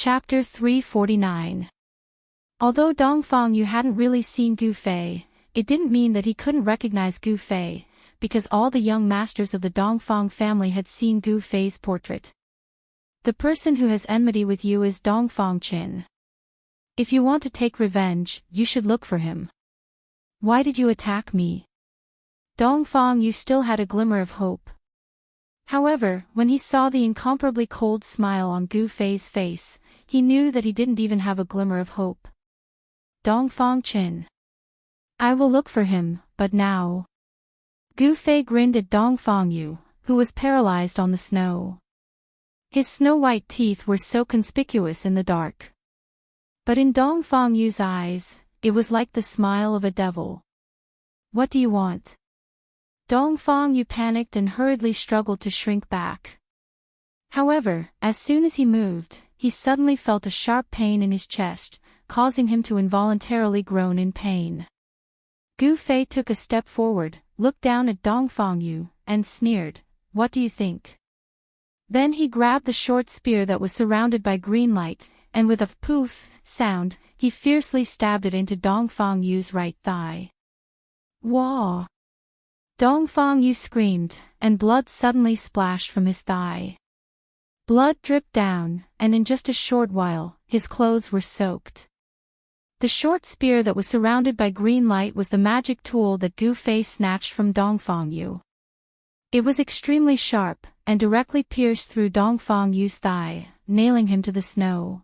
Chapter 349. Although Dongfang Yu hadn't really seen Gu Fei, it didn't mean that he couldn't recognize Gu Fei, because all the young masters of the Dongfang family had seen Gu Fei's portrait. The person who has enmity with you is Dongfang Qin. If you want to take revenge, you should look for him. Why did you attack me? Dongfang Yu still had a glimmer of hope. However, when he saw the incomparably cold smile on Gu Fei's face, he knew that he didn't even have a glimmer of hope. Dongfang Qin. I will look for him, but now. Gu Fei grinned at Dongfang Yu, who was paralyzed on the snow. His snow-white teeth were so conspicuous in the dark. But in Dongfang Yu's eyes, it was like the smile of a devil. What do you want? Dongfang Yu panicked and hurriedly struggled to shrink back. However, as soon as he moved, he suddenly felt a sharp pain in his chest, causing him to involuntarily groan in pain. Gu Fei took a step forward, looked down at Dongfang Yu, and sneered, "What do you think?" Then he grabbed the short spear that was surrounded by green light, and with a poof sound, he fiercely stabbed it into Dongfang Yu's right thigh. Wah! Dongfang Yu screamed, and blood suddenly splashed from his thigh. Blood dripped down, and in just a short while, his clothes were soaked. The short spear that was surrounded by green light was the magic tool that Gu Fei snatched from Dongfang Yu. It was extremely sharp, and directly pierced through Dongfang Yu's thigh, nailing him to the snow.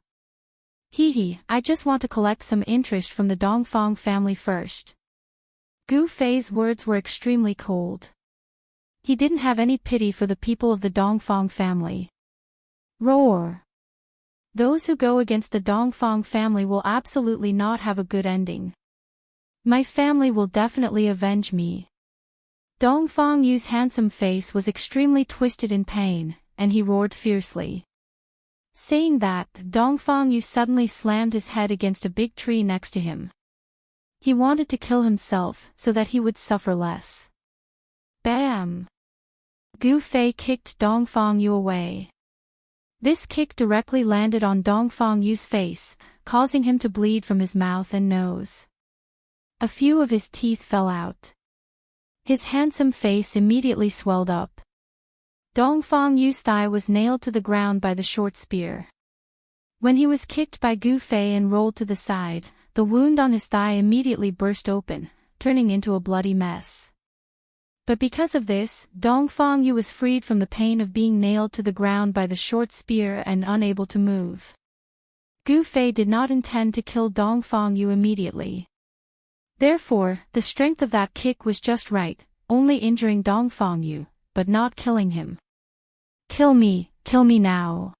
Hee, I just want to collect some interest from the Dongfang family first. Gu Fei's words were extremely cold. He didn't have any pity for the people of the Dongfang family. Roar! Those who go against the Dongfang family will absolutely not have a good ending. My family will definitely avenge me. Dongfang Yu's handsome face was extremely twisted in pain, and he roared fiercely. Saying that, Dongfang Yu suddenly slammed his head against a big tree next to him. He wanted to kill himself so that he would suffer less. Bam! Gu Fei kicked Dongfang Yu away. This kick directly landed on Dongfang Yu's face, causing him to bleed from his mouth and nose. A few of his teeth fell out. His handsome face immediately swelled up. Dongfang Yu's thigh was nailed to the ground by the short spear. When he was kicked by Gu Fei and rolled to the side, the wound on his thigh immediately burst open, turning into a bloody mess. But because of this, Dongfang Yu was freed from the pain of being nailed to the ground by the short spear and unable to move. Gu Fei did not intend to kill Dongfang Yu immediately. Therefore, the strength of that kick was just right, only injuring Dongfang Yu, but not killing him. Kill me now.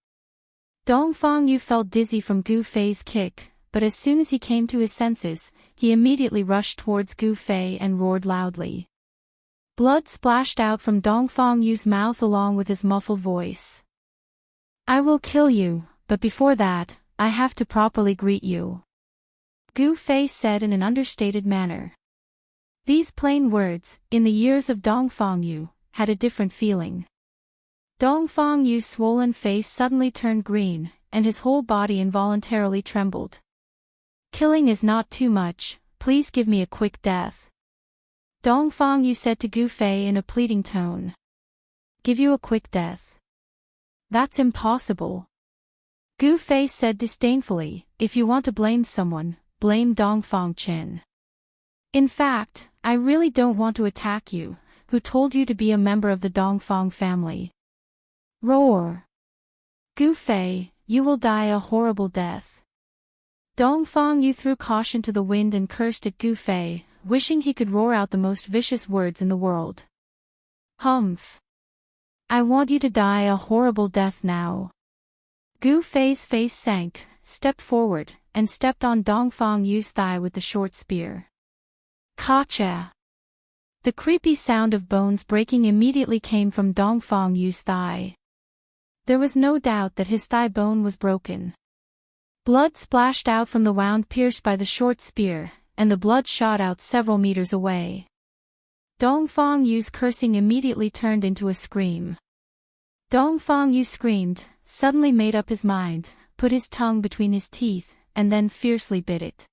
Dongfang Yu felt dizzy from Gu Fei's kick, but as soon as he came to his senses, he immediately rushed towards Gu Fei and roared loudly. Blood splashed out from Dongfang Yu's mouth along with his muffled voice. I will kill you, but before that, I have to properly greet you. Gu Fei said in an understated manner. These plain words, in the ears of Dongfang Yu, had a different feeling. Dongfang Yu's swollen face suddenly turned green, and his whole body involuntarily trembled. Killing is not too much, please give me a quick death. Dongfang Yu said to Gu Fei in a pleading tone. Give you a quick death? That's impossible. Gu Fei said disdainfully, if you want to blame someone, blame Dongfang Qin. In fact, I really don't want to attack you. Who told you to be a member of the Dongfang family? Roar! Gu Fei, you will die a horrible death. Dongfang Yu threw caution to the wind and cursed at Gu Fei, wishing he could roar out the most vicious words in the world. Humph! I want you to die a horrible death now. Gu Fei's face sank, stepped forward, and stepped on Dongfang Yu's thigh with the short spear. Gotcha! The creepy sound of bones breaking immediately came from Dongfang Yu's thigh. There was no doubt that his thigh bone was broken. Blood splashed out from the wound pierced by the short spear, and the blood shot out several meters away. Dongfang Yu's cursing immediately turned into a scream. Dongfang Yu screamed, suddenly made up his mind, put his tongue between his teeth, and then fiercely bit it.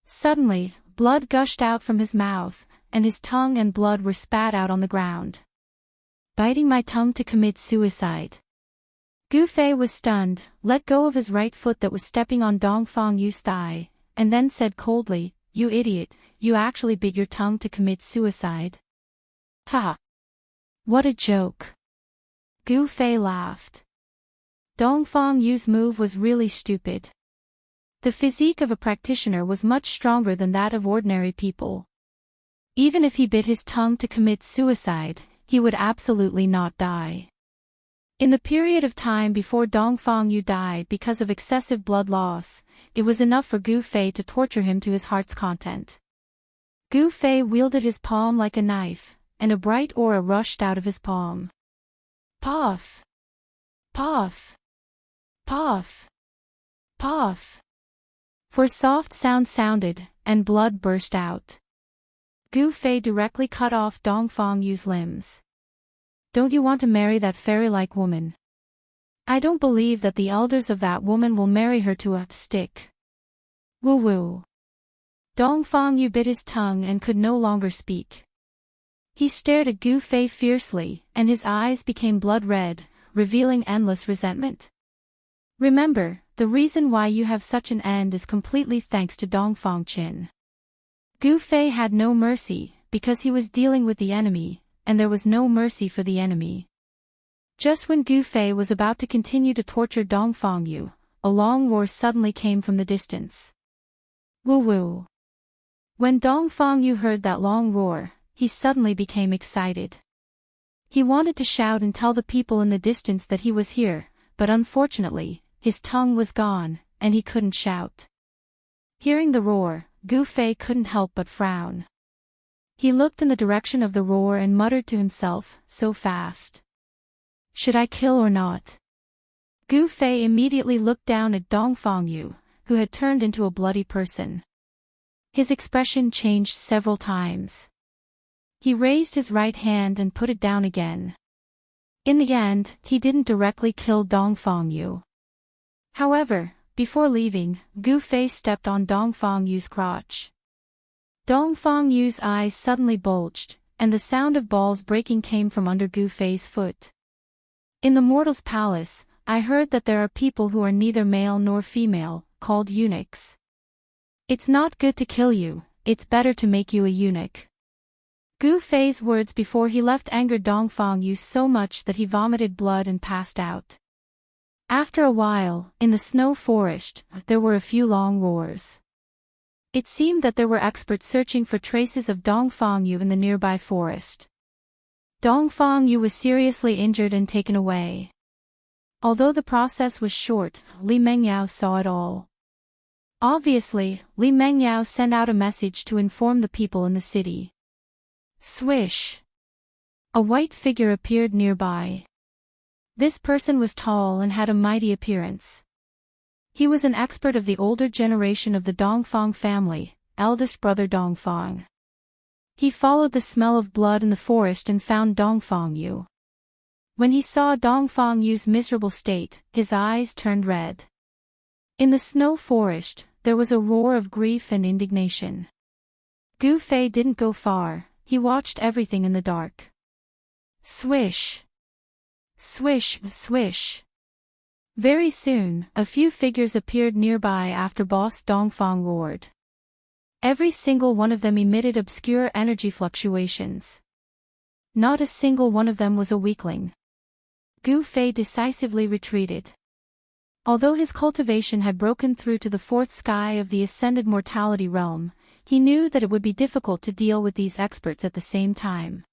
Suddenly, blood gushed out from his mouth, and his tongue and blood were spat out on the ground. Biting my tongue to commit suicide. Gu Fei was stunned, let go of his right foot that was stepping on Dongfang Yu's thigh, and then said coldly, "You idiot, you actually bit your tongue to commit suicide." Ha! What a joke. Gu Fei laughed. Dongfang Yu's move was really stupid. The physique of a practitioner was much stronger than that of ordinary people. Even if he bit his tongue to commit suicide, he would absolutely not die. In the period of time before Dongfang Yu died because of excessive blood loss, it was enough for Gu Fei to torture him to his heart's content. Gu Fei wielded his palm like a knife, and a bright aura rushed out of his palm. Puff! Puff! Puff! Puff! For soft sound sounded, and blood burst out. Gu Fei directly cut off Dongfang Yu's limbs. Don't you want to marry that fairy-like woman? I don't believe that the elders of that woman will marry her to a stick. Woo-woo. Dongfang Yu bit his tongue and could no longer speak. He stared at Gu Fei fiercely, and his eyes became blood-red, revealing endless resentment. Remember, the reason why you have such an end is completely thanks to Dongfang Qin. Gu Fei had no mercy, because he was dealing with the enemy, and there was no mercy for the enemy. Just when Gu Fei was about to continue to torture Dongfang Yu, a long roar suddenly came from the distance. Woo-woo. When Dongfang Yu heard that long roar, he suddenly became excited. He wanted to shout and tell the people in the distance that he was here, but unfortunately, his tongue was gone, and he couldn't shout. Hearing the roar, Gu Fei couldn't help but frown. He looked in the direction of the roar and muttered to himself, so fast. Should I kill or not? Gu Fei immediately looked down at Dongfang Yu, who had turned into a bloody person. His expression changed several times. He raised his right hand and put it down again. In the end, he didn't directly kill Dongfang Yu. However, before leaving, Gu Fei stepped on Dongfang Yu's crotch. Dongfang Yu's eyes suddenly bulged, and the sound of balls breaking came from under Gu Fei's foot. In the mortal's palace, I heard that there are people who are neither male nor female, called eunuchs. It's not good to kill you, it's better to make you a eunuch. Gu Fei's words before he left angered Dongfang Yu so much that he vomited blood and passed out. After a while, in the snow forest, there were a few long roars. It seemed that there were experts searching for traces of Dongfang Yu in the nearby forest. Dongfang Yu was seriously injured and taken away. Although the process was short, Li Mengyao saw it all. Obviously, Li Mengyao sent out a message to inform the people in the city. Swish! A white figure appeared nearby. This person was tall and had a mighty appearance. He was an expert of the older generation of the Dongfang family, eldest brother Dongfang. He followed the smell of blood in the forest and found Dongfang Yu. When he saw Dongfang Yu's miserable state, his eyes turned red. In the snow forest, there was a roar of grief and indignation. Gu Fei didn't go far, he watched everything in the dark. Swish! Swish, swish! Very soon, a few figures appeared nearby after Boss Dongfang roared. Every single one of them emitted obscure energy fluctuations. Not a single one of them was a weakling. Gu Fei decisively retreated. Although his cultivation had broken through to the fourth sky of the ascended mortality realm, he knew that it would be difficult to deal with these experts at the same time.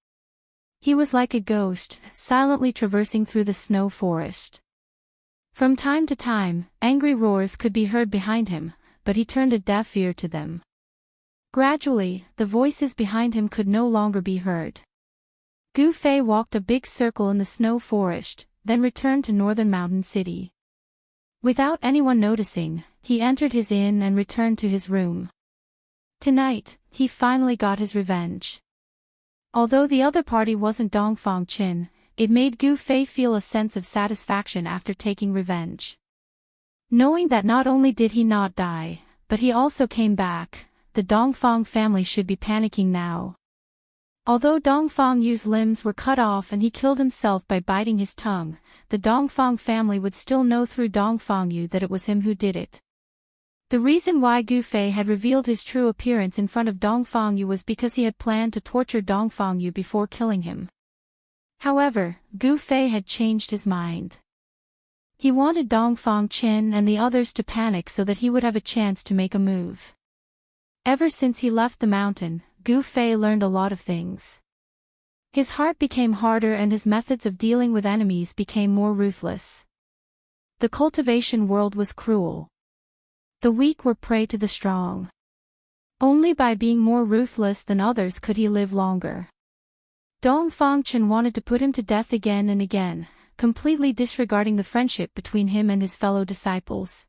He was like a ghost, silently traversing through the snow forest. From time to time, angry roars could be heard behind him, but he turned a deaf ear to them. Gradually, the voices behind him could no longer be heard. Gu Fei walked a big circle in the snow forest, then returned to Northern Mountain City. Without anyone noticing, he entered his inn and returned to his room. Tonight, he finally got his revenge. Although the other party wasn't Dongfang Qin, it made Gu Fei feel a sense of satisfaction after taking revenge. Knowing that not only did he not die, but he also came back, the Dongfang family should be panicking now. Although Dongfang Yu's limbs were cut off and he killed himself by biting his tongue, the Dongfang family would still know through Dongfang Yu that it was him who did it. The reason why Gu Fei had revealed his true appearance in front of Dongfang Yu was because he had planned to torture Dongfang Yu before killing him. However, Gu Fei had changed his mind. He wanted Dongfang Chen and the others to panic so that he would have a chance to make a move. Ever since he left the mountain, Gu Fei learned a lot of things. His heart became harder and his methods of dealing with enemies became more ruthless. The cultivation world was cruel. The weak were prey to the strong. Only by being more ruthless than others could he live longer. Dongfang Chen wanted to put him to death again and again, completely disregarding the friendship between him and his fellow disciples.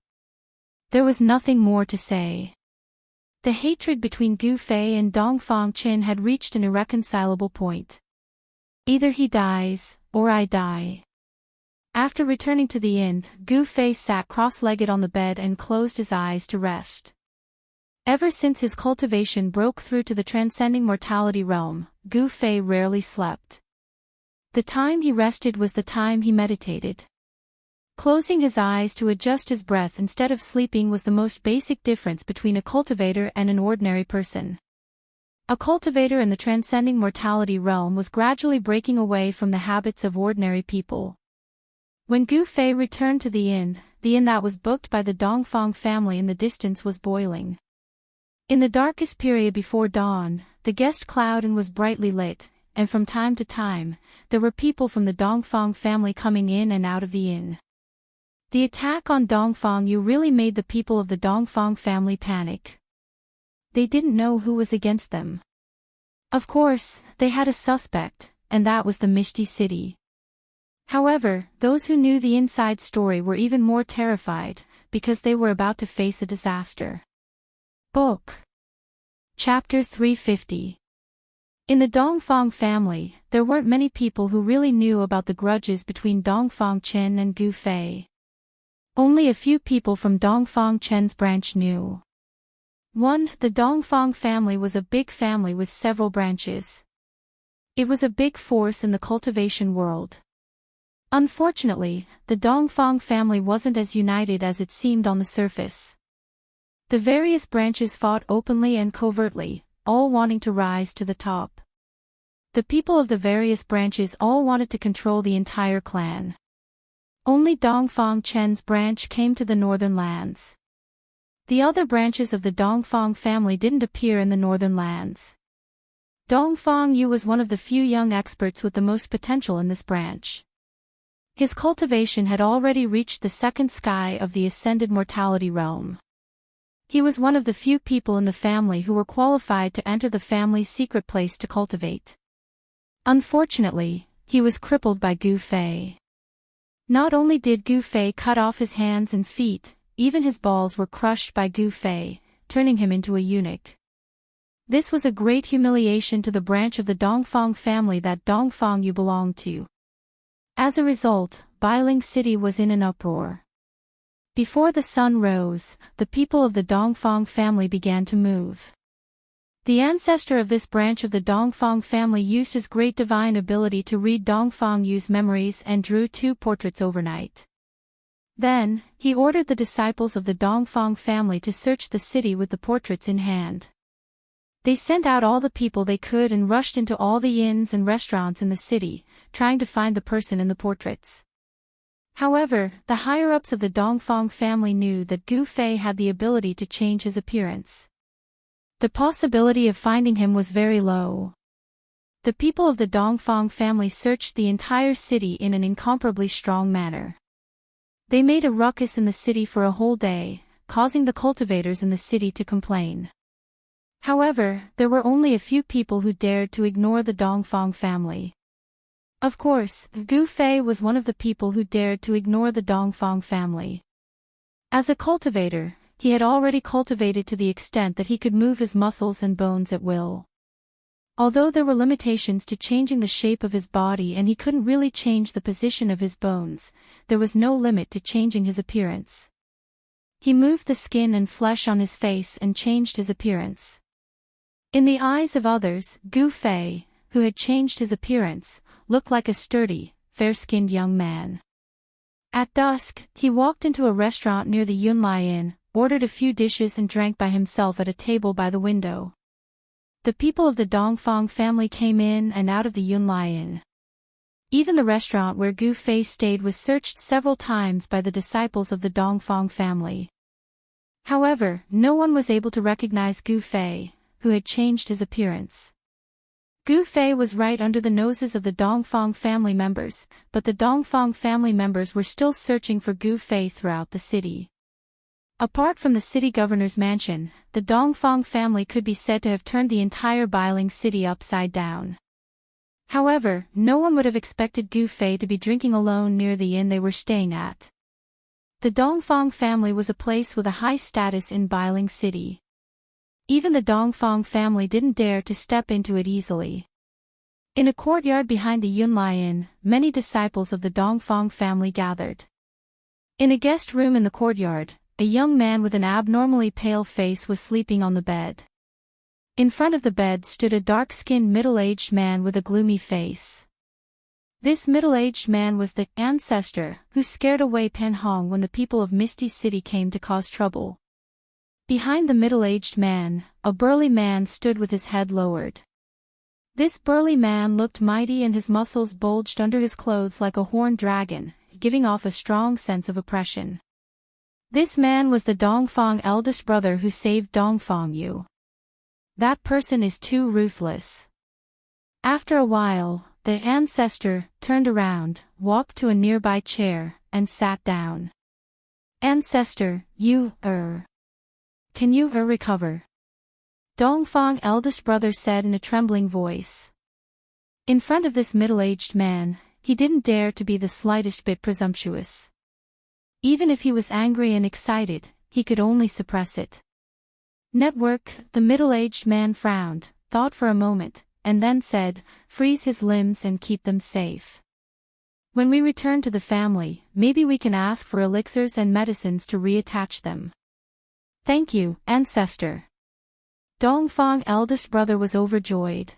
There was nothing more to say. The hatred between Gu Fei and Dongfang Chen had reached an irreconcilable point. Either he dies, or I die. After returning to the inn, Gu Fei sat cross-legged on the bed and closed his eyes to rest. Ever since his cultivation broke through to the transcending mortality realm, Gu Fei rarely slept. The time he rested was the time he meditated. Closing his eyes to adjust his breath instead of sleeping was the most basic difference between a cultivator and an ordinary person. A cultivator in the transcending mortality realm was gradually breaking away from the habits of ordinary people. When Gu Fei returned to the inn that was booked by the Dongfang family in the distance was boiling. In the darkest period before dawn, the guest cloud inn was brightly lit, and from time to time, there were people from the Dongfang family coming in and out of the inn. The attack on Dongfang Yu really made the people of the Dongfang family panic. They didn't know who was against them. Of course, they had a suspect, and that was the Misty City. However, those who knew the inside story were even more terrified, because they were about to face a disaster. Book Chapter 350. In the Dongfang family, there weren't many people who really knew about the grudges between Dongfang Chen and Gu Fei. Only a few people from Dongfang Chen's branch knew. 1. The Dongfang family was a big family with several branches. It was a big force in the cultivation world. Unfortunately, the Dongfang family wasn't as united as it seemed on the surface. The various branches fought openly and covertly, all wanting to rise to the top. The people of the various branches all wanted to control the entire clan. Only Dongfang Chen's branch came to the northern lands. The other branches of the Dongfang family didn't appear in the northern lands. Dongfang Yu was one of the few young experts with the most potential in this branch. His cultivation had already reached the second sky of the ascended mortality realm. He was one of the few people in the family who were qualified to enter the family's secret place to cultivate. Unfortunately, he was crippled by Gu Fei. Not only did Gu Fei cut off his hands and feet, even his balls were crushed by Gu Fei, turning him into a eunuch. This was a great humiliation to the branch of the Dongfang family that Dongfang Yu belonged to. As a result, Bailing City was in an uproar. Before the sun rose, the people of the Dongfang family began to move. The ancestor of this branch of the Dongfang family used his great divine ability to read Dongfang Yu's memories and drew 2 portraits overnight. Then, he ordered the disciples of the Dongfang family to search the city with the portraits in hand. They sent out all the people they could and rushed into all the inns and restaurants in the city, trying to find the person in the portraits. However, the higher-ups of the Dongfang family knew that Gu Fei had the ability to change his appearance. The possibility of finding him was very low. The people of the Dongfang family searched the entire city in an incomparably strong manner. They made a ruckus in the city for a whole day, causing the cultivators in the city to complain. However, there were only a few people who dared to ignore the Dongfang family. Of course, Gu Fei was one of the people who dared to ignore the Dongfang family. As a cultivator, he had already cultivated to the extent that he could move his muscles and bones at will. Although there were limitations to changing the shape of his body and he couldn't really change the position of his bones, there was no limit to changing his appearance. He moved the skin and flesh on his face and changed his appearance. In the eyes of others, Gu Fei, who had changed his appearance, looked like a sturdy, fair-skinned young man. At dusk, he walked into a restaurant near the Yunlai Inn, ordered a few dishes and drank by himself at a table by the window. The people of the Dongfang family came in and out of the Yunlai Inn. Even the restaurant where Gu Fei stayed was searched several times by the disciples of the Dongfang family. However, no one was able to recognize Gu Fei, who had changed his appearance. Gu Fei was right under the noses of the Dongfang family members, but the Dongfang family members were still searching for Gu Fei throughout the city. Apart from the city governor's mansion, the Dongfang family could be said to have turned the entire Bailing city upside down. However, no one would have expected Gu Fei to be drinking alone near the inn they were staying at. The Dongfang family was a place with a high status in Bailing city. Even the Dongfang family didn't dare to step into it easily. In a courtyard behind the Yunlai Inn, many disciples of the Dongfang family gathered. In a guest room in the courtyard, a young man with an abnormally pale face was sleeping on the bed. In front of the bed stood a dark-skinned middle-aged man with a gloomy face. This middle-aged man was the ancestor who scared away Pen Hong when the people of Misty City came to cause trouble. Behind the middle-aged man, a burly man stood with his head lowered. This burly man looked mighty and his muscles bulged under his clothes like a horned dragon, giving off a strong sense of oppression. This man was the Dongfang eldest brother who saved Dongfang Yu. That person is too ruthless. After a while, the ancestor turned around, walked to a nearby chair, and sat down. Ancestor, can you recover? Dongfang eldest brother said in a trembling voice. In front of this middle-aged man, he didn't dare to be the slightest bit presumptuous. Even if he was angry and excited, he could only suppress it. Network, the middle-aged man frowned, thought for a moment, and then said, freeze his limbs and keep them safe. When we return to the family, maybe we can ask for elixirs and medicines to reattach them. Thank you, ancestor. Dongfang eldest brother was overjoyed.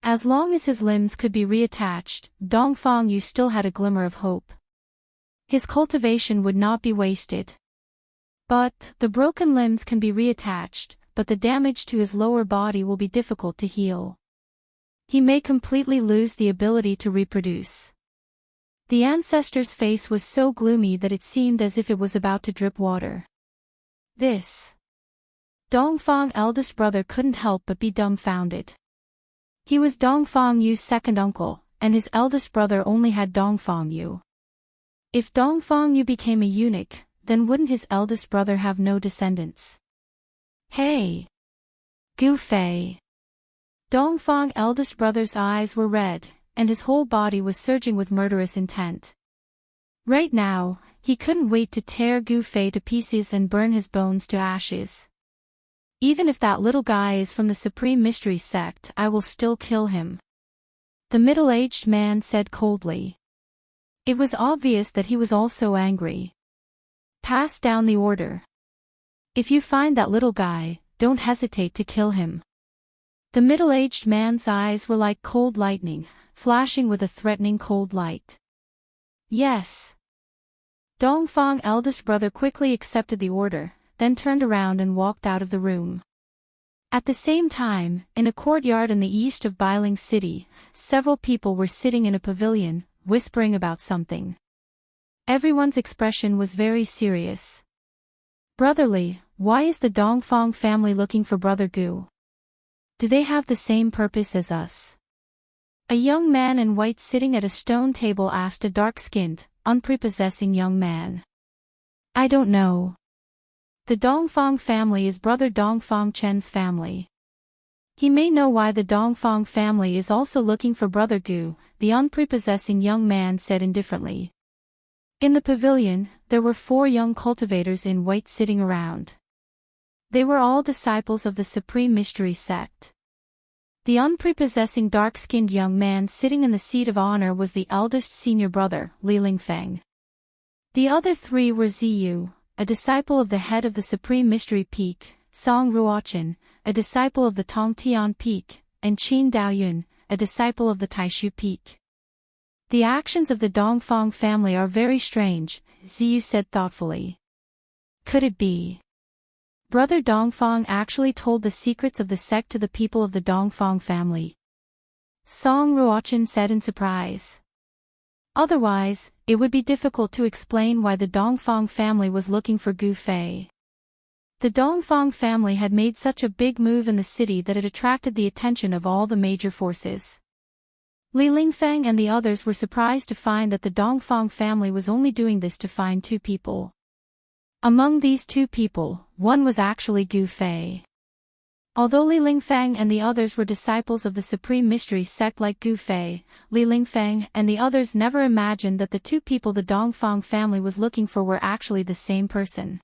As long as his limbs could be reattached, Dongfang Yu still had a glimmer of hope. His cultivation would not be wasted. But, the broken limbs can be reattached, but the damage to his lower body will be difficult to heal. He may completely lose the ability to reproduce. The ancestor's face was so gloomy that it seemed as if it was about to drip water. This. Dongfang eldest brother couldn't help but be dumbfounded. He was Dongfang Yu's second uncle, and his eldest brother only had Dongfang Yu. If Dongfang Yu became a eunuch, then wouldn't his eldest brother have no descendants? Hey! Gu Fei! Dongfang eldest brother's eyes were red, and his whole body was surging with murderous intent. Right now, he couldn't wait to tear Gu Fei to pieces and burn his bones to ashes. Even if that little guy is from the Supreme Mystery Sect, I will still kill him. The middle-aged man said coldly. It was obvious that he was also angry. Pass down the order. If you find that little guy, don't hesitate to kill him. The middle-aged man's eyes were like cold lightning, flashing with a threatening cold light. Yes. Dongfang eldest brother quickly accepted the order, then turned around and walked out of the room. At the same time, in a courtyard in the east of Bailing City, several people were sitting in a pavilion, whispering about something. Everyone's expression was very serious. Brotherly, why is the Dongfang family looking for Brother Gu? Do they have the same purpose as us? A young man in white sitting at a stone table asked a dark-skinned, unprepossessing young man. I don't know. The Dongfang family is Brother Dongfang Chen's family. He may know why the Dongfang family is also looking for Brother Gu, the unprepossessing young man said indifferently. In the pavilion, there were 4 young cultivators in white sitting around. They were all disciples of the Supreme Mystery Sect. The unprepossessing dark-skinned young man sitting in the seat of honor was the eldest senior brother, Li Lingfeng. The other 3 were Ziyu, a disciple of the head of the Supreme Mystery Peak, Song Ruochen, a disciple of the Tongtian Peak, and Qin Daoyun, a disciple of the Taishu Peak. The actions of the Dongfang family are very strange, Ziyu said thoughtfully. Could it be? Brother Dongfang actually told the secrets of the sect to the people of the Dongfang family. Song Ruochen said in surprise. Otherwise, it would be difficult to explain why the Dongfang family was looking for Gu Fei. The Dongfang family had made such a big move in the city that it attracted the attention of all the major forces. Li Lingfeng and the others were surprised to find that the Dongfang family was only doing this to find two people. Among these two people, one was actually Gu Fei. Although Li Lingfeng and the others were disciples of the Supreme Mystery sect like Gu Fei, Li Lingfeng and the others never imagined that the two people the Dongfang family was looking for were actually the same person.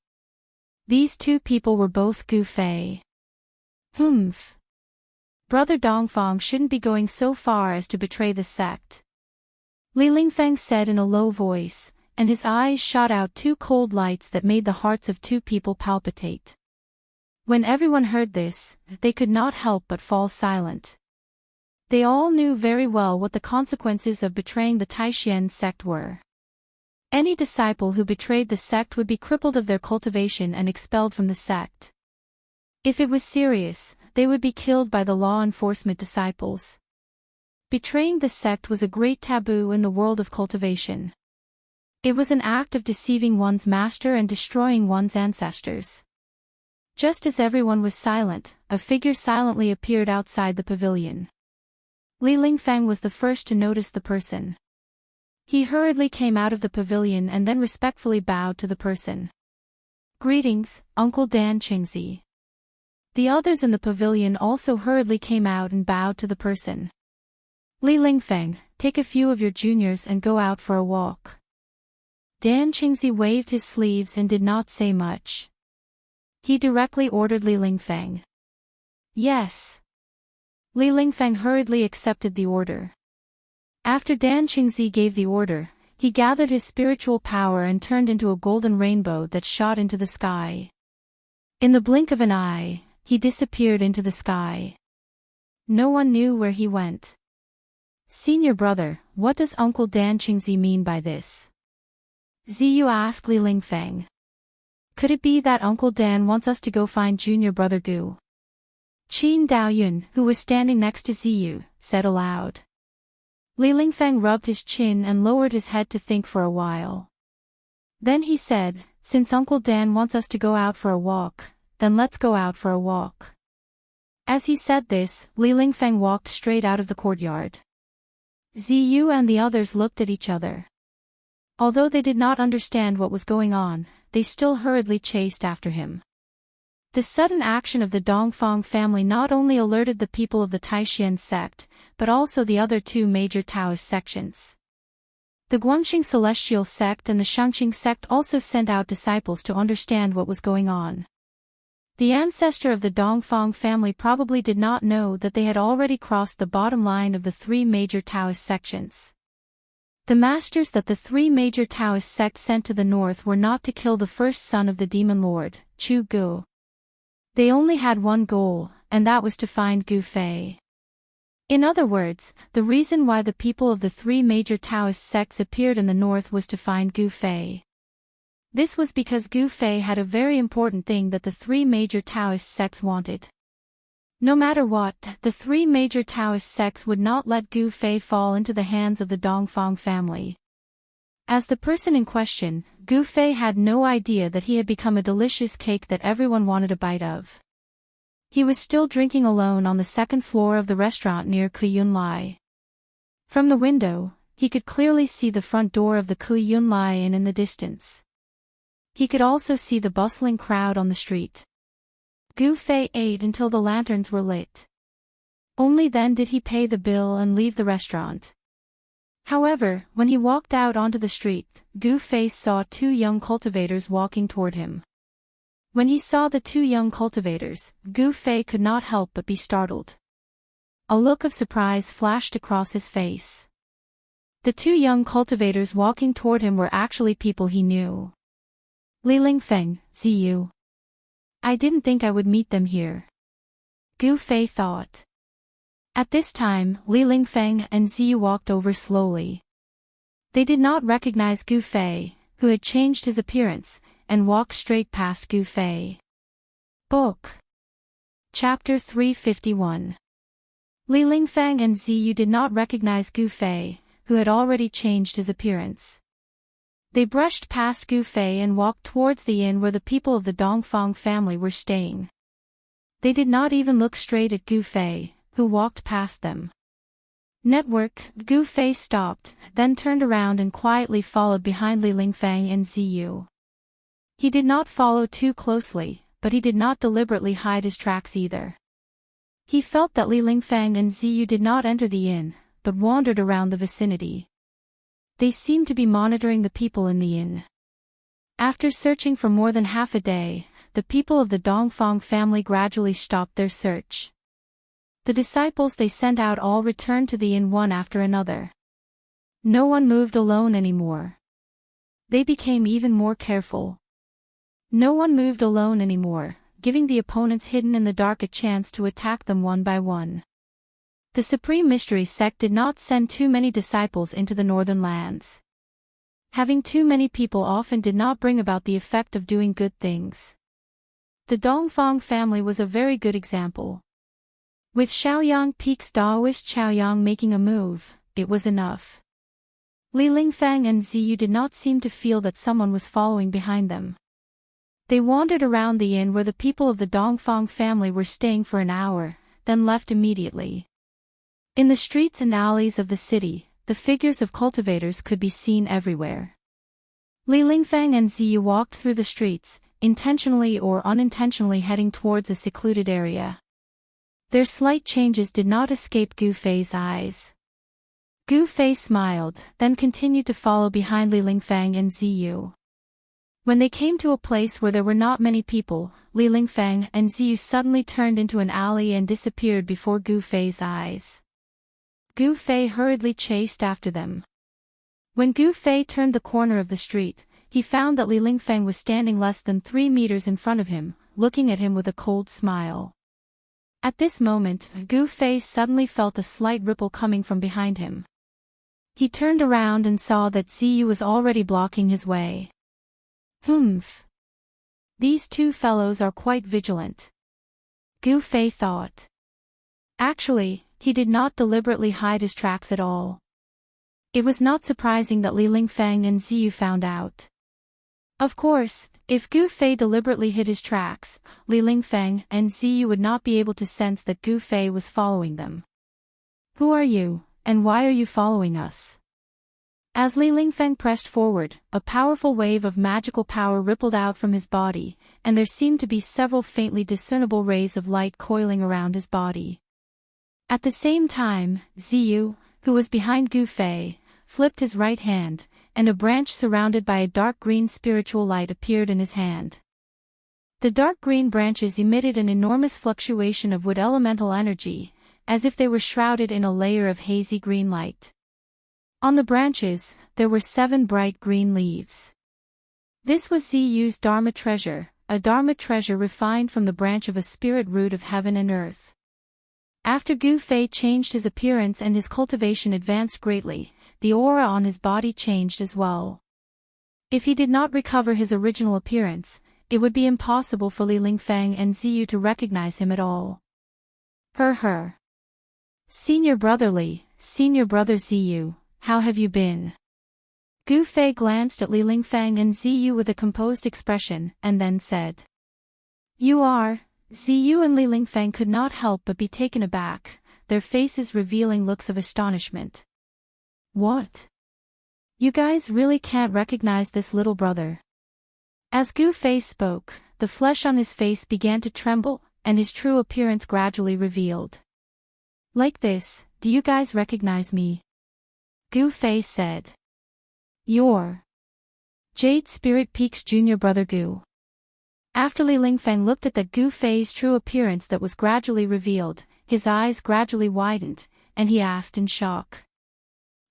These two people were both Gu Fei. Humph. Brother Dongfang shouldn't be going so far as to betray the sect. Li Lingfeng said in a low voice, and his eyes shot out two cold lights that made the hearts of two people palpitate. When everyone heard this, they could not help but fall silent. They all knew very well what the consequences of betraying the Taishan sect were. Any disciple who betrayed the sect would be crippled of their cultivation and expelled from the sect. If it was serious, they would be killed by the law enforcement disciples. Betraying the sect was a great taboo in the world of cultivation. It was an act of deceiving one's master and destroying one's ancestors. Just as everyone was silent, a figure silently appeared outside the pavilion. Li Lingfeng was the first to notice the person. He hurriedly came out of the pavilion and then respectfully bowed to the person. Greetings, Uncle Dan Qingzi. The others in the pavilion also hurriedly came out and bowed to the person. Li Lingfeng, take a few of your juniors and go out for a walk. Dan Qingzi waved his sleeves and did not say much. He directly ordered Li Lingfeng. Yes. Li Lingfeng hurriedly accepted the order. After Dan Qingzi gave the order, he gathered his spiritual power and turned into a golden rainbow that shot into the sky. In the blink of an eye, he disappeared into the sky. No one knew where he went. Senior brother, what does Uncle Dan Qingzi mean by this? Ziyu asked Li Lingfeng. Could it be that Uncle Dan wants us to go find junior brother Gu? Qin Daoyun, who was standing next to Ziyu, said aloud. Li Lingfeng rubbed his chin and lowered his head to think for a while. Then he said, since Uncle Dan wants us to go out for a walk, then let's go out for a walk. As he said this, Li Lingfeng walked straight out of the courtyard. Ziyu and the others looked at each other. Although they did not understand what was going on, they still hurriedly chased after him. The sudden action of the Dongfang family not only alerted the people of the Taishan sect, but also the other two major Taoist sections. The Guangxing Celestial sect and the Shangqing sect also sent out disciples to understand what was going on. The ancestor of the Dongfang family probably did not know that they had already crossed the bottom line of the three major Taoist sections. The masters that the three major Taoist sects sent to the north were not to kill the first son of the demon lord, Chu Gu. They only had one goal, and that was to find Gu Fei. In other words, the reason why the people of the three major Taoist sects appeared in the north was to find Gu Fei. This was because Gu Fei had a very important thing that the three major Taoist sects wanted. No matter what, the three major Taoist sects would not let Gu Fei fall into the hands of the Dongfang family. As the person in question, Gu Fei had no idea that he had become a delicious cake that everyone wanted a bite of. He was still drinking alone on the second floor of the restaurant near Kuyun Lai. From the window, he could clearly see the front door of the Kuyun Lai Inn in the distance. He could also see the bustling crowd on the street. Gu Fei ate until the lanterns were lit. Only then did he pay the bill and leave the restaurant. However, when he walked out onto the street, Gu Fei saw two young cultivators walking toward him. When he saw the two young cultivators, Gu Fei could not help but be startled. A look of surprise flashed across his face. The two young cultivators walking toward him were actually people he knew. Li Lingfeng, Ziyu. I didn't think I would meet them here. Gu Fei thought. At this time, Li Lingfeng and Ziyu walked over slowly. They did not recognize Gu Fei, who had changed his appearance, and walked straight past Gu Fei. Book. Chapter 351. Li Lingfeng and Ziyu did not recognize Gu Fei, who had already changed his appearance. They brushed past Gu Fei and walked towards the inn where the people of the Dongfang family were staying. They did not even look straight at Gu Fei, who walked past them. Network, Gu Fei stopped, then turned around and quietly followed behind Li Lingfeng and Ziyu. He did not follow too closely, but he did not deliberately hide his tracks either. He felt that Li Lingfeng and Ziyu did not enter the inn, but wandered around the vicinity. They seemed to be monitoring the people in the inn. After searching for more than half a day, the people of the Dongfang family gradually stopped their search. The disciples they sent out all returned to the inn one after another. No one moved alone anymore. They became even more careful. No one moved alone anymore, giving the opponents hidden in the dark a chance to attack them one by one. The Supreme Mystery Sect did not send too many disciples into the northern lands. Having too many people often did not bring about the effect of doing good things. The Dongfang family was a very good example. With Shaoyang Peak's Daoist Chaoyang making a move, it was enough. Li Lingfeng and Ziyu did not seem to feel that someone was following behind them. They wandered around the inn where the people of the Dongfang family were staying for an hour, then left immediately. In the streets and alleys of the city, the figures of cultivators could be seen everywhere. Li Lingfeng and Ziyu walked through the streets, intentionally or unintentionally heading towards a secluded area. Their slight changes did not escape Gu Fei's eyes. Gu Fei smiled, then continued to follow behind Li Lingfeng and Ziyu. When they came to a place where there were not many people, Li Lingfeng and Ziyu suddenly turned into an alley and disappeared before Gu Fei's eyes. Gu Fei hurriedly chased after them. When Gu Fei turned the corner of the street, he found that Li Lingfeng was standing less than 3 meters in front of him, looking at him with a cold smile. At this moment, Gu Fei suddenly felt a slight ripple coming from behind him. He turned around and saw that Ziyu was already blocking his way. Humph. These two fellows are quite vigilant. Gu Fei thought. Actually, he did not deliberately hide his tracks at all. It was not surprising that Li Lingfeng and Ziyu found out. Of course, if Gu Fei deliberately hid his tracks, Li Lingfeng and Ziyu would not be able to sense that Gu Fei was following them. Who are you, and why are you following us? As Li Lingfeng pressed forward, a powerful wave of magical power rippled out from his body, and there seemed to be several faintly discernible rays of light coiling around his body. At the same time, Ziyu, who was behind Gu Fei, flipped his right hand, and a branch surrounded by a dark green spiritual light appeared in his hand. The dark green branches emitted an enormous fluctuation of wood elemental energy, as if they were shrouded in a layer of hazy green light. On the branches, there were 7 bright green leaves. This was Ziyu's Dharma treasure, a Dharma treasure refined from the branch of a spirit root of heaven and earth. After Gu Fei changed his appearance and his cultivation advanced greatly, the aura on his body changed as well. If he did not recover his original appearance, it would be impossible for Li Lingfeng and Ziyu to recognize him at all. Her. Senior brother Li, senior brother Ziyu, how have you been? Gu Fei glanced at Li Lingfeng and Ziyu with a composed expression, and then said. You are. Ziyu and Li Lingfeng could not help but be taken aback, their faces revealing looks of astonishment. What? You guys really can't recognize this little brother? As Gu Fei spoke, the flesh on his face began to tremble, and his true appearance gradually revealed. Like this, do you guys recognize me? Gu Fei said. You're Jade Spirit Peak's junior brother Gu. After Li Lingfeng looked at that Gu Fei's true appearance that was gradually revealed, his eyes gradually widened, and he asked in shock.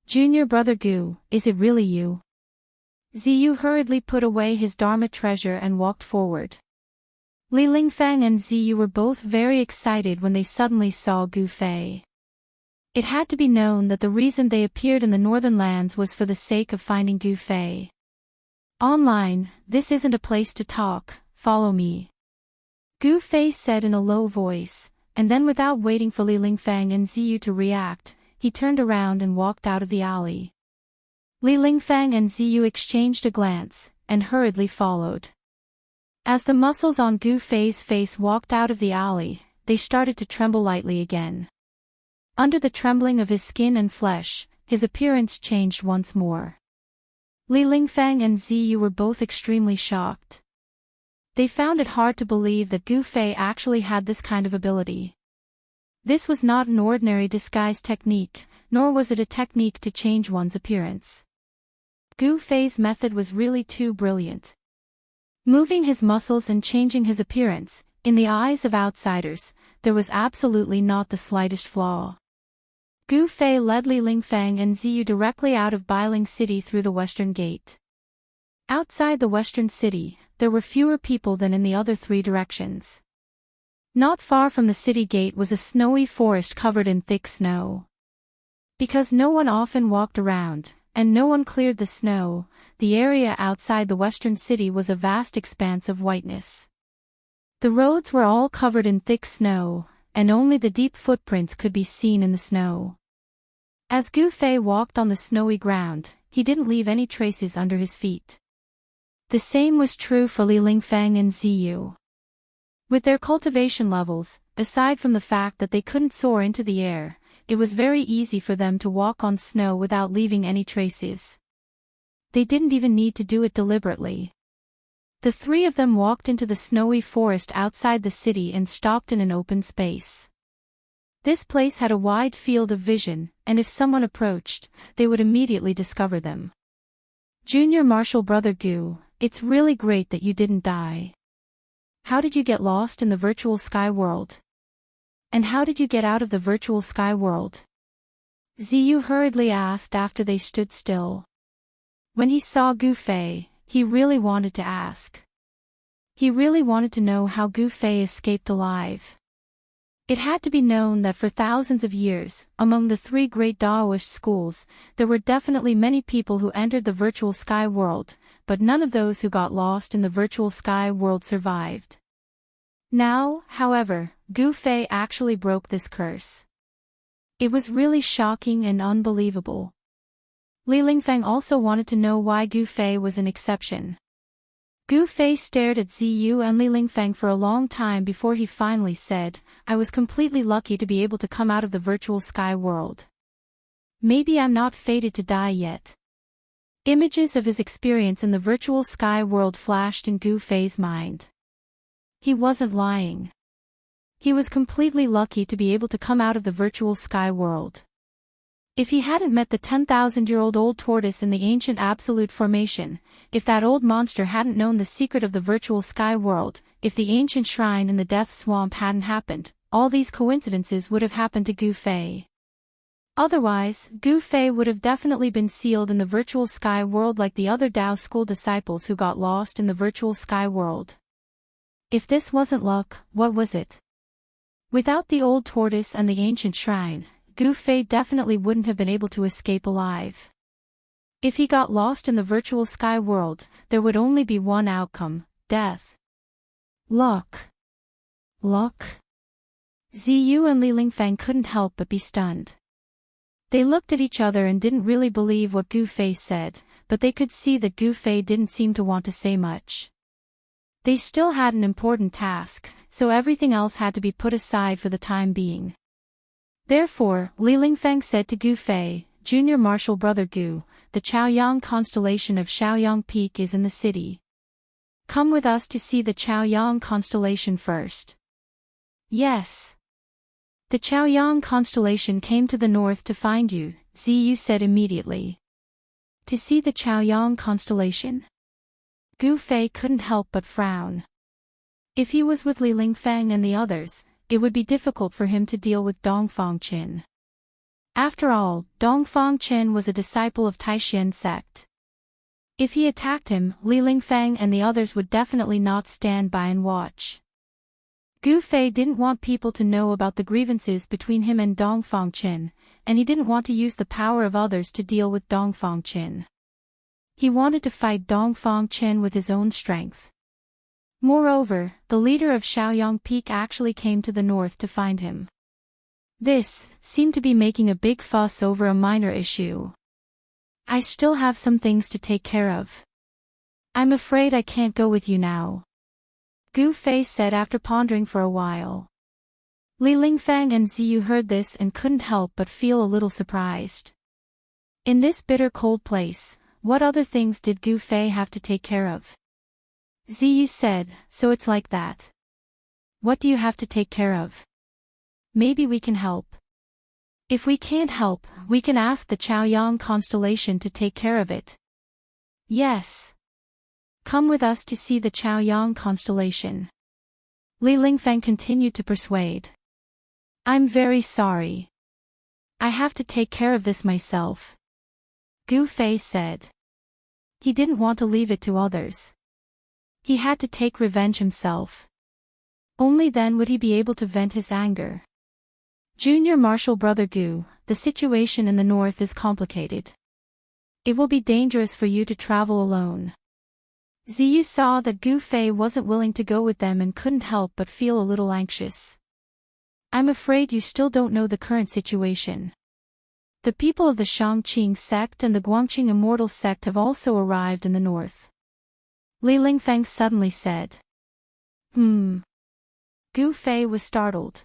Junior brother Gu, is it really you? Ziyu hurriedly put away his Dharma treasure and walked forward. Li Lingfang and Ziyu were both very excited when they suddenly saw Gu Fei. It had to be known that the reason they appeared in the northern lands was for the sake of finding Gu Fei. Online, this isn't a place to talk, follow me. Gu Fei said in a low voice, and then without waiting for Li Lingfang and Ziyu to react, he turned around and walked out of the alley. Li Lingfang and Ziyu exchanged a glance, and hurriedly followed. As the muscles on Gu Fei's face walked out of the alley, they started to tremble lightly again. Under the trembling of his skin and flesh, his appearance changed once more. Li Lingfang and Ziyu were both extremely shocked. They found it hard to believe that Gu Fei actually had this kind of ability. This was not an ordinary disguise technique, nor was it a technique to change one's appearance. Gu Fei's method was really too brilliant. Moving his muscles and changing his appearance, in the eyes of outsiders, there was absolutely not the slightest flaw. Gu Fei led Li Lingfang and Ziyu directly out of Bailing City through the western gate. Outside the western city, there were fewer people than in the other three directions. Not far from the city gate was a snowy forest covered in thick snow. Because no one often walked around, and no one cleared the snow, the area outside the western city was a vast expanse of whiteness. The roads were all covered in thick snow, and only the deep footprints could be seen in the snow. As Gu Fei walked on the snowy ground, he didn't leave any traces under his feet. The same was true for Li Lingfang and Ziyu. With their cultivation levels, aside from the fact that they couldn't soar into the air, it was very easy for them to walk on snow without leaving any traces. They didn't even need to do it deliberately. The three of them walked into the snowy forest outside the city and stopped in an open space. This place had a wide field of vision, and if someone approached, they would immediately discover them. Junior Marshall Brother Gu, it's really great that you didn't die. How did you get lost in the virtual sky world? And how did you get out of the virtual sky world? Ziyu hurriedly asked after they stood still. When he saw Gu Fei, he really wanted to ask. He really wanted to know how Gu Fei escaped alive. It had to be known that for thousands of years, among the three great Daoist schools, there were definitely many people who entered the virtual sky world, but none of those who got lost in the virtual sky world survived. Now, however, Gu Fei actually broke this curse. It was really shocking and unbelievable. Li Lingfang also wanted to know why Gu Fei was an exception. Gu Fei stared at Ziyu and Li Lingfang for a long time before he finally said, I was completely lucky to be able to come out of the virtual sky world. Maybe I'm not fated to die yet. Images of his experience in the virtual sky world flashed in Gu Fei's mind. He wasn't lying. He was completely lucky to be able to come out of the virtual sky world. If he hadn't met the 10,000-year-old old tortoise in the ancient absolute formation, if that old monster hadn't known the secret of the virtual sky world, if the ancient shrine in the death swamp hadn't happened, all these coincidences would have happened to Gu Fei. Otherwise, Gu Fei would have definitely been sealed in the virtual sky world like the other Dao school disciples who got lost in the virtual sky world. If this wasn't luck, what was it? Without the old tortoise and the ancient shrine, Gu Fei definitely wouldn't have been able to escape alive. If he got lost in the virtual sky world, there would only be one outcome, death. Luck. Luck. Ziyu and Li Lingfang couldn't help but be stunned. They looked at each other and didn't really believe what Gu Fei said, but they could see that Gu Fei didn't seem to want to say much. They still had an important task, so everything else had to be put aside for the time being. Therefore, Li Lingfang said to Gu Fei, Junior Marshall Brother Gu, the Chaoyang constellation of Shaoyang Peak is in the city. Come with us to see the Chaoyang constellation first. Yes. The Chaoyang constellation came to the north to find you, Ziyu said immediately. To see the Chaoyang constellation? Gu Fei couldn't help but frown. If he was with Li Lingfang and the others, it would be difficult for him to deal with Dongfang Qin. After all, Dongfang Qin was a disciple of Taishan sect. If he attacked him, Li Lingfeng and the others would definitely not stand by and watch. Gu Fei didn't want people to know about the grievances between him and Dong Fangqin, and he didn't want to use the power of others to deal with Dong Fangqin. He wanted to fight Dong Fangqin with his own strength. Moreover, the leader of Shaoyang Peak actually came to the north to find him. This seemed to be making a big fuss over a minor issue. I still have some things to take care of. I'm afraid I can't go with you now, Gu Fei said after pondering for a while. Li Lingfeng and Ziyu heard this and couldn't help but feel a little surprised. In this bitter cold place, what other things did Gu Fei have to take care of? Ziyu said, so it's like that. What do you have to take care of? Maybe we can help. If we can't help, we can ask the Chaoyang constellation to take care of it. Yes. Come with us to see the Chaoyang constellation. Li Lingfeng continued to persuade. I'm very sorry. I have to take care of this myself, Gu Fei said. He didn't want to leave it to others. He had to take revenge himself. Only then would he be able to vent his anger. Junior Marshal Brother Gu, the situation in the north is complicated. It will be dangerous for you to travel alone. Ziyu saw that Gu Fei wasn't willing to go with them and couldn't help but feel a little anxious. I'm afraid you still don't know the current situation. The people of the Shangqing sect and the Guangqing Immortal sect have also arrived in the north, Li Lingfeng suddenly said. Gu Fei was startled.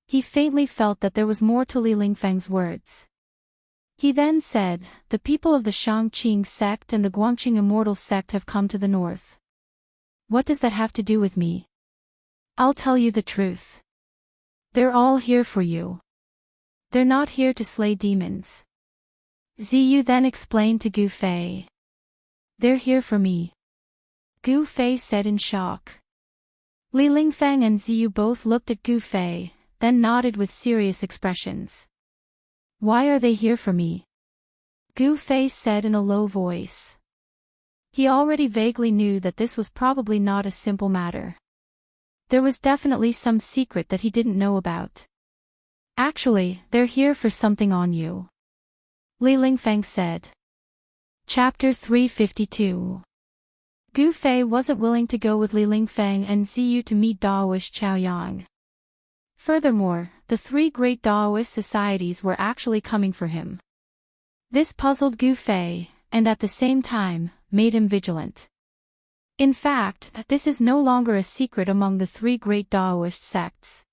He faintly felt that there was more to Li Lingfeng's words. He then said, the people of the Shangqing sect and the Guangqing Immortal sect have come to the north. What does that have to do with me? I'll tell you the truth. They're all here for you. They're not here to slay demons. Ziyu then explained to Gu Fei. They're here for me, Gu Fei said in shock. Li Lingfeng and Ziyu both looked at Gu Fei, then nodded with serious expressions. Why are they here for me? Gu Fei said in a low voice. He already vaguely knew that this was probably not a simple matter. There was definitely some secret that he didn't know about. Actually, they're here for something on you, Li Lingfeng said. Chapter 352. Gu Fei wasn't willing to go with Li Lingfeng and Ziyu to meet Daoist Chaoyang. Furthermore, the three great Daoist societies were actually coming for him. This puzzled Gu Fei, and at the same time, made him vigilant. In fact, this is no longer a secret among the three great Daoist sects.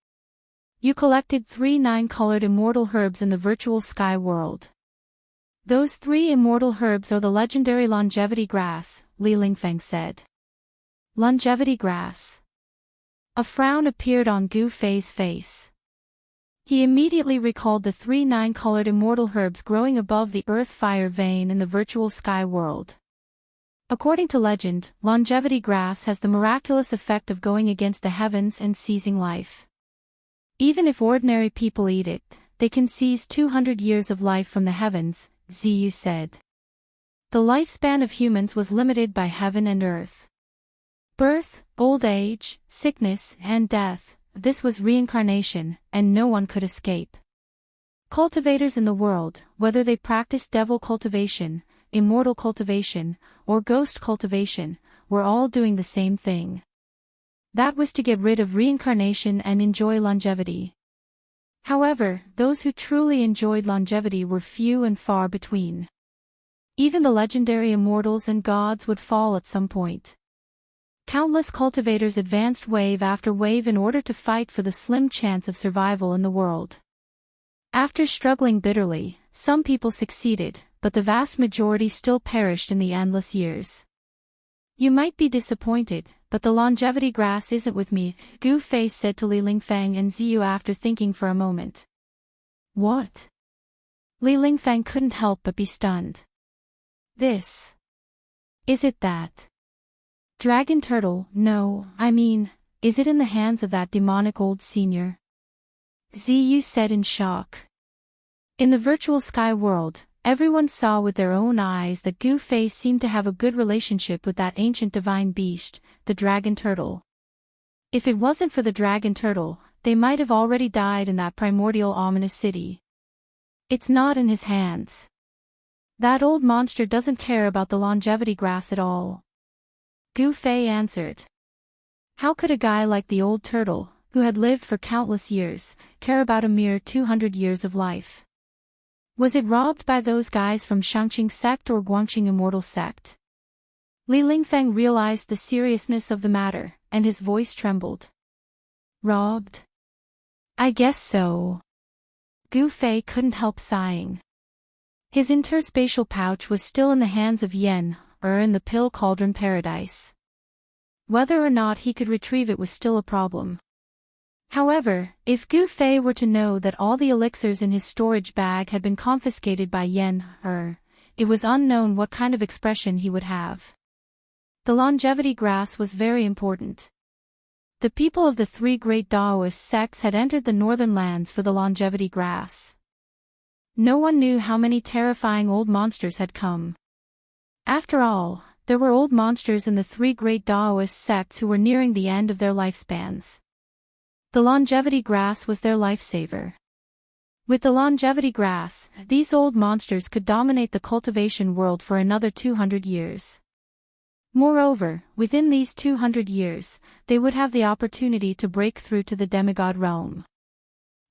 You collected 3 9-colored immortal herbs in the virtual sky world. Those 3 immortal herbs are the legendary longevity grass, Li Lingfeng said. Longevity grass. A frown appeared on Gu Fei's face. He immediately recalled the 3 9-colored immortal herbs growing above the earth-fire vein in the virtual sky world. According to legend, longevity grass has the miraculous effect of going against the heavens and seizing life. Even if ordinary people eat it, they can seize 200 years of life from the heavens, Ziyu said. The lifespan of humans was limited by heaven and earth. Birth, old age, sickness, and death, this was reincarnation, and no one could escape. Cultivators in the world, whether they practiced devil cultivation, immortal cultivation, or ghost cultivation, were all doing the same thing. That was to get rid of reincarnation and enjoy longevity. However, those who truly enjoyed longevity were few and far between. Even the legendary immortals and gods would fall at some point. Countless cultivators advanced wave after wave in order to fight for the slim chance of survival in the world. After struggling bitterly, some people succeeded, but the vast majority still perished in the endless years. You might be disappointed, but the longevity grass isn't with me, Gu Fei said to Li Lingfeng and Ziyu after thinking for a moment. What? Li Lingfeng couldn't help but be stunned. This. Is it that dragon turtle? No, I mean, is it in the hands of that demonic old senior? Ziyu said in shock. In the virtual sky world, everyone saw with their own eyes that Gu Fei seemed to have a good relationship with that ancient divine beast, the dragon turtle. If it wasn't for the dragon turtle, they might have already died in that primordial ominous city. It's not in his hands. That old monster doesn't care about the longevity grass at all. Gu Fei answered. How could a guy like the old turtle, who had lived for countless years, care about a mere 200 years of life? Was it robbed by those guys from Shangqing sect or Guangqing immortal sect? Li Lingfeng realized the seriousness of the matter, and his voice trembled. Robbed? I guess so. Gu Fei couldn't help sighing. His interspatial pouch was still in the hands of Yen, or in the pill cauldron paradise. Whether or not he could retrieve it was still a problem. However, if Gu Fei were to know that all the elixirs in his storage bag had been confiscated by Yen, it was unknown what kind of expression he would have. The longevity grass was very important. The people of the three great Daoist sects had entered the northern lands for the longevity grass. No one knew how many terrifying old monsters had come. After all, there were old monsters in the three great Daoist sects who were nearing the end of their lifespans. The longevity grass was their lifesaver. With the longevity grass, these old monsters could dominate the cultivation world for another 200 years. Moreover, within these 200 years, they would have the opportunity to break through to the demigod realm.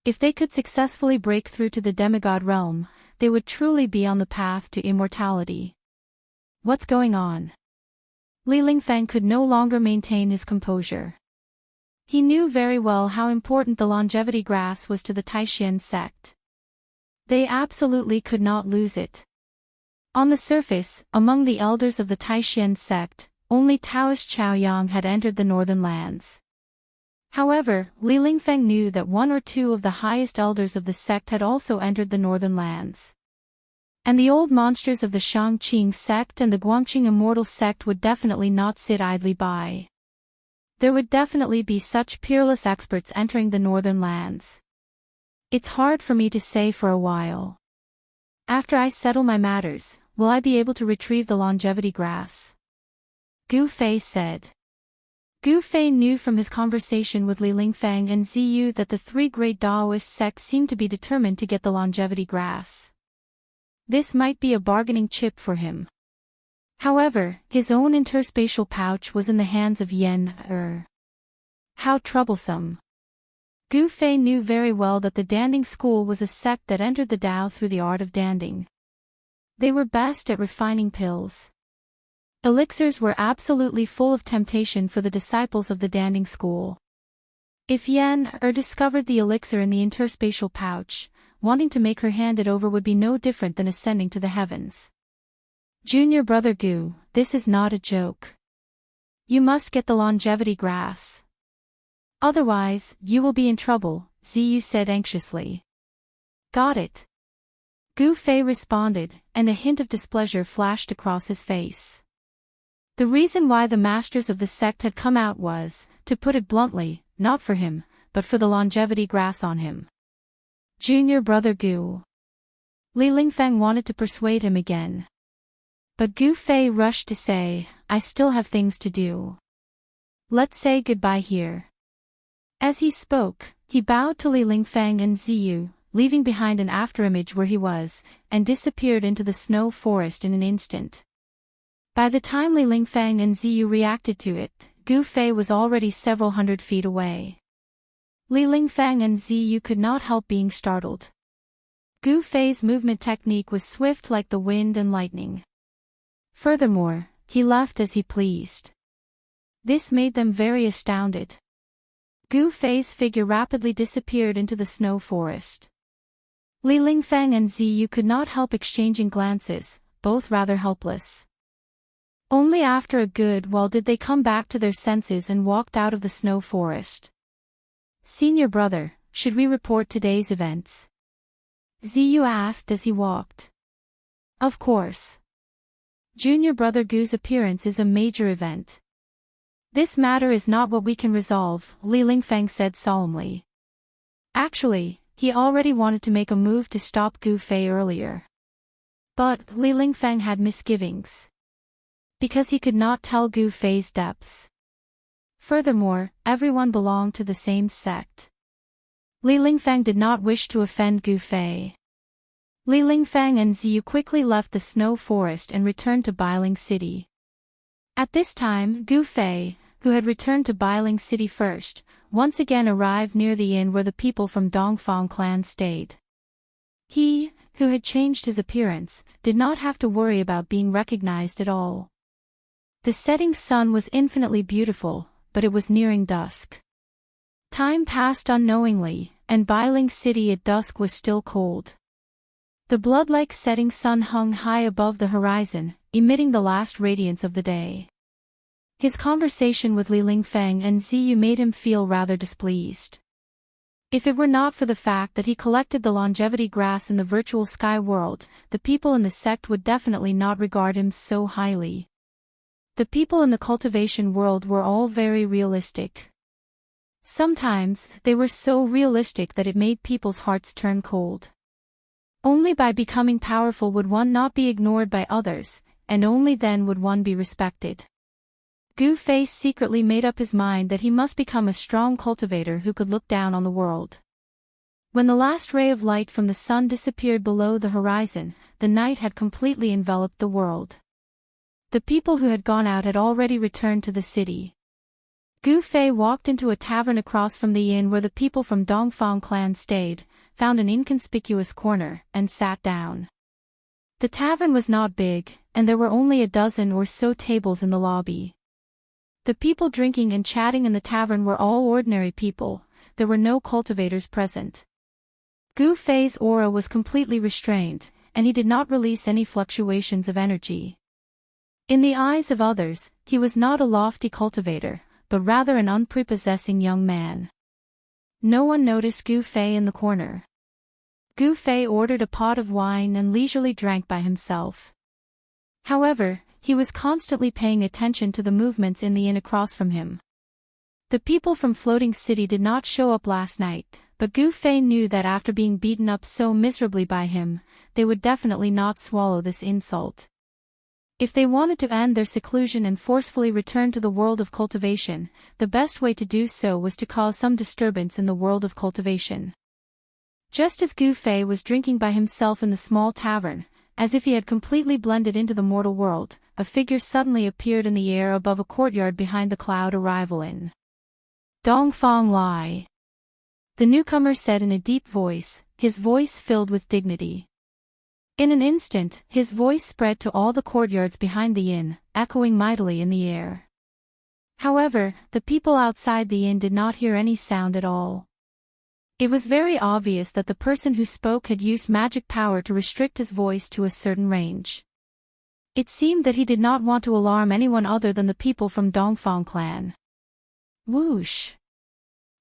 If they could successfully break through to the demigod realm, they would truly be on the path to immortality. What's going on? Li Lingfeng could no longer maintain his composure. He knew very well how important the longevity grass was to the Taishan sect. They absolutely could not lose it. On the surface, among the elders of the Taishan sect, only Taoist Chaoyang had entered the northern lands. However, Li Lingfeng knew that one or two of the highest elders of the sect had also entered the northern lands. And the old monsters of the Shangqing sect and the Guangqing immortal sect would definitely not sit idly by. There would definitely be such peerless experts entering the northern lands. It's hard for me to say for a while. After I settle my matters, will I be able to retrieve the longevity grass? Gu Fei said. Gu Fei knew from his conversation with Li Lingfeng and Ziyu that the three great Daoist sects seemed to be determined to get the longevity grass. This might be a bargaining chip for him. However, his own interspatial pouch was in the hands of Yen. How troublesome. Gu Fei knew very well that the Danding school was a sect that entered the Tao through the art of danding. They were best at refining pills. Elixirs were absolutely full of temptation for the disciples of the Danding school. If Yen discovered the elixir in the interspatial pouch, wanting to make her hand it over would be no different than ascending to the heavens. Junior brother Gu, this is not a joke. You must get the longevity grass. Otherwise, you will be in trouble, Ziyu said anxiously. Got it. Gu Fei responded, and a hint of displeasure flashed across his face. The reason why the masters of the sect had come out was, to put it bluntly, not for him, but for the longevity grass on him. Junior brother Gu. Li Lingfeng wanted to persuade him again. But Gu Fei rushed to say, I still have things to do. Let's say goodbye here. As he spoke, he bowed to Li Lingfeng and Ziyu, leaving behind an afterimage where he was, and disappeared into the snow forest in an instant. By the time Li Lingfeng and Ziyu reacted to it, Gu Fei was already several hundred feet away. Li Lingfeng and Ziyu could not help being startled. Gu Fei's movement technique was swift like the wind and lightning. Furthermore, he left as he pleased. This made them very astounded. Gu Fei's figure rapidly disappeared into the snow forest. Li Lingfeng and Ziyu could not help exchanging glances, both rather helpless. Only after a good while did they come back to their senses and walked out of the snow forest. Senior brother, should we report today's events? Ziyu asked as he walked. Of course. Junior brother Gu's appearance is a major event. This matter is not what we can resolve, Li Lingfeng said solemnly. Actually, he already wanted to make a move to stop Gu Fei earlier. But Li Lingfeng had misgivings. Because he could not tell Gu Fei's depths. Furthermore, everyone belonged to the same sect. Li Lingfeng did not wish to offend Gu Fei. Li Lingfeng and Ziyu quickly left the snow forest and returned to Bailing City. At this time, Gu Fei, who had returned to Bailing City first, once again arrived near the inn where the people from Dongfang clan stayed. He, who had changed his appearance, did not have to worry about being recognized at all. The setting sun was infinitely beautiful, but it was nearing dusk. Time passed unknowingly, and Bailing City at dusk was still cold. The blood-like setting sun hung high above the horizon, emitting the last radiance of the day. His conversation with Li Lingfeng and Ziyu made him feel rather displeased. If it were not for the fact that he collected the longevity grass in the virtual sky world, the people in the sect would definitely not regard him so highly. The people in the cultivation world were all very realistic. Sometimes, they were so realistic that it made people's hearts turn cold. Only by becoming powerful would one not be ignored by others, and only then would one be respected. Gu Fei secretly made up his mind that he must become a strong cultivator who could look down on the world. When the last ray of light from the sun disappeared below the horizon, the night had completely enveloped the world. The people who had gone out had already returned to the city. Gu Fei walked into a tavern across from the inn where the people from Dongfang clan stayed, found an inconspicuous corner, and sat down. The tavern was not big, and there were only a dozen or so tables in the lobby. The people drinking and chatting in the tavern were all ordinary people, there were no cultivators present. Gu Fei's aura was completely restrained, and he did not release any fluctuations of energy. In the eyes of others, he was not a lofty cultivator, but rather an unprepossessing young man. No one noticed Gu Fei in the corner. Gu Fei ordered a pot of wine and leisurely drank by himself. However, he was constantly paying attention to the movements in the inn across from him. The people from Floating City did not show up last night, but Gu Fei knew that after being beaten up so miserably by him, they would definitely not swallow this insult. If they wanted to end their seclusion and forcefully return to the world of cultivation, the best way to do so was to cause some disturbance in the world of cultivation. Just as Gu Fei was drinking by himself in the small tavern, as if he had completely blended into the mortal world, a figure suddenly appeared in the air above a courtyard behind the cloud arrival inn. Dongfang Lai. The newcomer said in a deep voice, his voice filled with dignity. In an instant, his voice spread to all the courtyards behind the inn, echoing mightily in the air. However, the people outside the inn did not hear any sound at all. It was very obvious that the person who spoke had used magic power to restrict his voice to a certain range. It seemed that he did not want to alarm anyone other than the people from Dongfang clan. Whoosh!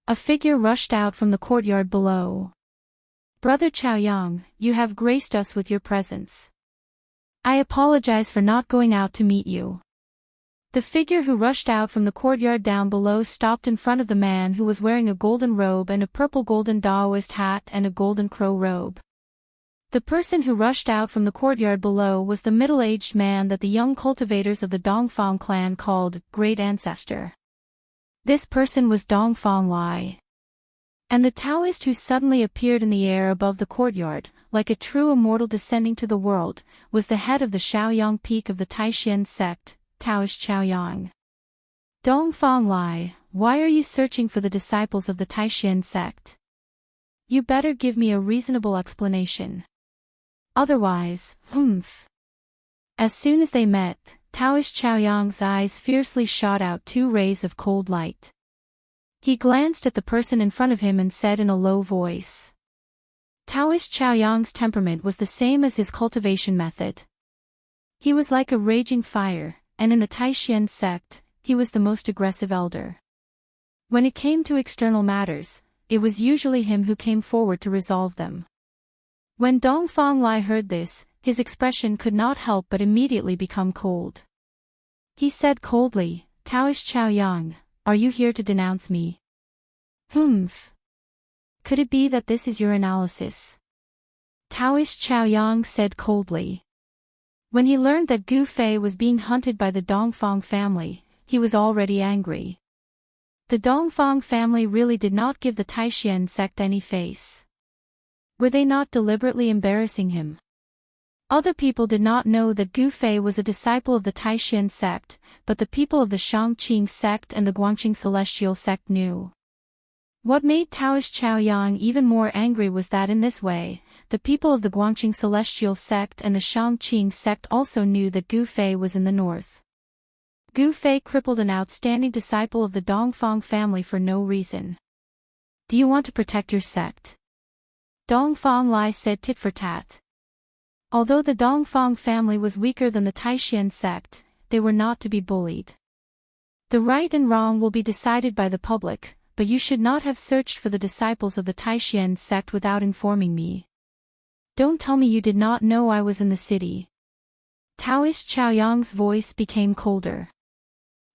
A figure rushed out from the courtyard below. Brother Chaoyang, you have graced us with your presence. I apologize for not going out to meet you. The figure who rushed out from the courtyard down below stopped in front of the man who was wearing a golden robe and a purple golden Daoist hat and a golden crow robe. The person who rushed out from the courtyard below was the middle-aged man that the young cultivators of the Dongfang clan called Great Ancestor. This person was Dongfang Lai. And the Taoist who suddenly appeared in the air above the courtyard, like a true immortal descending to the world, was the head of the Shaoyang peak of the Taishan sect, Taoist Chaoyang. Dongfang Lai, why are you searching for the disciples of the Taishan sect? You better give me a reasonable explanation. Otherwise, As soon as they met, Taoist Chaoyang's eyes fiercely shot out two rays of cold light. He glanced at the person in front of him and said in a low voice. Taoist Chaoyang's temperament was the same as his cultivation method. He was like a raging fire, and in the Taishan sect, he was the most aggressive elder. When it came to external matters, it was usually him who came forward to resolve them. When Dongfang Lai heard this, his expression could not help but immediately become cold. He said coldly, Taoist Chaoyang, are you here to denounce me? Could it be that this is your analysis? Taoist Chaoyang said coldly. When he learned that Gu Fei was being hunted by the Dongfang family, he was already angry. The Dongfang family really did not give the Taishan sect any face. Were they not deliberately embarrassing him? Other people did not know that Gu Fei was a disciple of the Taishan sect, but the people of the Shangqing sect and the Guangqing Celestial sect knew. What made Taoish Chaoyang even more angry was that in this way, the people of the Guangqing Celestial sect and the Shangqing sect also knew that Gu Fei was in the north. Gu Fei crippled an outstanding disciple of the Dongfang family for no reason. Do you want to protect your sect? Dongfang Lai said tit for tat. Although the Dongfang family was weaker than the Taishan sect, they were not to be bullied. The right and wrong will be decided by the public, but you should not have searched for the disciples of the Taishan sect without informing me. Don't tell me you did not know I was in the city. Taoist Chaoyang's voice became colder.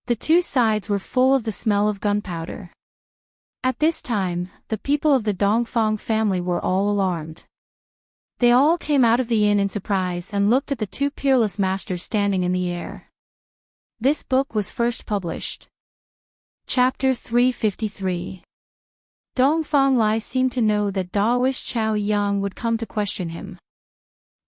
The two sides were full of the smell of gunpowder. At this time, the people of the Dongfang family were all alarmed. They all came out of the inn in surprise and looked at the two peerless masters standing in the air. This book was first published. Chapter 353. Dongfang Lai seemed to know that Daoist Chao Yang would come to question him.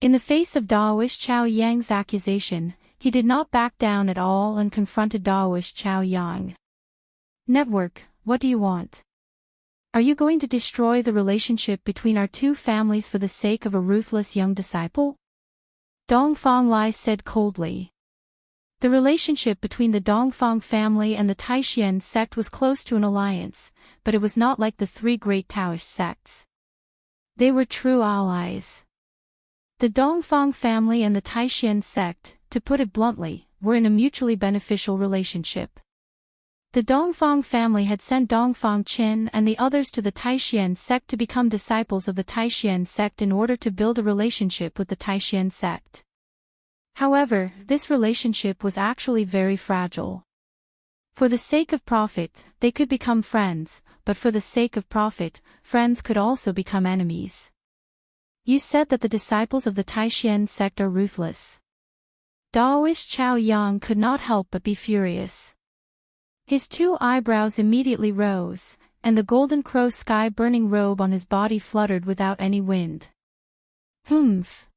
In the face of Daoist Chao Yang's accusation, he did not back down at all and confronted Daoist Chao Yang. Network, what do you want? Are you going to destroy the relationship between our two families for the sake of a ruthless young disciple? Dongfang Lai said coldly. The relationship between the Dongfang family and the Taishan sect was close to an alliance, but it was not like the three great Taoist sects. They were true allies. The Dongfang family and the Taishan sect, to put it bluntly, were in a mutually beneficial relationship. The Dongfang family had sent Dongfang Qin and the others to the Taishan sect to become disciples of the Taishan sect in order to build a relationship with the Taishan sect. However, this relationship was actually very fragile. For the sake of profit, they could become friends, but for the sake of profit, friends could also become enemies. You said that the disciples of the Taishan sect are ruthless. Daoist Chao Yang could not help but be furious. His two eyebrows immediately rose, and the golden crow sky-burning robe on his body fluttered without any wind. Humph!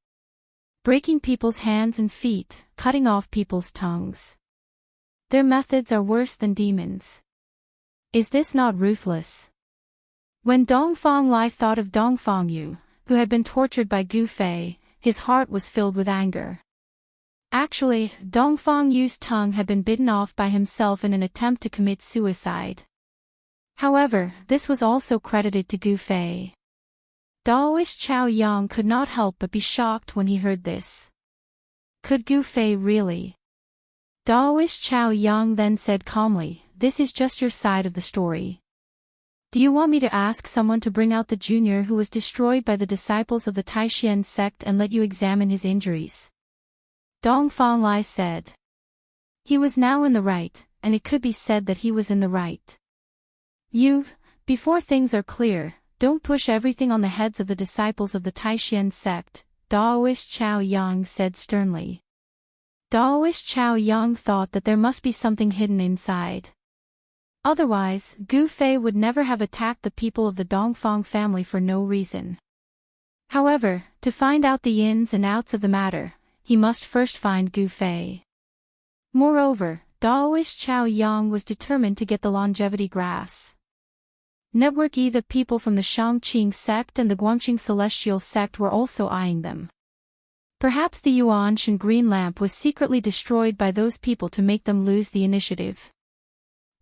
Breaking people's hands and feet, cutting off people's tongues. Their methods are worse than demons. Is this not ruthless? When Dongfang Lai thought of Dongfang Yu, who had been tortured by Gu Fei, his heart was filled with anger. Actually, Dongfang Yu's tongue had been bitten off by himself in an attempt to commit suicide. However, this was also credited to Gu Fei. Daoist Chao Yang could not help but be shocked when he heard this. Could Gu Fei really? Daoist Chao Yang then said calmly, "This is just your side of the story. Do you want me to ask someone to bring out the junior who was destroyed by the disciples of the Taishan sect and let you examine his injuries?" Dongfang Lai said. He was now in the right, and it could be said that he was in the right. Before things are clear, don't push everything on the heads of the disciples of the Taishan sect, Daoist Chao Yang said sternly. Daoist Chao Yang thought that there must be something hidden inside. Otherwise, Gu Fei would never have attacked the people of the Dongfang family for no reason. However, to find out the ins and outs of the matter, he must first find Gu Fei. Moreover, Daoist Chao Yang was determined to get the longevity grass. Network E. The people from the Shangqing sect and the Guangqing Celestial sect were also eyeing them. Perhaps the Yuanshan green lamp was secretly destroyed by those people to make them lose the initiative.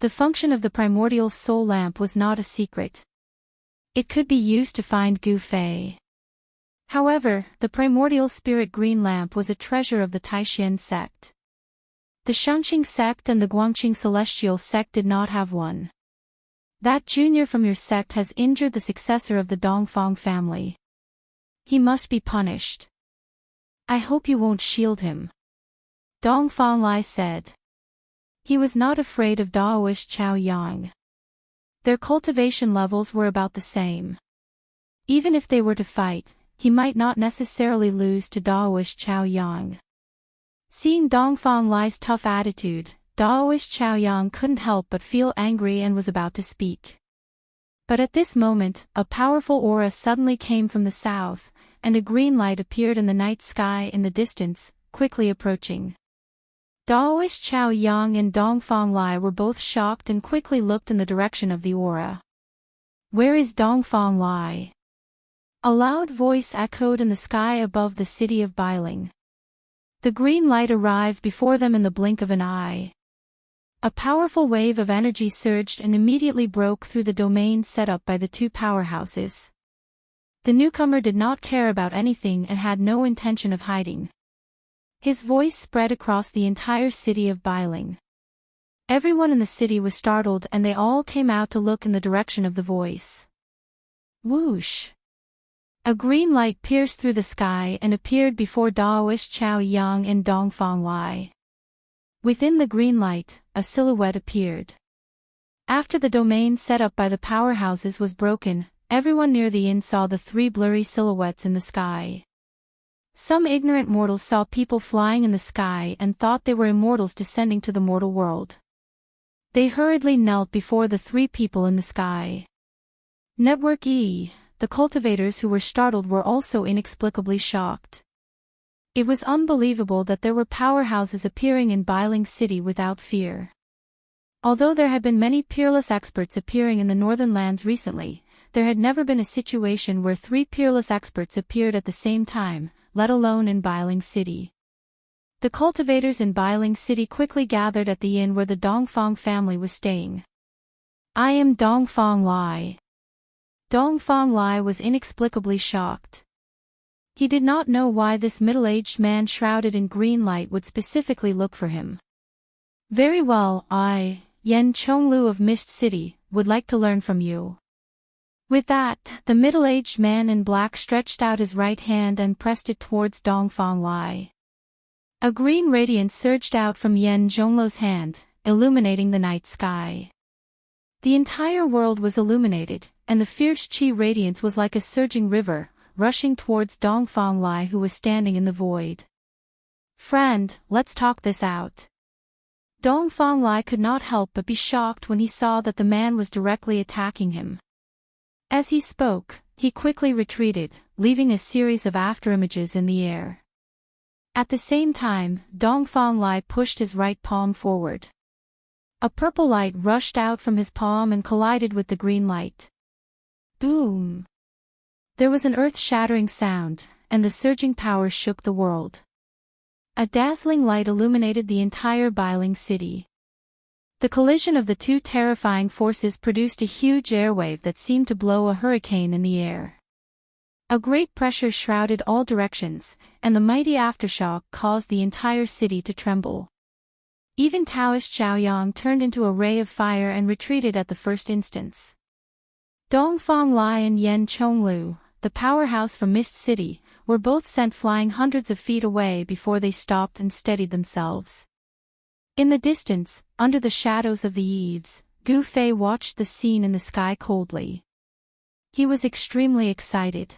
The function of the primordial soul lamp was not a secret. It could be used to find Gu Fei. However, the primordial spirit green lamp was a treasure of the Taishan sect. The Shangqing sect and the Guangqing Celestial sect did not have one. That junior from your sect has injured the successor of the Dongfang family. He must be punished. I hope you won't shield him. Dongfang Lai said. He was not afraid of Daoist Chao Yang. Their cultivation levels were about the same. Even if they were to fight, he might not necessarily lose to Daoist Chao Yang. Seeing Dongfang Lai's tough attitude, Daoist Chaoyang couldn't help but feel angry and was about to speak. But at this moment, a powerful aura suddenly came from the south, and a green light appeared in the night sky in the distance, quickly approaching. Daoist Chaoyang and Dongfang Lai were both shocked and quickly looked in the direction of the aura. "Where is Dongfang Lai?" a loud voice echoed in the sky above the city of Bailing. The green light arrived before them in the blink of an eye. A powerful wave of energy surged and immediately broke through the domain set up by the two powerhouses. The newcomer did not care about anything and had no intention of hiding. His voice spread across the entire city of Bailing. Everyone in the city was startled and they all came out to look in the direction of the voice. Whoosh! A green light pierced through the sky and appeared before Daoist Chaoyang and Dongfang Lai. Within the green light, a silhouette appeared. After the domain set up by the powerhouses was broken, everyone near the inn saw the three blurry silhouettes in the sky. Some ignorant mortals saw people flying in the sky and thought they were immortals descending to the mortal world. They hurriedly knelt before the three people in the sky. Network E. The cultivators who were startled were also inexplicably shocked. It was unbelievable that there were powerhouses appearing in Bailing City without fear. Although there had been many peerless experts appearing in the northern lands recently, there had never been a situation where three peerless experts appeared at the same time, let alone in Bailing City. The cultivators in Bailing City quickly gathered at the inn where the Dongfang family was staying. "I am Dongfang Lai." Dongfang Lai was inexplicably shocked. He did not know why this middle-aged man shrouded in green light would specifically look for him. "Very well, I, Yen Chonglu of Mist City, would like to learn from you." With that, the middle-aged man in black stretched out his right hand and pressed it towards Dongfang Lai. A green radiance surged out from Yen Zhonglu's hand, illuminating the night sky. The entire world was illuminated, and the fierce qi radiance was like a surging river, rushing towards Dongfang Lai who was standing in the void. "Friend, let's talk this out." Dongfang Lai could not help but be shocked when he saw that the man was directly attacking him. As he spoke, he quickly retreated, leaving a series of afterimages in the air. At the same time, Dongfang Lai pushed his right palm forward. A purple light rushed out from his palm and collided with the green light. Boom! There was an earth-shattering sound, and the surging power shook the world. A dazzling light illuminated the entire Bailing City. The collision of the two terrifying forces produced a huge airwave that seemed to blow a hurricane in the air. A great pressure shrouded all directions, and the mighty aftershock caused the entire city to tremble. Even Taoist Xiaoyang turned into a ray of fire and retreated at the first instance. Dongfang Lai and Yen Chonglu, the powerhouse from Mist City, were both sent flying hundreds of feet away before they stopped and steadied themselves. In the distance, under the shadows of the eaves, Gu Fei watched the scene in the sky coldly. He was extremely excited.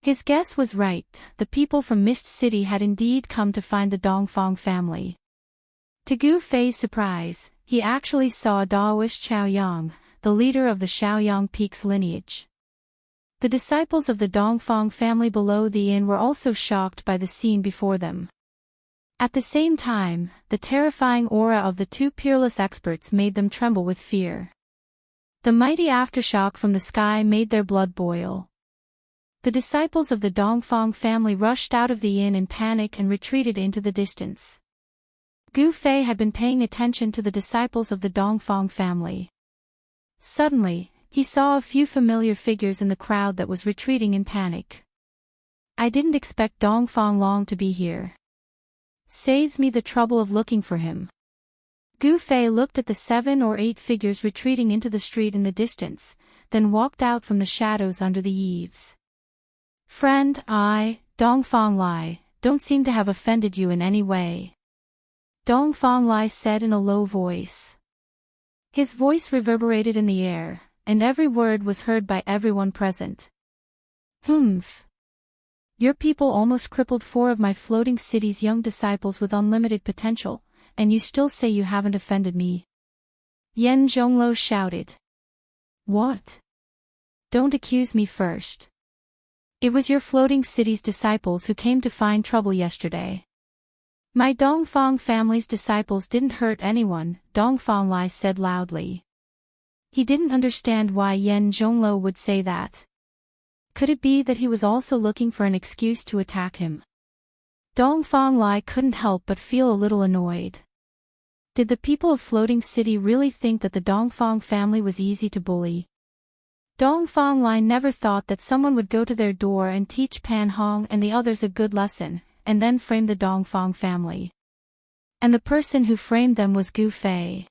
His guess was right, the people from Mist City had indeed come to find the Dongfang family. To Gu Fei's surprise, he actually saw Daoist Chaoyang, the leader of the Shaoyang Peaks lineage. The disciples of the Dongfang family below the inn were also shocked by the scene before them. At the same time, the terrifying aura of the two peerless experts made them tremble with fear. The mighty aftershock from the sky made their blood boil. The disciples of the Dongfang family rushed out of the inn in panic and retreated into the distance. Gu Fei had been paying attention to the disciples of the Dongfang family. Suddenly, he saw a few familiar figures in the crowd that was retreating in panic. "I didn't expect Dongfang Long to be here. Saves me the trouble of looking for him." Gu Fei looked at the 7 or 8 figures retreating into the street in the distance, then walked out from the shadows under the eaves. "Friend, I, Dongfang Lai, don't seem to have offended you in any way," Dongfang Lai said in a low voice. His voice reverberated in the air, and every word was heard by everyone present. "Humph. Your people almost crippled 4 of my floating city's young disciples with unlimited potential, and you still say you haven't offended me. Yen Zhonglo shouted. What? Don't accuse me first. It was your floating city's disciples who came to find trouble yesterday. My Dongfang family's disciples didn't hurt anyone, Dongfang Lai said loudly. He didn't understand why Yen Zhonglo would say that. Could it be that he was also looking for an excuse to attack him? Dongfang Lai couldn't help but feel a little annoyed. Did the people of Floating City really think that the Dongfang family was easy to bully? Dongfang Lai never thought that someone would go to their door and teach Pan Hong and the others a good lesson, and then frame the Dongfang family. And the person who framed them was Gu Fei.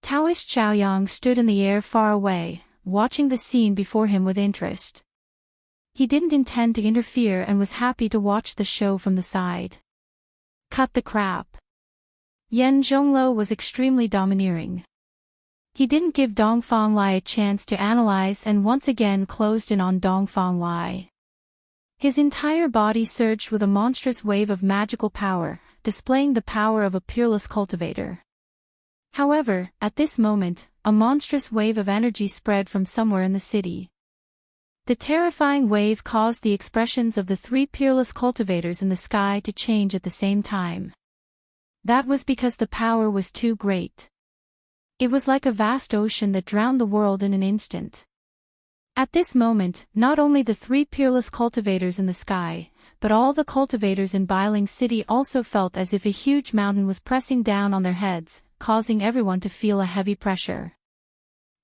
Taoist Xiaoyang stood in the air far away, watching the scene before him with interest. He didn't intend to interfere and was happy to watch the show from the side. Cut the crap. Yen Zhonglo was extremely domineering. He didn't give Dongfang Lai a chance to analyze and once again closed in on Dongfang Lai. His entire body surged with a monstrous wave of magical power, displaying the power of a peerless cultivator. However, at this moment, a monstrous wave of energy spread from somewhere in the city. The terrifying wave caused the expressions of the 3 peerless cultivators in the sky to change at the same time. That was because the power was too great. It was like a vast ocean that drowned the world in an instant. At this moment, not only the 3 peerless cultivators in the sky, but all the cultivators in Bailing City also felt as if a huge mountain was pressing down on their heads, causing everyone to feel a heavy pressure.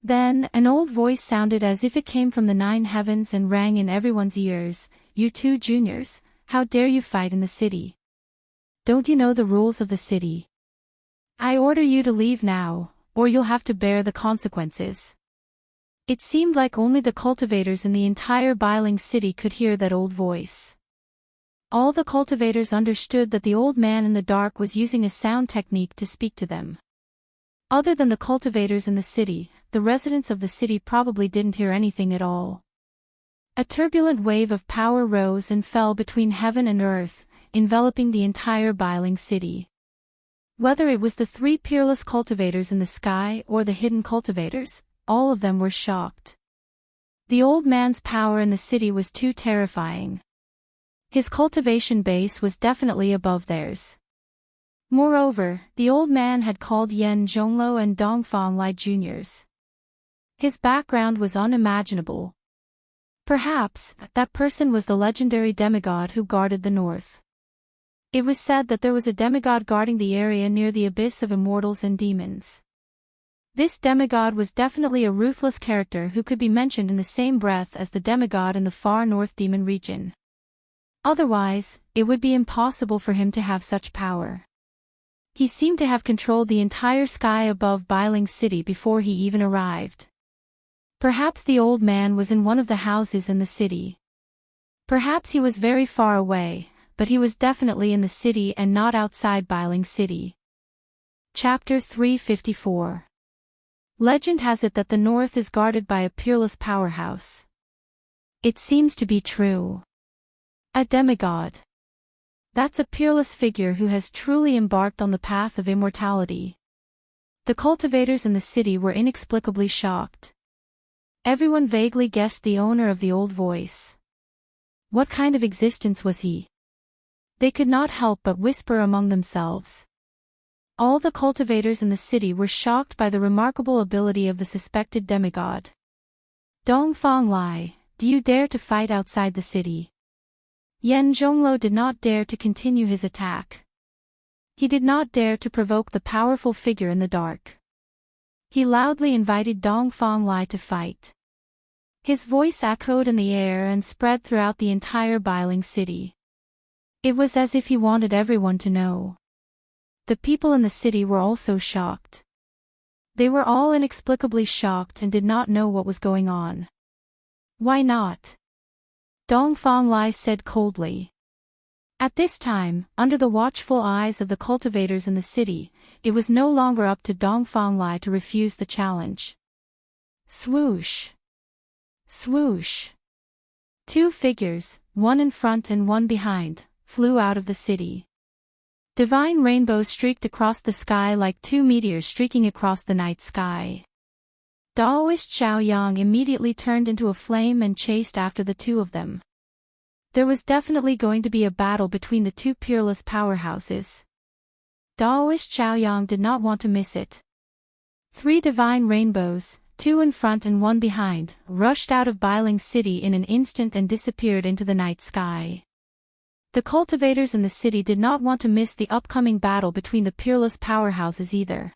Then, an old voice sounded as if it came from the 9 heavens and rang in everyone's ears. You 2 juniors, how dare you fight in the city? Don't you know the rules of the city? I order you to leave now, or you'll have to bear the consequences. It seemed like only the cultivators in the entire Bailing City could hear that old voice. All the cultivators understood that the old man in the dark was using a sound technique to speak to them. Other than the cultivators in the city, the residents of the city probably didn't hear anything at all. A turbulent wave of power rose and fell between heaven and earth, enveloping the entire Bailing City. Whether it was the 3 peerless cultivators in the sky or the hidden cultivators, all of them were shocked. The old man's power in the city was too terrifying. His cultivation base was definitely above theirs. Moreover, the old man had called Yen Zhonglo and Dongfang Lai juniors. His background was unimaginable. Perhaps, that person was the legendary demigod who guarded the north. It was said that there was a demigod guarding the area near the abyss of immortals and demons. This demigod was definitely a ruthless character who could be mentioned in the same breath as the demigod in the far north demon region. Otherwise, it would be impossible for him to have such power. He seemed to have controlled the entire sky above Bailing City before he even arrived. Perhaps the old man was in one of the houses in the city. Perhaps he was very far away, but he was definitely in the city and not outside Bailing City. Chapter 354. Legend has it that the north is guarded by a peerless powerhouse. It seems to be true. A demigod. That's a peerless figure who has truly embarked on the path of immortality. The cultivators in the city were inexplicably shocked. Everyone vaguely guessed the owner of the old voice. What kind of existence was he? They could not help but whisper among themselves. All the cultivators in the city were shocked by the remarkable ability of the suspected demigod. Dongfang Lai, do you dare to fight outside the city? Yen Zhonglo did not dare to continue his attack. He did not dare to provoke the powerful figure in the dark. He loudly invited Dongfang Lai to fight. His voice echoed in the air and spread throughout the entire Bailing City. It was as if he wanted everyone to know. The people in the city were also shocked. They were all inexplicably shocked and did not know what was going on. Why not? Dongfang Lai said coldly. At this time, under the watchful eyes of the cultivators in the city, it was no longer up to Dongfang Lai to refuse the challenge. Swoosh! Swoosh! Two figures, one in front and one behind, flew out of the city. Divine rainbows streaked across the sky like two meteors streaking across the night sky. Daoist Xiaoyang immediately turned into a flame and chased after the two of them. There was definitely going to be a battle between the two peerless powerhouses. Daoist Xiaoyang did not want to miss it. Three divine rainbows, two in front and one behind, rushed out of Bailing City in an instant and disappeared into the night sky. The cultivators in the city did not want to miss the upcoming battle between the peerless powerhouses either.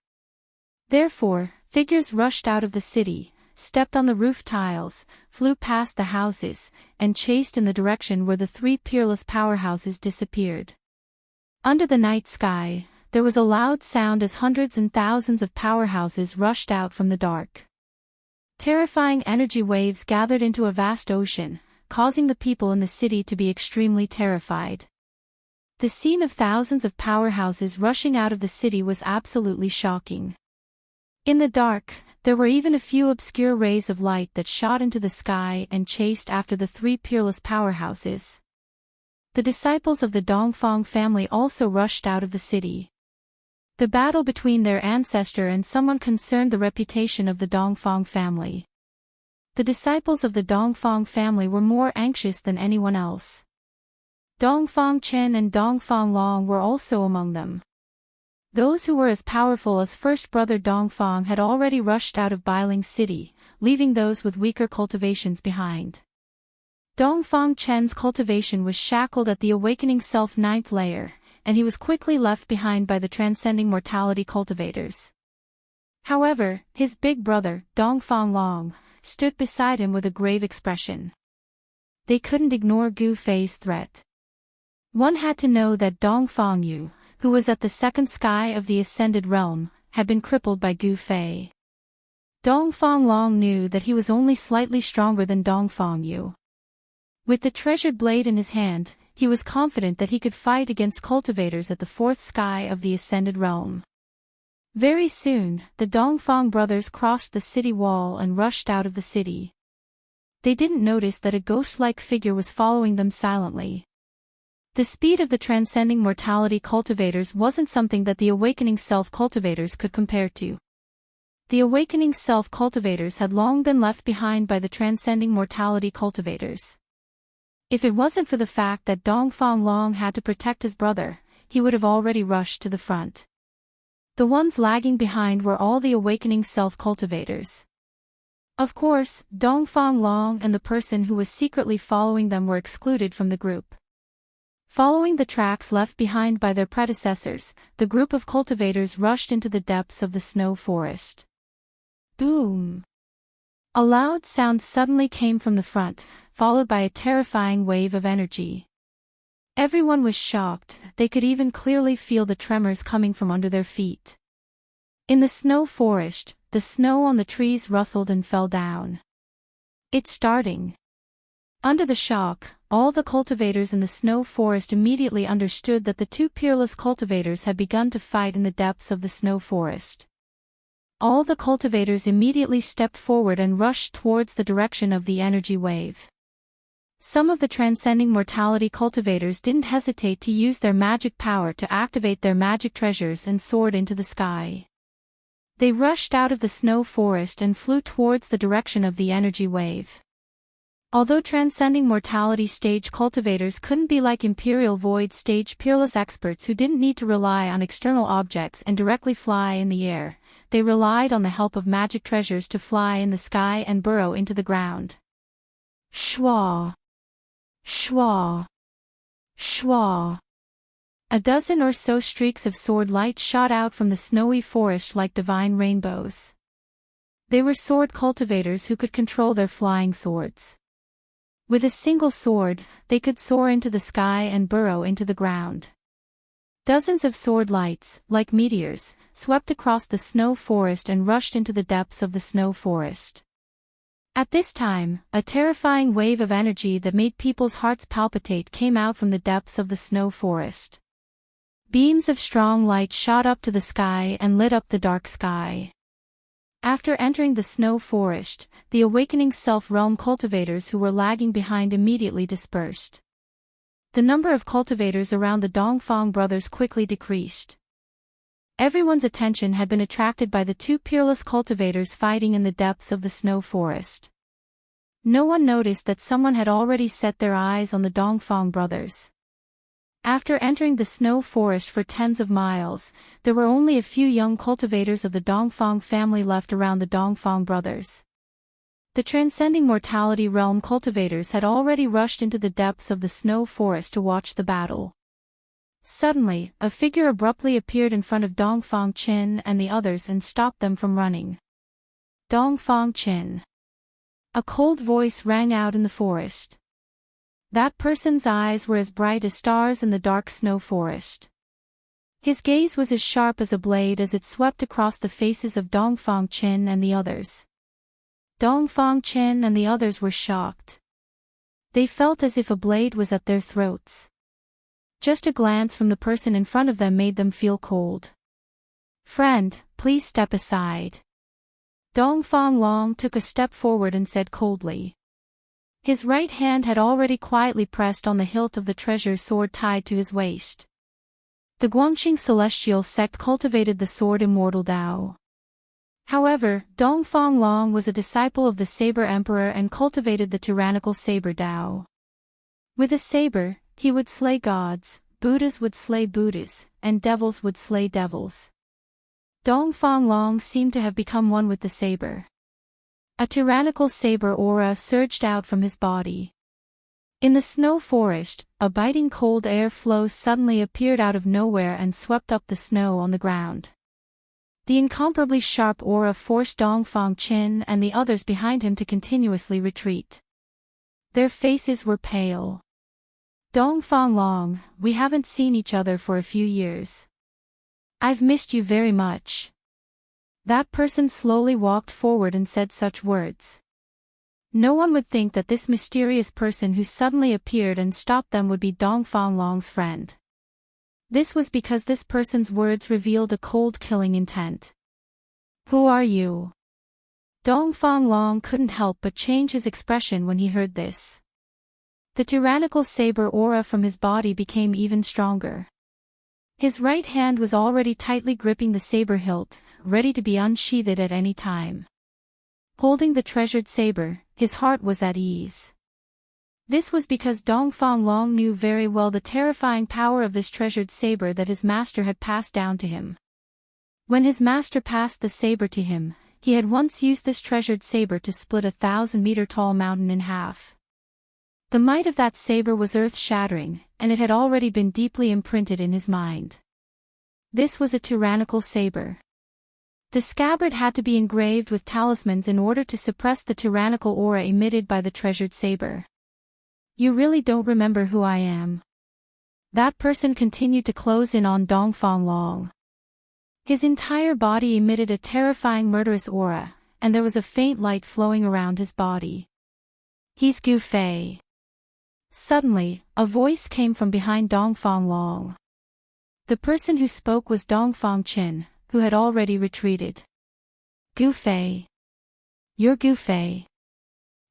Therefore, figures rushed out of the city, stepped on the roof tiles, flew past the houses, and chased in the direction where the three peerless powerhouses disappeared. Under the night sky, there was a loud sound as hundreds and thousands of powerhouses rushed out from the dark. Terrifying energy waves gathered into a vast ocean, causing the people in the city to be extremely terrified. The scene of thousands of powerhouses rushing out of the city was absolutely shocking. In the dark, there were even a few obscure rays of light that shot into the sky and chased after the three peerless powerhouses. The disciples of the Dongfang family also rushed out of the city. The battle between their ancestor and someone concerned the reputation of the Dongfang family. The disciples of the Dongfang family were more anxious than anyone else. Dongfang Chen and Dongfang Long were also among them. Those who were as powerful as first brother Dongfang had already rushed out of Bailing City, leaving those with weaker cultivations behind. Dongfang Chen's cultivation was shackled at the Awakening Self 9th layer, and he was quickly left behind by the Transcending Mortality cultivators. However, his big brother, Dongfang Long, stood beside him with a grave expression. They couldn't ignore Gu Fei's threat. One had to know that Dongfang Yu, who was at the second sky of the Ascended Realm, had been crippled by Gu Fei. Dongfang Long knew that he was only slightly stronger than Dongfang Yu. With the treasured blade in his hand, he was confident that he could fight against cultivators at the fourth sky of the Ascended Realm. Very soon, the Dongfang brothers crossed the city wall and rushed out of the city. They didn't notice that a ghost-like figure was following them silently. The speed of the Transcending Mortality cultivators wasn't something that the Awakening Self cultivators could compare to. The Awakening Self cultivators had long been left behind by the Transcending Mortality cultivators. If it wasn't for the fact that Dongfang Long had to protect his brother, he would have already rushed to the front. The ones lagging behind were all the Awakening Self cultivators. Of course, Dongfang Long and the person who was secretly following them were excluded from the group. Following the tracks left behind by their predecessors, the group of cultivators rushed into the depths of the snow forest. Boom! A loud sound suddenly came from the front, followed by a terrifying wave of energy. Everyone was shocked, they could even clearly feel the tremors coming from under their feet. In the snow forest, the snow on the trees rustled and fell down. It's starting. Under the shock, all the cultivators in the snow forest immediately understood that the two peerless cultivators had begun to fight in the depths of the snow forest. All the cultivators immediately stepped forward and rushed towards the direction of the energy wave. Some of the Transcending Mortality cultivators didn't hesitate to use their magic power to activate their magic treasures and soared into the sky. They rushed out of the snow forest and flew towards the direction of the energy wave. Although Transcending Mortality stage cultivators couldn't be like Imperial Void stage peerless experts who didn't need to rely on external objects and directly fly in the air, they relied on the help of magic treasures to fly in the sky and burrow into the ground. Shwa! Shwa! Shwa! A dozen or so streaks of sword light shot out from the snowy forest like divine rainbows. They were sword cultivators who could control their flying swords. With a single sword, they could soar into the sky and burrow into the ground. Dozens of sword lights, like meteors, swept across the snow forest and rushed into the depths of the snow forest. At this time, a terrifying wave of energy that made people's hearts palpitate came out from the depths of the snow forest. Beams of strong light shot up to the sky and lit up the dark sky. After entering the snow forest, the awakening self-realm cultivators who were lagging behind immediately dispersed. The number of cultivators around the Dongfang brothers quickly decreased. Everyone's attention had been attracted by the two peerless cultivators fighting in the depths of the snow forest. No one noticed that someone had already set their eyes on the Dongfang brothers. After entering the snow forest for tens of miles, there were only a few young cultivators of the Dongfang family left around the Dongfang brothers. The transcending mortality realm cultivators had already rushed into the depths of the snow forest to watch the battle. Suddenly, a figure abruptly appeared in front of Dongfang Qin and the others and stopped them from running. Dongfang Qin. A cold voice rang out in the forest. That person's eyes were as bright as stars in the dark snow forest. His gaze was as sharp as a blade as it swept across the faces of Dongfang Qin and the others. Dongfang Qin and the others were shocked. They felt as if a blade was at their throats. Just a glance from the person in front of them made them feel cold. "Friend, please step aside." Dongfang Long took a step forward and said coldly. His right hand had already quietly pressed on the hilt of the treasure sword tied to his waist. The Guangxing celestial sect cultivated the sword Immortal Dao. However, Dongfang Long was a disciple of the Saber Emperor and cultivated the tyrannical Saber Dao. With a saber, he would slay gods, Buddhas would slay Buddhas, and devils would slay devils. Dongfang Long seemed to have become one with the saber. A tyrannical saber aura surged out from his body. In the snow forest, a biting cold air flow suddenly appeared out of nowhere and swept up the snow on the ground. The incomparably sharp aura forced Dongfang Qin and the others behind him to continuously retreat. Their faces were pale. "Dongfang Long, we haven't seen each other for a few years. I've missed you very much." That person slowly walked forward and said such words. No one would think that this mysterious person who suddenly appeared and stopped them would be Dongfang Long's friend. This was because this person's words revealed a cold killing intent. "Who are you?" Dongfang Long couldn't help but change his expression when he heard this. The tyrannical saber aura from his body became even stronger. His right hand was already tightly gripping the saber hilt, ready to be unsheathed at any time. Holding the treasured saber, his heart was at ease. This was because Dongfang Long knew very well the terrifying power of this treasured saber that his master had passed down to him. When his master passed the saber to him, he had once used this treasured saber to split a 1,000-meter-tall mountain in half. The might of that saber was earth-shattering, and it had already been deeply imprinted in his mind. This was a tyrannical saber. The scabbard had to be engraved with talismans in order to suppress the tyrannical aura emitted by the treasured saber. "You really don't remember who I am." That person continued to close in on Dongfang Long. His entire body emitted a terrifying murderous aura, and there was a faint light flowing around his body. "He's Gu Fei." Suddenly, a voice came from behind Dongfang Long. The person who spoke was Dongfang Qin, who had already retreated. "Gu Fei. You're Gu Fei."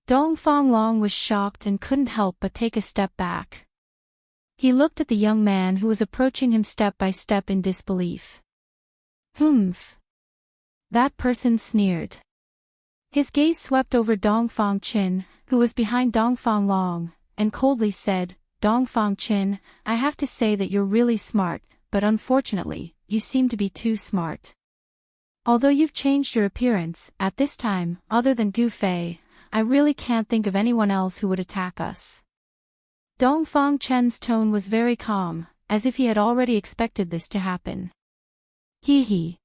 Dongfang Long was shocked and couldn't help but take a step back. He looked at the young man who was approaching him step by step in disbelief. "Humph." That person sneered. His gaze swept over Dongfang Qin, who was behind Dongfang Long, and coldly said, "Dongfang Qin, I have to say that you're really smart, but unfortunately, you seem to be too smart. Although you've changed your appearance, at this time, other than Gu Fei, I really can't think of anyone else who would attack us." Dongfang Qin's tone was very calm, as if he had already expected this to happen. "Hee hee."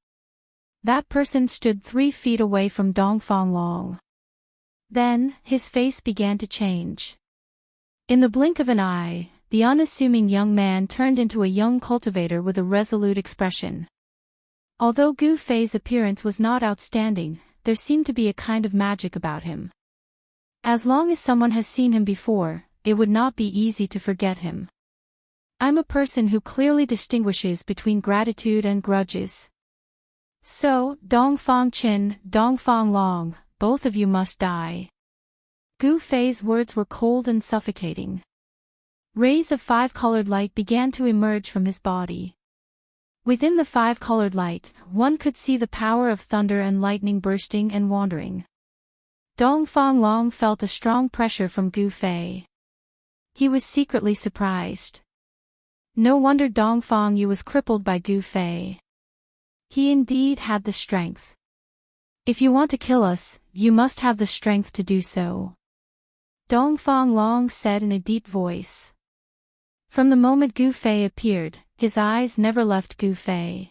That person stood 3 feet away from Dongfang Long. Then, his face began to change. In the blink of an eye, the unassuming young man turned into a young cultivator with a resolute expression. Although Gu Fei's appearance was not outstanding, there seemed to be a kind of magic about him. As long as someone has seen him before, it would not be easy to forget him. "I'm a person who clearly distinguishes between gratitude and grudges." So, Dongfang Qin, Dongfang Long, both of you must die. Gu Fei's words were cold and suffocating. Rays of five-colored light began to emerge from his body. Within the five-colored light, one could see the power of thunder and lightning bursting and wandering. Dongfang Long felt a strong pressure from Gu Fei. He was secretly surprised. No wonder Dongfang Yu was crippled by Gu Fei. He indeed had the strength. If you want to kill us, you must have the strength to do so. Dongfang Long said in a deep voice. From the moment Gu Fei appeared, his eyes never left Gu Fei.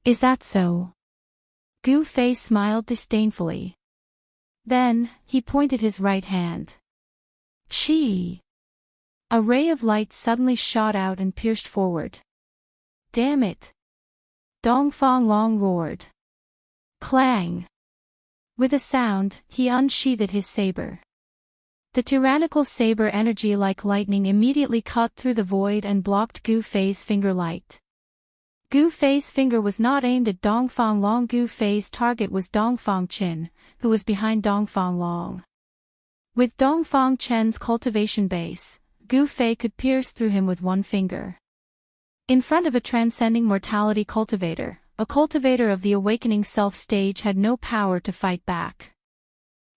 Is that so? Gu Fei smiled disdainfully. Then, he pointed his right hand. Chi! A ray of light suddenly shot out and pierced forward. Damn it! Dongfang Long roared. Clang! With a sound, he unsheathed his saber. The tyrannical saber energy like lightning immediately cut through the void and blocked Gu Fei's finger light. Gu Fei's finger was not aimed at Dongfang Long. Gu Fei's target was Dongfang Qin, who was behind Dongfang Long. With Dongfang Chen's cultivation base, Gu Fei could pierce through him with one finger. In front of a transcending mortality cultivator, a cultivator of the awakening self stage had no power to fight back.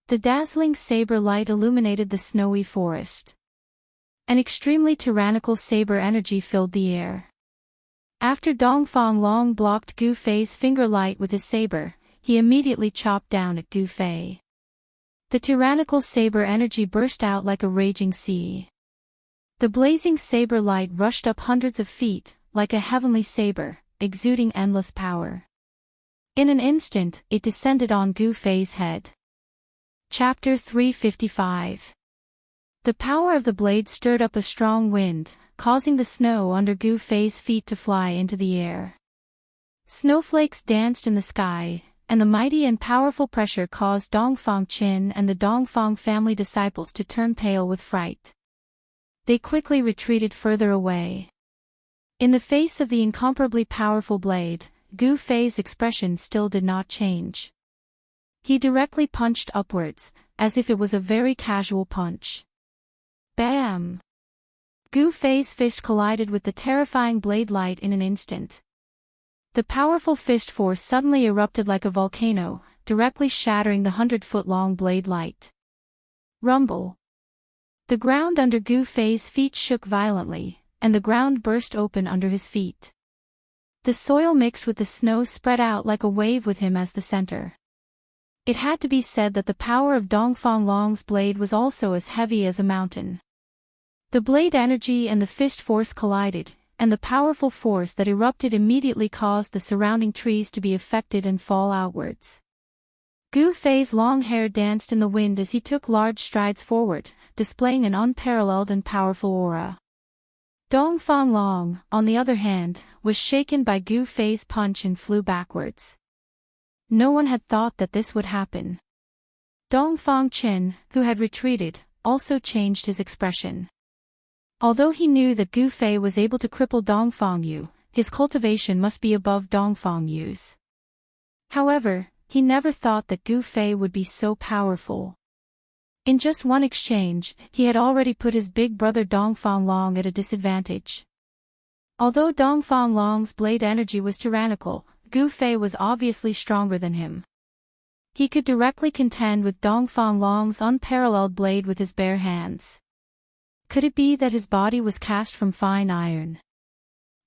The dazzling saber light illuminated the snowy forest. An extremely tyrannical saber energy filled the air. After Dongfang Long blocked Gu Fei's finger light with his saber, he immediately chopped down at Gu Fei. The tyrannical saber energy burst out like a raging sea. The blazing saber light rushed up hundreds of feet, like a heavenly saber, exuding endless power. In an instant, it descended on Gu Fei's head. Chapter 355. The power of the blade stirred up a strong wind, causing the snow under Gu Fei's feet to fly into the air. Snowflakes danced in the sky, and the mighty and powerful pressure caused Dongfang Qin and the Dongfang family disciples to turn pale with fright. They quickly retreated further away. In the face of the incomparably powerful blade, Gu Fei's expression still did not change. He directly punched upwards, as if it was a very casual punch. Bam! Gu Fei's fist collided with the terrifying blade light in an instant. The powerful fist force suddenly erupted like a volcano, directly shattering the 100-foot-long blade light. Rumble! The ground under Gu Fei's feet shook violently, and the ground burst open under his feet. The soil mixed with the snow spread out like a wave with him as the center. It had to be said that the power of Dongfang Long's blade was also as heavy as a mountain. The blade energy and the fist force collided, and the powerful force that erupted immediately caused the surrounding trees to be affected and fall outwards. Gu Fei's long hair danced in the wind as he took large strides forward, displaying an unparalleled and powerful aura. Dongfang Long, on the other hand, was shaken by Gu Fei's punch and flew backwards. No one had thought that this would happen. Dongfang Qin, who had retreated, also changed his expression. Although he knew that Gu Fei was able to cripple Dongfang Yu, his cultivation must be above Dongfang Yu's. However, he never thought that Gu Fei would be so powerful. In just one exchange, he had already put his big brother Dongfang Long at a disadvantage. Although Dongfang Long's blade energy was tyrannical, Gu Fei was obviously stronger than him. He could directly contend with Dongfang Long's unparalleled blade with his bare hands. Could it be that his body was cast from fine iron?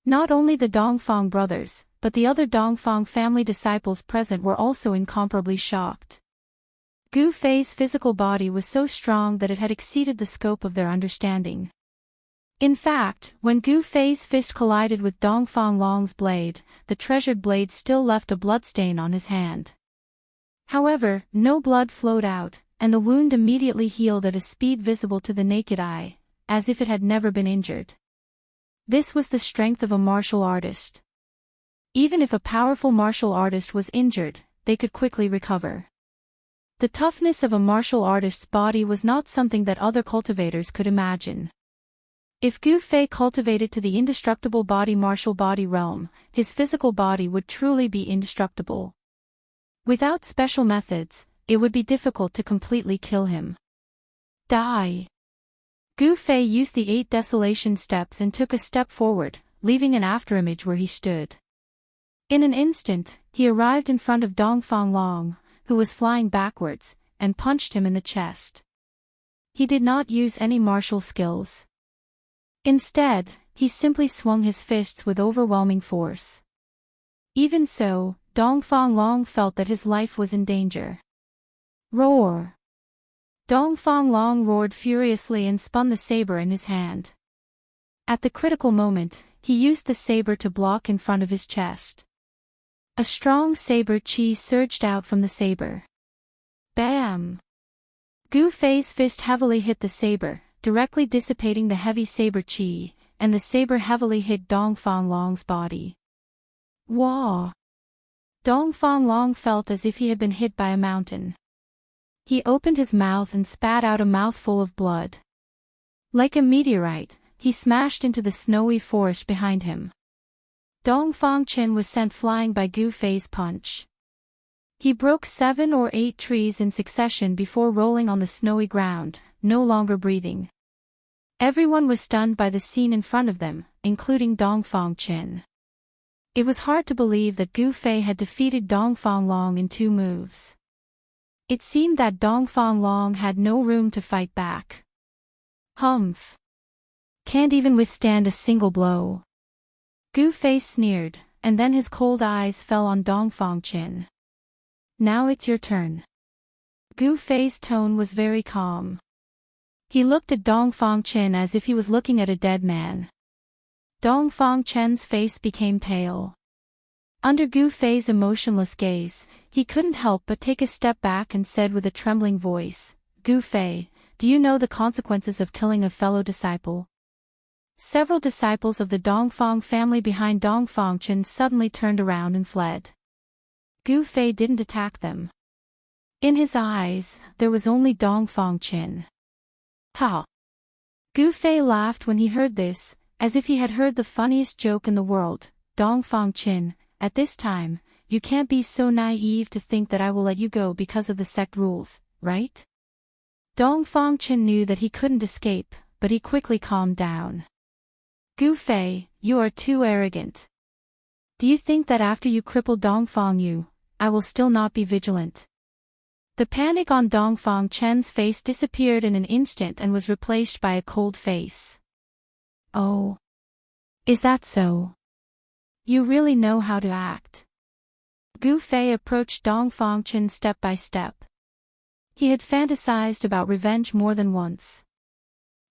Not only the Dongfang brothers, but the other Dongfang family disciples present were also incomparably shocked. Gu Fei's physical body was so strong that it had exceeded the scope of their understanding. In fact, when Gu Fei's fist collided with Dongfang Long's blade, the treasured blade still left a bloodstain on his hand. However, no blood flowed out, and the wound immediately healed at a speed visible to the naked eye, as if it had never been injured. This was the strength of a martial artist. Even if a powerful martial artist was injured, they could quickly recover. The toughness of a martial artist's body was not something that other cultivators could imagine. If Gu Fei cultivated to the indestructible body martial body realm, his physical body would truly be indestructible. Without special methods, it would be difficult to completely kill him. Die. Gu Fei used the 8 desolation steps and took a step forward, leaving an afterimage where he stood. In an instant, he arrived in front of Dongfang Long, who was flying backwards, and punched him in the chest. He did not use any martial skills. Instead, he simply swung his fists with overwhelming force. Even so, Dongfang Long felt that his life was in danger. Roar! Dongfang Long roared furiously and spun the saber in his hand. At the critical moment, he used the saber to block in front of his chest. A strong saber chi surged out from the saber. Bam! Gu Fei's fist heavily hit the saber, directly dissipating the heavy saber chi, and the saber heavily hit Dongfang Long's body. Wah! Dongfang Long felt as if he had been hit by a mountain. He opened his mouth and spat out a mouthful of blood. Like a meteorite, he smashed into the snowy forest behind him. Dongfang Chen was sent flying by Gu Fei's punch. He broke 7 or 8 trees in succession before rolling on the snowy ground, no longer breathing. Everyone was stunned by the scene in front of them, including Dongfang Chen. It was hard to believe that Gu Fei had defeated Dongfang Long in 2 moves. It seemed that Dongfang Long had no room to fight back. Humph! Can't even withstand a single blow. Gu Fei sneered, and then his cold eyes fell on Dongfang Chen. Now it's your turn. Gu Fei's tone was very calm. He looked at Dongfang Chen as if he was looking at a dead man. Dongfang Chen's face became pale. Under Gu Fei's emotionless gaze, he couldn't help but take a step back and said with a trembling voice, "Gu Fei, do you know the consequences of killing a fellow disciple?" Several disciples of the Dongfang family behind Dongfang Chen suddenly turned around and fled. Gu Fei didn't attack them. In his eyes, there was only Dongfang Chen. Ha! Gu Fei laughed when he heard this, as if he had heard the funniest joke in the world. Dongfang Chen, at this time, you can't be so naive to think that I will let you go because of the sect rules, right? Dongfang Chen knew that he couldn't escape, but he quickly calmed down. Gu Fei, you are too arrogant. Do you think that after you cripple Dongfang Yu, I will still not be vigilant? The panic on Dongfang Chen's face disappeared in an instant and was replaced by a cold face. Oh. Is that so? You really know how to act. Gu Fei approached Dongfang Chen step by step. He had fantasized about revenge more than once.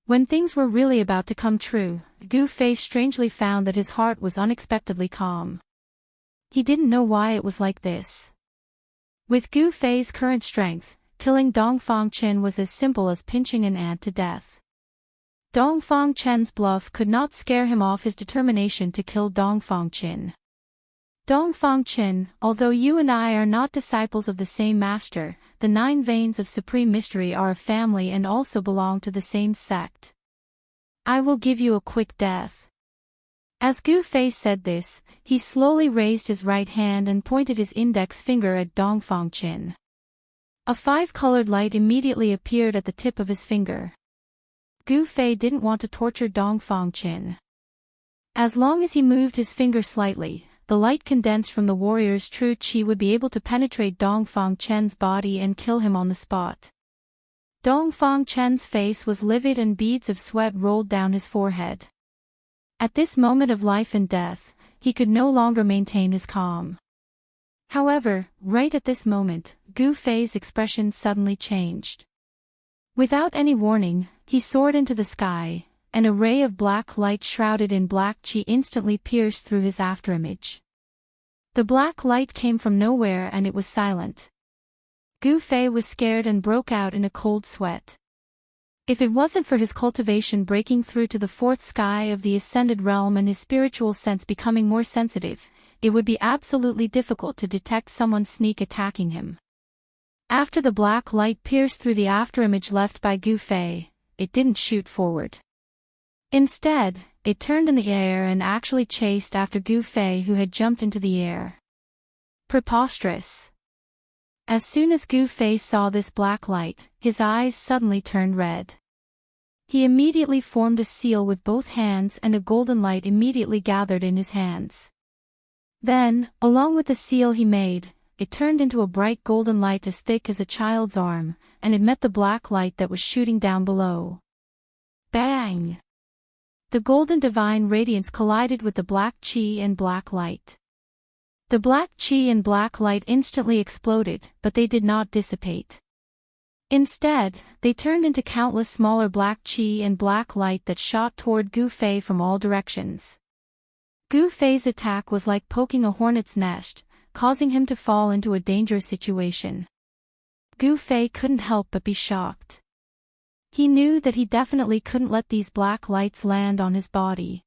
When things were really about to come true, Gu Fei strangely found that his heart was unexpectedly calm. He didn't know why it was like this. With Gu Fei's current strength, killing Dongfang Chen was as simple as pinching an ant to death. Dongfang Chen's bluff could not scare him off his determination to kill Dongfang Chen. Dongfang Chen, although you and I are not disciples of the same master, the 9 veins of supreme mystery are a family and also belong to the same sect. I will give you a quick death. As Gu Fei said this, he slowly raised his right hand and pointed his index finger at Dongfang Chen. A 5-colored light immediately appeared at the tip of his finger. Gu Fei didn't want to torture Dongfang Chen. As long as he moved his finger slightly, the light condensed from the warrior's true chi would be able to penetrate Dongfang Chen's body and kill him on the spot. Dongfang Chen's face was livid and beads of sweat rolled down his forehead. At this moment of life and death, he could no longer maintain his calm. However, right at this moment, Gu Fei's expression suddenly changed. Without any warning, he soared into the sky. An array of black light shrouded in black chi instantly pierced through his afterimage. The black light came from nowhere and it was silent. Gu Fei was scared and broke out in a cold sweat. If it wasn't for his cultivation breaking through to the 4th sky of the ascended realm and his spiritual sense becoming more sensitive, it would be absolutely difficult to detect someone sneak attacking him. After the black light pierced through the afterimage left by Gu Fei, it didn't shoot forward. Instead, it turned in the air and actually chased after Gu Fei, who had jumped into the air. Preposterous. As soon as Gu Fei saw this black light, his eyes suddenly turned red. He immediately formed a seal with both hands, and a golden light immediately gathered in his hands. Then, along with the seal he made, it turned into a bright golden light as thick as a child's arm, and it met the black light that was shooting down below. Bang! The golden divine radiance collided with the black chi and black light. The black chi and black light instantly exploded, but they did not dissipate. Instead, they turned into countless smaller black chi and black light that shot toward Gu Fei from all directions. Gu Fei's attack was like poking a hornet's nest, causing him to fall into a dangerous situation. Gu Fei couldn't help but be shocked. He knew that he definitely couldn't let these black lights land on his body.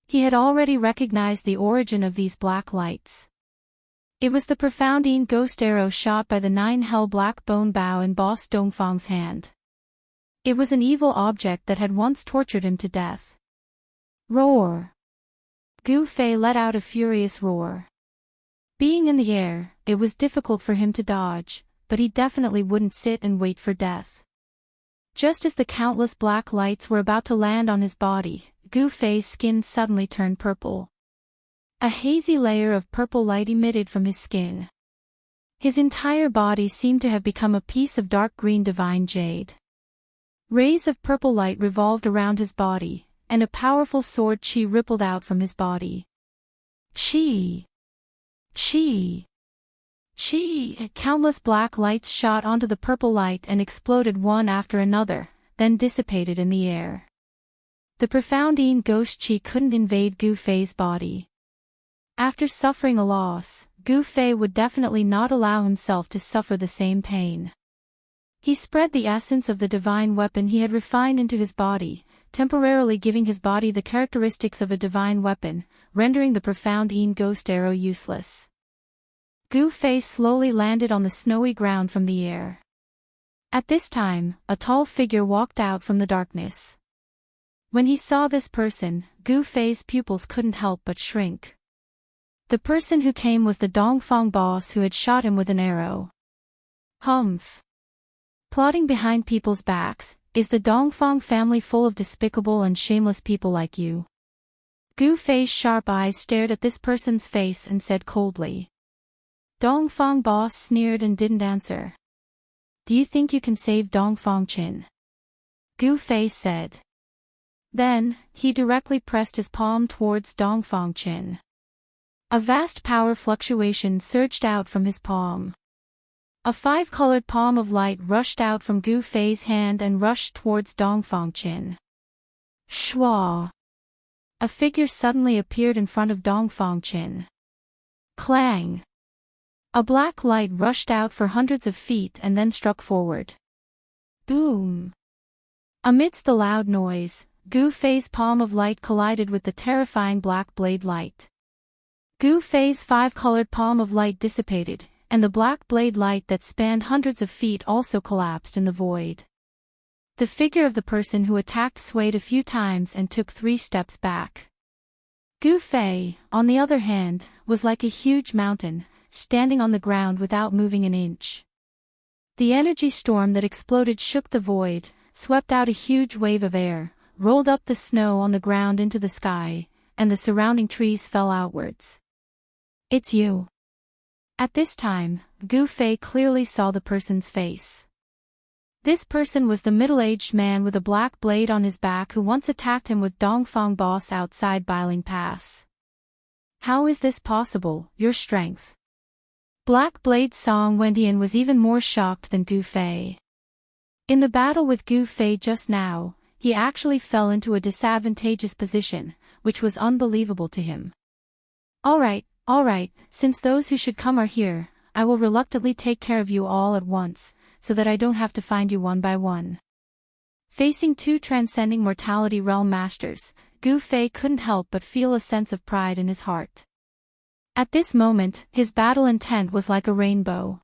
He had already recognized the origin of these black lights. It was the profoundine ghost arrow shot by the 9 hell black bone bow in boss Dongfang's hand. It was an evil object that had once tortured him to death. Roar! Gu Fei let out a furious roar. Being in the air, it was difficult for him to dodge, but he definitely wouldn't sit and wait for death. Just as the countless black lights were about to land on his body, Gu Fei's skin suddenly turned purple. A hazy layer of purple light emitted from his skin. His entire body seemed to have become a piece of dark green divine jade. Rays of purple light revolved around his body, and a powerful sword chi rippled out from his body. Chi! Chi! Chi! Countless black lights shot onto the purple light and exploded one after another, then dissipated in the air. The profoundine ghost chi couldn't invade Gu Fei's body. After suffering a loss, Gu Fei would definitely not allow himself to suffer the same pain. He spread the essence of the divine weapon he had refined into his body, temporarily giving his body the characteristics of a divine weapon, rendering the profoundine ghost arrow useless. Gu Fei slowly landed on the snowy ground from the air. At this time, a tall figure walked out from the darkness. When he saw this person, Gu Fei's pupils couldn't help but shrink. The person who came was the Dongfang boss who had shot him with an arrow. Humph! Plotting behind people's backs, is the Dongfang family full of despicable and shameless people like you? Gu Fei's sharp eyes stared at this person's face and said coldly. Dongfang boss sneered and didn't answer. Do you think you can save Dongfang Qin? Gu Fei said. Then, he directly pressed his palm towards Dongfang Qin. A vast power fluctuation surged out from his palm. A 5-colored palm of light rushed out from Gu Fei's hand and rushed towards Dongfang Qin. Shwa! A figure suddenly appeared in front of Dongfang Qin. Clang! A black light rushed out for hundreds of feet and then struck forward. Boom! Amidst the loud noise, Gu Fei's palm of light collided with the terrifying black blade light. Gu Fei's 5-colored palm of light dissipated, and the black blade light that spanned hundreds of feet also collapsed in the void. The figure of the person who attacked swayed a few times and took 3 steps back. Gu Fei, on the other hand, was like a huge mountain, standing on the ground without moving an inch. The energy storm that exploded shook the void, swept out a huge wave of air, rolled up the snow on the ground into the sky, and the surrounding trees fell outwards. It's you. At this time, Gu Fei clearly saw the person's face. This person was the middle-aged man with a black blade on his back who once attacked him with Dongfang boss outside Biling Pass. How is this possible, your strength? Black Blade Song Wendian was even more shocked than Gu Fei. In the battle with Gu Fei just now, he actually fell into a disadvantageous position, which was unbelievable to him. Alright, since those who should come are here, I will reluctantly take care of you all at once, so that I don't have to find you one by one. Facing 2 transcending mortality realm masters, Gu Fei couldn't help but feel a sense of pride in his heart. At this moment, his battle intent was like a rainbow.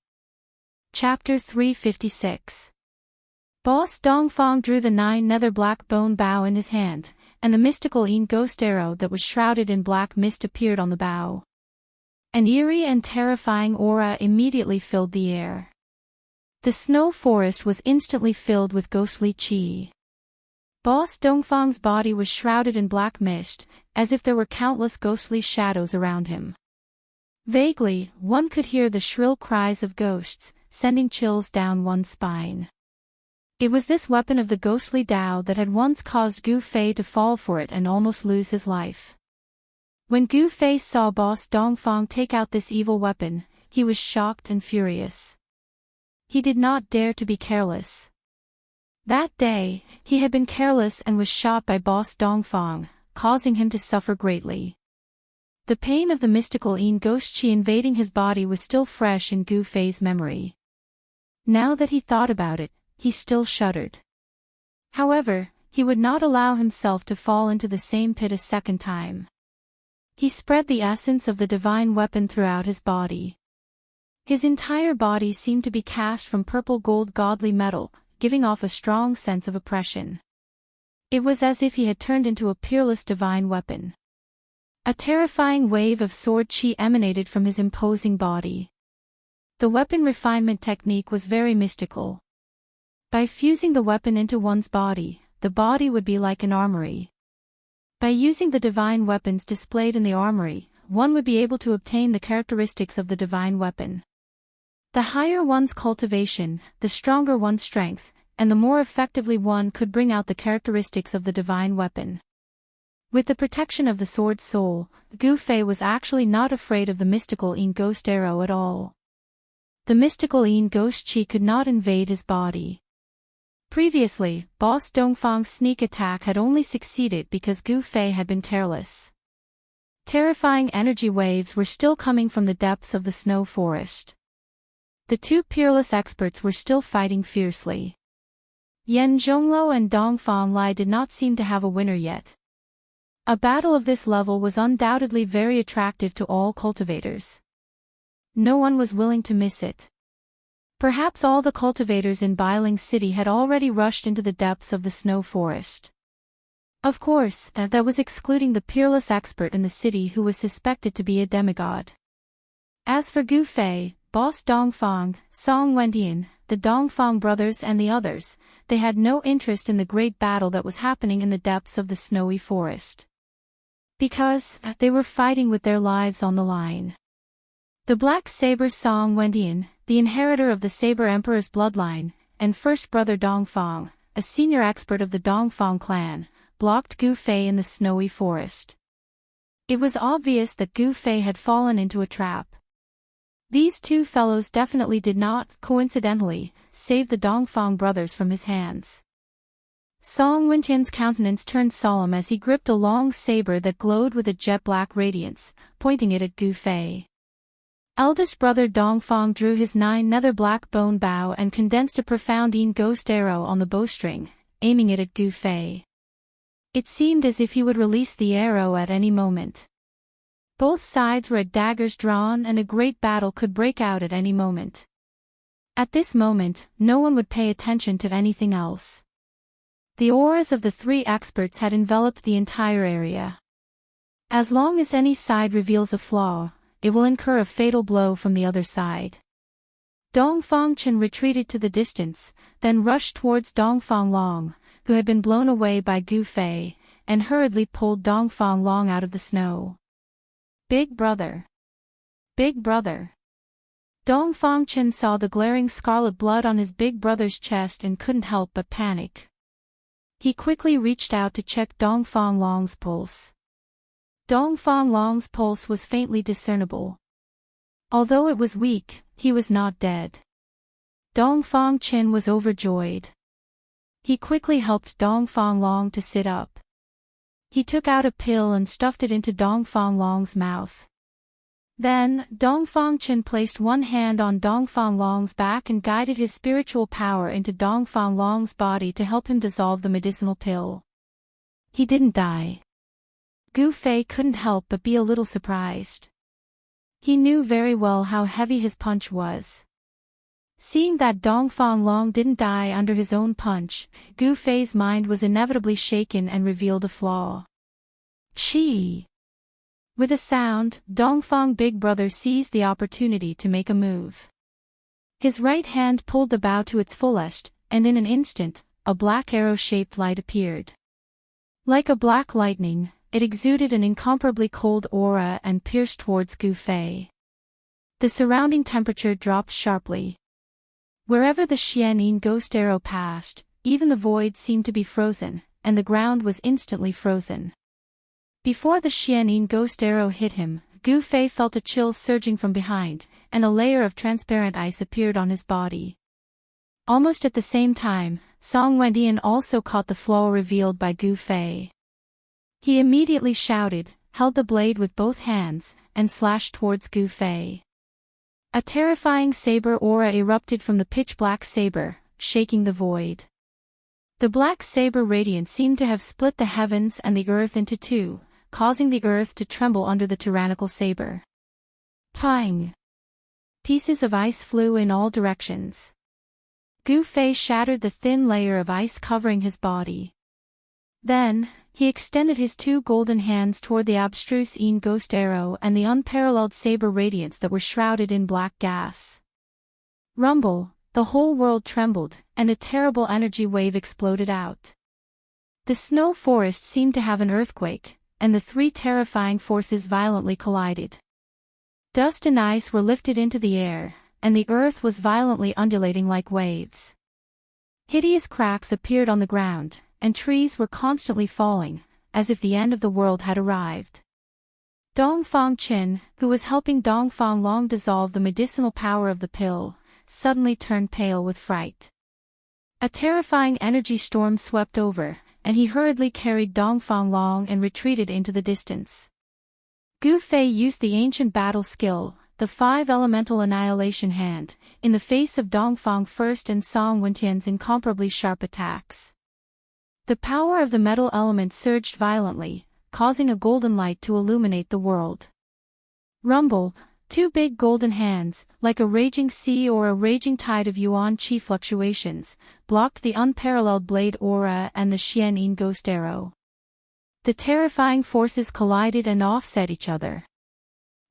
Chapter 356. Boss Dongfang drew the 9 nether black bone bow in his hand, and the mystical ghost arrow that was shrouded in black mist appeared on the bow. An eerie and terrifying aura immediately filled the air. The snow forest was instantly filled with ghostly chi. Boss Dongfang's body was shrouded in black mist, as if there were countless ghostly shadows around him. Vaguely, one could hear the shrill cries of ghosts, sending chills down one's spine. It was this weapon of the ghostly Tao that had once caused Gu Fei to fall for it and almost lose his life. When Gu Fei saw Boss Dongfang take out this evil weapon, he was shocked and furious. He did not dare to be careless. That day, he had been careless and was shot by Boss Dongfang, causing him to suffer greatly. The pain of the mystical ghost chi invading his body was still fresh in Gu Fei's memory. Now that he thought about it, he still shuddered. However, he would not allow himself to fall into the same pit a second time. He spread the essence of the divine weapon throughout his body. His entire body seemed to be cast from purple gold godly metal, giving off a strong sense of oppression. It was as if he had turned into a peerless divine weapon. A terrifying wave of sword chi emanated from his imposing body. The weapon refinement technique was very mystical. By fusing the weapon into one's body, the body would be like an armory. By using the divine weapons displayed in the armory, one would be able to obtain the characteristics of the divine weapon. The higher one's cultivation, the stronger one's strength, and the more effectively one could bring out the characteristics of the divine weapon. With the protection of the sword soul, Gu Fei was actually not afraid of the mystical ghost arrow at all. The mystical ghost chi could not invade his body. Previously, Boss Dongfang's sneak attack had only succeeded because Gu Fei had been careless. Terrifying energy waves were still coming from the depths of the snow forest. The two peerless experts were still fighting fiercely. Yan Zhongluo and Dongfang Lai did not seem to have a winner yet. A battle of this level was undoubtedly very attractive to all cultivators. No one was willing to miss it. Perhaps all the cultivators in Bailing City had already rushed into the depths of the snow forest. Of course, that was excluding the peerless expert in the city who was suspected to be a demigod. As for Gu Fei, Boss Dongfang, Song Wendian, the Dongfang brothers and the others, they had no interest in the great battle that was happening in the depths of the snowy forest. Because, they were fighting with their lives on the line. The Black Saber Song Wendian, the inheritor of the Saber Emperor's bloodline, and first brother Dongfang, a senior expert of the Dongfang clan, blocked Gu Fei in the snowy forest. It was obvious that Gu Fei had fallen into a trap. These two fellows definitely did not, coincidentally, save the Dongfang brothers from his hands. Song Wendian's countenance turned solemn as he gripped a long saber that glowed with a jet-black radiance, pointing it at Gu Fei. Eldest brother Dongfang drew his 9 black bone bow and condensed a profound ghost arrow on the bowstring, aiming it at Gu Fei. It seemed as if he would release the arrow at any moment. Both sides were at daggers drawn and a great battle could break out at any moment. At this moment, no one would pay attention to anything else. The auras of the three experts had enveloped the entire area. As long as any side reveals a flaw, it will incur a fatal blow from the other side. Dongfang Chen retreated to the distance, then rushed towards Dongfang Long, who had been blown away by Gu Fei, and hurriedly pulled Dongfang Long out of the snow. Big brother! Big brother! Dongfang Chen saw the glaring scarlet blood on his big brother's chest and couldn't help but panic. He quickly reached out to check Dongfang Long's pulse. Dongfang Long's pulse was faintly discernible. Although it was weak, he was not dead. Dongfang Chen was overjoyed. He quickly helped Dongfang Long to sit up. He took out a pill and stuffed it into Dongfang Long's mouth. Then, Dongfang Chen placed one hand on Dongfang Long's back and guided his spiritual power into Dongfang Long's body to help him dissolve the medicinal pill. He didn't die. Gu Fei couldn't help but be a little surprised. He knew very well how heavy his punch was. Seeing that Dongfang Long didn't die under his own punch, Gu Fei's mind was inevitably shaken and revealed a flaw. Chi! With a sound, Dongfang Big Brother seized the opportunity to make a move. His right hand pulled the bow to its fullest, and in an instant, a black arrow-shaped light appeared. Like a black lightning, it exuded an incomparably cold aura and pierced towards Gu Fei. The surrounding temperature dropped sharply. Wherever the Xianyin ghost arrow passed, even the void seemed to be frozen, and the ground was instantly frozen. Before the Xianyin ghost arrow hit him, Gu Fei felt a chill surging from behind, and a layer of transparent ice appeared on his body. Almost at the same time, Song Wendian also caught the flaw revealed by Gu Fei. He immediately shouted, held the blade with both hands, and slashed towards Gu Fei. A terrifying saber aura erupted from the pitch-black saber, shaking the void. The black saber radiance seemed to have split the heavens and the earth into two, causing the earth to tremble under the tyrannical saber. Pang! Pieces of ice flew in all directions. Gu Fei shattered the thin layer of ice covering his body. Then, he extended his two golden hands toward the abstruse Yin ghost arrow and the unparalleled saber radiance that were shrouded in black gas. Rumble, the whole world trembled, and a terrible energy wave exploded out. The snow forest seemed to have an earthquake, and the three terrifying forces violently collided. Dust and ice were lifted into the air, and the earth was violently undulating like waves. Hideous cracks appeared on the ground, and trees were constantly falling, as if the end of the world had arrived. Dongfang Qin, who was helping Dongfang Long dissolve the medicinal power of the pill, suddenly turned pale with fright. A terrifying energy storm swept over, and he hurriedly carried Dongfang Long and retreated into the distance. Gu Fei used the ancient battle skill, the 5-elemental annihilation hand, in the face of Dongfang First and Song Wendian's incomparably sharp attacks. The power of the metal element surged violently, causing a golden light to illuminate the world. Rumble, two big golden hands, like a raging sea or a raging tide of yuan qi fluctuations, blocked the unparalleled blade aura and the Xianyin ghost arrow. The terrifying forces collided and offset each other.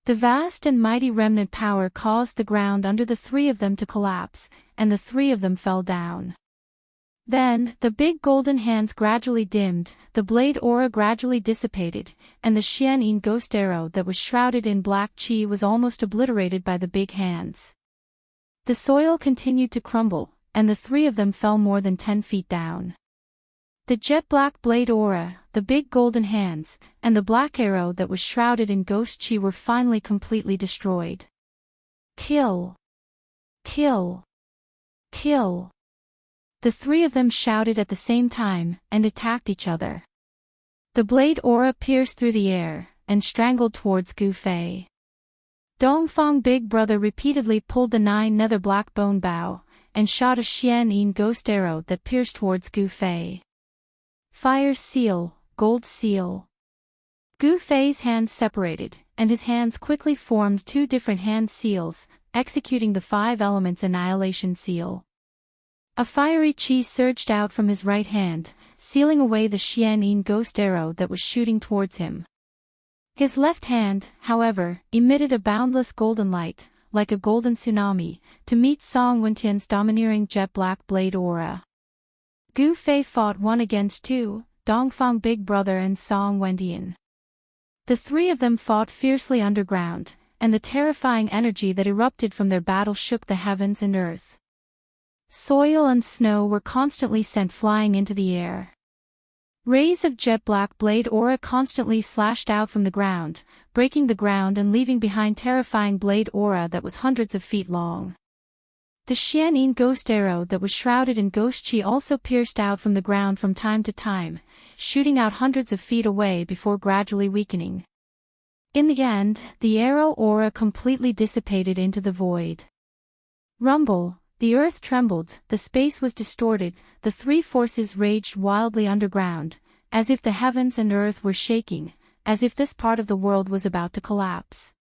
The vast and mighty remnant power caused the ground under the three of them to collapse, and the three of them fell down. Then, the big golden hands gradually dimmed, the blade aura gradually dissipated, and the Xianyin ghost arrow that was shrouded in black qi was almost obliterated by the big hands. The soil continued to crumble, and the three of them fell more than 10 feet down. The jet-black blade aura, the big golden hands, and the black arrow that was shrouded in ghost qi were finally completely destroyed. Kill! Kill! Kill! The three of them shouted at the same time, and attacked each other. The blade aura pierced through the air, and strangled towards Gu Fei. Dongfang Big Brother repeatedly pulled the 9-nether black bone bow, and shot a Xianyin ghost arrow that pierced towards Gu Fei. Fire seal, gold seal. Gu Fei's hands separated, and his hands quickly formed two different hand seals, executing the 5 elements annihilation seal. A fiery qi surged out from his right hand, sealing away the Xianyin ghost arrow that was shooting towards him. His left hand, however, emitted a boundless golden light, like a golden tsunami, to meet Song Wendian's domineering jet-black blade aura. Gu Fei fought 1 against 2, Dongfang Big Brother and Song Wendian. The three of them fought fiercely underground, and the terrifying energy that erupted from their battle shook the heavens and earth. Soil and snow were constantly sent flying into the air. Rays of jet-black blade aura constantly slashed out from the ground, breaking the ground and leaving behind terrifying blade aura that was hundreds of feet long. The Xianyin ghost arrow that was shrouded in ghost qi also pierced out from the ground from time to time, shooting out hundreds of feet away before gradually weakening. In the end, the arrow aura completely dissipated into the void. Rumble. The earth trembled, the space was distorted, the three forces raged wildly underground, as if the heavens and earth were shaking, as if this part of the world was about to collapse.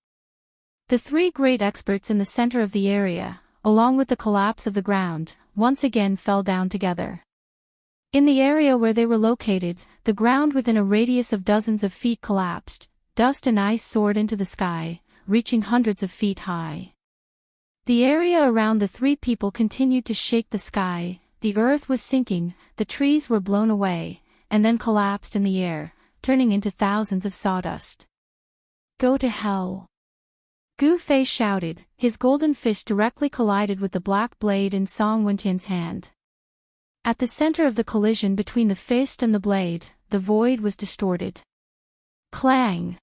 The three great experts in the center of the area, along with the collapse of the ground, once again fell down together. In the area where they were located, the ground within a radius of dozens of feet collapsed, dust and ice soared into the sky, reaching hundreds of feet high. The area around the three people continued to shake the sky, the earth was sinking, the trees were blown away, and then collapsed in the air, turning into thousands of sawdust. Go to hell! Gu Fei shouted, his golden fist directly collided with the black blade in Song Wendian's hand. At the center of the collision between the fist and the blade, the void was distorted. Clang!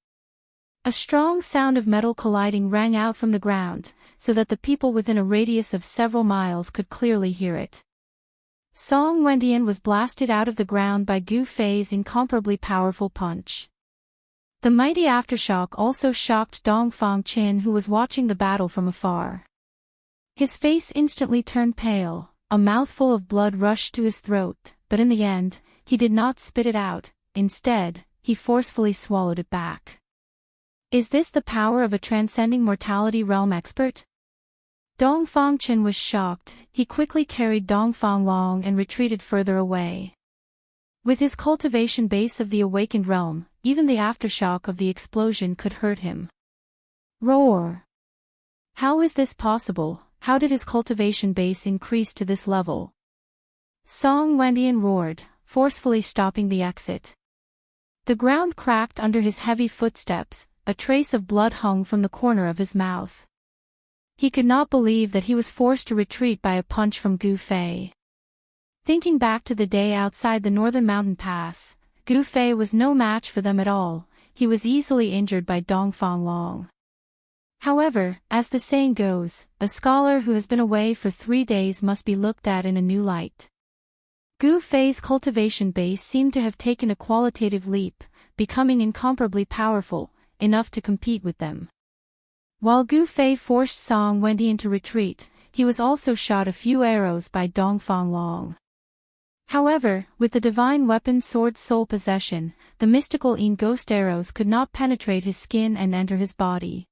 A strong sound of metal colliding rang out from the ground, so that the people within a radius of several miles could clearly hear it. Song Wendian was blasted out of the ground by Gu Fei's incomparably powerful punch. The mighty aftershock also shocked Dongfang Qin, who was watching the battle from afar. His face instantly turned pale, a mouthful of blood rushed to his throat, but in the end, he did not spit it out, instead, he forcefully swallowed it back. Is this the power of a transcending mortality realm expert? Dongfang Qin was shocked, he quickly carried Dongfang Long and retreated further away. With his cultivation base of the awakened realm, even the aftershock of the explosion could hurt him. Roar! How is this possible? How did his cultivation base increase to this level? Song Wendian roared, forcefully stopping the exit. The ground cracked under his heavy footsteps, a trace of blood hung from the corner of his mouth. He could not believe that he was forced to retreat by a punch from Gu Fei. Thinking back to the day outside the northern mountain pass, Gu Fei was no match for them at all, he was easily injured by Dongfang Long. However, as the saying goes, a scholar who has been away for 3 days must be looked at in a new light. Gu Fei's cultivation base seemed to have taken a qualitative leap, becoming incomparably powerful, enough to compete with them. While Gu Fei forced Song Wendian to retreat, he was also shot a few arrows by Dongfang Long. However, with the divine weapon sword soul possession, the mystical ghost arrows could not penetrate his skin and enter his body.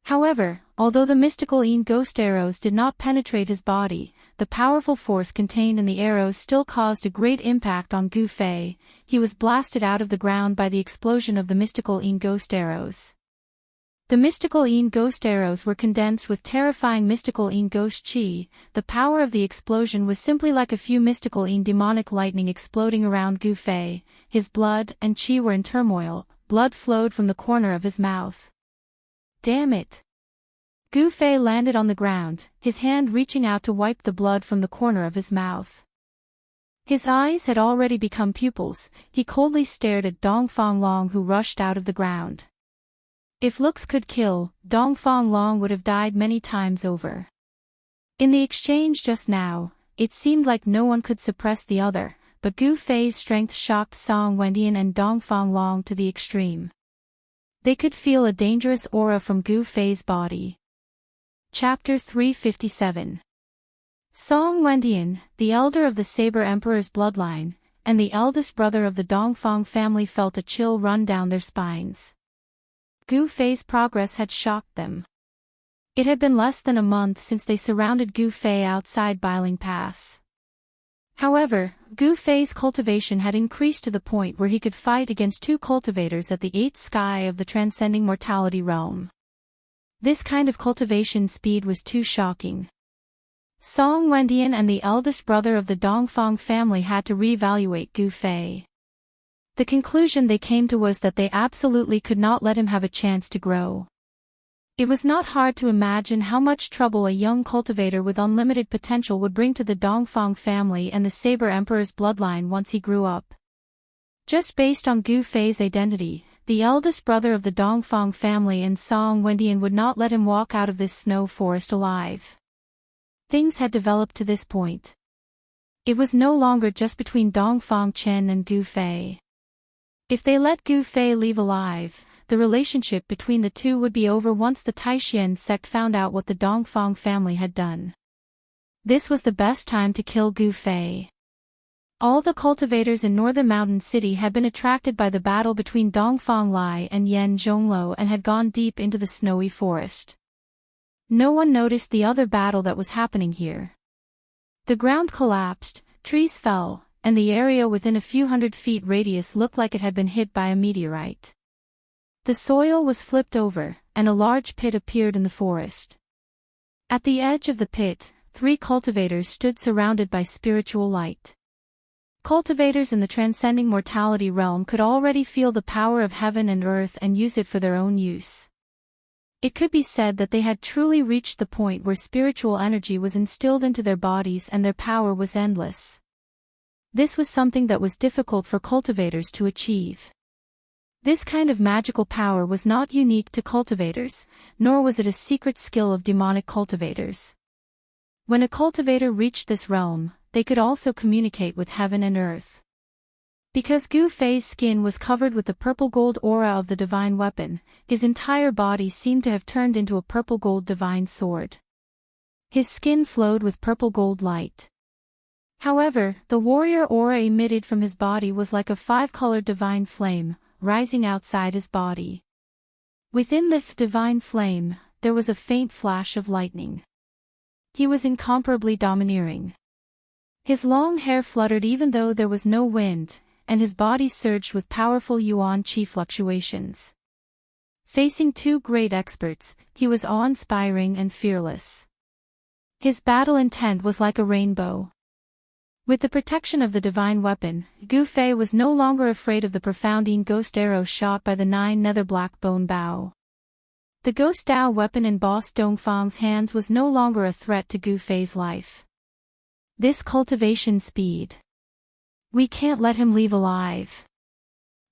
However, although the mystical ghost arrows did not penetrate his body, the powerful force contained in the arrows still caused a great impact on Gu Fei. He was blasted out of the ground by the explosion of the mystical ghost arrows. The mystical ghost arrows were condensed with terrifying mystical ghost chi. The power of the explosion was simply like a few mystical demonic lightning exploding around Gu Fei. His blood and chi were in turmoil, blood flowed from the corner of his mouth. Damn it! Gu Fei landed on the ground, his hand reaching out to wipe the blood from the corner of his mouth. His eyes had already become pupils, he coldly stared at Dongfang Long, who rushed out of the ground. If looks could kill, Dongfang Long would have died many times over. In the exchange just now, it seemed like no one could suppress the other, but Gu Fei's strength shocked Song Wendian and Dongfang Long to the extreme. They could feel a dangerous aura from Gu Fei's body. Chapter 357. Song Wendian, the elder of the Saber Emperor's bloodline, and the eldest brother of the Dongfang family felt a chill run down their spines. Gu Fei's progress had shocked them. It had been less than a month since they surrounded Gu Fei outside Biling Pass. However, Gu Fei's cultivation had increased to the point where he could fight against 2 cultivators at the 8th sky of the transcending mortality realm. This kind of cultivation speed was too shocking. Song Wendian and the eldest brother of the Dongfang family had to reevaluate Gu Fei. The conclusion they came to was that they absolutely could not let him have a chance to grow. It was not hard to imagine how much trouble a young cultivator with unlimited potential would bring to the Dongfang family and the Saber Emperor's bloodline once he grew up. Just based on Gu Fei's identity, the eldest brother of the Dongfang family and Song Wendian would not let him walk out of this snow forest alive. Things had developed to this point. It was no longer just between Dongfang Chen and Gu Fei. If they let Gu Fei leave alive, the relationship between the two would be over once the Taishan sect found out what the Dongfang family had done. This was the best time to kill Gu Fei. All the cultivators in Northern Mountain City had been attracted by the battle between Dongfang Lai and Yan Zhongluo and had gone deep into the snowy forest. No one noticed the other battle that was happening here. The ground collapsed, trees fell, and the area within a few hundred feet radius looked like it had been hit by a meteorite. The soil was flipped over, and a large pit appeared in the forest. At the edge of the pit, 3 cultivators stood surrounded by spiritual light. Cultivators in the transcending mortality realm could already feel the power of heaven and earth and use it for their own use. It could be said that they had truly reached the point where spiritual energy was instilled into their bodies and their power was endless. This was something that was difficult for cultivators to achieve. This kind of magical power was not unique to cultivators, nor was it a secret skill of demonic cultivators. When a cultivator reached this realm, they could also communicate with heaven and earth. Because Gu Fei's skin was covered with the purple-gold aura of the divine weapon, his entire body seemed to have turned into a purple-gold divine sword. His skin flowed with purple-gold light. However, the warrior aura emitted from his body was like a 5-colored divine flame, rising outside his body. Within this divine flame, there was a faint flash of lightning. He was incomparably domineering. His long hair fluttered even though there was no wind, and his body surged with powerful yuan-qi fluctuations. Facing 2 great experts, he was awe-inspiring and fearless. His battle intent was like a rainbow. With the protection of the divine weapon, Gu Fei was no longer afraid of the profounding ghost arrow shot by the 9 nether black bone bow. The ghost Dao weapon in Boss Dongfang's hands was no longer a threat to Gu Fei's life. This cultivation speed. We can't let him leave alive.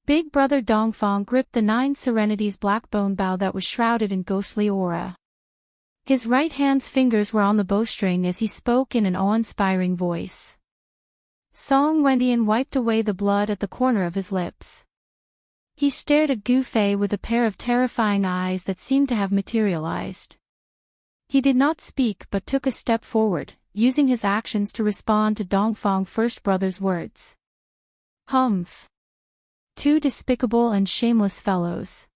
Big brother Dongfang gripped the 9 Serenity's black bone bow that was shrouded in ghostly aura. His right hand's fingers were on the bowstring as he spoke in an awe-inspiring voice. Song Wendian wiped away the blood at the corner of his lips. He stared at Gu Fei with a pair of terrifying eyes that seemed to have materialized. He did not speak but took a step forward, using his actions to respond to Dongfang First Brother's words. Humph. 2 despicable and shameless fellows.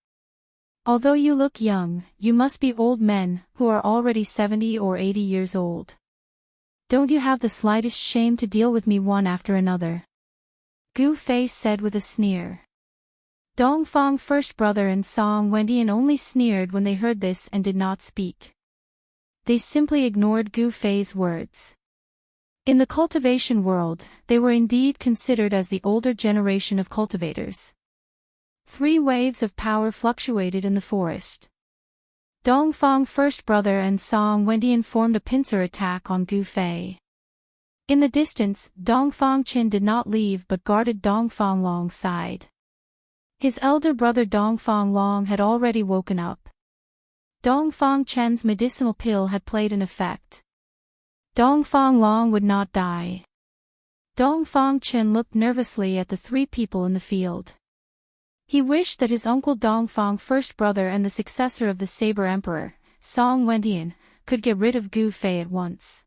Although you look young, you must be old men, who are already 70 or 80 years old. Don't you have the slightest shame to deal with me one after another? Gu Fei said with a sneer. Dongfang First Brother and Song Wendian only sneered when they heard this and did not speak. They simply ignored Gu Fei's words. In the cultivation world, they were indeed considered as the older generation of cultivators. 3 waves of power fluctuated in the forest. Dongfang First Brother and Song Wendian formed a pincer attack on Gu Fei. In the distance, Dongfang Qin did not leave but guarded Dongfang Long's side. His elder brother Dongfang Long had already woken up. Dongfang Chen's medicinal pill had played an effect. Dongfang Long would not die. Dongfang Chen looked nervously at the 3 people in the field. He wished that his uncle Dongfang First Brother and the successor of the Saber Emperor, Song Wendian, could get rid of Gu Fei at once.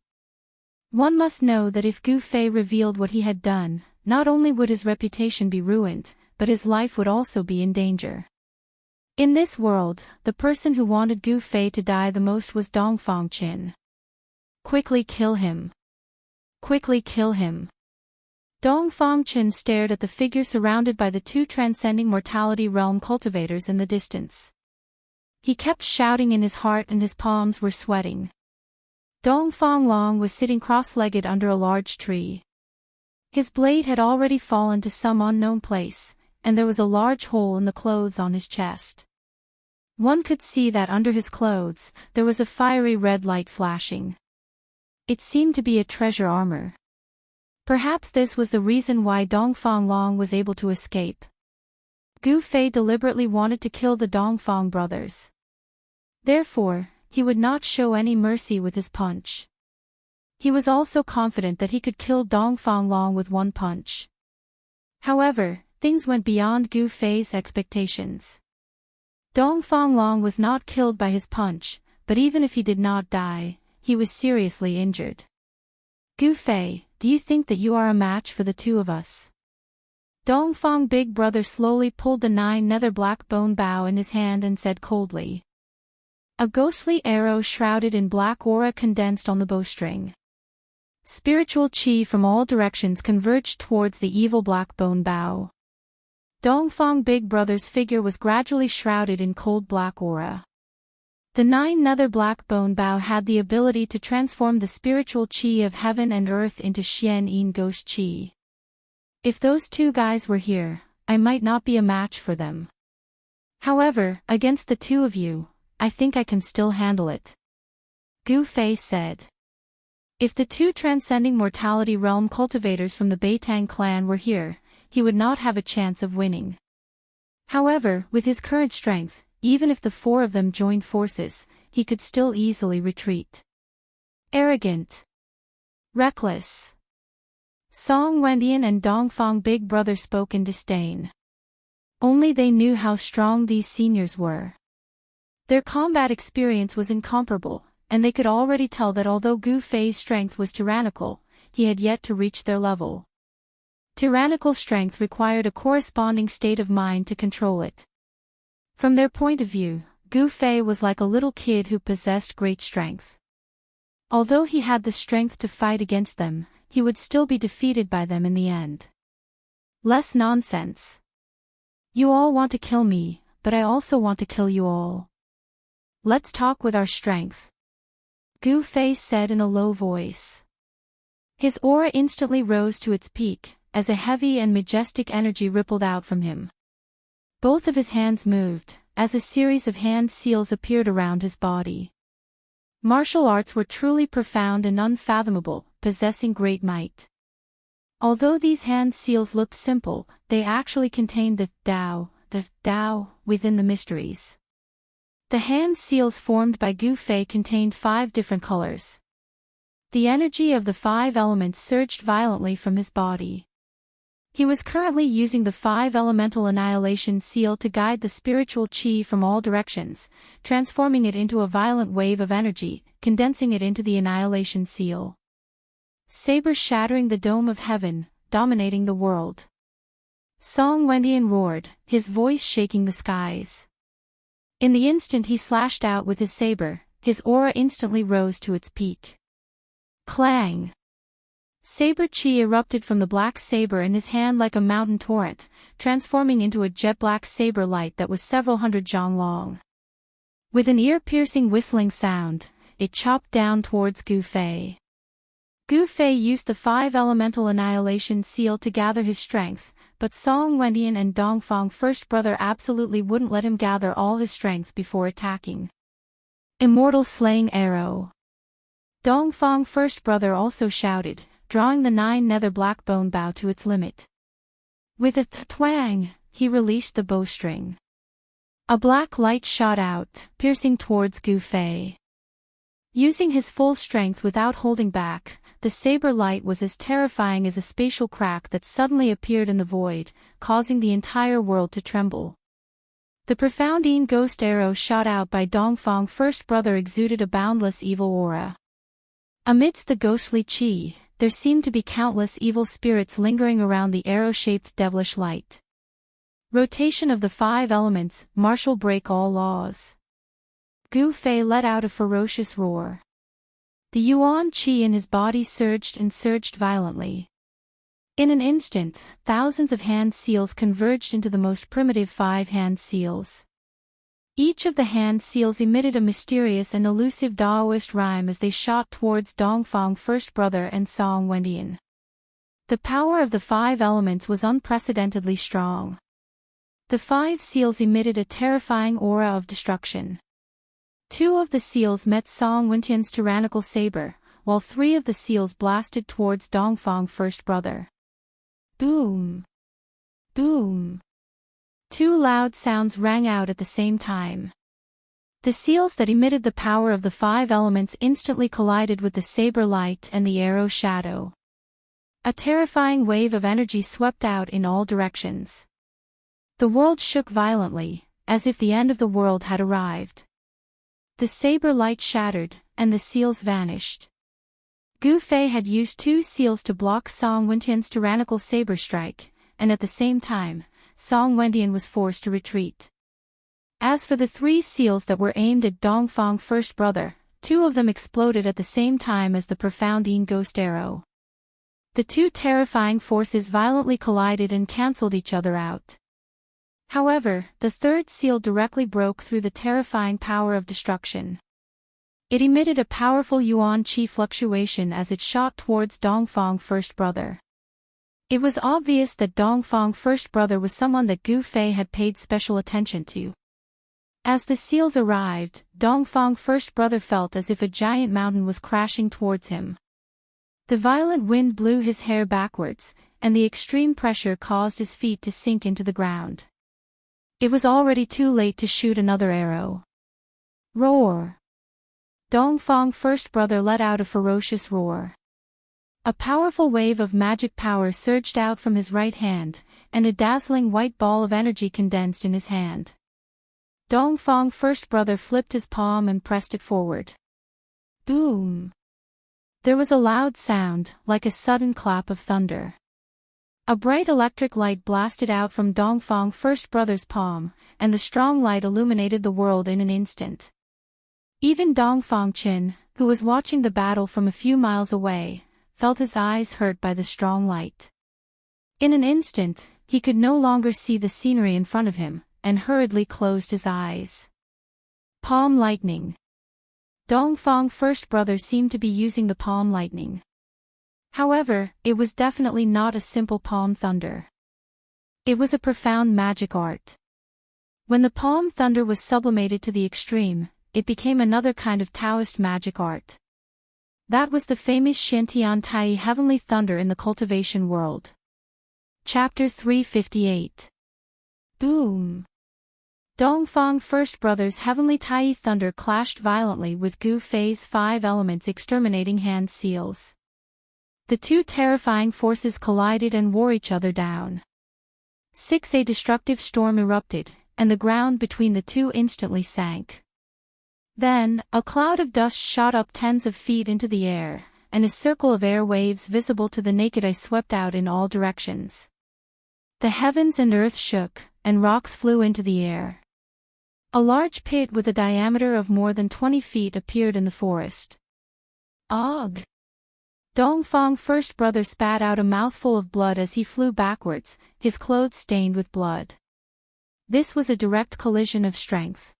One must know that if Gu Fei revealed what he had done, not only would his reputation be ruined, but his life would also be in danger. In this world, the person who wanted Gu Fei to die the most was Dongfang Qin. Quickly kill him. Quickly kill him. Dongfang Qin stared at the figure surrounded by the 2 transcending mortality realm cultivators in the distance. He kept shouting in his heart and his palms were sweating. Dongfang Long was sitting cross-legged under a large tree. His blade had already fallen to some unknown place, and there was a large hole in the clothes on his chest. One could see that under his clothes, there was a fiery red light flashing. It seemed to be a treasure armor. Perhaps this was the reason why Dongfang Long was able to escape. Gu Fei deliberately wanted to kill the Dongfang brothers. Therefore, he would not show any mercy with his punch. He was also confident that he could kill Dongfang Long with one punch. However, things went beyond Gu Fei's expectations. Dongfang Long was not killed by his punch, but even if he did not die, he was seriously injured. Gu Fei, do you think that you are a match for the 2 of us? Dongfang Big Brother slowly pulled the 9 nether black bone bow in his hand and said coldly. A ghostly arrow shrouded in black aura condensed on the bowstring. Spiritual chi from all directions converged towards the evil black bone bow. Dongfang Big Brother's figure was gradually shrouded in cold black aura. The 9 nether black bone bow had the ability to transform the spiritual chi of heaven and earth into Xian Yin ghost chi. If those 2 guys were here, I might not be a match for them. However, against the 2 of you, I think I can still handle it. Gu Fei said. If the 2 transcending mortality realm cultivators from the Beitang clan were here, he would not have a chance of winning. However, with his current strength, even if the 4 of them joined forces, he could still easily retreat. Arrogant. Reckless. Song Wendian and Dongfang Big Brother spoke in disdain. Only they knew how strong these seniors were. Their combat experience was incomparable, and they could already tell that although Gu Fei's strength was tyrannical, he had yet to reach their level. Tyrannical strength required a corresponding state of mind to control it. From their point of view, Gu Fei was like a little kid who possessed great strength. Although he had the strength to fight against them, he would still be defeated by them in the end. Less nonsense. You all want to kill me, but I also want to kill you all. Let's talk with our strength. Gu Fei said in a low voice. His aura instantly rose to its peak, as a heavy and majestic energy rippled out from him. Both of his hands moved, as a series of hand seals appeared around his body. Martial arts were truly profound and unfathomable, possessing great might. Although these hand seals looked simple, they actually contained the Tao, within the mysteries. The hand seals formed by Gu Fei contained 5 different colors. The energy of the 5 elements surged violently from his body. He was currently using the 5 elemental annihilation seal to guide the spiritual chi from all directions, transforming it into a violent wave of energy, condensing it into the annihilation seal. Saber shattering the dome of heaven, dominating the world. Song Wendian roared, his voice shaking the skies. In the instant he slashed out with his saber, his aura instantly rose to its peak. Clang! Saber chi erupted from the black saber in his hand like a mountain torrent, transforming into a jet-black saber light that was several hundred zhang long. With an ear-piercing whistling sound, it chopped down towards Gu Fei. Gu Fei used the 5 elemental annihilation seal to gather his strength, but Song Wendian and Dongfang First Brother absolutely wouldn't let him gather all his strength before attacking. Immortal Slaying Arrow. Dongfang First Brother also shouted, drawing the 9 nether black bone bow to its limit. With a twang, he released the bowstring. A black light shot out, piercing towards Gu Fei. Using his full strength without holding back, the saber light was as terrifying as a spatial crack that suddenly appeared in the void, causing the entire world to tremble. The profound Yin ghost arrow shot out by Dongfang First Brother exuded a boundless evil aura. Amidst the ghostly chi, there seemed to be countless evil spirits lingering around the arrow-shaped devilish light. Rotation of the 5 elements, martial break all laws. Gu Fei let out a ferocious roar. The Yuan Qi in his body surged and surged violently. In an instant, thousands of hand seals converged into the most primitive 5 hand seals. Each of the hand seals emitted a mysterious and elusive Daoist rhyme as they shot towards Dongfang First Brother and Song Wendian. The power of the 5 elements was unprecedentedly strong. The 5 seals emitted a terrifying aura of destruction. 2 of the seals met Song Wendian's tyrannical saber, while 3 of the seals blasted towards Dongfang First Brother. Boom! Boom! 2 loud sounds rang out at the same time. The seals that emitted the power of the 5 elements instantly collided with the saber light and the arrow shadow. A terrifying wave of energy swept out in all directions. The world shook violently, as if the end of the world had arrived. The saber light shattered, and the seals vanished. Gu Fei had used 2 seals to block Song Wendian's tyrannical saber strike, and at the same time, Song Wendian was forced to retreat. As for the 3 seals that were aimed at Dongfang first brother, 2 of them exploded at the same time as the profound ghost arrow. The 2 terrifying forces violently collided and cancelled each other out. However, the 3rd seal directly broke through the terrifying power of destruction. It emitted a powerful yuan qi fluctuation as it shot towards Dongfang first brother. It was obvious that Dongfang first brother was someone that Gu Fei had paid special attention to. As the seals arrived, Dongfang first brother felt as if a giant mountain was crashing towards him. The violent wind blew his hair backwards, and the extreme pressure caused his feet to sink into the ground. It was already too late to shoot another arrow. Roar! Dongfang first brother let out a ferocious roar. A powerful wave of magic power surged out from his right hand, and a dazzling white ball of energy condensed in his hand. Dongfang first brother flipped his palm and pressed it forward. Boom! There was a loud sound, like a sudden clap of thunder. A bright electric light blasted out from Dongfang first brother's palm, and the strong light illuminated the world in an instant. Even Dongfang Qin, who was watching the battle from a few miles away, felt his eyes hurt by the strong light. In an instant, he could no longer see the scenery in front of him, and hurriedly closed his eyes. Palm lightning. Dongfang first brother seemed to be using the palm lightning. However, it was definitely not a simple palm thunder. It was a profound magic art. When the palm thunder was sublimated to the extreme, it became another kind of Taoist magic art. That was the famous Xiantian Tai heavenly thunder in the cultivation world. Chapter 358. Boom! Dongfang first brother's heavenly Tai thunder clashed violently with Gu Fei's 5 elements exterminating hand seals. The 2 terrifying forces collided and wore each other down. 6. A destructive storm erupted, and the ground between the 2 instantly sank. Then, a cloud of dust shot up tens of feet into the air, and a circle of air waves visible to the naked eye swept out in all directions. The heavens and earth shook, and rocks flew into the air. A large pit with a diameter of more than 20 feet appeared in the forest. Ugh! Dongfang first brother spat out a mouthful of blood as he flew backwards, his clothes stained with blood. This was a direct collision of strength.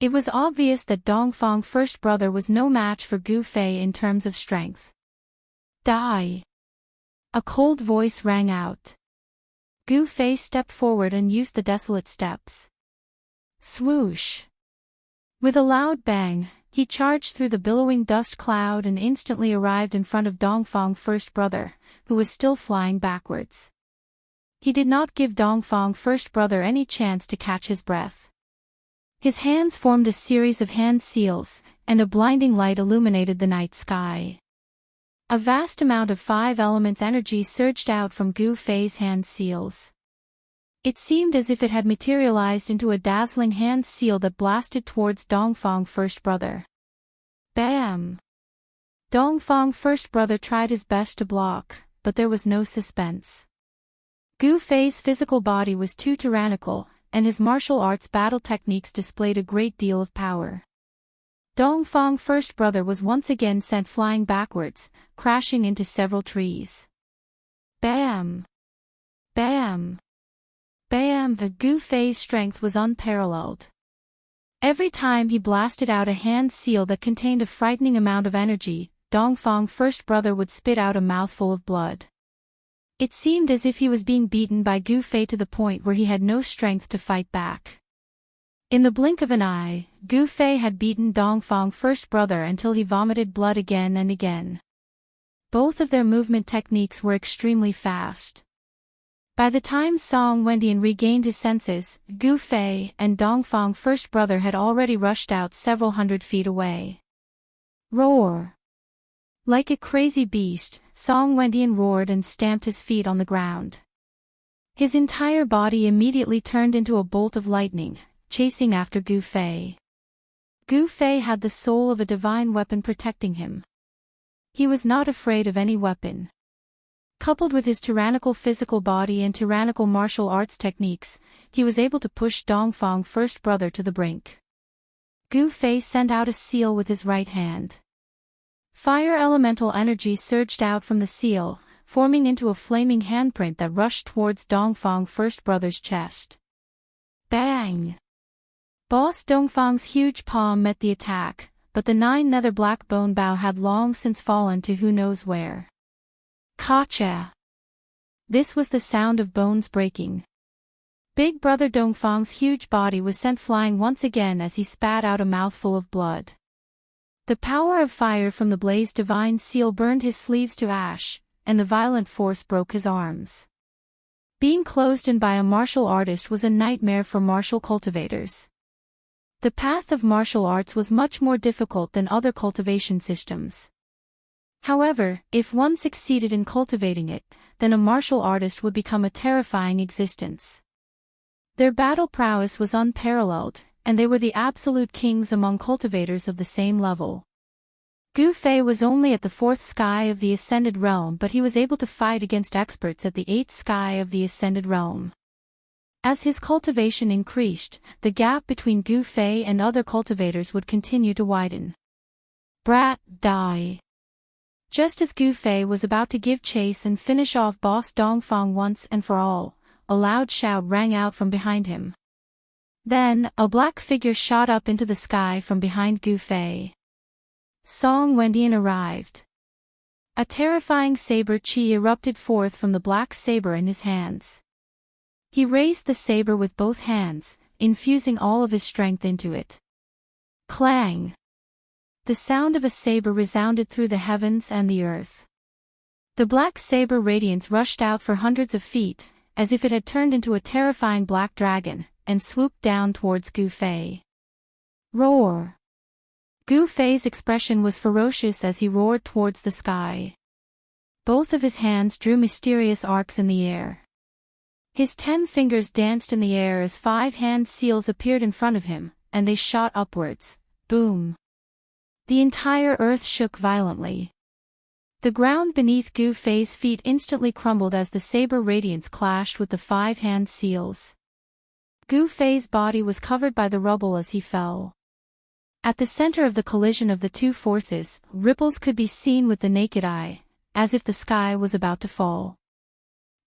It was obvious that Dongfang first brother was no match for Gu Fei in terms of strength. Die! A cold voice rang out. Gu Fei stepped forward and used the desolate steps. Swoosh! With a loud bang, he charged through the billowing dust cloud and instantly arrived in front of Dongfang first brother, who was still flying backwards. He did not give Dongfang first brother any chance to catch his breath. His hands formed a series of hand seals, and a blinding light illuminated the night sky. A vast amount of 5 elements energy surged out from Gu Fei's hand seals. It seemed as if it had materialized into a dazzling hand seal that blasted towards Dongfang first brother. Bam! Dongfang first brother tried his best to block, but there was no suspense. Gu Fei's physical body was too tyrannical, and his martial arts battle techniques displayed a great deal of power. Dongfang first brother was once again sent flying backwards, crashing into several trees. Bam! Bam! Bam! The Gu Fei's strength was unparalleled. Every time he blasted out a hand seal that contained a frightening amount of energy, Dongfang first brother would spit out a mouthful of blood. It seemed as if he was being beaten by Gu Fei to the point where he had no strength to fight back. In the blink of an eye, Gu Fei had beaten Dongfang first brother until he vomited blood again and again. Both of their movement techniques were extremely fast. By the time Song Wendian regained his senses, Gu Fei and Dongfang first brother had already rushed out several hundred feet away. Roar! Like a crazy beast, Song Wendian roared and stamped his feet on the ground. His entire body immediately turned into a bolt of lightning, chasing after Gu Fei. Gu Fei had the soul of a divine weapon protecting him. He was not afraid of any weapon. Coupled with his tyrannical physical body and tyrannical martial arts techniques, he was able to push Dongfang's first brother to the brink. Gu Fei sent out a seal with his right hand. Fire elemental energy surged out from the seal, forming into a flaming handprint that rushed towards Dongfang's first brother's chest. Bang! Boss Dongfang's huge palm met the attack, but the 9 nether black bone bow had long since fallen to who knows where. Kacha! This was the sound of bones breaking. Big brother Dongfang's huge body was sent flying once again as he spat out a mouthful of blood. The power of fire from the blazed divine seal burned his sleeves to ash, and the violent force broke his arms. Being closed in by a martial artist was a nightmare for martial cultivators. The path of martial arts was much more difficult than other cultivation systems. However, if one succeeded in cultivating it, then a martial artist would become a terrifying existence. Their battle prowess was unparalleled, and they were the absolute kings among cultivators of the same level. Gu Fei was only at the 4th sky of the Ascended Realm, but he was able to fight against experts at the 8th sky of the Ascended Realm. As his cultivation increased, the gap between Gu Fei and other cultivators would continue to widen. Brat, die! Just as Gu Fei was about to give chase and finish off Boss Dongfang once and for all, a loud shout rang out from behind him. Then, a black figure shot up into the sky from behind Gu Fei. Song Wendian arrived. A terrifying saber chi erupted forth from the black saber in his hands. He raised the saber with both hands, infusing all of his strength into it. Clang! The sound of a saber resounded through the heavens and the earth. The black saber radiance rushed out for hundreds of feet, as if it had turned into a terrifying black dragon, and swooped down towards Gu Fei. Roar! Gu Fei's expression was ferocious as he roared towards the sky. Both of his hands drew mysterious arcs in the air. His 10 fingers danced in the air as 5 hand seals appeared in front of him, and they shot upwards. Boom! The entire earth shook violently. The ground beneath Gu Fei's feet instantly crumbled as the saber radiance clashed with the 5 hand seals. Gu Fei's body was covered by the rubble as he fell. At the center of the collision of the two forces, ripples could be seen with the naked eye, as if the sky was about to fall.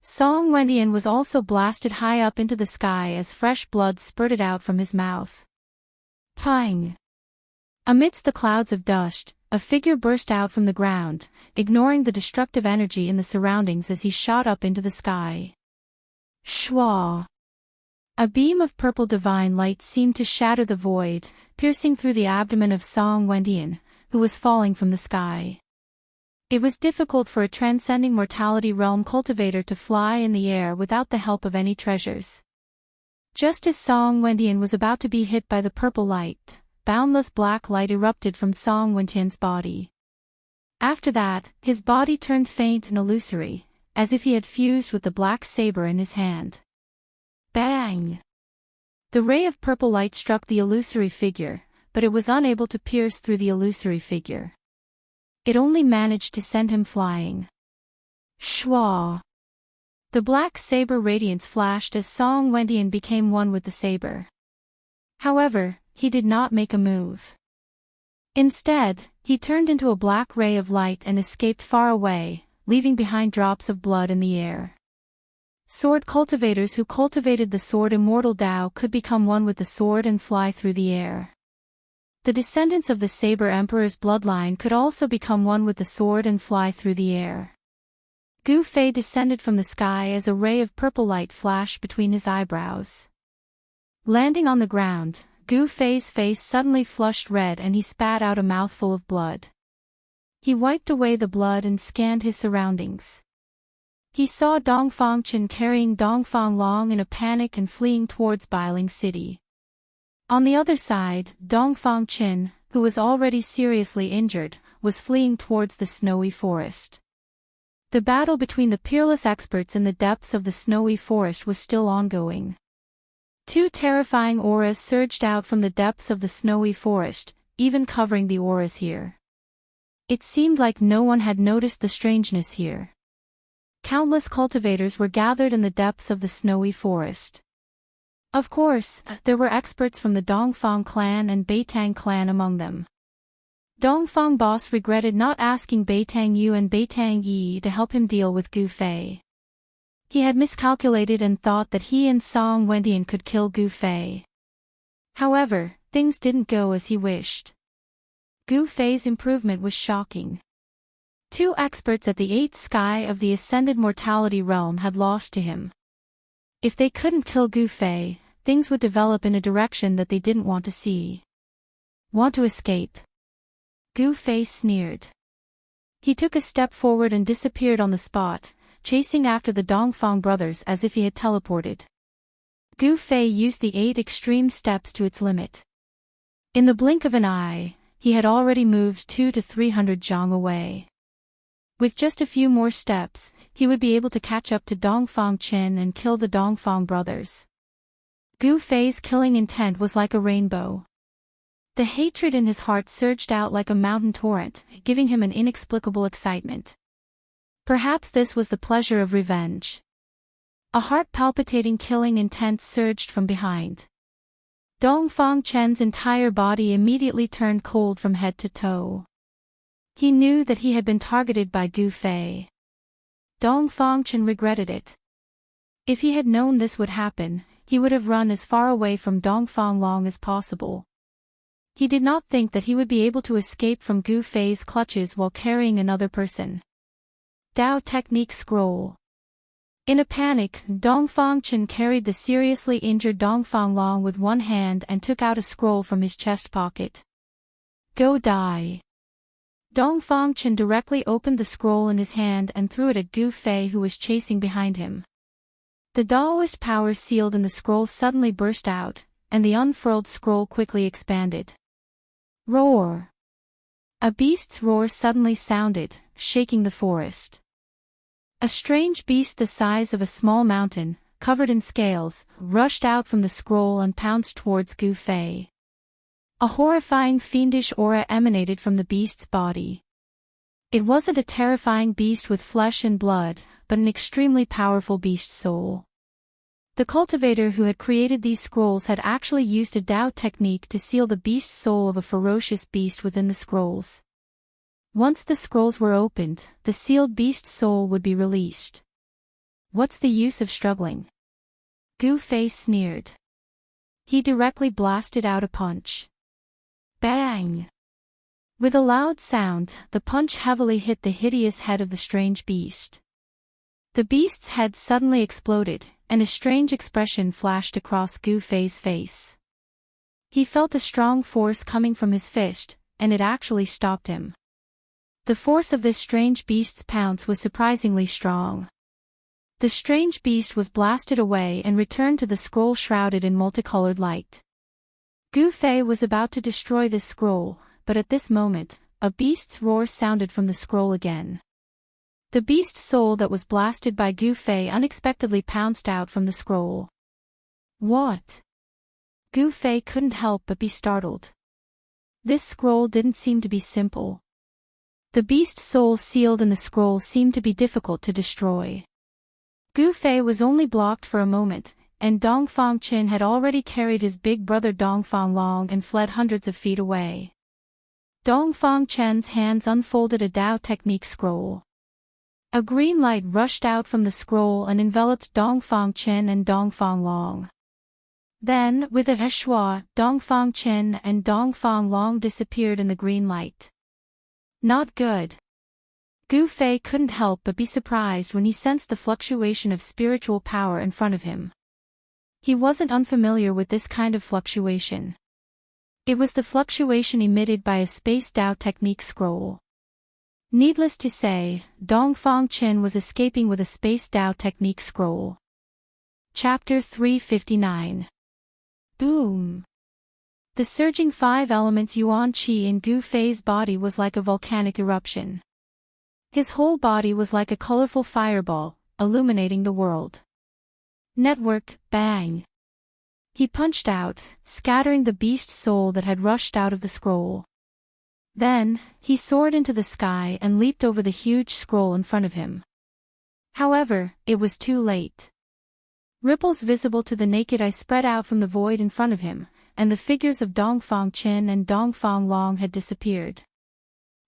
Song Wendian was also blasted high up into the sky as fresh blood spurted out from his mouth. Pang! Amidst the clouds of dust, a figure burst out from the ground, ignoring the destructive energy in the surroundings as he shot up into the sky. Shwa! A beam of purple divine light seemed to shatter the void, piercing through the abdomen of Song Wendian, who was falling from the sky. It was difficult for a transcending mortality realm cultivator to fly in the air without the help of any treasures. Just as Song Wendian was about to be hit by the purple light, boundless black light erupted from Song Wendian's body. After that, his body turned faint and illusory, as if he had fused with the black saber in his hand. Bang! The ray of purple light struck the illusory figure, but it was unable to pierce through the illusory figure. It only managed to send him flying. Shwa! The black saber radiance flashed as Song Wendian became one with the saber. However, he did not make a move. Instead, he turned into a black ray of light and escaped far away, leaving behind drops of blood in the air. Sword cultivators who cultivated the sword Immortal Tao could become one with the sword and fly through the air. The descendants of the Saber Emperor's bloodline could also become one with the sword and fly through the air. Gu Fei descended from the sky as a ray of purple light flashed between his eyebrows. Landing on the ground, Gu Fei's face suddenly flushed red and he spat out a mouthful of blood. He wiped away the blood and scanned his surroundings. He saw Dongfang Chen carrying Dongfang Long in a panic and fleeing towards Bailing City. On the other side, Dongfang Chen, who was already seriously injured, was fleeing towards the snowy forest. The battle between the peerless experts in the depths of the snowy forest was still ongoing. Two terrifying auras surged out from the depths of the snowy forest, even covering the auras here. It seemed like no one had noticed the strangeness here. Countless cultivators were gathered in the depths of the snowy forest. Of course, there were experts from the Dongfang clan and Beitang clan among them. Dongfang boss regretted not asking Beitang Yu and Beitang Yi to help him deal with Gu Fei. He had miscalculated and thought that he and Song Wendian could kill Gu Fei. However, things didn't go as he wished. Gu Fei's improvement was shocking. 2 experts at the 8th sky of the ascended mortality realm had lost to him. If they couldn't kill Gu Fei, things would develop in a direction that they didn't want to see. Want to escape? Gu Fei sneered. He took a step forward and disappeared on the spot, chasing after the Dongfang brothers as if he had teleported. Gu Fei used the 8 extreme steps to its limit. In the blink of an eye, he had already moved 200 to 300 zhang away. With just a few more steps, he would be able to catch up to Dongfang Chen and kill the Dongfang brothers. Gu Fei's killing intent was like a rainbow. The hatred in his heart surged out like a mountain torrent, giving him an inexplicable excitement. Perhaps this was the pleasure of revenge. A heart-palpitating killing intent surged from behind. Dongfang Chen's entire body immediately turned cold from head to toe. He knew that he had been targeted by Gu Fei. Dongfang Chen regretted it. If he had known this would happen, he would have run as far away from Dongfang Long as possible. He did not think that he would be able to escape from Gu Fei's clutches while carrying another person. Dao Technique Scroll. In a panic, Dongfang Chen carried the seriously injured Dongfang Long with one hand and took out a scroll from his chest pocket. Go die. Dongfang Chen directly opened the scroll in his hand and threw it at Gu Fei, who was chasing behind him. The Daoist power sealed in the scroll suddenly burst out, and the unfurled scroll quickly expanded. Roar! A beast's roar suddenly sounded, shaking the forest. A strange beast the size of a small mountain, covered in scales, rushed out from the scroll and pounced towards Gu Fei. A horrifying fiendish aura emanated from the beast's body. It wasn't a terrifying beast with flesh and blood, but an extremely powerful beast soul. The cultivator who had created these scrolls had actually used a Dao technique to seal the beast's soul of a ferocious beast within the scrolls. Once the scrolls were opened, the sealed beast's soul would be released. What's the use of struggling? Gu Fei sneered. He directly blasted out a punch. Bang! With a loud sound, the punch heavily hit the hideous head of the strange beast. The beast's head suddenly exploded, and a strange expression flashed across Gu Fei's face. He felt a strong force coming from his fist, and it actually stopped him. The force of this strange beast's pounce was surprisingly strong. The strange beast was blasted away and returned to the scroll shrouded in multicolored light. Gu Fei was about to destroy this scroll, but at this moment, a beast's roar sounded from the scroll again. The beast's soul that was blasted by Gu Fei unexpectedly pounced out from the scroll. What? Gu Fei couldn't help but be startled. This scroll didn't seem to be simple. The beast's soul sealed in the scroll seemed to be difficult to destroy. Gu Fei was only blocked for a moment, and Dongfang Chen had already carried his big brother Dongfang Long and fled hundreds of feet away. Dongfang Chen's hands unfolded a Dao technique scroll. A green light rushed out from the scroll and enveloped Dongfang Chen and Dongfang Long. Then, with a heshua, Dongfang Chen and Dongfang Long disappeared in the green light. Not good. Gu Fei couldn't help but be surprised when he sensed the fluctuation of spiritual power in front of him. He wasn't unfamiliar with this kind of fluctuation. It was the fluctuation emitted by a Space Dao Technique scroll. Needless to say, Dongfang Chen was escaping with a Space Dao Technique scroll. Chapter 359. Boom! The surging 5 elements Yuan Qi in Gu Fei's body was like a volcanic eruption. His whole body was like a colorful fireball, illuminating the world. Network, bang! He punched out, scattering the beast soul that had rushed out of the scroll. Then, he soared into the sky and leaped over the huge scroll in front of him. However, it was too late. Ripples visible to the naked eye spread out from the void in front of him, and the figures of Dongfang Qin and Dongfang Long had disappeared.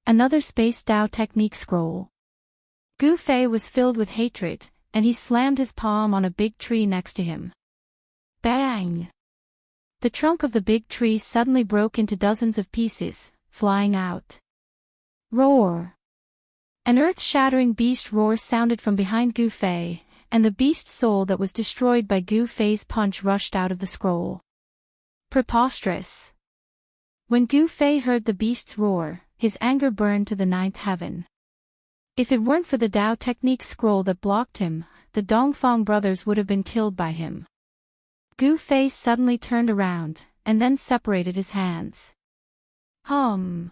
Another Space Dao Technique scroll. Gu Fei was filled with hatred, and he slammed his palm on a big tree next to him. Bang! The trunk of the big tree suddenly broke into dozens of pieces, flying out. Roar! An earth-shattering beast roar sounded from behind Gu Fei, and the beast soul that was destroyed by Gu Fei's punch rushed out of the scroll. Preposterous! When Gu Fei heard the beast's roar, his anger burned to the ninth heaven. If it weren't for the Dao Technique scroll that blocked him, the Dongfang brothers would have been killed by him. Gu Fei suddenly turned around, and then separated his hands. Hum!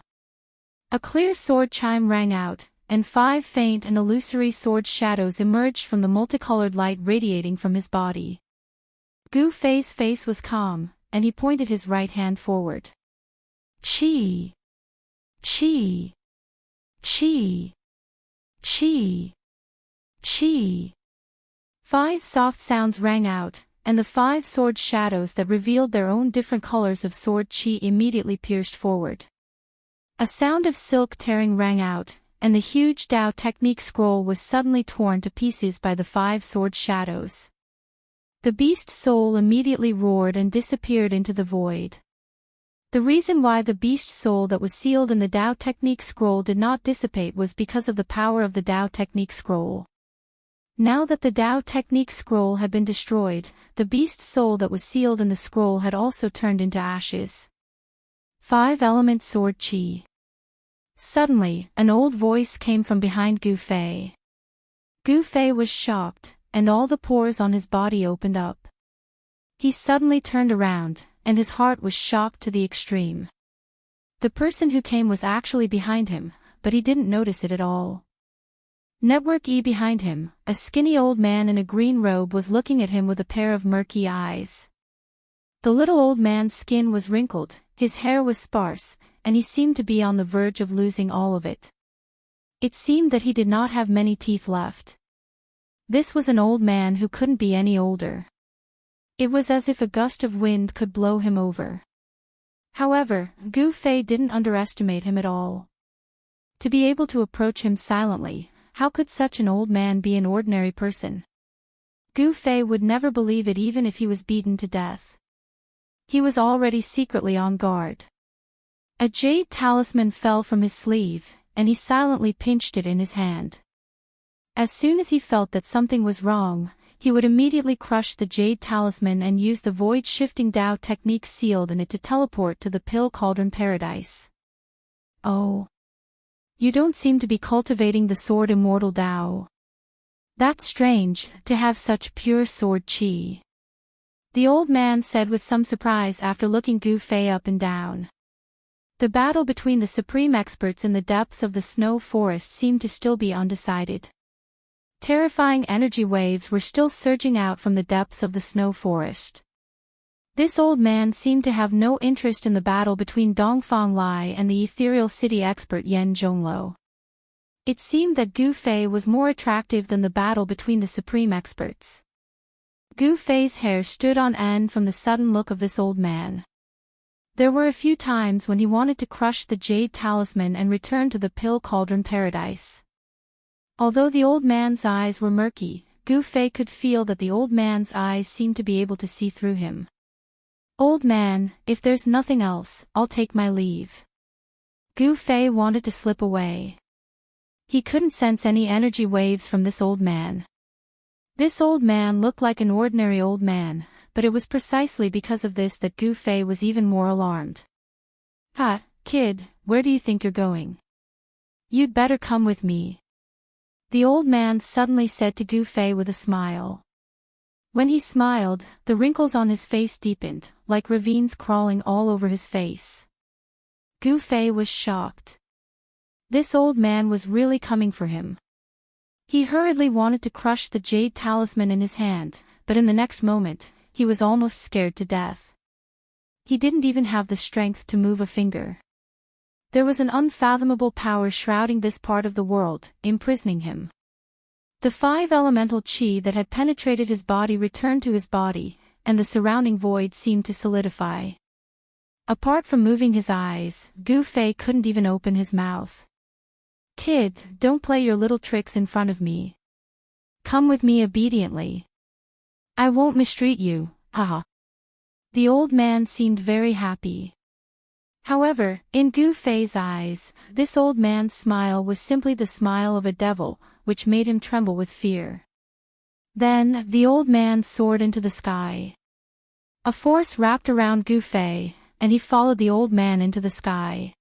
A clear sword chime rang out, and 5 faint and illusory sword shadows emerged from the multicolored light radiating from his body. Gu Fei's face was calm, and he pointed his right hand forward. Chi! Chi! Chi! Chi! Chi! 5 soft sounds rang out, and the 5 sword shadows that revealed their own different colors of sword chi immediately pierced forward. A sound of silk tearing rang out, and the huge Dao Technique scroll was suddenly torn to pieces by the 5 sword shadows. The beast soul immediately roared and disappeared into the void. The reason why the beast soul that was sealed in the Dao Technique scroll did not dissipate was because of the power of the Dao Technique scroll. Now that the Dao Technique scroll had been destroyed, the beast soul that was sealed in the scroll had also turned into ashes. 5-element sword chi. Suddenly, an old voice came from behind Gu Fei. Gu Fei was shocked, and all the pores on his body opened up. He suddenly turned around, and his heart was shocked to the extreme. The person who came was actually behind him, but he didn't notice it at all. Network E behind him, a skinny old man in a green robe was looking at him with a pair of murky eyes. The little old man's skin was wrinkled, his hair was sparse, and he seemed to be on the verge of losing all of it. It seemed that he did not have many teeth left. This was an old man who couldn't be any older. It was as if a gust of wind could blow him over. However, Gu Fei didn't underestimate him at all. To be able to approach him silently, how could such an old man be an ordinary person? Gu Fei would never believe it even if he was beaten to death. He was already secretly on guard. A jade talisman fell from his sleeve, and he silently pinched it in his hand. As soon as he felt that something was wrong, he would immediately crush the jade talisman and use the void-shifting Dao technique sealed in it to teleport to the Pill Cauldron Paradise. Oh. You don't seem to be cultivating the sword immortal Dao. That's strange, to have such pure sword chi. The old man said with some surprise after looking Gu Fei up and down. The battle between the supreme experts in the depths of the snow forest seemed to still be undecided. Terrifying energy waves were still surging out from the depths of the snow forest. This old man seemed to have no interest in the battle between Dongfang Lai and the ethereal city expert Yan Zhongluo. It seemed that Gu Fei was more attractive than the battle between the supreme experts. Gu Fei's hair stood on end from the sudden look of this old man. There were a few times when he wanted to crush the jade talisman and return to the Pill Cauldron Paradise. Although the old man's eyes were murky, Gu Fei could feel that the old man's eyes seemed to be able to see through him. Old man, if there's nothing else, I'll take my leave. Gu Fei wanted to slip away. He couldn't sense any energy waves from this old man. This old man looked like an ordinary old man, but it was precisely because of this that Gu Fei was even more alarmed. "Ha, kid, where do you think you're going? You'd better come with me," the old man suddenly said to Gu Fei with a smile. When he smiled, the wrinkles on his face deepened, like ravines crawling all over his face. Gu Fei was shocked. This old man was really coming for him. He hurriedly wanted to crush the jade talisman in his hand, but in the next moment, he was almost scared to death. He didn't even have the strength to move a finger. There was an unfathomable power shrouding this part of the world, imprisoning him. The 5 elemental chi that had penetrated his body returned to his body, and the surrounding void seemed to solidify. Apart from moving his eyes, Gu Fei couldn't even open his mouth. "Kid, don't play your little tricks in front of me. Come with me obediently. I won't mistreat you, haha." The old man seemed very happy. However, in Gu Fei's eyes, this old man's smile was simply the smile of a devil, which made him tremble with fear. Then, the old man soared into the sky. A force wrapped around Gu Fei, and he followed the old man into the sky.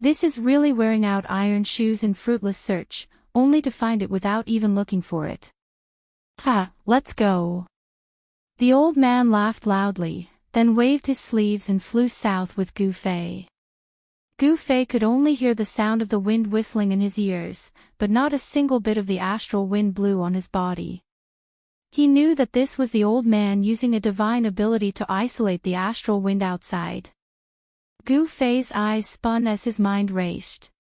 This is really wearing out iron shoes in fruitless search, only to find it without even looking for it. "Ha, let's go." The old man laughed loudly, then waved his sleeves and flew south with Gu Fei. Gu Fei could only hear the sound of the wind whistling in his ears, but not a single bit of the astral wind blew on his body. He knew that this was the old man using a divine ability to isolate the astral wind outside. Gu Fei's eyes spun as his mind raced.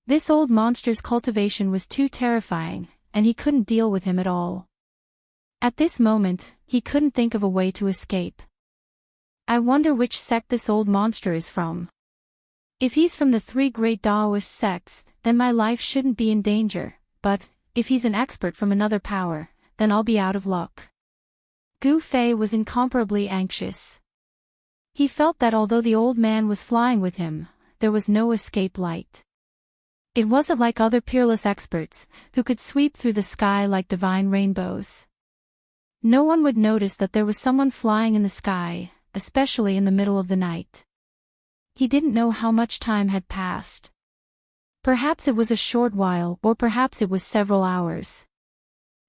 This old monster's cultivation was too terrifying, and he couldn't deal with him at all. At this moment, he couldn't think of a way to escape. I wonder which sect this old monster is from. If he's from the 3 great Taoist sects, then my life shouldn't be in danger, but if he's an expert from another power, then I'll be out of luck. Gu Fei was incomparably anxious. He felt that although the old man was flying with him, there was no escape light. It wasn't like other peerless experts, who could sweep through the sky like divine rainbows. No one would notice that there was someone flying in the sky, especially in the middle of the night. He didn't know how much time had passed. Perhaps it was a short while, or perhaps it was several hours.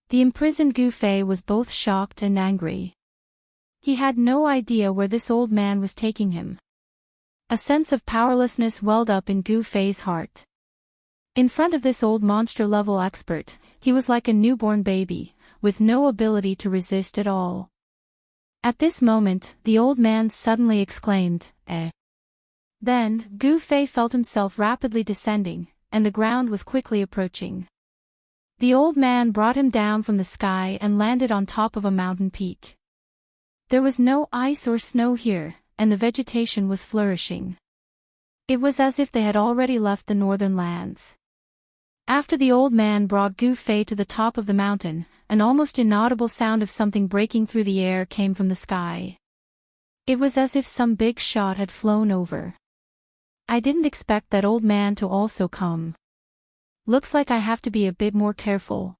The imprisoned Gu Fei was both shocked and angry. He had no idea where this old man was taking him. A sense of powerlessness welled up in Gu Fei's heart. In front of this old monster-level expert, he was like a newborn baby, with no ability to resist at all. At this moment, the old man suddenly exclaimed, "Eh!" Then, Gu Fei felt himself rapidly descending, and the ground was quickly approaching. The old man brought him down from the sky and landed on top of a mountain peak. There was no ice or snow here, and the vegetation was flourishing. It was as if they had already left the northern lands. After the old man brought Gu Fei to the top of the mountain, an almost inaudible sound of something breaking through the air came from the sky. It was as if some big shot had flown over. "I didn't expect that old man to also come. Looks like I have to be a bit more careful."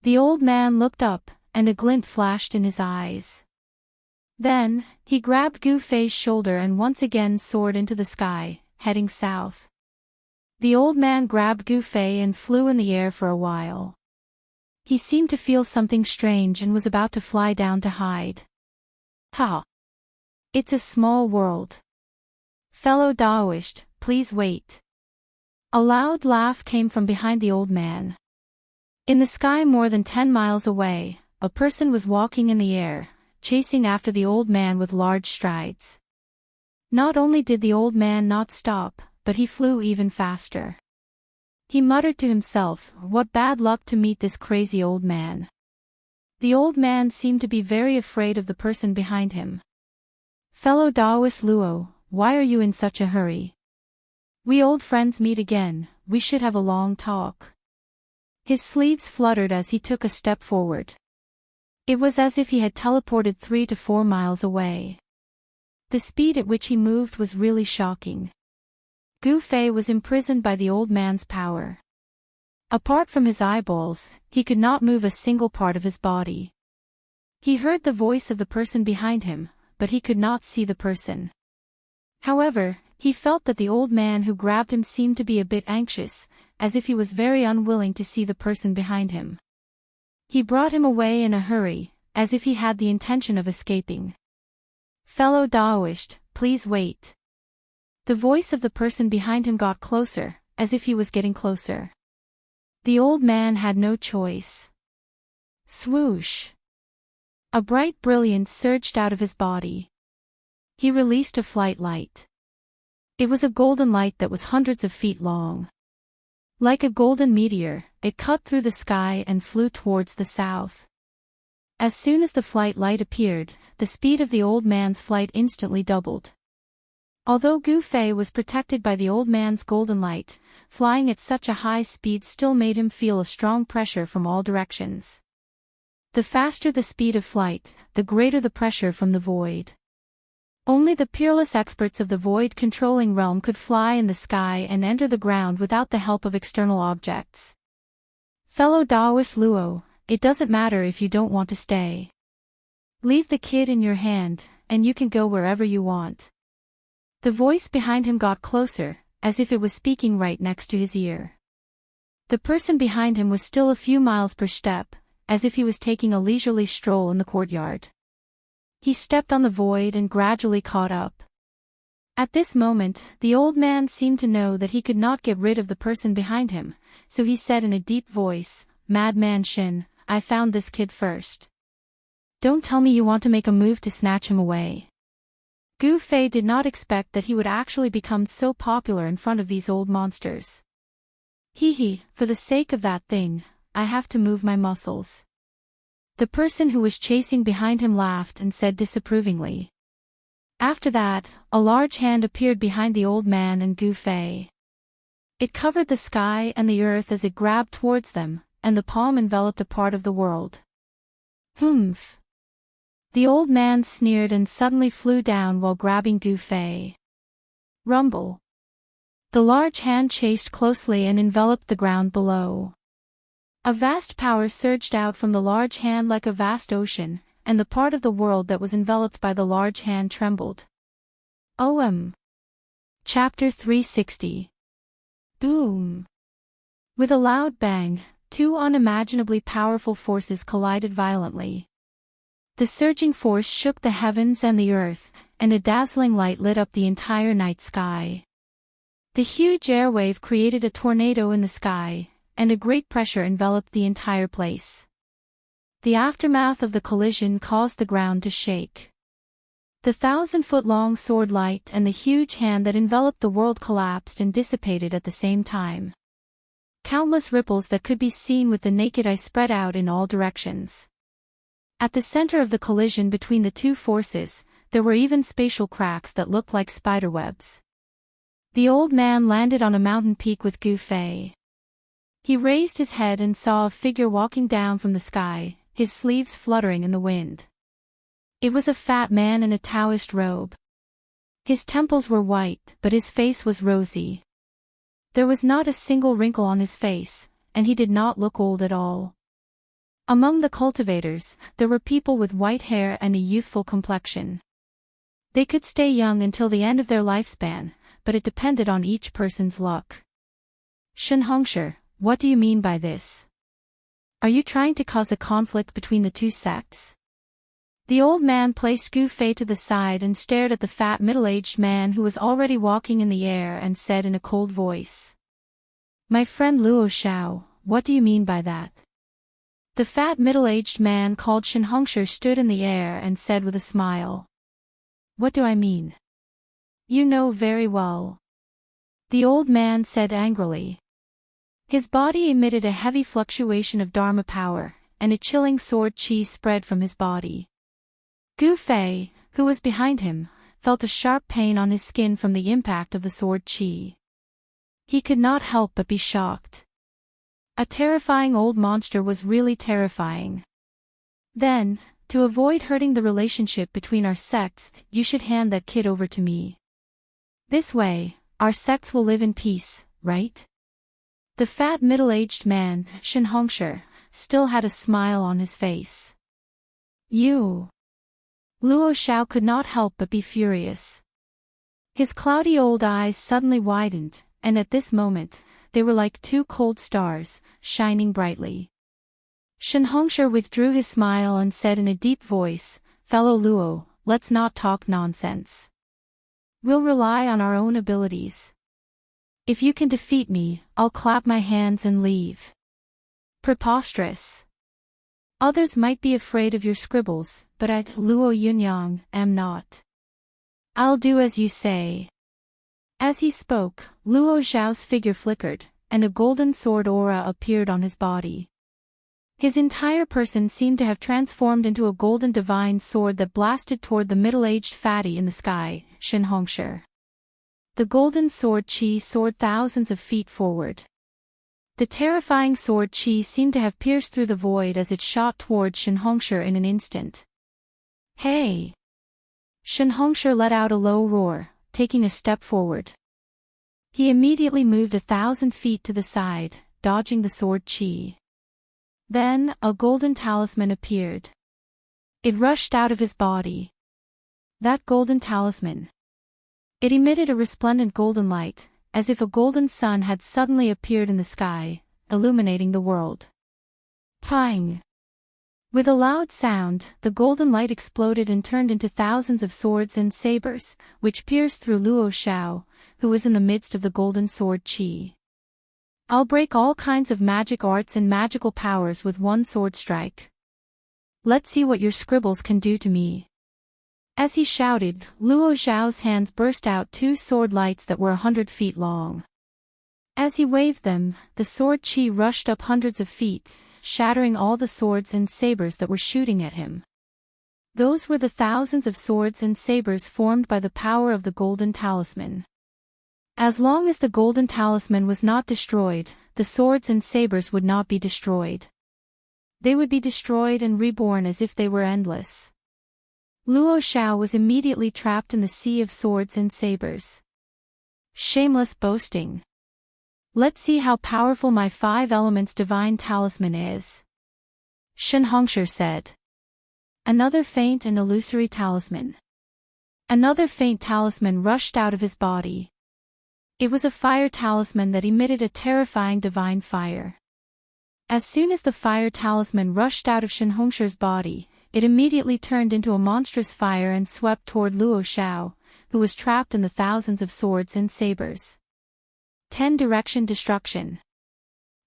The old man looked up, and a glint flashed in his eyes. Then, he grabbed Gu Fei's shoulder and once again soared into the sky, heading south. The old man grabbed Gu Fei and flew in the air for a while. He seemed to feel something strange and was about to fly down to hide. "Ha! It's a small world. Fellow Taoist, please wait." A loud laugh came from behind the old man. In the sky more than 10 miles away, a person was walking in the air, chasing after the old man with large strides. Not only did the old man not stop, but he flew even faster. He muttered to himself, "What bad luck to meet this crazy old man." The old man seemed to be very afraid of the person behind him. "Fellow Taoist Luo, why are you in such a hurry? We old friends meet again, we should have a long talk." His sleeves fluttered as he took a step forward. It was as if he had teleported 3 to 4 miles away. The speed at which he moved was really shocking. Gu Fei was imprisoned by the old man's power. Apart from his eyeballs, he could not move a single part of his body. He heard the voice of the person behind him, but he could not see the person. However, he felt that the old man who grabbed him seemed to be a bit anxious, as if he was very unwilling to see the person behind him. He brought him away in a hurry, as if he had the intention of escaping. "Fellow Taoist, please wait." The voice of the person behind him got closer, as if he was getting closer. The old man had no choice. Swoosh! A bright brilliance surged out of his body. He released a flight light. It was a golden light that was hundreds of feet long. Like a golden meteor, it cut through the sky and flew towards the south. As soon as the flight light appeared, the speed of the old man's flight instantly doubled. Although Gu Fei was protected by the old man's golden light, flying at such a high speed still made him feel a strong pressure from all directions. The faster the speed of flight, the greater the pressure from the void. Only the peerless experts of the void-controlling realm could fly in the sky and enter the ground without the help of external objects. Fellow Taoist Luo, it doesn't matter if you don't want to stay. Leave the kid in your hand, and you can go wherever you want. The voice behind him got closer, as if it was speaking right next to his ear. The person behind him was still a few miles per step, as if he was taking a leisurely stroll in the courtyard. He stepped on the void and gradually caught up. At this moment, the old man seemed to know that he could not get rid of the person behind him, so he said in a deep voice, "Madman Shin, I found this kid first. Don't tell me you want to make a move to snatch him away." Gu Fei did not expect that he would actually become so popular in front of these old monsters. Hee, for the sake of that thing, I have to move my muscles. The person who was chasing behind him laughed and said disapprovingly. After that, a large hand appeared behind the old man and Gu Fei. It covered the sky and the earth as it grabbed towards them, and the palm enveloped a part of the world. Humph. The old man sneered and suddenly flew down while grabbing Gu Fei. Rumble. The large hand chased closely and enveloped the ground below. A vast power surged out from the large hand like a vast ocean, and the part of the world that was enveloped by the large hand trembled. Chapter 360. Boom. With a loud bang, two unimaginably powerful forces collided violently. The surging force shook the heavens and the earth, and a dazzling light lit up the entire night sky. The huge airwave created a tornado in the sky, and a great pressure enveloped the entire place. The aftermath of the collision caused the ground to shake. The 1,000-foot-long sword light and the huge hand that enveloped the world collapsed and dissipated at the same time. Countless ripples that could be seen with the naked eye spread out in all directions. At the center of the collision between the two forces, there were even spatial cracks that looked like spiderwebs. The old man landed on a mountain peak with Gu Fei. He raised his head and saw a figure walking down from the sky, his sleeves fluttering in the wind. It was a fat man in a Taoist robe. His temples were white, but his face was rosy. There was not a single wrinkle on his face, and he did not look old at all. Among the cultivators, there were people with white hair and a youthful complexion. They could stay young until the end of their lifespan, but it depended on each person's luck. Shenhongsher, what do you mean by this? Are you trying to cause a conflict between the two sects? The old man placed Gu Fei to the side and stared at the fat middle-aged man who was already walking in the air and said in a cold voice. My friend Luo Xiao, what do you mean by that? The fat middle-aged man called Shenhongsher stood in the air and said with a smile. What do I mean? You know very well. The old man said angrily. His body emitted a heavy fluctuation of Dharma power, and a chilling sword chi spread from his body. Gu Fei, who was behind him, felt a sharp pain on his skin from the impact of the sword chi. He could not help but be shocked. A terrifying old monster was really terrifying. Then, to avoid hurting the relationship between our sects, you should hand that kid over to me. This way, our sects will live in peace, right? The fat middle-aged man, Shenhongsher, still had a smile on his face. You. Luo Xiao could not help but be furious. His cloudy old eyes suddenly widened, and at this moment, they were like two cold stars, shining brightly. Shenhongsher withdrew his smile and said in a deep voice, Fellow Luo, let's not talk nonsense. We'll rely on our own abilities. If you can defeat me, I'll clap my hands and leave. Preposterous. Others might be afraid of your scribbles, but I, Luo Yunyang, am not. I'll do as you say. As he spoke, Luo Xiao's figure flickered, and a golden sword aura appeared on his body. His entire person seemed to have transformed into a golden divine sword that blasted toward the middle-aged fatty in the sky, Shinhongsher. The golden sword chi soared thousands of feet forward. The terrifying sword chi seemed to have pierced through the void as it shot toward Shinhongsher in an instant. Hey! Shinhongsher let out a low roar, taking a step forward. He immediately moved 1,000 feet to the side, dodging the sword chi. Then, a golden talisman appeared. It rushed out of his body. That golden talisman. It emitted a resplendent golden light, as if a golden sun had suddenly appeared in the sky, illuminating the world. Pang! With a loud sound, the golden light exploded and turned into thousands of swords and sabers, which pierced through Luo Xiao, who was in the midst of the golden sword chi. I'll break all kinds of magic arts and magical powers with one sword strike. Let's see what your scribbles can do to me. As he shouted, Luo Xiao's hands burst out 2 sword lights that were 100 feet long. As he waved them, the sword chi rushed up hundreds of feet, shattering all the swords and sabers that were shooting at him. Those were the thousands of swords and sabers formed by the power of the golden talisman. As long as the golden talisman was not destroyed, the swords and sabers would not be destroyed. They would be destroyed and reborn as if they were endless. Luo Xiao was immediately trapped in the sea of swords and sabers. Shameless boasting. Let's see how powerful my 5 elements divine talisman is. Shinhongsher said. Another faint and illusory talisman. Another faint talisman rushed out of his body. It was a fire talisman that emitted a terrifying divine fire. As soon as the fire talisman rushed out of Shinhongsher's body, it immediately turned into a monstrous fire and swept toward Luo Xiao, who was trapped in the thousands of swords and sabers. 10 Direction Destruction.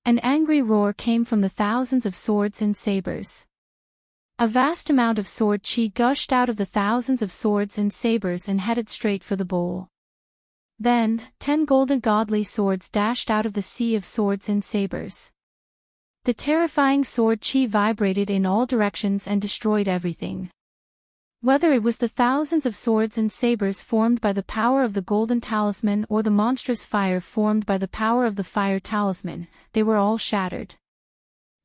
An angry roar came from the thousands of swords and sabers. A vast amount of sword chi gushed out of the thousands of swords and sabers and headed straight for the bowl. Then, 10 golden godly swords dashed out of the sea of swords and sabers. The terrifying sword chi vibrated in all directions and destroyed everything. Whether it was the thousands of swords and sabers formed by the power of the golden talisman or the monstrous fire formed by the power of the fire talisman, they were all shattered.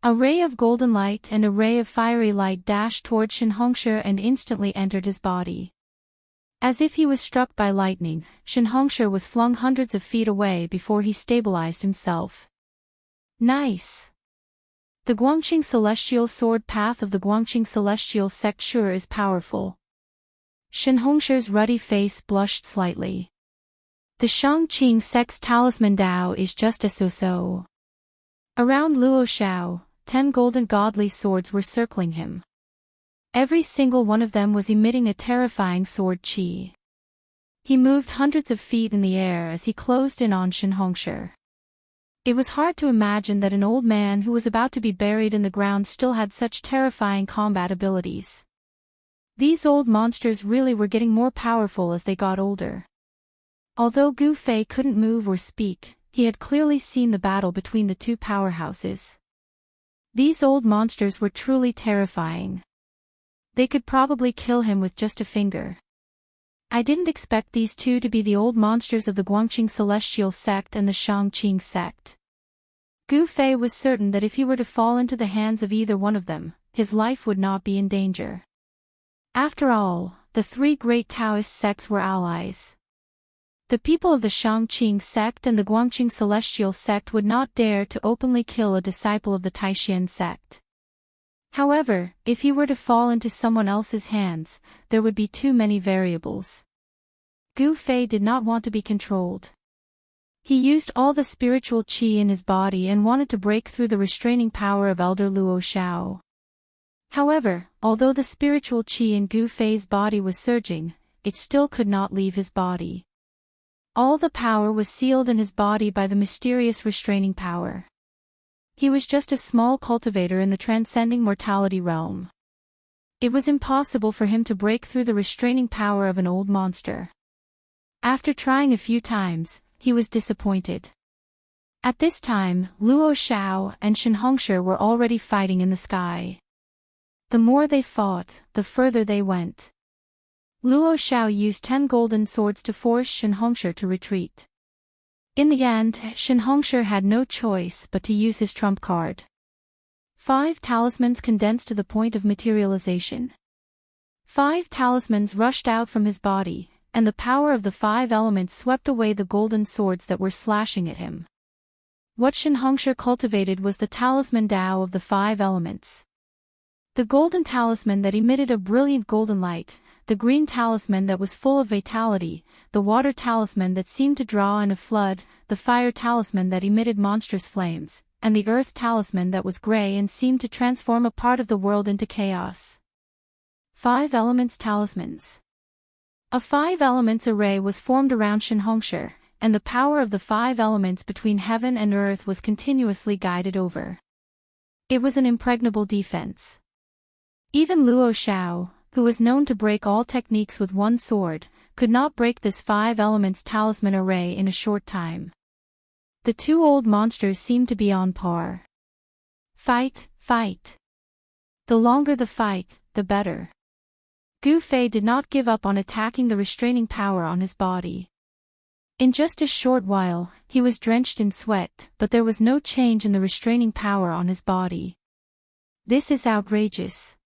A ray of golden light and a ray of fiery light dashed toward Shinhongsher and instantly entered his body. As if he was struck by lightning, Shinhongsher was flung hundreds of feet away before he stabilized himself. Nice! The Guangqing Celestial Sword path of the Guangqing Celestial sect sure is powerful. Shinhongsher's ruddy face blushed slightly. The Shangqing sect's talisman Dao is just a so-so. Around Luo Xiao, 10 golden godly swords were circling him. Every single one of them was emitting a terrifying sword chi. He moved hundreds of feet in the air as he closed in on Shinhongsher. It was hard to imagine that an old man who was about to be buried in the ground still had such terrifying combat abilities. These old monsters really were getting more powerful as they got older. Although Gu Fei couldn't move or speak, he had clearly seen the battle between the 2 powerhouses. These old monsters were truly terrifying. They could probably kill him with just a finger. I didn't expect these 2 to be the old monsters of the Guangqing Celestial sect and the Shangqing sect. Gu Fei was certain that if he were to fall into the hands of either one of them, his life would not be in danger. After all, the 3 great Taoist sects were allies. The people of the Shangqing sect and the Guangqing Celestial sect would not dare to openly kill a disciple of the Taishan sect. However, if he were to fall into someone else's hands, there would be too many variables. Gu Fei did not want to be controlled. He used all the spiritual qi in his body and wanted to break through the restraining power of Elder Luo Xiao. However, although the spiritual qi in Gu Fei's body was surging, it still could not leave his body. All the power was sealed in his body by the mysterious restraining power. He was just a small cultivator in the transcending mortality realm. It was impossible for him to break through the restraining power of an old monster. After trying a few times, he was disappointed. At this time, Luo Xiao and Shen Hongshi were already fighting in the sky. The more they fought, the further they went. Luo Xiao used 10 golden swords to force Shen Hongshi to retreat. In the end, Shen Hongshi had no choice but to use his trump card. 5 talismans condensed to the point of materialization. 5 talismans rushed out from his body, and the power of the 5 elements swept away the golden swords that were slashing at him. What Shen Hongshi cultivated was the talisman Tao of the 5 elements. The golden talisman that emitted a brilliant golden light, the green talisman that was full of vitality, the water talisman that seemed to draw in a flood, the fire talisman that emitted monstrous flames, and the earth talisman that was gray and seemed to transform a part of the world into chaos. 5 elements talismans. A 5 elements array was formed around Shen Hongshi, and the power of the 5 elements between heaven and earth was continuously guided over. It was an impregnable defense. Even Luo Xiao, who was known to break all techniques with one sword, could not break this 5 elements talisman array in a short time. The 2 old monsters seemed to be on par. Fight, fight. The longer the fight, the better. Gu Fei did not give up on attacking the restraining power on his body. In just a short while, he was drenched in sweat, but there was no change in the restraining power on his body. This is outrageous.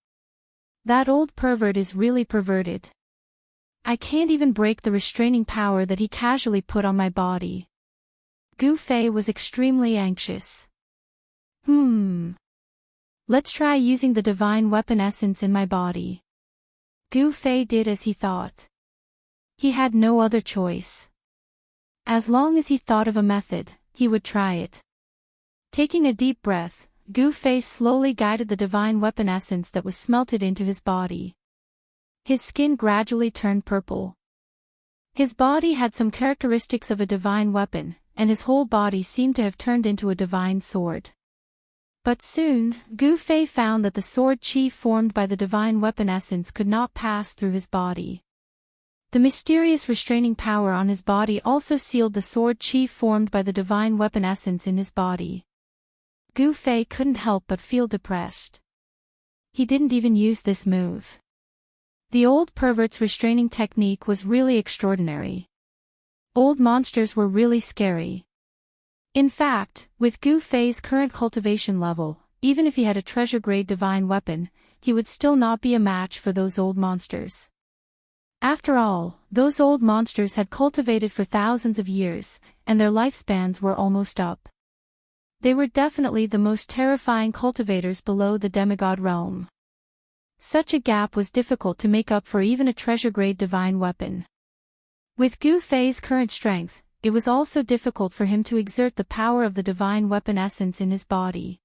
That old pervert is really perverted. I can't even break the restraining power that he casually put on my body. Gu Fei was extremely anxious. Let's try using the divine weapon essence in my body. Gu Fei did as he thought. He had no other choice. As long as he thought of a method, he would try it. Taking a deep breath, Gu Fei slowly guided the divine weapon essence that was smelted into his body. His skin gradually turned purple. His body had some characteristics of a divine weapon, and his whole body seemed to have turned into a divine sword. But soon, Gu Fei found that the sword chi formed by the divine weapon essence could not pass through his body. The mysterious restraining power on his body also sealed the sword chi formed by the divine weapon essence in his body. Gu Fei couldn't help but feel depressed. He didn't even use this move. The old pervert's restraining technique was really extraordinary. Old monsters were really scary. In fact, with Gu Fei's current cultivation level, even if he had a treasure-grade divine weapon, he would still not be a match for those old monsters. After all, those old monsters had cultivated for thousands of years, and their lifespans were almost up. They were definitely the most terrifying cultivators below the demigod realm. Such a gap was difficult to make up for even a treasure-grade divine weapon. With Gu Fei's current strength, it was also difficult for him to exert the power of the divine weapon essence in his body.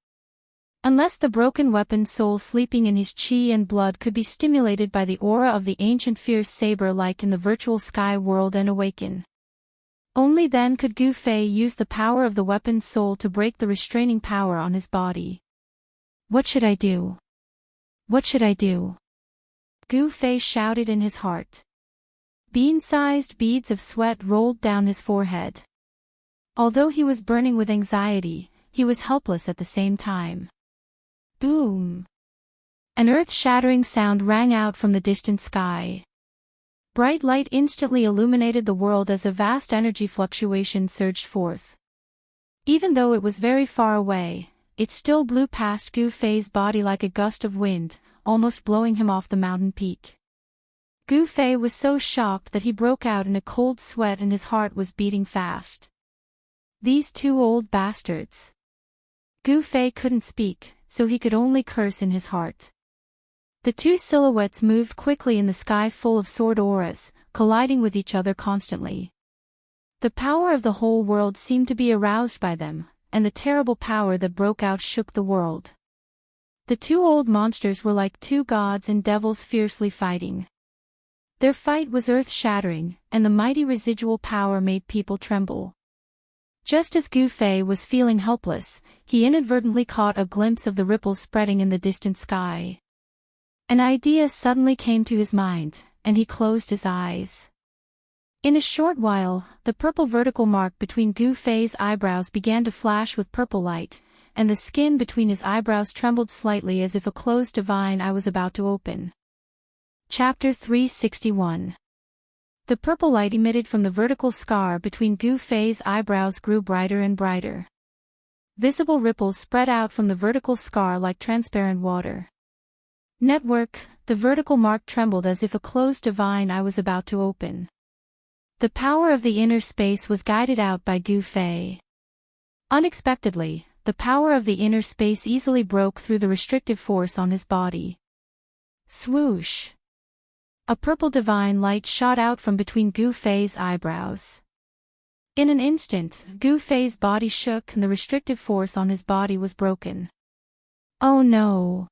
Unless the broken weapon soul sleeping in his chi and blood could be stimulated by the aura of the ancient fierce saber like in the virtual sky world and awaken. Only then could Gu Fei use the power of the weapon's soul to break the restraining power on his body. What should I do? What should I do? Gu Fei shouted in his heart. Bean-sized beads of sweat rolled down his forehead. Although he was burning with anxiety, he was helpless at the same time. Boom! An earth-shattering sound rang out from the distant sky. Bright light instantly illuminated the world as a vast energy fluctuation surged forth. Even though it was very far away, it still blew past Gu Fei's body like a gust of wind, almost blowing him off the mountain peak. Gu Fei was so shocked that he broke out in a cold sweat and his heart was beating fast. These 2 old bastards. Gu Fei couldn't speak, so he could only curse in his heart. The 2 silhouettes moved quickly in the sky full of sword auras, colliding with each other constantly. The power of the whole world seemed to be aroused by them, and the terrible power that broke out shook the world. The 2 old monsters were like 2 gods and devils fiercely fighting. Their fight was earth-shattering, and the mighty residual power made people tremble. Just as Gu Fei was feeling helpless, he inadvertently caught a glimpse of the ripples spreading in the distant sky. An idea suddenly came to his mind, and he closed his eyes. In a short while, the purple vertical mark between Gu Fei's eyebrows began to flash with purple light, and the skin between his eyebrows trembled slightly as if a closed divine eye was about to open. Chapter 361. The purple light emitted from the vertical scar between Gu Fei's eyebrows grew brighter and brighter. Visible ripples spread out from the vertical scar like transparent water. Network, the vertical mark trembled as if a closed divine eye was about to open. The power of the inner space was guided out by Gu Fei. Unexpectedly, the power of the inner space easily broke through the restrictive force on his body. Swoosh! A purple divine light shot out from between Gu Fei's eyebrows. In an instant, Gu Fei's body shook and the restrictive force on his body was broken. Oh no!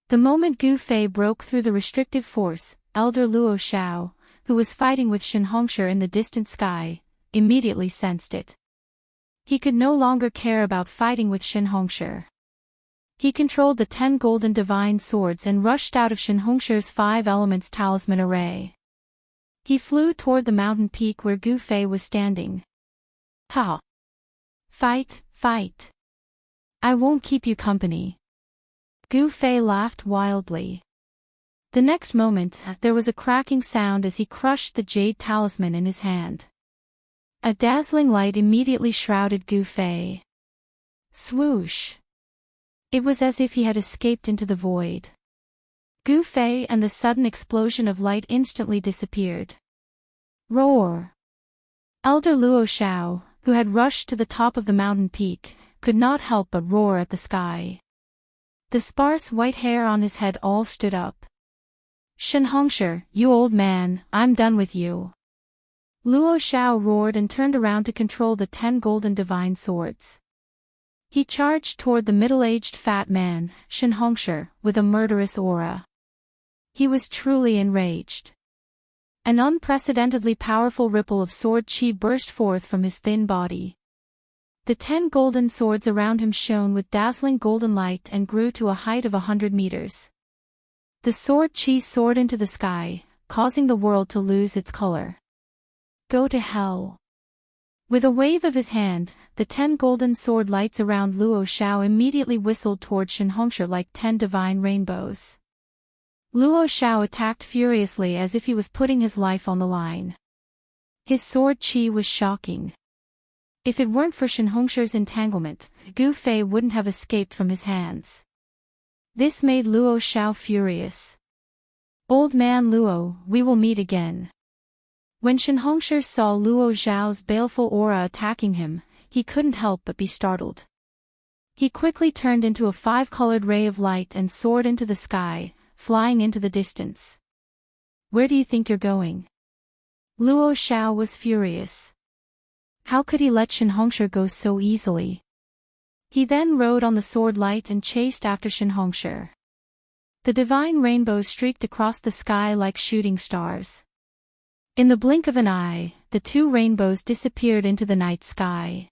The moment Gu Fei broke through the restrictive force, Elder Luo Xiao, who was fighting with Shen Hongshi in the distant sky, immediately sensed it. He could no longer care about fighting with Shen Hongshi. He controlled the 10 golden divine swords and rushed out of Shen Hongshi's 5 elements talisman array. He flew toward the mountain peak where Gu Fei was standing. Ha! Fight, fight! I won't keep you company. Gu Fei laughed wildly. The next moment, there was a cracking sound as he crushed the jade talisman in his hand. A dazzling light immediately shrouded Gu Fei. Swoosh! It was as if he had escaped into the void. Gu Fei and the sudden explosion of light instantly disappeared. Roar! Elder Luo Xiao, who had rushed to the top of the mountain peak, could not help but roar at the sky. The sparse white hair on his head all stood up. Shen Hongshi, you old man, I'm done with you. Luo Xiao roared and turned around to control the 10 golden divine swords. He charged toward the middle-aged fat man, Shen Hongshi, with a murderous aura. He was truly enraged. An unprecedentedly powerful ripple of sword chi burst forth from his thin body. The 10 golden swords around him shone with dazzling golden light and grew to a height of 100 meters. The sword chi soared into the sky, causing the world to lose its color. Go to hell. With a wave of his hand, the 10 golden sword lights around Luo Xiao immediately whistled toward Shen Hongshi like 10 divine rainbows. Luo Xiao attacked furiously as if he was putting his life on the line. His sword chi was shocking. If it weren't for Shen Hongshi's entanglement, Gu Fei wouldn't have escaped from his hands. This made Luo Xiao furious. Old man Luo, we will meet again. When Shen Hongshi saw Luo Xiao's baleful aura attacking him, he couldn't help but be startled. He quickly turned into a 5-colored ray of light and soared into the sky, flying into the distance. Where do you think you're going? Luo Xiao was furious. How could he let Shen Hongshi go so easily? He then rode on the sword light and chased after Shen Hongshi. The divine rainbows streaked across the sky like shooting stars. In the blink of an eye, the 2 rainbows disappeared into the night sky.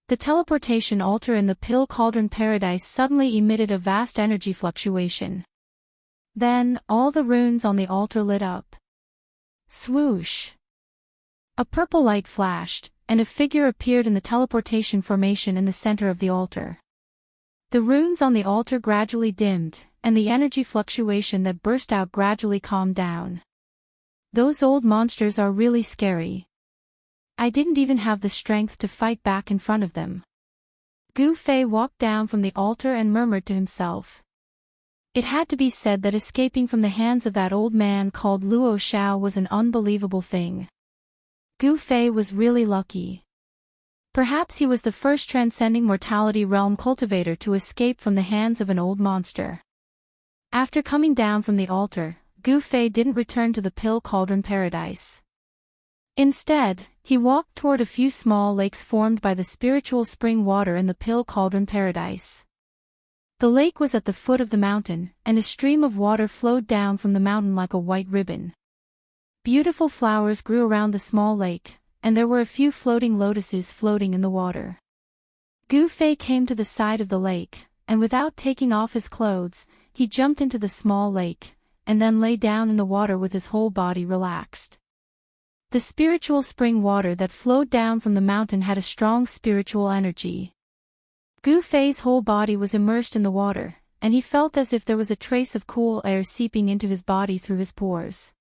The teleportation altar in the Pill Cauldron Paradise suddenly emitted a vast energy fluctuation. Then, all the runes on the altar lit up. Swoosh! A purple light flashed, and a figure appeared in the teleportation formation in the center of the altar. The runes on the altar gradually dimmed, and the energy fluctuation that burst out gradually calmed down. Those old monsters are really scary. I didn't even have the strength to fight back in front of them. Gu Fei walked down from the altar and murmured to himself. It had to be said that escaping from the hands of that old man called Luo Xiao was an unbelievable thing. Gu Fei was really lucky. Perhaps he was the first transcending mortality realm cultivator to escape from the hands of an old monster. After coming down from the altar, Gu Fei didn't return to the Pill Cauldron Paradise. Instead, he walked toward a few small lakes formed by the spiritual spring water in the Pill Cauldron Paradise. The lake was at the foot of the mountain, and a stream of water flowed down from the mountain like a white ribbon. Beautiful flowers grew around the small lake, and there were a few floating lotuses floating in the water. Gu Fei came to the side of the lake, and without taking off his clothes, he jumped into the small lake, and then lay down in the water with his whole body relaxed. The spiritual spring water that flowed down from the mountain had a strong spiritual energy. Gu Fei's whole body was immersed in the water, and he felt as if there was a trace of cool air seeping into his body through his pores.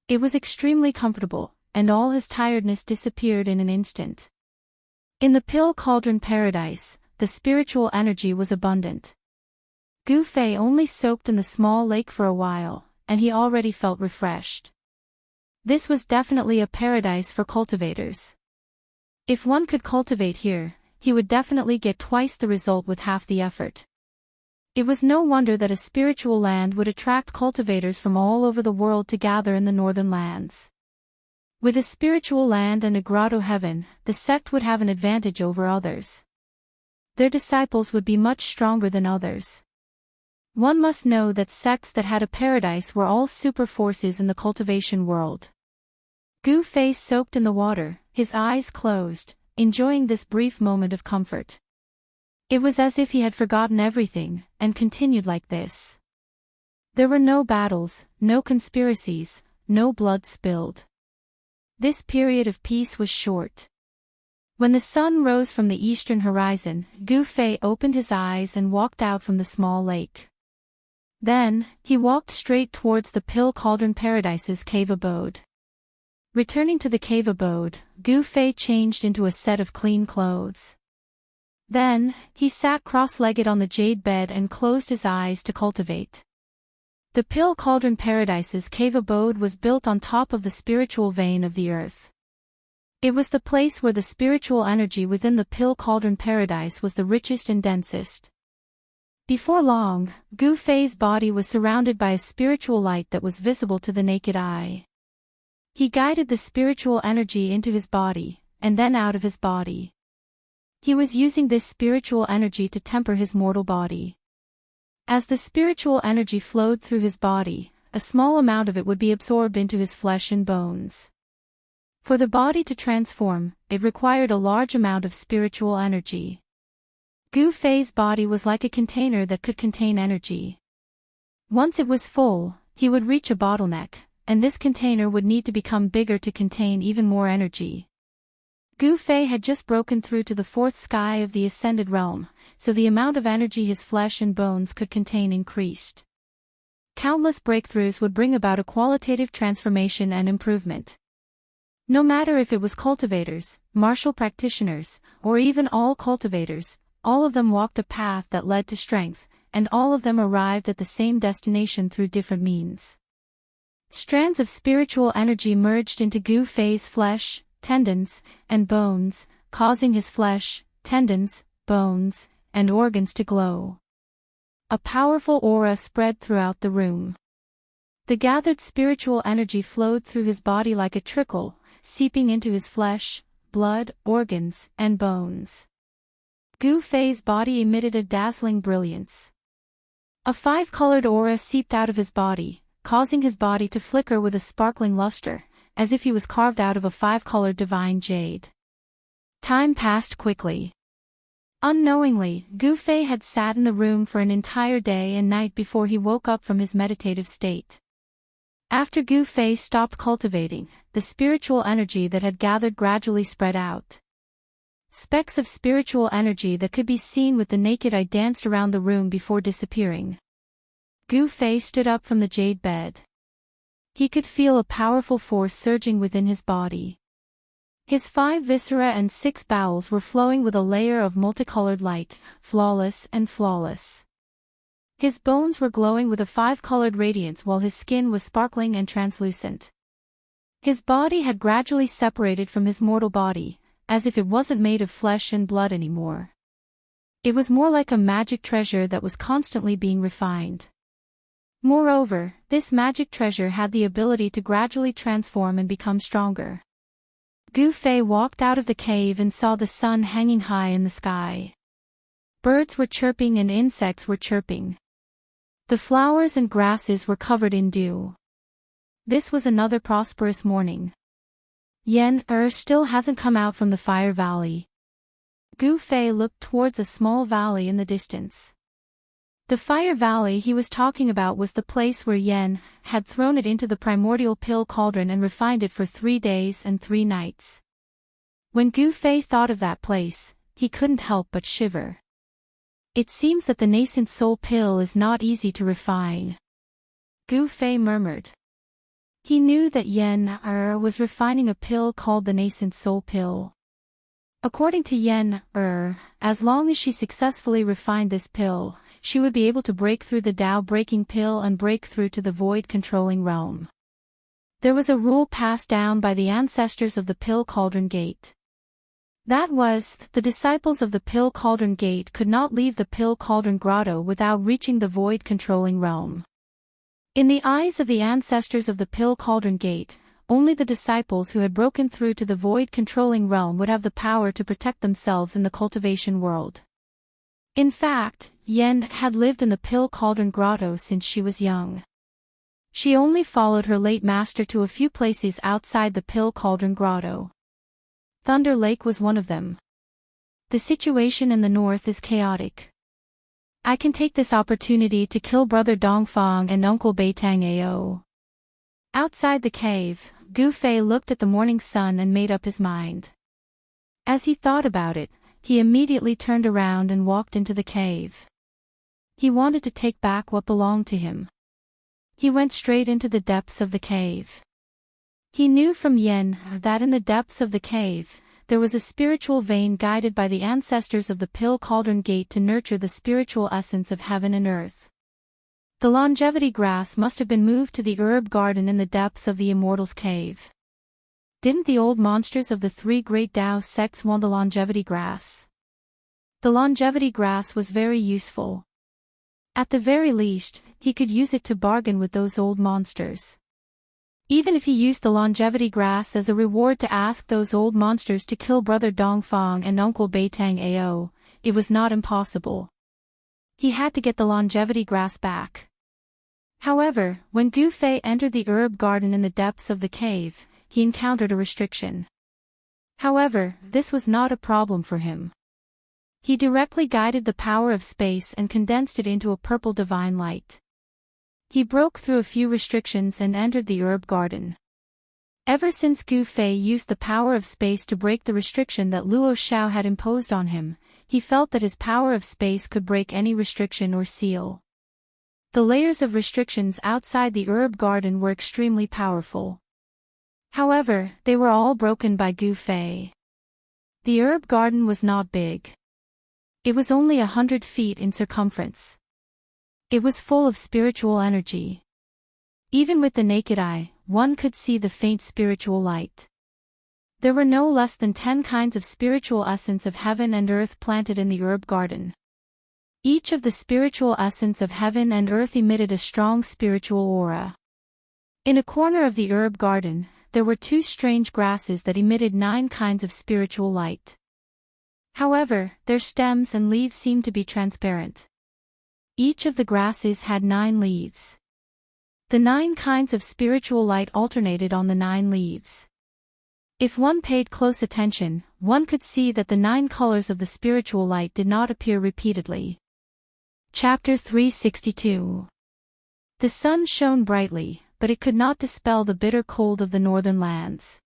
It was extremely comfortable, and all his tiredness disappeared in an instant. In the Pill Cauldron Paradise, the spiritual energy was abundant. Gu Fei only soaked in the small lake for a while, and he already felt refreshed. This was definitely a paradise for cultivators. If one could cultivate here, he would definitely get twice the result with half the effort. It was no wonder that a spiritual land would attract cultivators from all over the world to gather in the northern lands. With a spiritual land and a grotto heaven, the sect would have an advantage over others. Their disciples would be much stronger than others. One must know that sects that had a paradise were all super forces in the cultivation world. Gu Fei soaked in the water, his eyes closed, enjoying this brief moment of comfort. It was as if he had forgotten everything, and continued like this. There were no battles, no conspiracies, no blood spilled. This period of peace was short. When the sun rose from the eastern horizon, Gu Fei opened his eyes and walked out from the small lake. Then, he walked straight towards the Pill Cauldron Paradise's cave abode. Returning to the cave abode, Gu Fei changed into a set of clean clothes. Then, he sat cross-legged on the jade bed and closed his eyes to cultivate. The Pill Cauldron Paradise's cave abode was built on top of the spiritual vein of the earth. It was the place where the spiritual energy within the Pill Cauldron Paradise was the richest and densest. Before long, Gu Fei's body was surrounded by a spiritual light that was visible to the naked eye. He guided the spiritual energy into his body, and then out of his body. He was using this spiritual energy to temper his mortal body. As the spiritual energy flowed through his body, a small amount of it would be absorbed into his flesh and bones. For the body to transform, it required a large amount of spiritual energy. Gu Fei's body was like a container that could contain energy. Once it was full, he would reach a bottleneck, and this container would need to become bigger to contain even more energy. Gu Fei had just broken through to the fourth sky of the ascended realm, so the amount of energy his flesh and bones could contain increased. Countless breakthroughs would bring about a qualitative transformation and improvement. No matter if it was cultivators, martial practitioners, or even all cultivators, all of them walked a path that led to strength, and all of them arrived at the same destination through different means. Strands of spiritual energy merged into Gu Fei's flesh, tendons, and bones, causing his flesh, tendons, bones, and organs to glow. A powerful aura spread throughout the room. The gathered spiritual energy flowed through his body like a trickle, seeping into his flesh, blood, organs, and bones. Gu Fei's body emitted a dazzling brilliance. A five-colored aura seeped out of his body, causing his body to flicker with a sparkling luster, as if he was carved out of a five-colored divine jade. Time passed quickly. Unknowingly, Gu Fei had sat in the room for an entire day and night before he woke up from his meditative state. After Gu Fei stopped cultivating, the spiritual energy that had gathered gradually spread out. Specks of spiritual energy that could be seen with the naked eye danced around the room before disappearing. Gu Fei stood up from the jade bed. He could feel a powerful force surging within his body. His 5 viscera and 6 bowels were flowing with a layer of multicolored light, flawless and flawless. His bones were glowing with a 5-colored radiance while his skin was sparkling and translucent. His body had gradually separated from his mortal body, as if it wasn't made of flesh and blood anymore. It was more like a magic treasure that was constantly being refined. Moreover, this magic treasure had the ability to gradually transform and become stronger. Gu Fei walked out of the cave and saw the sun hanging high in the sky. Birds were chirping and insects were chirping. The flowers and grasses were covered in dew. This was another prosperous morning. Yen still hasn't come out from the fire valley. Gu Fei looked towards a small valley in the distance. The fire valley he was talking about was the place where Yen had thrown it into the primordial pill cauldron and refined it for 3 days and 3 nights. When Gu Fei thought of that place, he couldn't help but shiver. It seems that the nascent soul pill is not easy to refine. Gu Fei murmured. He knew that Yen was refining a pill called the nascent soul pill. According to Yen as long as she successfully refined this pill, she would be able to break through the Tao-breaking pill and break through to the void-controlling realm. There was a rule passed down by the ancestors of the Pill Cauldron Gate. That was, the disciples of the Pill Cauldron Gate could not leave the Pill Cauldron Grotto without reaching the void-controlling realm. In the eyes of the ancestors of the Pill Cauldron Gate, only the disciples who had broken through to the void-controlling realm would have the power to protect themselves in the cultivation world. In fact, Yen had lived in the Pill Cauldron Grotto since she was young. She only followed her late master to a few places outside the Pill Cauldron Grotto. Thunder Lake was one of them. The situation in the north is chaotic. I can take this opportunity to kill Brother Dongfang and Uncle Beitang Ao. Outside the cave, Gu Fei looked at the morning sun and made up his mind. As he thought about it, he immediately turned around and walked into the cave. He wanted to take back what belonged to him. He went straight into the depths of the cave. He knew from Yen that in the depths of the cave, there was a spiritual vein guided by the ancestors of the Pill Cauldron Gate to nurture the spiritual essence of heaven and earth. The longevity grass must have been moved to the herb garden in the depths of the Immortals' Cave. Didn't the old monsters of the 3 great Tao sects want the longevity grass? The longevity grass was very useful. At the very least, he could use it to bargain with those old monsters. Even if he used the longevity grass as a reward to ask those old monsters to kill Brother Dongfang and Uncle Beitang Ao, it was not impossible. He had to get the longevity grass back. However, when Gu Fei entered the herb garden in the depths of the cave, he encountered a restriction. However, this was not a problem for him. He directly guided the power of space and condensed it into a purple divine light. He broke through a few restrictions and entered the herb garden. Ever since Gu Fei used the power of space to break the restriction that Luo Xiao had imposed on him, he felt that his power of space could break any restriction or seal. The layers of restrictions outside the herb garden were extremely powerful. However, they were all broken by Gu Fei. The herb garden was not big. It was only 100 feet in circumference. It was full of spiritual energy. Even with the naked eye, one could see the faint spiritual light. There were no less than 10 kinds of spiritual essence of heaven and earth planted in the herb garden. Each of the spiritual essence of heaven and earth emitted a strong spiritual aura. In a corner of the herb garden, there were 2 strange grasses that emitted 9 kinds of spiritual light. However, their stems and leaves seemed to be transparent. Each of the grasses had 9 leaves. The 9 kinds of spiritual light alternated on the 9 leaves. If one paid close attention, one could see that the 9 colors of the spiritual light did not appear repeatedly. Chapter 362. The sun shone brightly, but it could not dispel the bitter cold of the northern lands.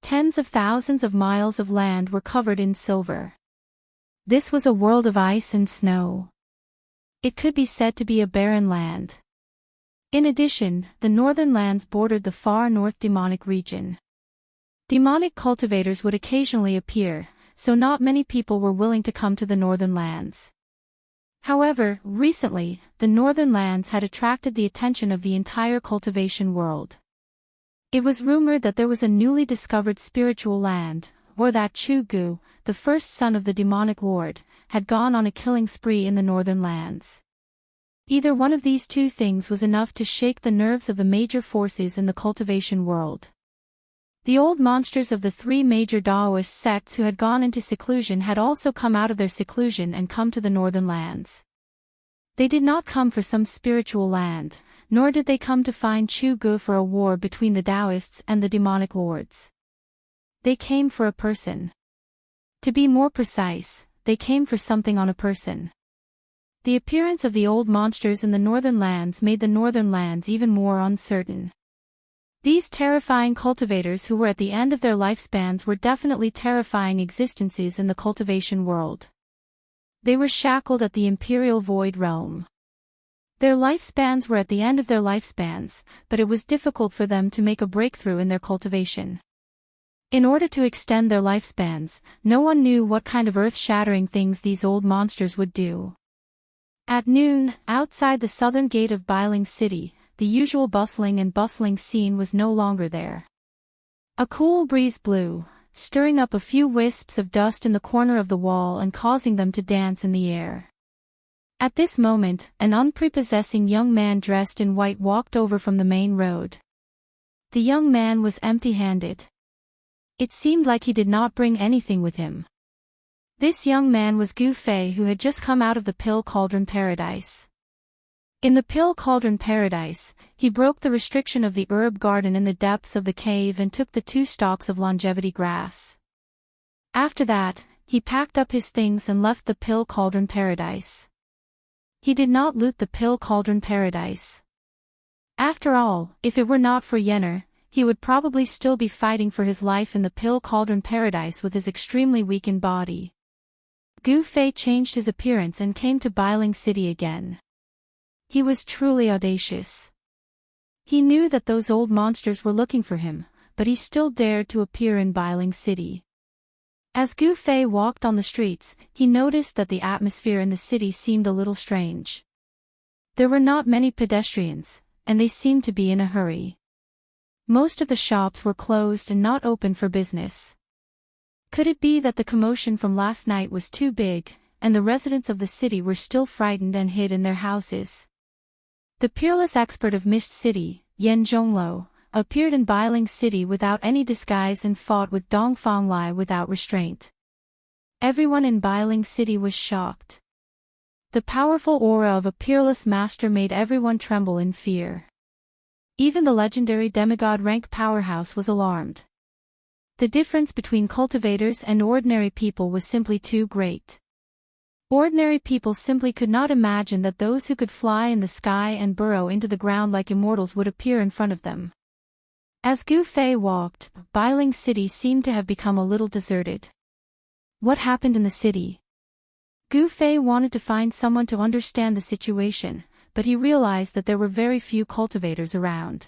Tens of thousands of miles of land were covered in silver. This was a world of ice and snow. It could be said to be a barren land. In addition, the northern lands bordered the far north demonic region. Demonic cultivators would occasionally appear, so not many people were willing to come to the northern lands. However, recently, the northern lands had attracted the attention of the entire cultivation world. It was rumored that there was a newly discovered spiritual land, or that Chu Gu, the first son of the demonic lord, had gone on a killing spree in the northern lands. Either one of these 2 things was enough to shake the nerves of the major forces in the cultivation world. The old monsters of the 3 major Daoist sects who had gone into seclusion had also come out of their seclusion and come to the northern lands. They did not come for some spiritual land, nor did they come to find Chu Gu for a war between the Daoists and the demonic lords. They came for a person. To be more precise, they came for something on a person. The appearance of the old monsters in the northern lands made the northern lands even more uncertain. These terrifying cultivators who were at the end of their lifespans were definitely terrifying existences in the cultivation world. They were shackled at the Imperial Void Realm. Their lifespans were at the end of their lifespans, but it was difficult for them to make a breakthrough in their cultivation. In order to extend their lifespans, no one knew what kind of earth-shattering things these old monsters would do. At noon, outside the southern gate of Biling City, the usual bustling scene was no longer there. A cool breeze blew, stirring up a few wisps of dust in the corner of the wall and causing them to dance in the air. At this moment, an unprepossessing young man dressed in white walked over from the main road. The young man was empty-handed. It seemed like he did not bring anything with him. This young man was Gu Fei, who had just come out of the Pill Cauldron Paradise. In the Pill Cauldron Paradise, he broke the restriction of the herb garden in the depths of the cave and took the 2 stalks of longevity grass. After that, he packed up his things and left the Pill Cauldron Paradise. He did not loot the Pill Cauldron Paradise. After all, if it were not for Yenner, he would probably still be fighting for his life in the Pill Cauldron Paradise with his extremely weakened body. Gu Fei changed his appearance and came to Biling City again. He was truly audacious. He knew that those old monsters were looking for him, but he still dared to appear in Biling City. As Gu Fei walked on the streets, he noticed that the atmosphere in the city seemed a little strange. There were not many pedestrians, and they seemed to be in a hurry. Most of the shops were closed and not open for business. Could it be that the commotion from last night was too big, and the residents of the city were still frightened and hid in their houses? The peerless expert of Mist City, Yan Zhongluo, appeared in Biling City without any disguise and fought with Dongfang Lai without restraint. Everyone in Biling City was shocked. The powerful aura of a peerless master made everyone tremble in fear. Even the legendary demigod rank powerhouse was alarmed. The difference between cultivators and ordinary people was simply too great. Ordinary people simply could not imagine that those who could fly in the sky and burrow into the ground like immortals would appear in front of them. As Gu Fei walked, Biling City seemed to have become a little deserted. What happened in the city? Gu Fei wanted to find someone to understand the situation, but he realized that there were very few cultivators around.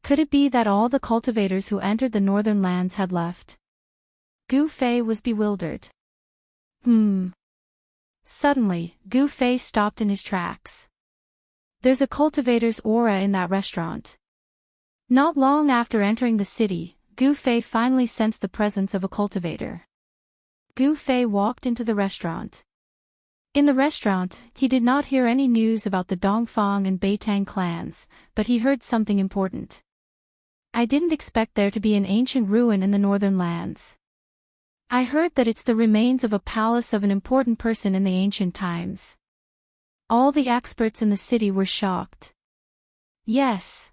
Could it be that all the cultivators who entered the northern lands had left? Gu Fei was bewildered. Suddenly, Gu Fei stopped in his tracks. There's a cultivator's aura in that restaurant. Not long after entering the city, Gu Fei finally sensed the presence of a cultivator. Gu Fei walked into the restaurant. In the restaurant, he did not hear any news about the Dongfang and Beitang clans, but he heard something important. I didn't expect there to be an ancient ruin in the northern lands. I heard that it's the remains of a palace of an important person in the ancient times. All the experts in the city were shocked. Yes.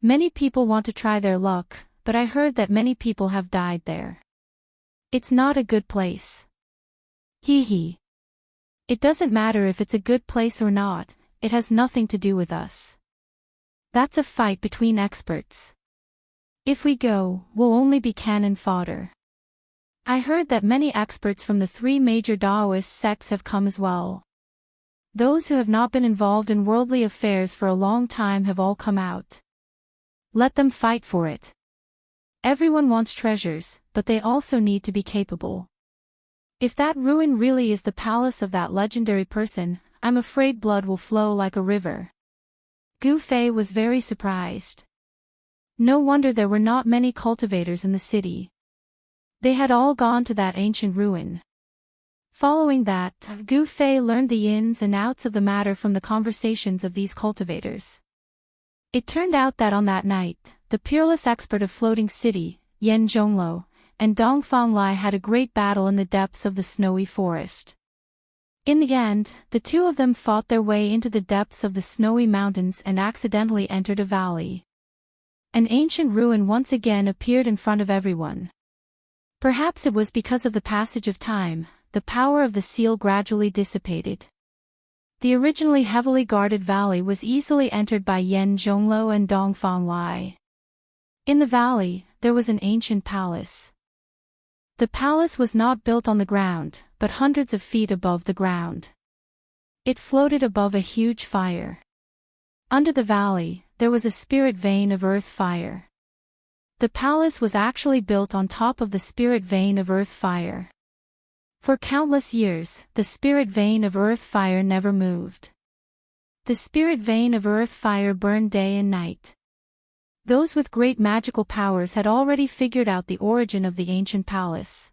Many people want to try their luck, but I heard that many people have died there. It's not a good place. Hee. It doesn't matter if it's a good place or not, it has nothing to do with us. That's a fight between experts. If we go, we'll only be cannon fodder. I heard that many experts from the 3 major Daoist sects have come as well. Those who have not been involved in worldly affairs for a long time have all come out. Let them fight for it. Everyone wants treasures, but they also need to be capable. If that ruin really is the palace of that legendary person, I'm afraid blood will flow like a river. Gu Fei was very surprised. No wonder there were not many cultivators in the city. They had all gone to that ancient ruin. Following that, Gu Fei learned the ins and outs of the matter from the conversations of these cultivators. It turned out that on that night, the peerless expert of Floating City, Yan Zhongluo, and Dongfang Lai had a great battle in the depths of the snowy forest. In the end, the 2 of them fought their way into the depths of the snowy mountains and accidentally entered a valley. An ancient ruin once again appeared in front of everyone. Perhaps it was because of the passage of time, the power of the seal gradually dissipated. The originally heavily guarded valley was easily entered by Yan Zhongluo and Dongfang Wei. In the valley, there was an ancient palace. The palace was not built on the ground, but hundreds of feet above the ground. It floated above a huge fire. Under the valley, there was a spirit vein of earth fire. The palace was actually built on top of the spirit vein of earth fire. For countless years, the spirit vein of earth fire never moved. The spirit vein of earth fire burned day and night. Those with great magical powers had already figured out the origin of the ancient palace.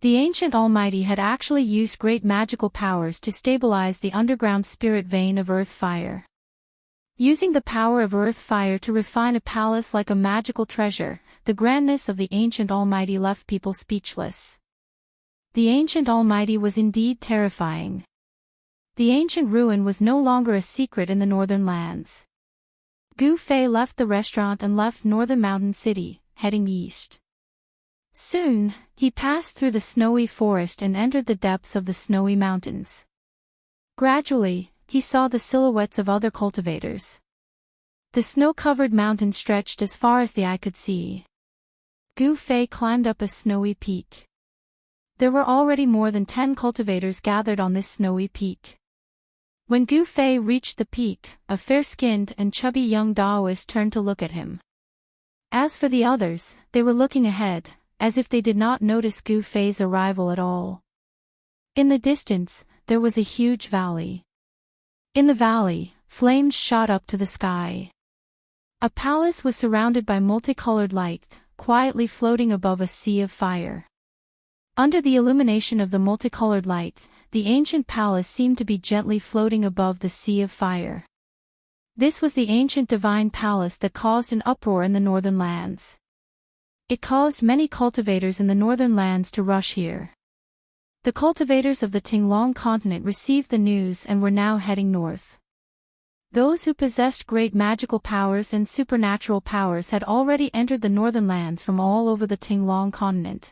The ancient Almighty had actually used great magical powers to stabilize the underground spirit vein of earth fire. Using the power of earth fire to refine a palace like a magical treasure, the grandness of the ancient Almighty left people speechless. The ancient Almighty was indeed terrifying. The ancient ruin was no longer a secret in the northern lands. Gu Fei left the restaurant and left Northern Mountain City, heading east. Soon, he passed through the snowy forest and entered the depths of the snowy mountains. Gradually, he saw the silhouettes of other cultivators. The snow-covered mountain stretched as far as the eye could see. Gu Fei climbed up a snowy peak. There were already more than 10 cultivators gathered on this snowy peak. When Gu Fei reached the peak, a fair-skinned and chubby young Taoist turned to look at him. As for the others, they were looking ahead, as if they did not notice Gu Fei's arrival at all. In the distance, there was a huge valley. In the valley, flames shot up to the sky. A palace was surrounded by multicolored light, quietly floating above a sea of fire. Under the illumination of the multicolored light, the ancient palace seemed to be gently floating above the sea of fire. This was the ancient divine palace that caused an uproar in the northern lands. It caused many cultivators in the northern lands to rush here. The cultivators of the Tinglong continent received the news and were now heading north. Those who possessed great magical powers and supernatural powers had already entered the northern lands from all over the Tinglong continent.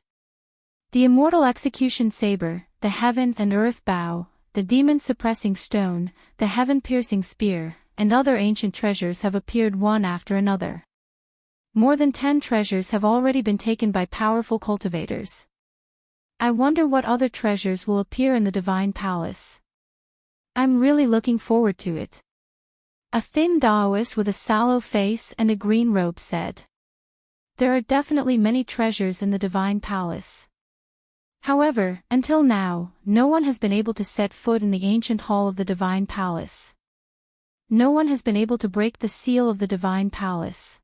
The immortal execution saber, the heaven and earth bow, the demon-suppressing stone, the heaven-piercing spear, and other ancient treasures have appeared one after another. More than 10 treasures have already been taken by powerful cultivators. I wonder what other treasures will appear in the divine palace. I'm really looking forward to it. A thin Taoist with a sallow face and a green robe said. There are definitely many treasures in the divine palace. However, until now, no one has been able to set foot in the ancient hall of the divine palace. No one has been able to break the seal of the divine palace.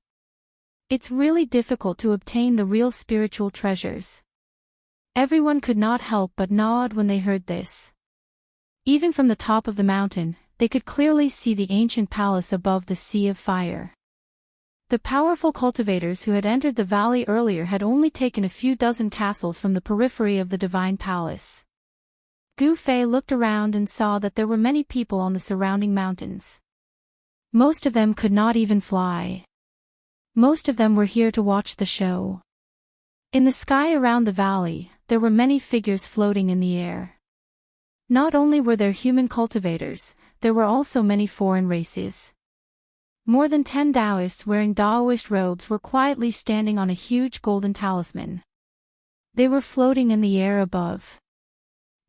It's really difficult to obtain the real spiritual treasures. Everyone could not help but nod when they heard this. Even from the top of the mountain, they could clearly see the ancient palace above the sea of fire. The powerful cultivators who had entered the valley earlier had only taken a few dozen castles from the periphery of the divine palace. Gu Fei looked around and saw that there were many people on the surrounding mountains. Most of them could not even fly. Most of them were here to watch the show. In the sky around the valley, there were many figures floating in the air. Not only were there human cultivators, there were also many foreign races. More than 10 Taoists wearing Taoist robes were quietly standing on a huge golden talisman. They were floating in the air above.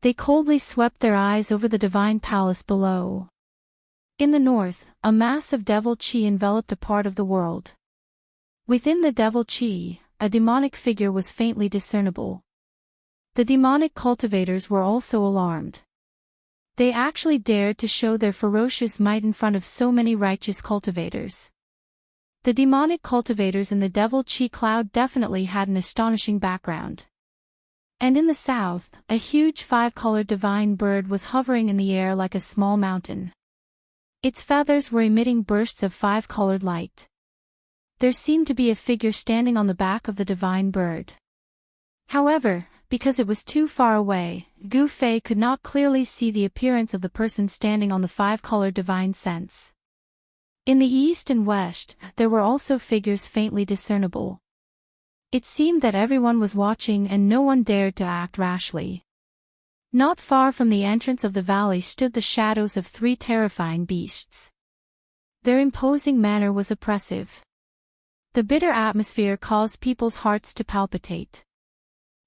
They coldly swept their eyes over the divine palace below. In the north, a mass of devil chi enveloped a part of the world. Within the devil chi, a demonic figure was faintly discernible. The demonic cultivators were also alarmed. They actually dared to show their ferocious might in front of so many righteous cultivators. The demonic cultivators in the devil chi cloud definitely had an astonishing background. And in the south, a huge 5-colored divine bird was hovering in the air like a small mountain. Its feathers were emitting bursts of 5-colored light. There seemed to be a figure standing on the back of the divine bird. However, because it was too far away, Gu Fei could not clearly see the appearance of the person standing on the 5-colored divine sense. In the east and west, there were also figures faintly discernible. It seemed that everyone was watching and no one dared to act rashly. Not far from the entrance of the valley stood the shadows of 3 terrifying beasts. Their imposing manner was oppressive. The bitter atmosphere caused people's hearts to palpitate.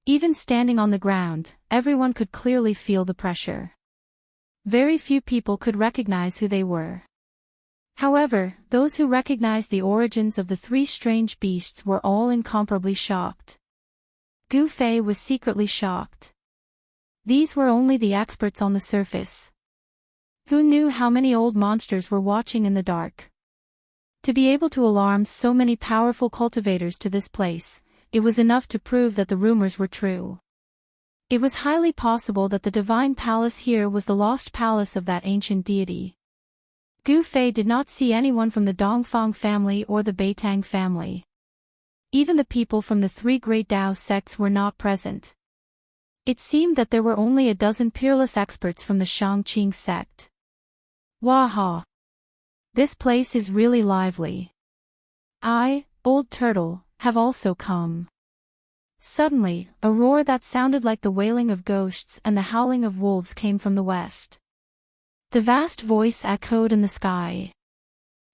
Even standing on the ground, everyone could clearly feel the pressure. Very few people could recognize who they were. However, those who recognized the origins of the 3 strange beasts were all incomparably shocked. Gu Fei was secretly shocked. These were only the experts on the surface. Who knew how many old monsters were watching in the dark? To be able to alarm so many powerful cultivators to this place, it was enough to prove that the rumors were true. It was highly possible that the divine palace here was the lost palace of that ancient deity. Gu Fei did not see anyone from the Dongfang family or the Beitang family. Even the people from the 3 great Dao sects were not present. It seemed that there were only a dozen peerless experts from the Shangqing sect. Waha! This place is really lively. I, Old Turtle, have also come. Suddenly, a roar that sounded like the wailing of ghosts and the howling of wolves came from the west. The vast voice echoed in the sky.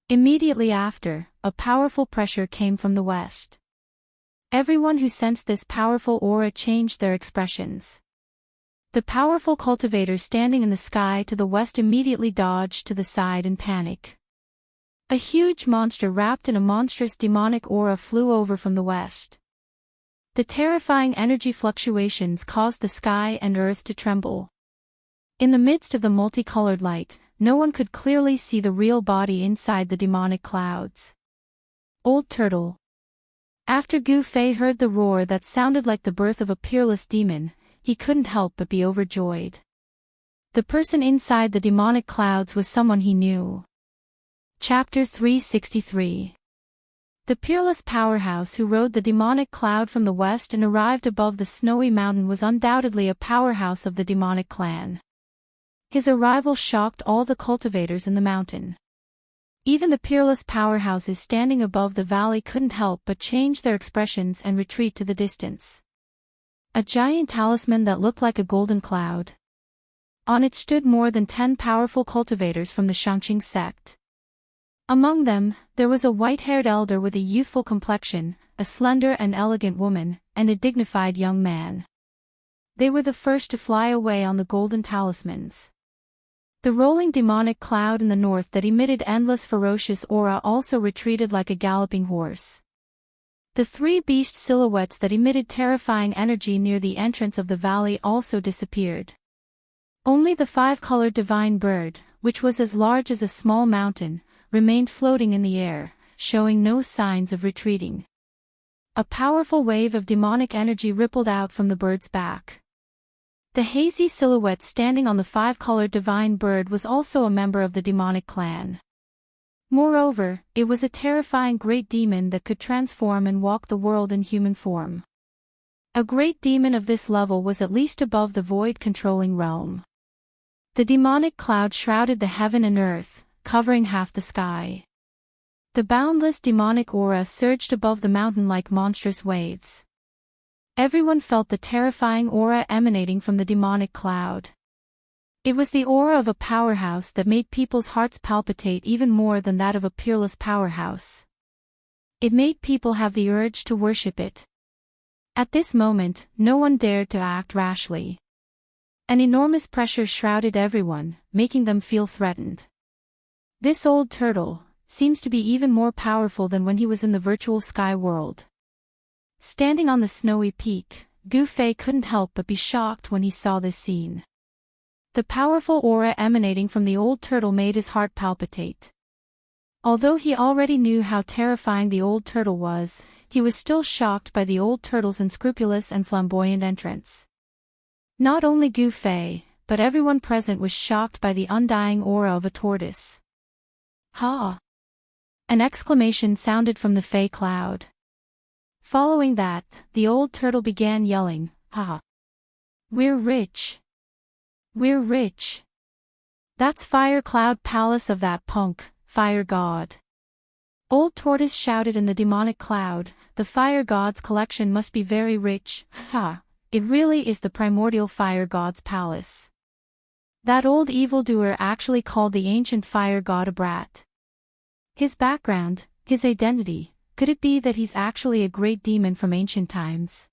Immediately after, a powerful pressure came from the west. Everyone who sensed this powerful aura changed their expressions. The powerful cultivator standing in the sky to the west immediately dodged to the side in panic. A huge monster wrapped in a monstrous demonic aura flew over from the west. The terrifying energy fluctuations caused the sky and earth to tremble. In the midst of the multicolored light, no one could clearly see the real body inside the demonic clouds. Old Turtle. After Gu Fei heard the roar that sounded like the birth of a peerless demon, he couldn't help but be overjoyed. The person inside the demonic clouds was someone he knew. Chapter 363. The peerless powerhouse who rode the demonic cloud from the west and arrived above the snowy mountain was undoubtedly a powerhouse of the demonic clan. His arrival shocked all the cultivators in the mountain. Even the peerless powerhouses standing above the valley couldn't help but change their expressions and retreat to the distance. A giant talisman that looked like a golden cloud. On it stood more than 10 powerful cultivators from the Shangqing sect. Among them, there was a white-haired elder with a youthful complexion, a slender and elegant woman, and a dignified young man. They were the first to fly away on the golden talismans. The rolling demonic cloud in the north that emitted endless ferocious aura also retreated like a galloping horse. The 3 beast silhouettes that emitted terrifying energy near the entrance of the valley also disappeared. Only the 5-colored divine bird, which was as large as a small mountain, remained floating in the air, showing no signs of retreating. A powerful wave of demonic energy rippled out from the bird's back. The hazy silhouette standing on the 5-colored divine bird was also a member of the demonic clan. Moreover, it was a terrifying great demon that could transform and walk the world in human form. A great demon of this level was at least above the void-controlling realm. The demonic cloud shrouded the heaven and earth, covering half the sky. The boundless demonic aura surged above the mountain like monstrous waves. Everyone felt the terrifying aura emanating from the demonic cloud. It was the aura of a powerhouse that made people's hearts palpitate even more than that of a peerless powerhouse. It made people have the urge to worship it. At this moment, no one dared to act rashly. An enormous pressure shrouded everyone, making them feel threatened. This old turtle seems to be even more powerful than when he was in the virtual sky world. Standing on the snowy peak, Gu Fei couldn't help but be shocked when he saw this scene. The powerful aura emanating from the old turtle made his heart palpitate. Although he already knew how terrifying the old turtle was, he was still shocked by the old turtle's unscrupulous and flamboyant entrance. Not only Gu Fei, but everyone present was shocked by the undying aura of a tortoise. Ha! An exclamation sounded from the Fei cloud. Following that, the old turtle began yelling, "Ha! We're rich! We're rich! That's Fire Cloud Palace of that punk, Fire God!" Old Tortoise shouted in the demonic cloud, "The Fire God's collection must be very rich, ha! it really is the primordial fire god's palace. That old evildoer actually called the ancient fire god a brat. His background, his identity, could it be that he's actually a great demon from ancient times?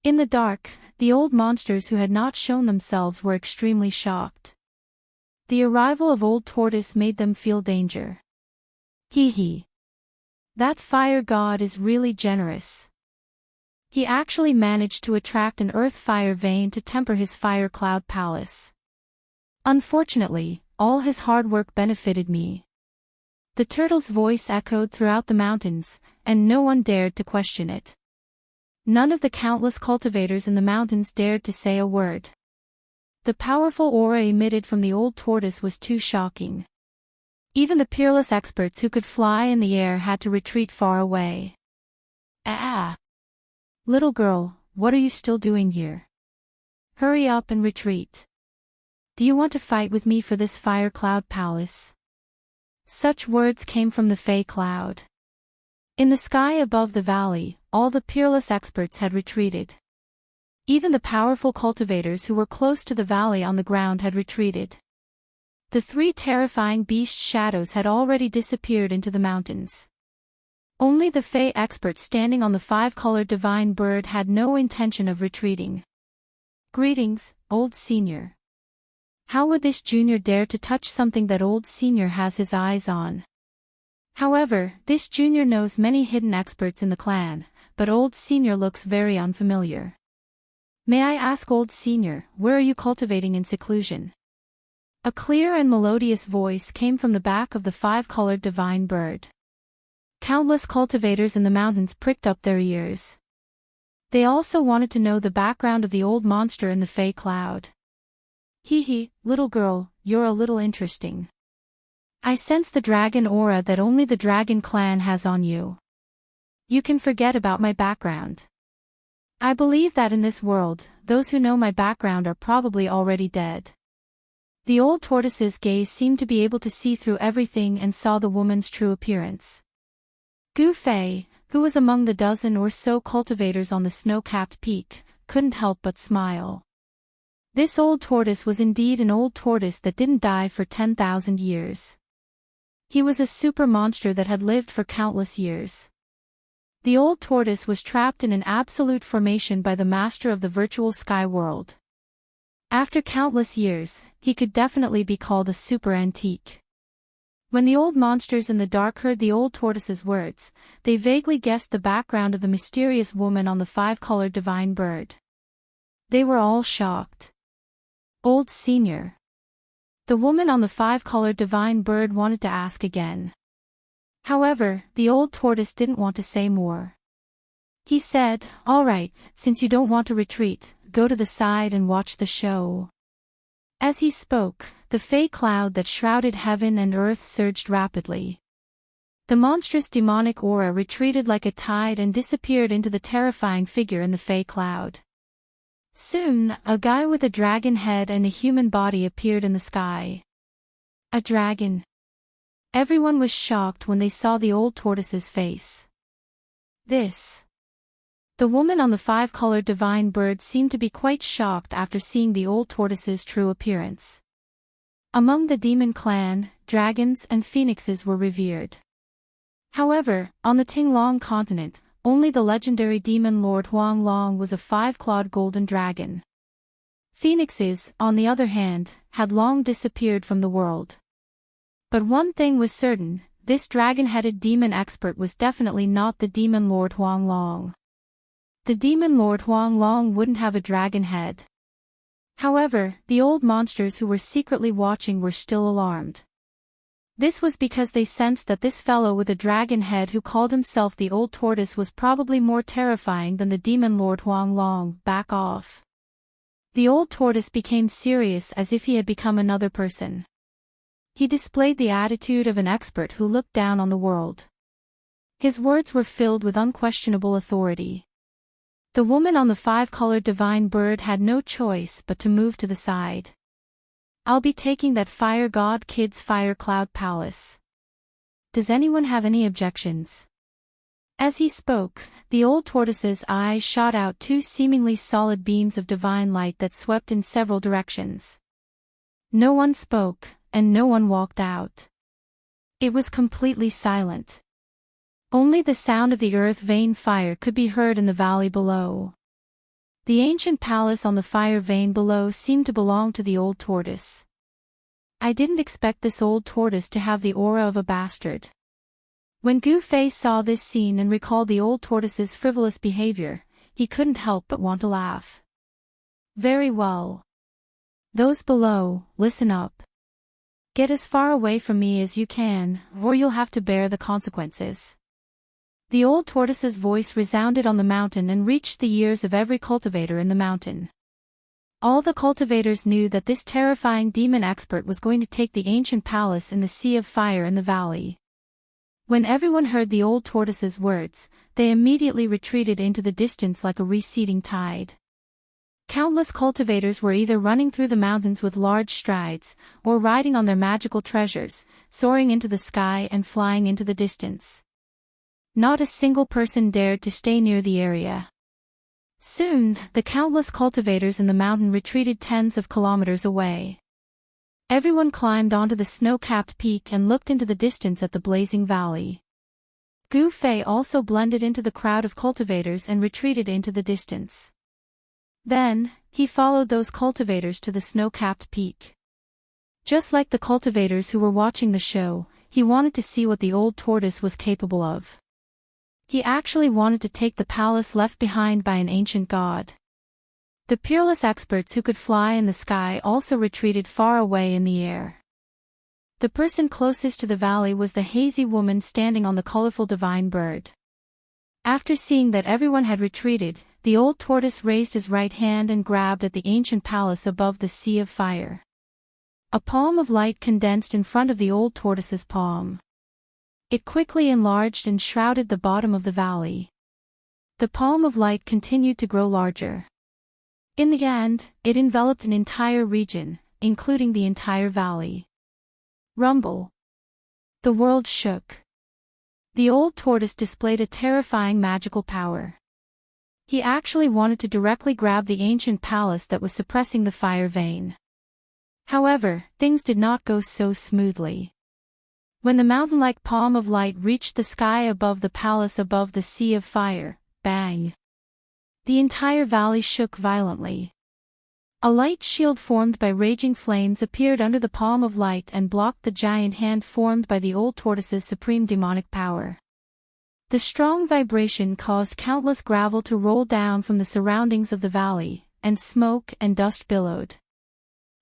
In the dark, the old monsters who had not shown themselves were extremely shocked. The arrival of Old Tortoise made them feel danger. Hee hee. That fire god is really generous. He actually managed to attract an earth fire vein to temper his fire cloud palace. Unfortunately, all his hard work benefited me. The turtle's voice echoed throughout the mountains, and no one dared to question it. None of the countless cultivators in the mountains dared to say a word. The powerful aura emitted from the old tortoise was too shocking. Even the peerless experts who could fly in the air had to retreat far away. Ah! Little girl, what are you still doing here? Hurry up and retreat. Do you want to fight with me for this fire cloud palace? Such words came from the Fey cloud. In the sky above the valley, all the peerless experts had retreated. Even the powerful cultivators who were close to the valley on the ground had retreated. The three terrifying beast shadows had already disappeared into the mountains. Only the Fey expert standing on the five-colored divine bird had no intention of retreating. Greetings, old senior. How would this junior dare to touch something that old senior has his eyes on? However, this junior knows many hidden experts in the clan, but old senior looks very unfamiliar. May I ask old senior, where are you cultivating in seclusion? A clear and melodious voice came from the back of the five-colored divine bird. Countless cultivators in the mountains pricked up their ears. They also wanted to know the background of the old monster in the Fey cloud. Hee hee, little girl, you're a little interesting. I sense the dragon aura that only the dragon clan has on you. You can forget about my background. I believe that in this world, those who know my background are probably already dead. The old tortoise's gaze seemed to be able to see through everything and saw the woman's true appearance. Gu Fei, who was among the dozen or so cultivators on the snow-capped peak, couldn't help but smile. This old tortoise was indeed an old tortoise that didn't die for 10,000 years. He was a super monster that had lived for countless years. The old tortoise was trapped in an absolute formation by the master of the virtual sky world. After countless years, he could definitely be called a super antique. When the old monsters in the dark heard the old tortoise's words, they vaguely guessed the background of the mysterious woman on the five-colored divine bird. They were all shocked. Old senior. The woman on the five-colored divine bird wanted to ask again. However, the old tortoise didn't want to say more. He said, "All right, since you don't want to retreat, go to the side and watch the show." As he spoke, the Fey cloud that shrouded heaven and earth surged rapidly. The monstrous demonic aura retreated like a tide and disappeared into the terrifying figure in the Fey cloud. Soon, a guy with a dragon head and a human body appeared in the sky. A dragon. Everyone was shocked when they saw the old tortoise's face. This. The woman on the five-colored divine bird seemed to be quite shocked after seeing the old tortoise's true appearance. Among the demon clan, dragons and phoenixes were revered. However, on the Tinglong continent, only the legendary demon Lord Huang Long was a five-clawed golden dragon. Phoenixes, on the other hand, had long disappeared from the world. But one thing was certain, this dragon-headed demon expert was definitely not the demon Lord Huang Long. The demon Lord Huang Long wouldn't have a dragon head. However, the old monsters who were secretly watching were still alarmed. This was because they sensed that this fellow with a dragon head who called himself the old tortoise was probably more terrifying than the demon Lord Huang Long. Back off. The old tortoise became serious as if he had become another person. He displayed the attitude of an expert who looked down on the world. His words were filled with unquestionable authority. The woman on the five-colored divine bird had no choice but to move to the side. I'll be taking that fire god kid's fire cloud palace. Does anyone have any objections? As he spoke, the old tortoise's eyes shot out two seemingly solid beams of divine light that swept in several directions. No one spoke, and no one walked out. It was completely silent. Only the sound of the earth vein fire could be heard in the valley below. The ancient palace on the fire vein below seemed to belong to the old tortoise. I didn't expect this old tortoise to have the aura of a bastard. When Gu Fei saw this scene and recalled the old tortoise's frivolous behavior, he couldn't help but want to laugh. Very well. Those below, listen up. Get as far away from me as you can, or you'll have to bear the consequences. The old tortoise's voice resounded on the mountain and reached the ears of every cultivator in the mountain. All the cultivators knew that this terrifying demon expert was going to take the ancient palace in the sea of fire in the valley. When everyone heard the old tortoise's words, they immediately retreated into the distance like a receding tide. Countless cultivators were either running through the mountains with large strides, or riding on their magical treasures, soaring into the sky and flying into the distance. Not a single person dared to stay near the area. Soon, the countless cultivators in the mountain retreated tens of kilometers away. Everyone climbed onto the snow-capped peak and looked into the distance at the blazing valley. Gu Fei also blended into the crowd of cultivators and retreated into the distance. Then, he followed those cultivators to the snow-capped peak. Just like the cultivators who were watching the show, he wanted to see what the old tortoise was capable of. He actually wanted to take the palace left behind by an ancient god. The peerless experts who could fly in the sky also retreated far away in the air. The person closest to the valley was the hazy woman standing on the colorful divine bird. After seeing that everyone had retreated, the old tortoise raised his right hand and grabbed at the ancient palace above the sea of fire. A palm of light condensed in front of the old tortoise's palm. It quickly enlarged and shrouded the bottom of the valley. The palm of light continued to grow larger. In the end, it enveloped an entire region, including the entire valley. Rumble. The world shook. The old tortoise displayed a terrifying magical power. He actually wanted to directly grab the ancient palace that was suppressing the fire vein. However, things did not go so smoothly. When the mountain-like palm of light reached the sky above the palace above the sea of fire, bang! The entire valley shook violently. A light shield formed by raging flames appeared under the palm of light and blocked the giant hand formed by the old tortoise's supreme demonic power. The strong vibration caused countless gravel to roll down from the surroundings of the valley, and smoke and dust billowed.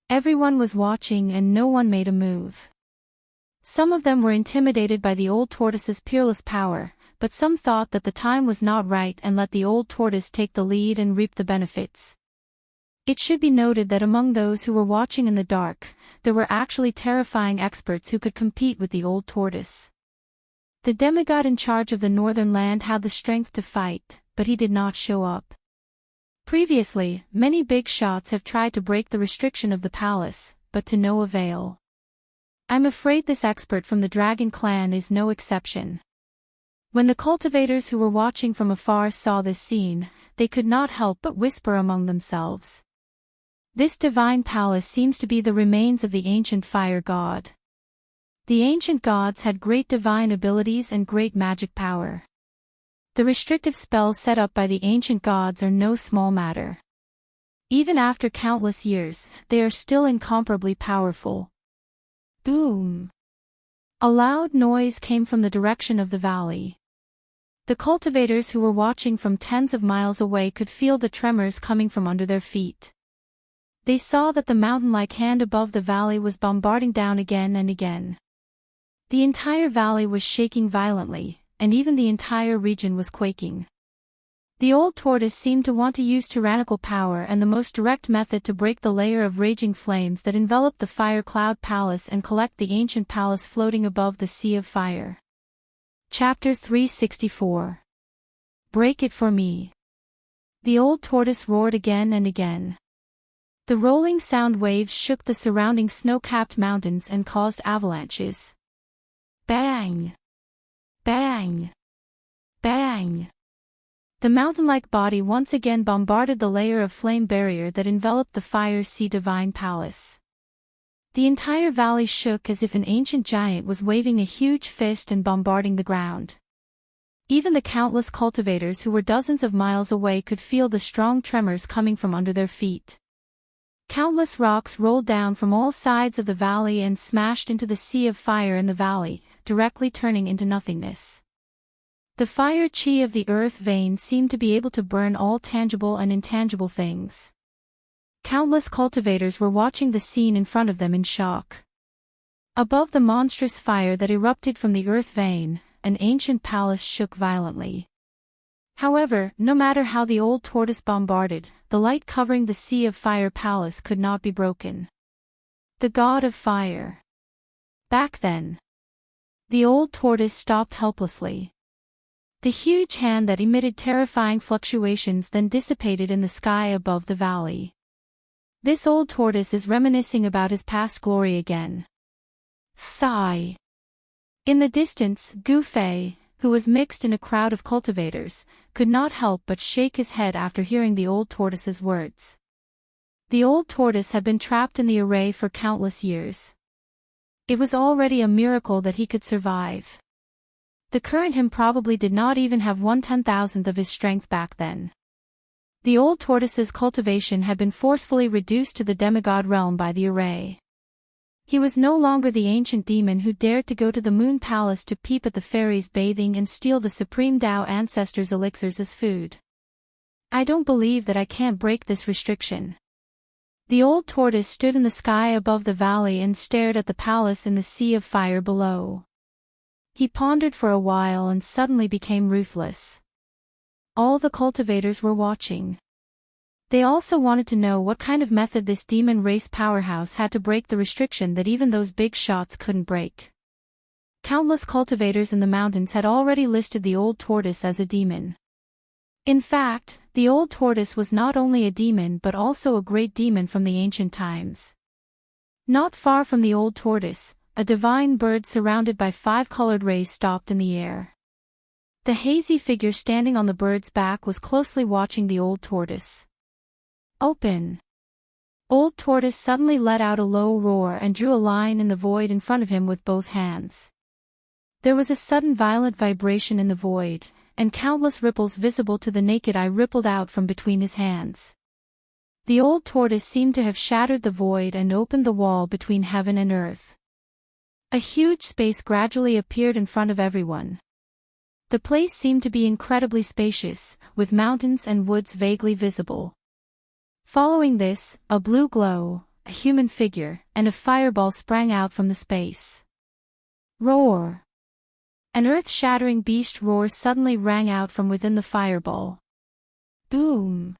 Everyone was watching and no one made a move. Some of them were intimidated by the old tortoise's peerless power, but some thought that the time was not right and let the old tortoise take the lead and reap the benefits. It should be noted that among those who were watching in the dark, there were actually terrifying experts who could compete with the old tortoise. The demigod in charge of the northern land had the strength to fight, but he did not show up. Previously, many big shots have tried to break the restriction of the palace, but to no avail. I'm afraid this expert from the Dragon Clan is no exception. When the cultivators who were watching from afar saw this scene, they could not help but whisper among themselves. This divine palace seems to be the remains of the ancient fire god. The ancient gods had great divine abilities and great magic power. The restrictive spells set up by the ancient gods are no small matter. Even after countless years, they are still incomparably powerful. Boom! A loud noise came from the direction of the valley. The cultivators who were watching from tens of miles away could feel the tremors coming from under their feet. They saw that the mountain-like hand above the valley was bombarding down again and again. The entire valley was shaking violently, and even the entire region was quaking. The old tortoise seemed to want to use tyrannical power and the most direct method to break the layer of raging flames that enveloped the fire cloud palace and collect the ancient palace floating above the sea of fire. Chapter 364. Break it for me. The old tortoise roared again and again. The rolling sound waves shook the surrounding snow-capped mountains and caused avalanches. Bang! Bang! Bang! The mountain-like body once again bombarded the layer of flame barrier that enveloped the Fire Sea Divine Palace. The entire valley shook as if an ancient giant was waving a huge fist and bombarding the ground. Even the countless cultivators who were dozens of miles away could feel the strong tremors coming from under their feet. Countless rocks rolled down from all sides of the valley and smashed into the sea of fire in the valley, directly turning into nothingness. The fire chi of the earth vein seemed to be able to burn all tangible and intangible things. Countless cultivators were watching the scene in front of them in shock. Above the monstrous fire that erupted from the earth vein, an ancient palace shook violently. However, no matter how the old tortoise bombarded, the light covering the Sea of Fire palace could not be broken. The god of fire. Back then. The old tortoise stopped helplessly. The huge hand that emitted terrifying fluctuations then dissipated in the sky above the valley. This old tortoise is reminiscing about his past glory again. Sigh. In the distance, Gu Fei, who was mixed in a crowd of cultivators, could not help but shake his head after hearing the old tortoise's words. The old tortoise had been trapped in the array for countless years. It was already a miracle that he could survive. The current him probably did not even have 1/10,000th of his strength back then. The old tortoise's cultivation had been forcefully reduced to the demigod realm by the array. He was no longer the ancient demon who dared to go to the Moon Palace to peep at the fairies bathing and steal the Supreme Tao Ancestors' elixirs as food. I don't believe that I can't break this restriction. The old tortoise stood in the sky above the valley and stared at the palace in the sea of fire below. He pondered for a while and suddenly became ruthless. All the cultivators were watching. They also wanted to know what kind of method this demon race powerhouse had to break the restriction that even those big shots couldn't break. Countless cultivators in the mountains had already listed the old tortoise as a demon. In fact, the old tortoise was not only a demon but also a great demon from the ancient times. Not far from the old tortoise, a divine bird surrounded by 5 colored rays stopped in the air. The hazy figure standing on the bird's back was closely watching the old tortoise. Open! Old tortoise suddenly let out a low roar and drew a line in the void in front of him with both hands. There was a sudden violent vibration in the void, and countless ripples visible to the naked eye rippled out from between his hands. The old tortoise seemed to have shattered the void and opened the wall between heaven and earth. A huge space gradually appeared in front of everyone. The place seemed to be incredibly spacious, with mountains and woods vaguely visible. Following this, a blue glow, a human figure, and a fireball sprang out from the space. Roar! An earth-shattering beast roar suddenly rang out from within the fireball. Boom!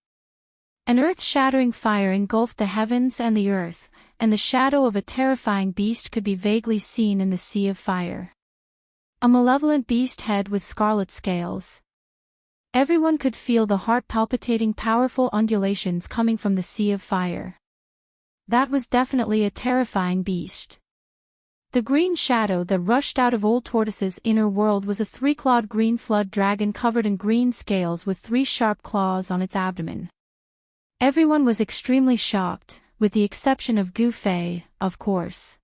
An earth-shattering fire engulfed the heavens and the earth, and the shadow of a terrifying beast could be vaguely seen in the sea of fire. A malevolent beast head with scarlet scales. Everyone could feel the heart-palpitating powerful undulations coming from the sea of fire. That was definitely a terrifying beast. The green shadow that rushed out of old tortoise's inner world was a 3-clawed green flood dragon covered in green scales with 3 sharp claws on its abdomen. Everyone was extremely shocked, with the exception of Gu Fei, of course.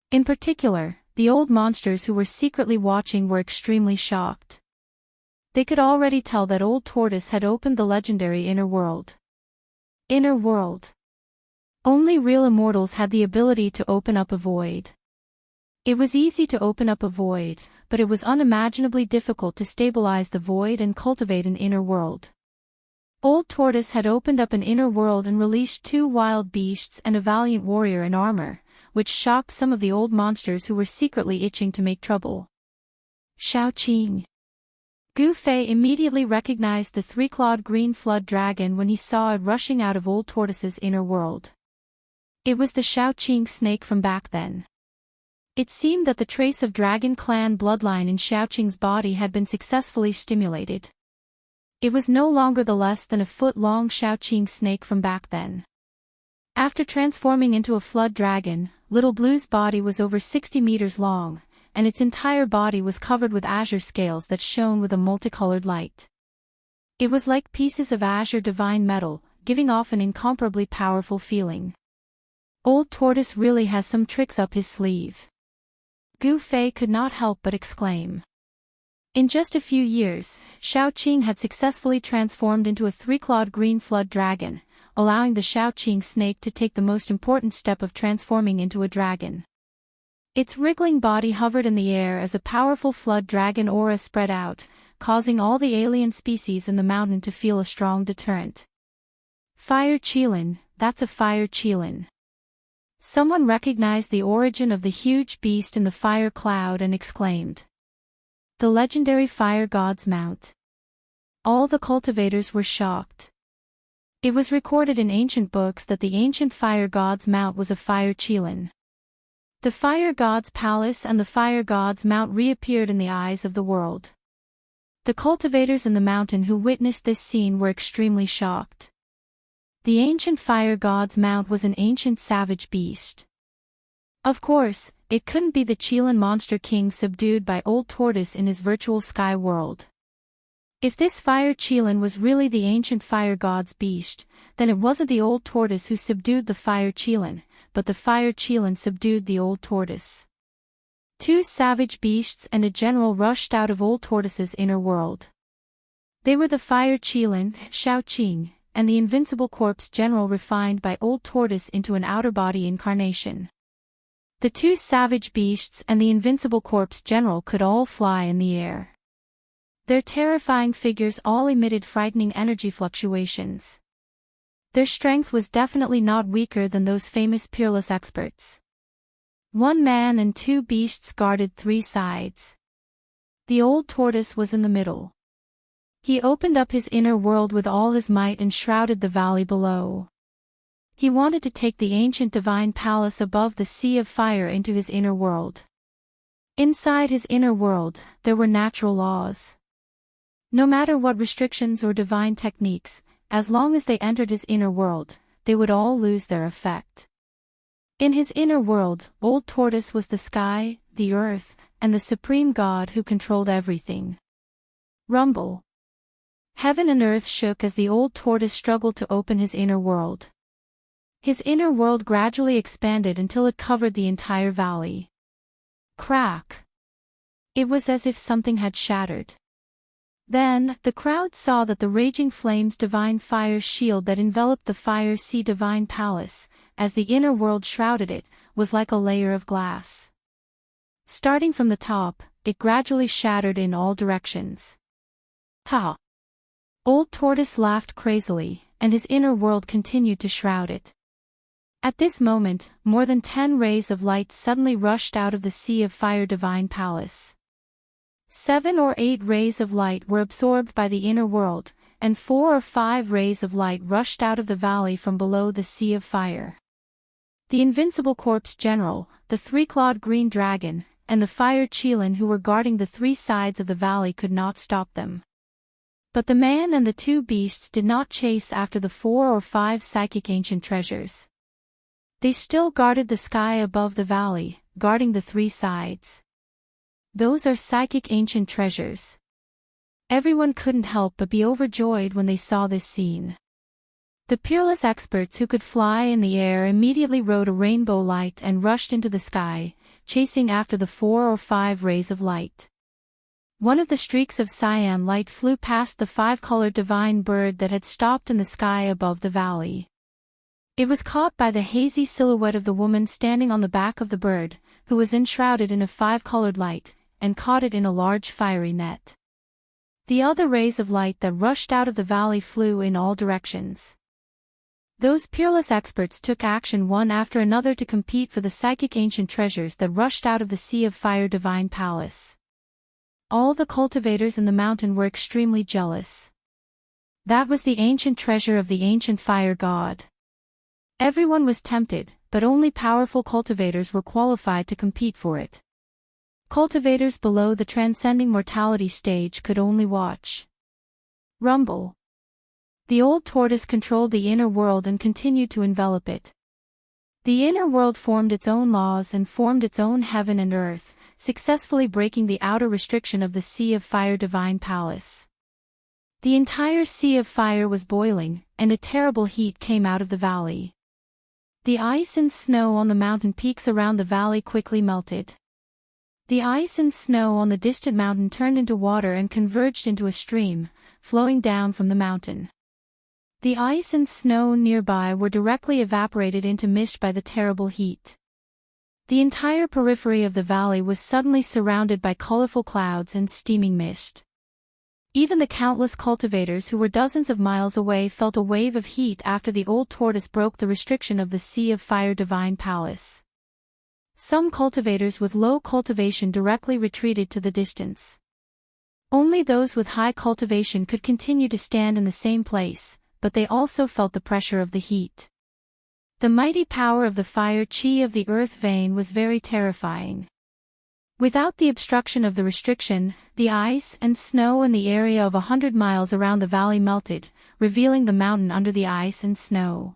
In particular, the old monsters who were secretly watching were extremely shocked. They could already tell that old tortoise had opened the legendary inner world. Inner world. Only real immortals had the ability to open up a void. It was easy to open up a void, but it was unimaginably difficult to stabilize the void and cultivate an inner world. Old tortoise had opened up an inner world and released 2 wild beasts and a valiant warrior in armor, which shocked some of the old monsters who were secretly itching to make trouble. Xiaoqing. Gu Fei immediately recognized the 3-clawed green flood dragon when he saw it rushing out of old tortoise's inner world. It was the Xiaoqing snake from back then. It seemed that the trace of dragon clan bloodline in Xiaoqing's body had been successfully stimulated. It was no longer the less than a foot-long Xiaoqing snake from back then. After transforming into a flood dragon, Little Blue's body was over 60 meters long, and its entire body was covered with azure scales that shone with a multicolored light. It was like pieces of azure divine metal, giving off an incomparably powerful feeling. Old Tortoise really has some tricks up his sleeve. Gu Fei could not help but exclaim. In just a few years, Shaoqing had successfully transformed into a three-clawed green flood dragon, allowing the Shaoqing snake to take the most important step of transforming into a dragon. Its wriggling body hovered in the air as a powerful flood dragon aura spread out, causing all the alien species in the mountain to feel a strong deterrent. Fire Qilin, that's a fire Qilin. Someone recognized the origin of the huge beast in the fire cloud and exclaimed. The legendary fire god's mount. All the cultivators were shocked. It was recorded in ancient books that the ancient fire god's mount was a fire Qilin. The fire god's palace and the fire god's mount reappeared in the eyes of the world. The cultivators in the mountain who witnessed this scene were extremely shocked. The ancient fire god's mount was an ancient savage beast. Of course, it couldn't be the Qilin monster king subdued by Old Tortoise in his virtual sky world. If this fire Qilin was really the ancient fire god's beast, then it wasn't the Old Tortoise who subdued the fire Qilin, but the fire Qilin subdued the Old Tortoise. Two savage beasts and a general rushed out of Old Tortoise's inner world. They were the fire Qilin, Shaoqing, and the invincible corpse general refined by Old Tortoise into an outer body incarnation. The two savage beasts and the invincible corpse general could all fly in the air. Their terrifying figures all emitted frightening energy fluctuations. Their strength was definitely not weaker than those famous peerless experts. One man and two beasts guarded three sides. The Old Tortoise was in the middle. He opened up his inner world with all his might and shrouded the valley below. He wanted to take the ancient divine palace above the sea of fire into his inner world. Inside his inner world, there were natural laws. No matter what restrictions or divine techniques, as long as they entered his inner world, they would all lose their effect. In his inner world, Old Tortoise was the sky, the earth, and the supreme god who controlled everything. Rumble. Heaven and earth shook as the Old Tortoise struggled to open his inner world. His inner world gradually expanded until it covered the entire valley. Crack! It was as if something had shattered. Then, the crowd saw that the raging flames divine fire shield that enveloped the fire sea divine palace, as the inner world shrouded it, was like a layer of glass. Starting from the top, it gradually shattered in all directions. Ha! Old Tortoise laughed crazily, and his inner world continued to shroud it. At this moment, more than 10 rays of light suddenly rushed out of the sea of fire divine palace. 7 or 8 rays of light were absorbed by the inner world, and 4 or 5 rays of light rushed out of the valley from below the sea of fire. The invincible corpse general, the three-clawed green dragon, and the fire Qilin who were guarding the 3 sides of the valley could not stop them. But the man and the 2 beasts did not chase after the 4 or 5 psychic ancient treasures. They still guarded the sky above the valley, guarding the 3 sides. Those are psychic ancient treasures. Everyone couldn't help but be overjoyed when they saw this scene. The peerless experts who could fly in the air immediately rode a rainbow light and rushed into the sky, chasing after the 4 or 5 rays of light. One of the streaks of cyan light flew past the 5-colored divine bird that had stopped in the sky above the valley. It was caught by the hazy silhouette of the woman standing on the back of the bird, who was enshrouded in a 5-colored light, and caught it in a large fiery net. The other rays of light that rushed out of the valley flew in all directions. Those peerless experts took action one after another to compete for the psychic ancient treasures that rushed out of the sea of fire divine palace. All the cultivators in the mountain were extremely jealous. That was the ancient treasure of the ancient fire god. Everyone was tempted, but only powerful cultivators were qualified to compete for it. Cultivators below the transcending mortality stage could only watch. Rumble. The Old Tortoise controlled the inner world and continued to envelop it. The inner world formed its own laws and formed its own heaven and earth, successfully breaking the outer restriction of the Sea of Fire Divine Palace. The entire Sea of Fire was boiling, and a terrible heat came out of the valley. The ice and snow on the mountain peaks around the valley quickly melted. The ice and snow on the distant mountain turned into water and converged into a stream, flowing down from the mountain. The ice and snow nearby were directly evaporated into mist by the terrible heat. The entire periphery of the valley was suddenly surrounded by colorful clouds and steaming mist. Even the countless cultivators who were dozens of miles away felt a wave of heat after the old tortoise broke the restriction of the Sea of Fire Divine Palace. Some cultivators with low cultivation directly retreated to the distance. Only those with high cultivation could continue to stand in the same place, but they also felt the pressure of the heat. The mighty power of the fire chi of the earth vein was very terrifying. Without the obstruction of the restriction, the ice and snow in the area of 100 miles around the valley melted, revealing the mountain under the ice and snow.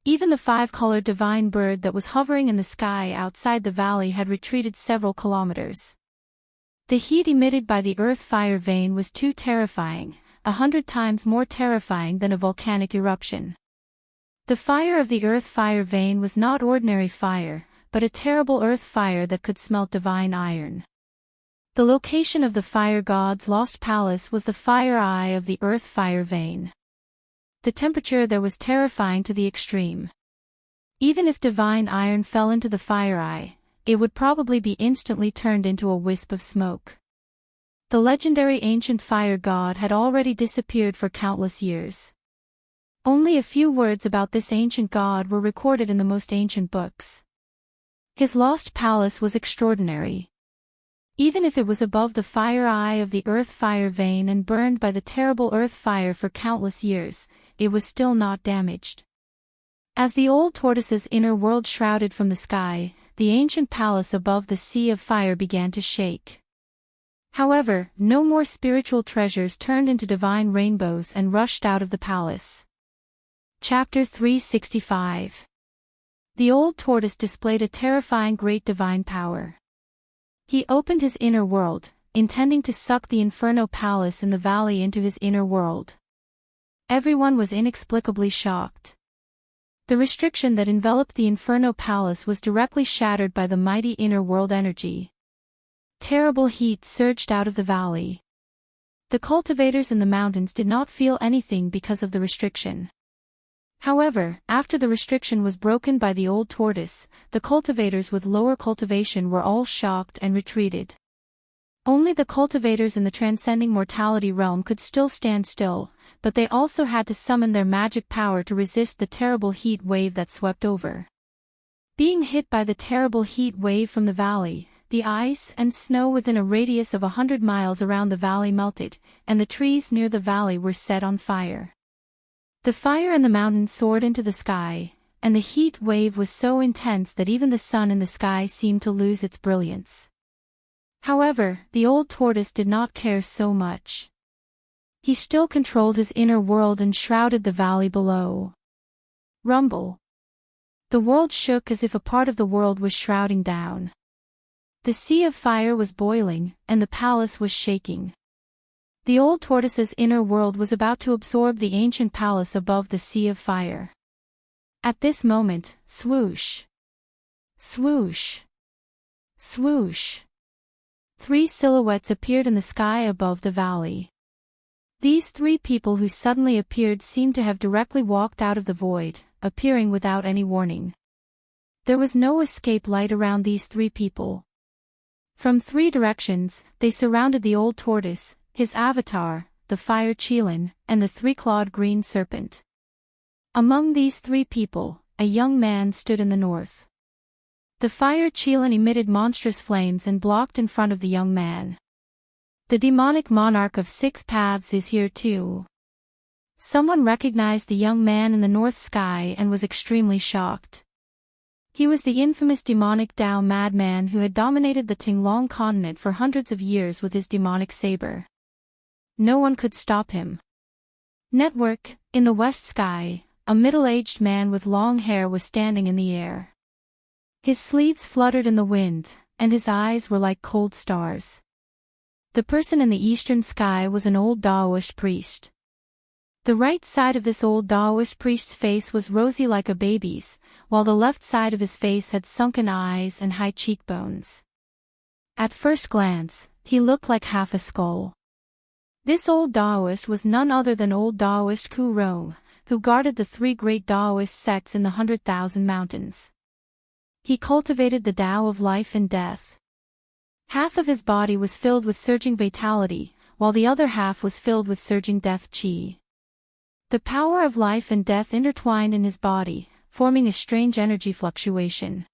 Even the five-colored divine bird that was hovering in the sky outside the valley had retreated several kilometers. The heat emitted by the earth fire vein was too terrifying, 100 times more terrifying than a volcanic eruption. The fire of the earth fire vein was not ordinary fire, but a terrible earth fire that could smelt divine iron. The location of the fire god's lost palace was the fire eye of the earth fire vein. The temperature there was terrifying to the extreme. Even if divine iron fell into the fire eye, it would probably be instantly turned into a wisp of smoke. The legendary ancient fire god had already disappeared for countless years. Only a few words about this ancient god were recorded in the most ancient books. His lost palace was extraordinary. Even if it was above the fire eye of the earth fire vein and burned by the terrible earth fire for countless years, it was still not damaged. As the old tortoise's inner world shrouded from the sky, the ancient palace above the Sea of Fire began to shake. However, no more spiritual treasures turned into divine rainbows and rushed out of the palace. Chapter 365. The old tortoise displayed a terrifying great divine power. He opened his inner world, intending to suck the Inferno Palace in the valley into his inner world. Everyone was inexplicably shocked. The restriction that enveloped the Inferno Palace was directly shattered by the mighty inner world energy. Terrible heat surged out of the valley. The cultivators in the mountains did not feel anything because of the restriction. However, after the restriction was broken by the old tortoise, the cultivators with lower cultivation were all shocked and retreated. Only the cultivators in the transcending mortality realm could still stand still, but they also had to summon their magic power to resist the terrible heat wave that swept over. Being hit by the terrible heat wave from the valley, the ice and snow within a radius of 100 miles around the valley melted, and the trees near the valley were set on fire. The fire in the mountains soared into the sky, and the heat wave was so intense that even the sun in the sky seemed to lose its brilliance. However, the old tortoise did not care so much. He still controlled his inner world and shrouded the valley below. Rumble. The world shook as if a part of the world was shrouding down. The Sea of Fire was boiling, and the palace was shaking. The old tortoise's inner world was about to absorb the ancient palace above the Sea of Fire. At this moment, swoosh, swoosh, swoosh. 3 silhouettes appeared in the sky above the valley. These 3 people who suddenly appeared seemed to have directly walked out of the void, appearing without any warning. There was no escape light around these 3 people. From 3 directions, they surrounded the old tortoise, his avatar, the fire Qilin, and the 3-clawed green serpent. Among these 3 people, a young man stood in the north. The fire Qilin emitted monstrous flames and blocked in front of the young man. The demonic monarch of 6 paths is here too. Someone recognized the young man in the north sky and was extremely shocked. He was the infamous demonic Tao madman who had dominated the Tinglong continent for hundreds of years with his demonic saber. No one could stop him. Network, in the west sky, a middle-aged man with long hair was standing in the air. His sleeves fluttered in the wind, and his eyes were like cold stars. The person in the eastern sky was an old Taoist priest. The right side of this old Taoist priest's face was rosy like a baby's, while the left side of his face had sunken eyes and high cheekbones. At first glance, he looked like half a skull. This old Taoist was none other than old Taoist Ku Rong, who guarded the three great Taoist sects in the 100,000 mountains. He cultivated the Tao of life and death. Half of his body was filled with surging vitality, while the other half was filled with surging death qi. The power of life and death intertwined in his body, forming a strange energy fluctuation.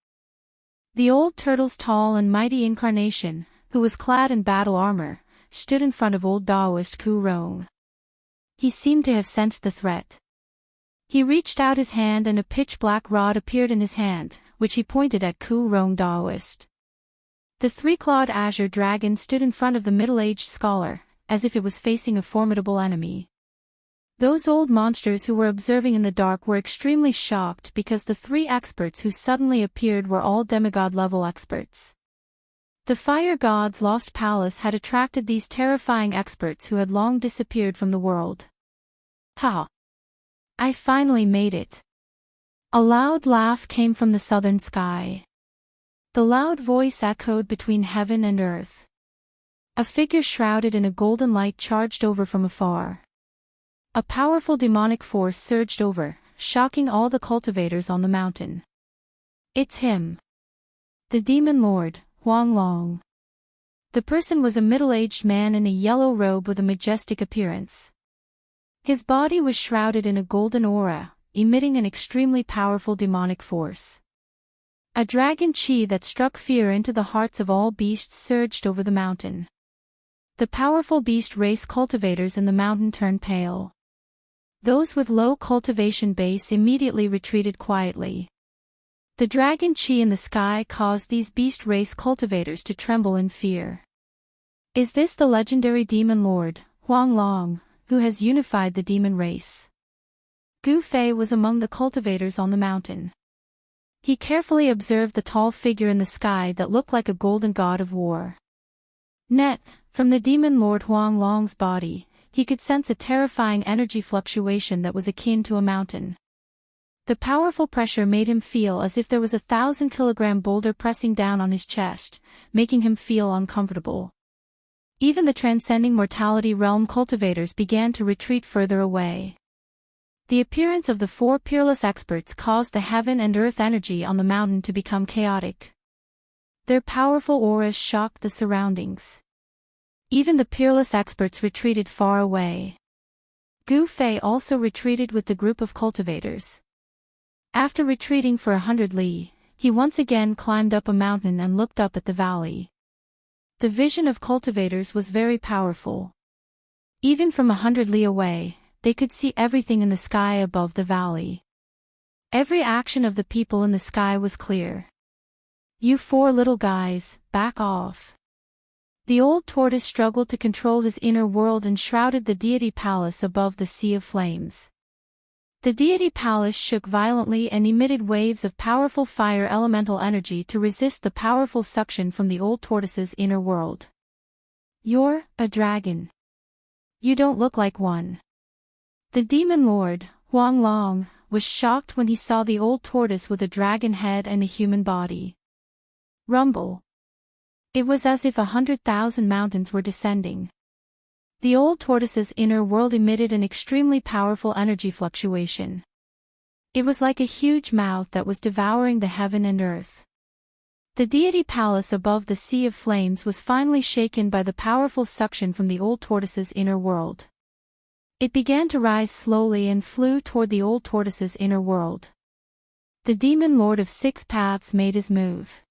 The old turtle's tall and mighty incarnation, who was clad in battle armor, stood in front of old Taoist Ku Rong. He seemed to have sensed the threat. He reached out his hand and a pitch-black rod appeared in his hand, which he pointed at Ku Rong Taoist. The three-clawed azure dragon stood in front of the middle-aged scholar, as if it was facing a formidable enemy. Those old monsters who were observing in the dark were extremely shocked because the three experts who suddenly appeared were all demigod-level experts. The fire god's lost palace had attracted these terrifying experts who had long disappeared from the world. Ha! I finally made it. A loud laugh came from the southern sky. The loud voice echoed between heaven and earth. A figure shrouded in a golden light charged over from afar. A powerful demonic force surged over, shocking all the cultivators on the mountain. It's him. The Demon Lord, Huang Long. The person was a middle-aged man in a yellow robe with a majestic appearance. His body was shrouded in a golden aura, emitting an extremely powerful demonic force. A dragon qi that struck fear into the hearts of all beasts surged over the mountain. The powerful beast race cultivators in the mountain turned pale. Those with low cultivation base immediately retreated quietly. The dragon qi in the sky caused these beast race cultivators to tremble in fear. Is this the legendary demon lord, Huang Long, who has unified the demon race? Gu Fei was among the cultivators on the mountain. He carefully observed the tall figure in the sky that looked like a golden god of war. From the demon lord Huang Long's body, he could sense a terrifying energy fluctuation that was akin to a mountain. The powerful pressure made him feel as if there was a 1,000-kilogram boulder pressing down on his chest, making him feel uncomfortable. Even the transcending mortality realm cultivators began to retreat further away. The appearance of the four peerless experts caused the heaven and earth energy on the mountain to become chaotic. Their powerful auras shocked the surroundings. Even the peerless experts retreated far away. Gu Fei also retreated with the group of cultivators. After retreating for 100 li, he once again climbed up a mountain and looked up at the valley. The vision of cultivators was very powerful. Even from 100 li away, they could see everything in the sky above the valley. Every action of the people in the sky was clear. You four little guys, back off. The old tortoise struggled to control his inner world and shrouded the deity palace above the sea of flames. The deity palace shook violently and emitted waves of powerful fire elemental energy to resist the powerful suction from the old tortoise's inner world. You're a dragon. You don't look like one. The demon lord, Huang Long, was shocked when he saw the old tortoise with a dragon head and a human body. Rumble. It was as if 100,000 mountains were descending. The old tortoise's inner world emitted an extremely powerful energy fluctuation. It was like a huge mouth that was devouring the heaven and earth. The deity palace above the sea of flames was finally shaken by the powerful suction from the old tortoise's inner world. It began to rise slowly and flew toward the old tortoise's inner world. The demon lord of 6 paths made his move.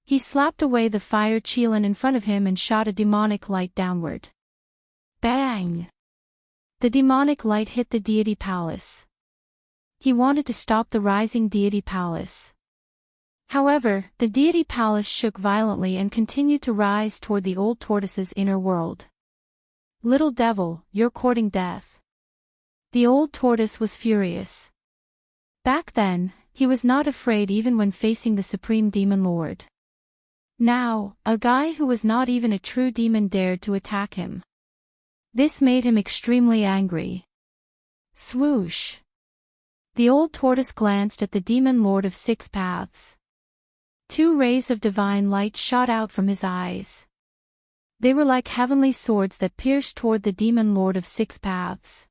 He slapped away the fire qilin in front of him and shot a demonic light downward. Bang! The demonic light hit the deity palace. He wanted to stop the rising deity palace. However, the deity palace shook violently and continued to rise toward the old tortoise's inner world. Little devil, you're courting death. The old tortoise was furious. Back then, he was not afraid even when facing the supreme demon lord. Now, a guy who was not even a true demon dared to attack him. This made him extremely angry. Swoosh! The old tortoise glanced at the demon lord of six paths. Two rays of divine light shot out from his eyes. They were like heavenly swords that pierced toward the demon lord of six paths.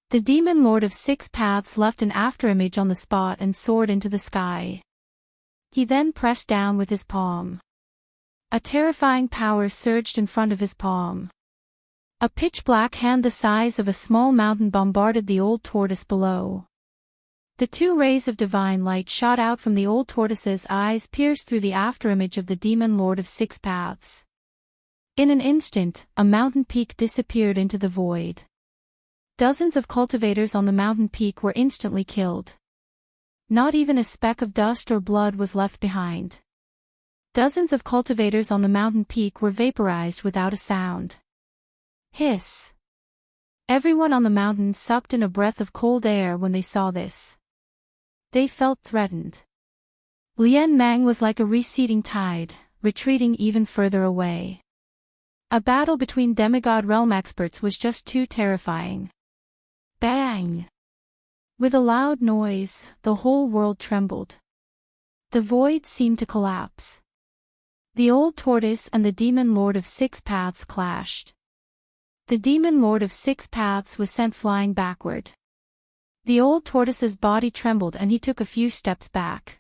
The demon lord of six paths left an afterimage on the spot and soared into the sky. He then pressed down with his palm. A terrifying power surged in front of his palm. A pitch-black hand the size of a small mountain bombarded the old tortoise below. The two rays of divine light shot out from the old tortoise's eyes, pierced through the afterimage of the demon lord of six paths. In an instant, a mountain peak disappeared into the void. Dozens of cultivators on the mountain peak were instantly killed. Not even a speck of dust or blood was left behind. Dozens of cultivators on the mountain peak were vaporized without a sound. Hiss! Everyone on the mountain sucked in a breath of cold air when they saw this. They felt threatened. Lian Mang was like a receding tide, retreating even further away. A battle between demigod realm experts was just too terrifying. Bang! With a loud noise, the whole world trembled. The void seemed to collapse. The old tortoise and the demon lord of six paths clashed. The demon lord of six paths was sent flying backward. The old tortoise's body trembled and he took a few steps back.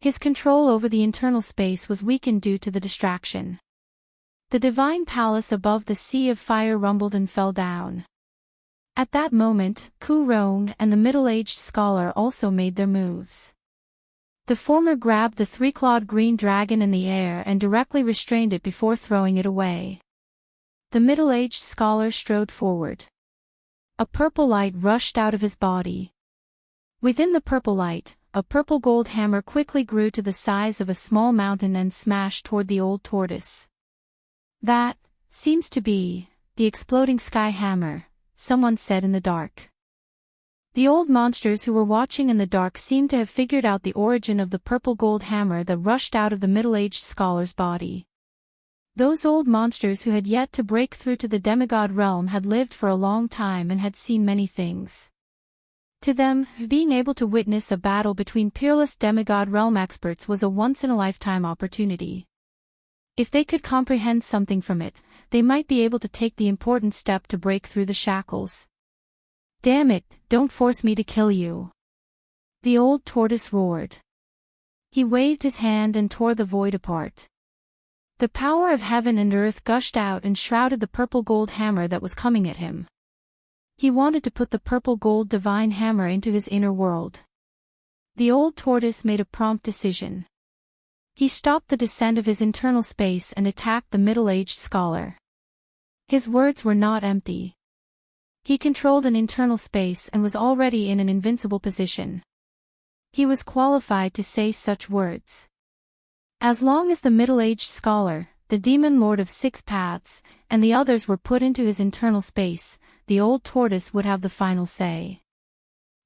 His control over the internal space was weakened due to the distraction. The divine palace above the sea of fire rumbled and fell down. At that moment, Ku Rong and the middle-aged scholar also made their moves. The former grabbed the three-clawed green dragon in the air and directly restrained it before throwing it away. The middle-aged scholar strode forward. A purple light rushed out of his body. Within the purple light, a purple gold hammer quickly grew to the size of a small mountain and smashed toward the old tortoise. That seems to be the exploding sky hammer, someone said in the dark. The old monsters who were watching in the dark seemed to have figured out the origin of the purple gold hammer that rushed out of the middle-aged scholar's body. Those old monsters who had yet to break through to the demigod realm had lived for a long time and had seen many things. To them, being able to witness a battle between peerless demigod realm experts was a once-in-a-lifetime opportunity. If they could comprehend something from it, they might be able to take the important step to break through the shackles. Damn it, don't force me to kill you! The old tortoise roared. He waved his hand and tore the void apart. The power of heaven and earth gushed out and shrouded the purple gold hammer that was coming at him. He wanted to put the purple gold divine hammer into his inner world. The old tortoise made a prompt decision. He stopped the descent of his internal space and attacked the middle-aged scholar. His words were not empty. He controlled an internal space and was already in an invincible position. He was qualified to say such words. As long as the middle-aged scholar, the demon lord of six paths, and the others were put into his internal space, the old tortoise would have the final say.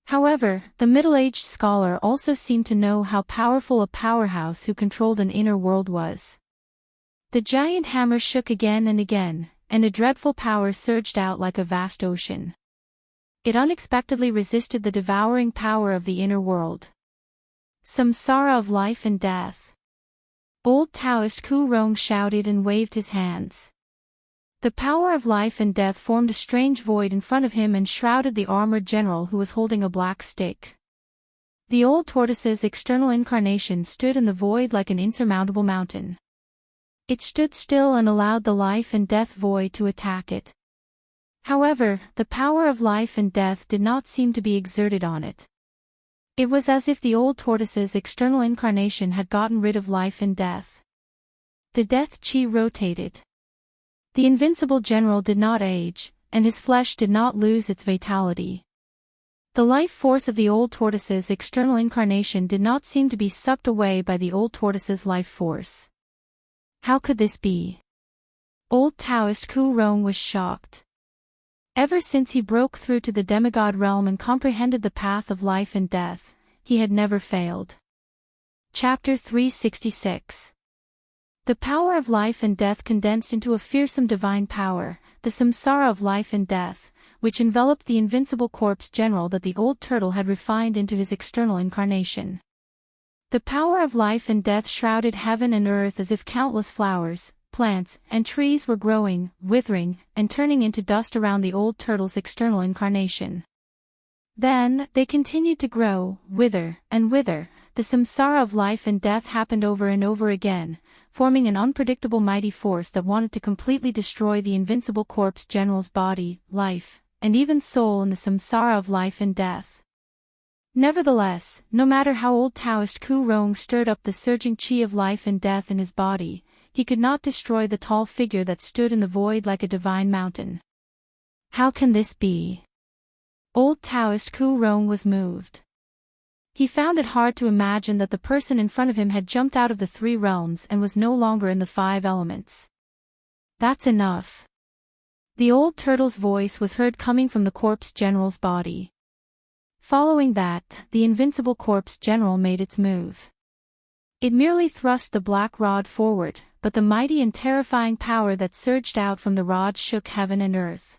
However, the middle-aged scholar also seemed to know how powerful a powerhouse who controlled an inner world was. The giant hammer shook again, and a dreadful power surged out like a vast ocean. It unexpectedly resisted the devouring power of the inner world. Samsara of life and death. Old Taoist Ku Rong shouted and waved his hands. The power of life and death formed a strange void in front of him and shrouded the armored general who was holding a black stick. The old tortoise's external incarnation stood in the void like an insurmountable mountain. It stood still and allowed the life and death void to attack it. However, the power of life and death did not seem to be exerted on it. It was as if the old tortoise's external incarnation had gotten rid of life and death. The death chi rotated. The invincible general did not age, and his flesh did not lose its vitality. The life force of the old tortoise's external incarnation did not seem to be sucked away by the old tortoise's life force. How could this be? Old Taoist Ku Rong was shocked. Ever since he broke through to the demigod realm and comprehended the path of life and death, he had never failed. Chapter 366. The power of life and death condensed into a fearsome divine power, the samsara of life and death, which enveloped the invincible corpse general that the old turtle had refined into his external incarnation. The power of life and death shrouded heaven and earth as if countless flowers, plants, and trees were growing, withering, and turning into dust around the old turtle's external incarnation. Then, they continued to grow, wither, and wither. The samsara of life and death happened over and over again, forming an unpredictable mighty force that wanted to completely destroy the invincible corpse general's body, life, and even soul in the samsara of life and death. Nevertheless, no matter how old Taoist Ku Rong stirred up the surging chi of life and death in his body, he could not destroy the tall figure that stood in the void like a divine mountain. How can this be? Old Taoist Ku Rong was moved. He found it hard to imagine that the person in front of him had jumped out of the three realms and was no longer in the five elements. That's enough. The old turtle's voice was heard coming from the corpse general's body. Following that, the invincible corpse general made its move. It merely thrust the black rod forward, but the mighty and terrifying power that surged out from the rod shook heaven and earth.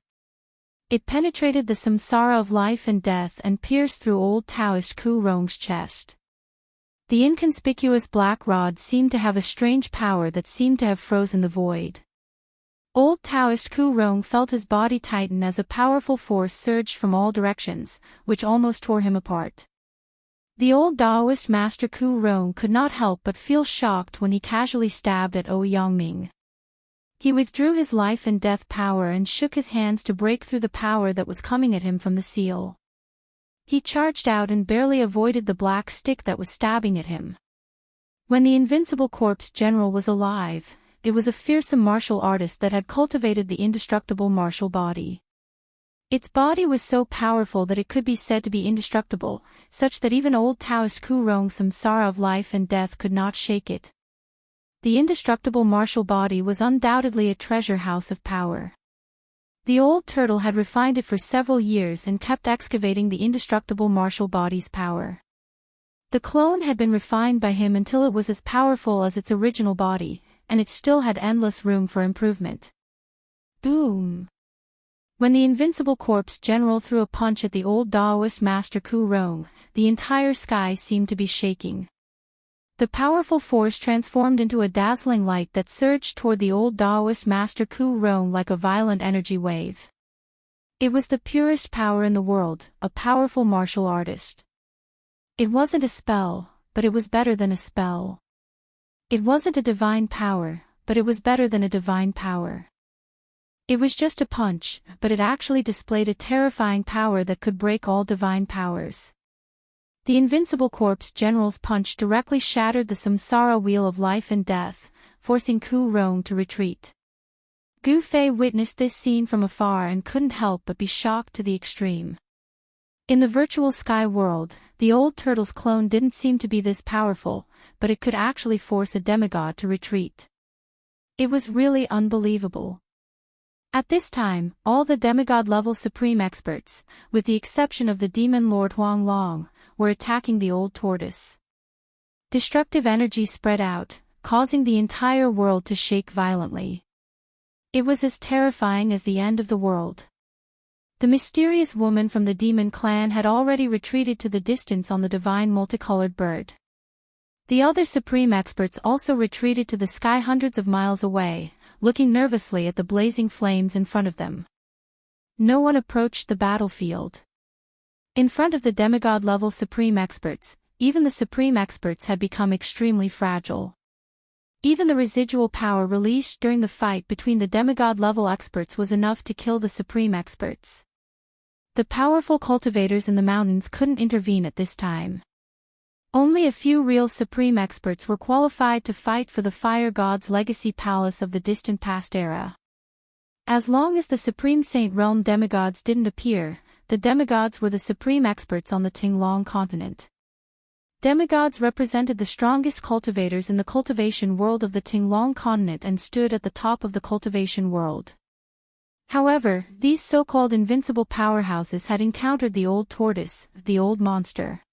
It penetrated the samsara of life and death and pierced through old Taoist Ku Rong's chest. The inconspicuous black rod seemed to have a strange power that seemed to have frozen the void. Old Taoist Ku Rong felt his body tighten as a powerful force surged from all directions, which almost tore him apart. The old Taoist master Ku Rong could not help but feel shocked when he casually stabbed at Yangming. He withdrew his life and death power and shook his hands to break through the power that was coming at him from the seal. He charged out and barely avoided the black stick that was stabbing at him. When the invincible corpse general was alive, it was a fearsome martial artist that had cultivated the indestructible martial body. Its body was so powerful that it could be said to be indestructible, such that even old Taoist Ku Rong's samsara of life and death could not shake it. The indestructible martial body was undoubtedly a treasure house of power. The old turtle had refined it for several years and kept excavating the indestructible martial body's power. The clone had been refined by him until it was as powerful as its original body, and it still had endless room for improvement. Boom! When the invincible corpse general threw a punch at the old Taoist master Ku Rong, the entire sky seemed to be shaking. The powerful force transformed into a dazzling light that surged toward the old Taoist master Ku Rong like a violent energy wave. It was the purest power in the world, a powerful martial artist. It wasn't a spell, but it was better than a spell. It wasn't a divine power, but it was better than a divine power. It was just a punch, but it actually displayed a terrifying power that could break all divine powers. The invincible corpse general's punch directly shattered the samsara wheel of life and death, forcing Ku Rong to retreat. Gu Fei witnessed this scene from afar and couldn't help but be shocked to the extreme. In the virtual sky world, the old turtle's clone didn't seem to be this powerful, but it could actually force a demigod to retreat. It was really unbelievable. At this time, all the demigod-level supreme experts, with the exception of the demon lord Huang Long, were attacking the old tortoise. Destructive energy spread out, causing the entire world to shake violently. It was as terrifying as the end of the world. The mysterious woman from the demon clan had already retreated to the distance on the divine multicolored bird. The other supreme experts also retreated to the sky hundreds of miles away, looking nervously at the blazing flames in front of them. No one approached the battlefield. In front of the demigod-level supreme experts, even the supreme experts had become extremely fragile. Even the residual power released during the fight between the demigod-level experts was enough to kill the supreme experts. The powerful cultivators in the mountains couldn't intervene at this time. Only a few real supreme experts were qualified to fight for the fire god's legacy palace of the distant past era. As long as the supreme saint realm demigods didn't appear, the demigods were the supreme experts on the Tinglong continent. Demigods represented the strongest cultivators in the cultivation world of the Tinglong continent and stood at the top of the cultivation world. However, these so-called invincible powerhouses had encountered the old tortoise, the old monster.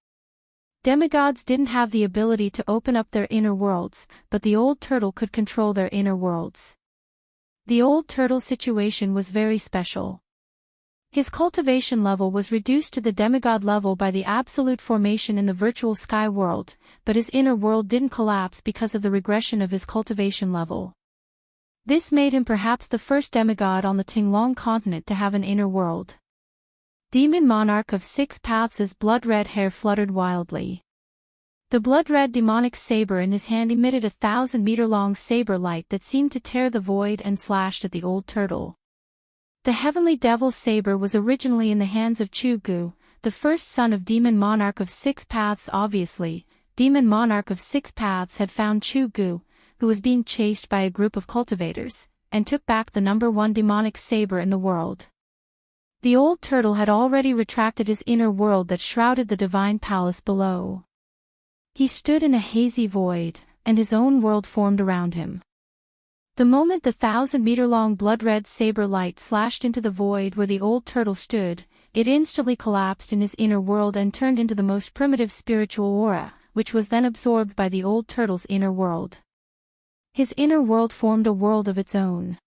Demigods didn't have the ability to open up their inner worlds, but the old turtle could control their inner worlds. The old turtle's situation was very special. His cultivation level was reduced to the demigod level by the absolute formation in the virtual sky world, but his inner world didn't collapse because of the regression of his cultivation level. This made him perhaps the first demigod on the Tinglong continent to have an inner world. Demon Monarch of Six Paths' blood-red hair fluttered wildly. The blood-red demonic saber in his hand emitted 1,000-meter-long saber light that seemed to tear the void and slashed at the old turtle. The Heavenly Devil's saber was originally in the hands of Chu-Gu, the first son of Demon Monarch of Six Paths. Obviously, Demon Monarch of Six Paths had found Chu-Gu, who was being chased by a group of cultivators, and took back the #1 demonic saber in the world. The old turtle had already retracted his inner world that shrouded the divine palace below. He stood in a hazy void, and his own world formed around him. The moment the 1,000-meter-long blood-red saber light slashed into the void where the old turtle stood, it instantly collapsed in his inner world and turned into the most primitive spiritual aura, which was then absorbed by the old turtle's inner world. His inner world formed a world of its own.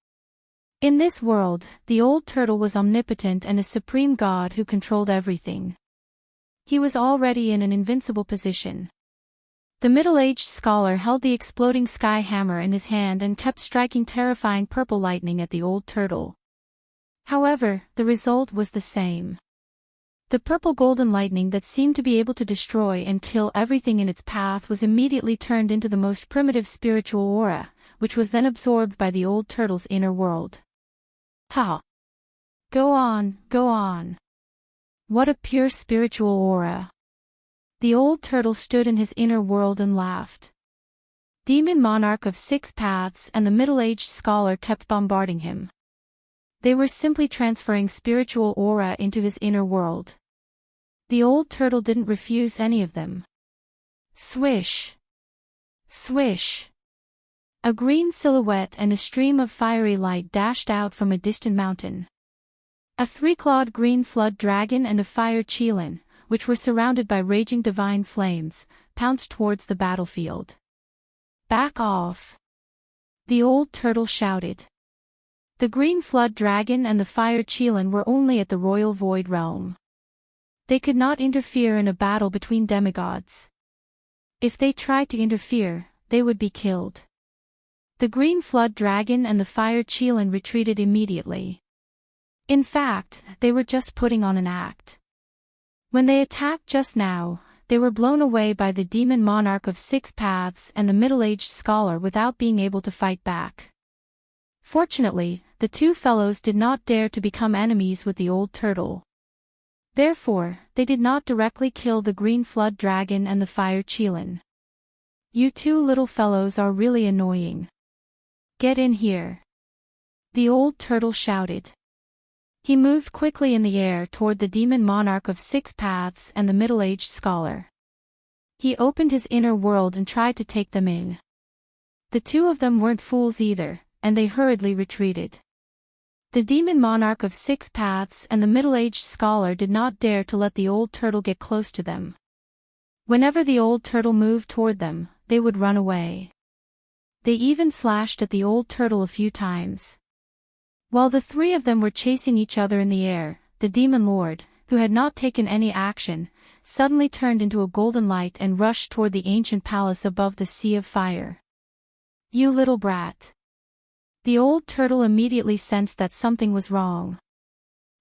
In this world, the old turtle was omnipotent and a supreme god who controlled everything. He was already in an invincible position. The middle-aged scholar held the exploding sky hammer in his hand and kept striking terrifying purple lightning at the old turtle. However, the result was the same. The purple-golden lightning that seemed to be able to destroy and kill everything in its path was immediately turned into the most primitive spiritual aura, which was then absorbed by the old turtle's inner world. Ha! Go on, go on. What a pure spiritual aura. The old turtle stood in his inner world and laughed. Demon Monarch of Six Paths and the middle-aged scholar kept bombarding him. They were simply transferring spiritual aura into his inner world. The old turtle didn't refuse any of them. Swish! Swish! A green silhouette and a stream of fiery light dashed out from a distant mountain. A three-clawed green flood dragon and a fire qilin, which were surrounded by raging divine flames, pounced towards the battlefield. Back off! The old turtle shouted. The green flood dragon and the fire qilin were only at the royal void realm. They could not interfere in a battle between demigods. If they tried to interfere, they would be killed. The green flood dragon and the fire qilin retreated immediately. In fact, they were just putting on an act. When they attacked just now, they were blown away by the Demon Monarch of Six Paths and the middle-aged scholar without being able to fight back. Fortunately, the two fellows did not dare to become enemies with the old turtle. Therefore, they did not directly kill the green flood dragon and the fire qilin. You two little fellows are really annoying. Get in here! The old turtle shouted. He moved quickly in the air toward the Demon Monarch of Six Paths and the middle-aged scholar. He opened his inner world and tried to take them in. The two of them weren't fools either, and they hurriedly retreated. The Demon Monarch of Six Paths and the middle-aged scholar did not dare to let the old turtle get close to them. Whenever the old turtle moved toward them, they would run away. They even slashed at the old turtle a few times. While the three of them were chasing each other in the air, the Demon Lord, who had not taken any action, suddenly turned into a golden light and rushed toward the ancient palace above the sea of fire. You little brat! The old turtle immediately sensed that something was wrong.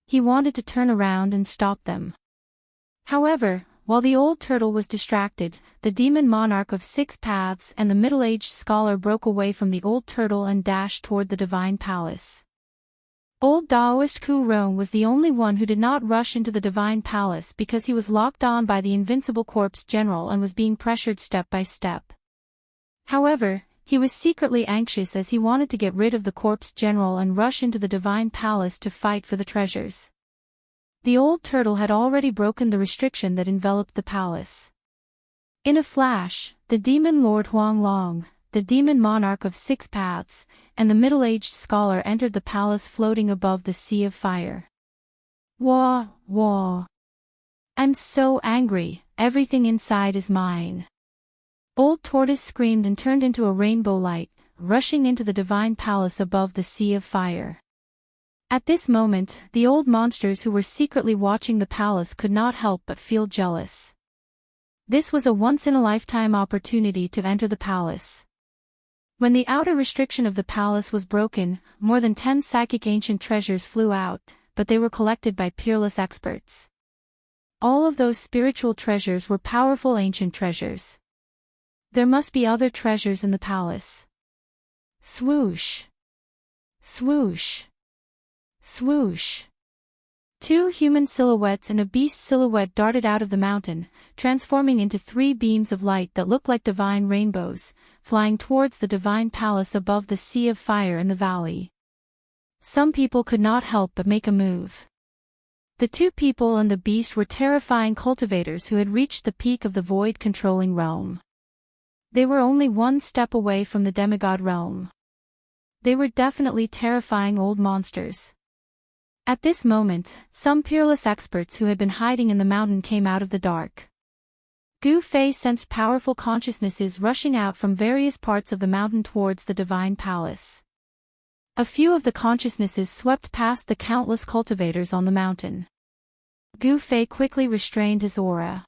He wanted to turn around and stop them. However, while the old turtle was distracted, the Demon Monarch of Six Paths and the middle-aged scholar broke away from the old turtle and dashed toward the divine palace. Old Daoist Ku Rong was the only one who did not rush into the divine palace because he was locked on by the invincible corpse general and was being pressured step by step. However, he was secretly anxious as he wanted to get rid of the corpse general and rush into the divine palace to fight for the treasures. The old turtle had already broken the restriction that enveloped the palace. In a flash, the Demon Lord Huang Long, the Demon Monarch of Six Paths, and the middle-aged scholar entered the palace floating above the sea of fire. Wah, wah. I'm so angry, everything inside is mine. Old Tortoise screamed and turned into a rainbow light, rushing into the divine palace above the sea of fire. At this moment, the old monsters who were secretly watching the palace could not help but feel jealous. This was a once-in-a-lifetime opportunity to enter the palace. When the outer restriction of the palace was broken, more than 10 psychic ancient treasures flew out, but they were collected by peerless experts. All of those spiritual treasures were powerful ancient treasures. There must be other treasures in the palace. Swoosh! Swoosh! Swoosh! 2 human silhouettes and a beast silhouette darted out of the mountain, transforming into 3 beams of light that looked like divine rainbows, flying towards the divine palace above the sea of fire in the valley. Some people could not help but make a move. The 2 people and the beast were terrifying cultivators who had reached the peak of the void-controlling realm. They were only 1 step away from the demigod realm. They were definitely terrifying old monsters. At this moment, some peerless experts who had been hiding in the mountain came out of the dark. Gu Fei sensed powerful consciousnesses rushing out from various parts of the mountain towards the divine palace. A few of the consciousnesses swept past the countless cultivators on the mountain. Gu Fei quickly restrained his aura.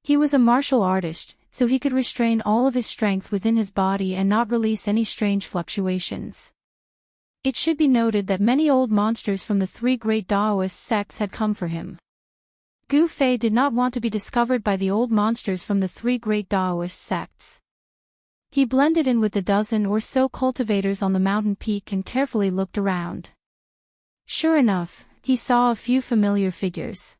He was a martial artist, so he could restrain all of his strength within his body and not release any strange fluctuations. It should be noted that many old monsters from the 3 great Daoist sects had come for him. Gu Fei did not want to be discovered by the old monsters from the 3 great Daoist sects. He blended in with the dozen or so cultivators on the mountain peak and carefully looked around. Sure enough, he saw a few familiar figures.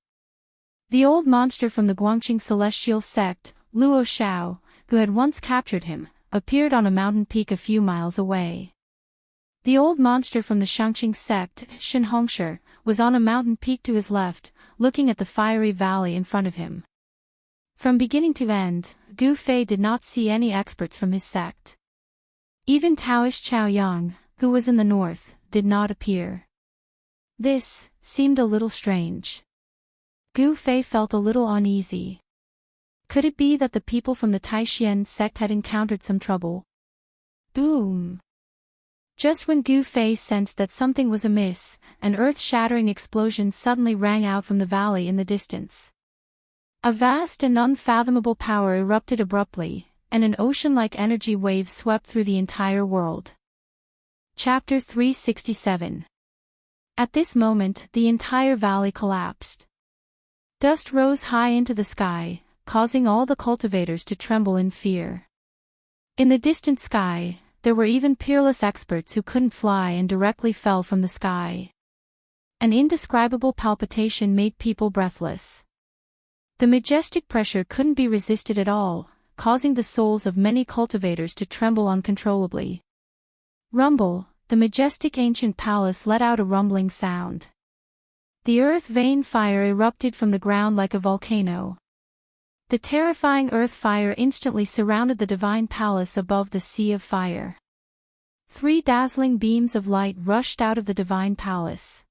The old monster from the Guangqing celestial sect, Luo Xiao, who had once captured him, appeared on a mountain peak a few miles away. The old monster from the Shangqing sect, Shen Hongshi, was on a mountain peak to his left, looking at the fiery valley in front of him. From beginning to end, Gu Fei did not see any experts from his sect. Even Taoist Chao Yang, who was in the north, did not appear. This seemed a little strange. Gu Fei felt a little uneasy. Could it be that the people from the Taishan sect had encountered some trouble? Boom! Just when Gu Fei sensed that something was amiss, an earth-shattering explosion suddenly rang out from the valley in the distance. A vast and unfathomable power erupted abruptly, and an ocean-like energy wave swept through the entire world. Chapter 367. At this moment, the entire valley collapsed. Dust rose high into the sky, causing all the cultivators to tremble in fear. In the distant sky, there were even peerless experts who couldn't fly and directly fell from the sky. An indescribable palpitation made people breathless. The majestic pressure couldn't be resisted at all, causing the souls of many cultivators to tremble uncontrollably. Rumble, the majestic ancient palace let out a rumbling sound. The earth vein fire erupted from the ground like a volcano. The terrifying earth fire instantly surrounded the divine palace above the sea of fire. 3 dazzling beams of light rushed out of the divine palace.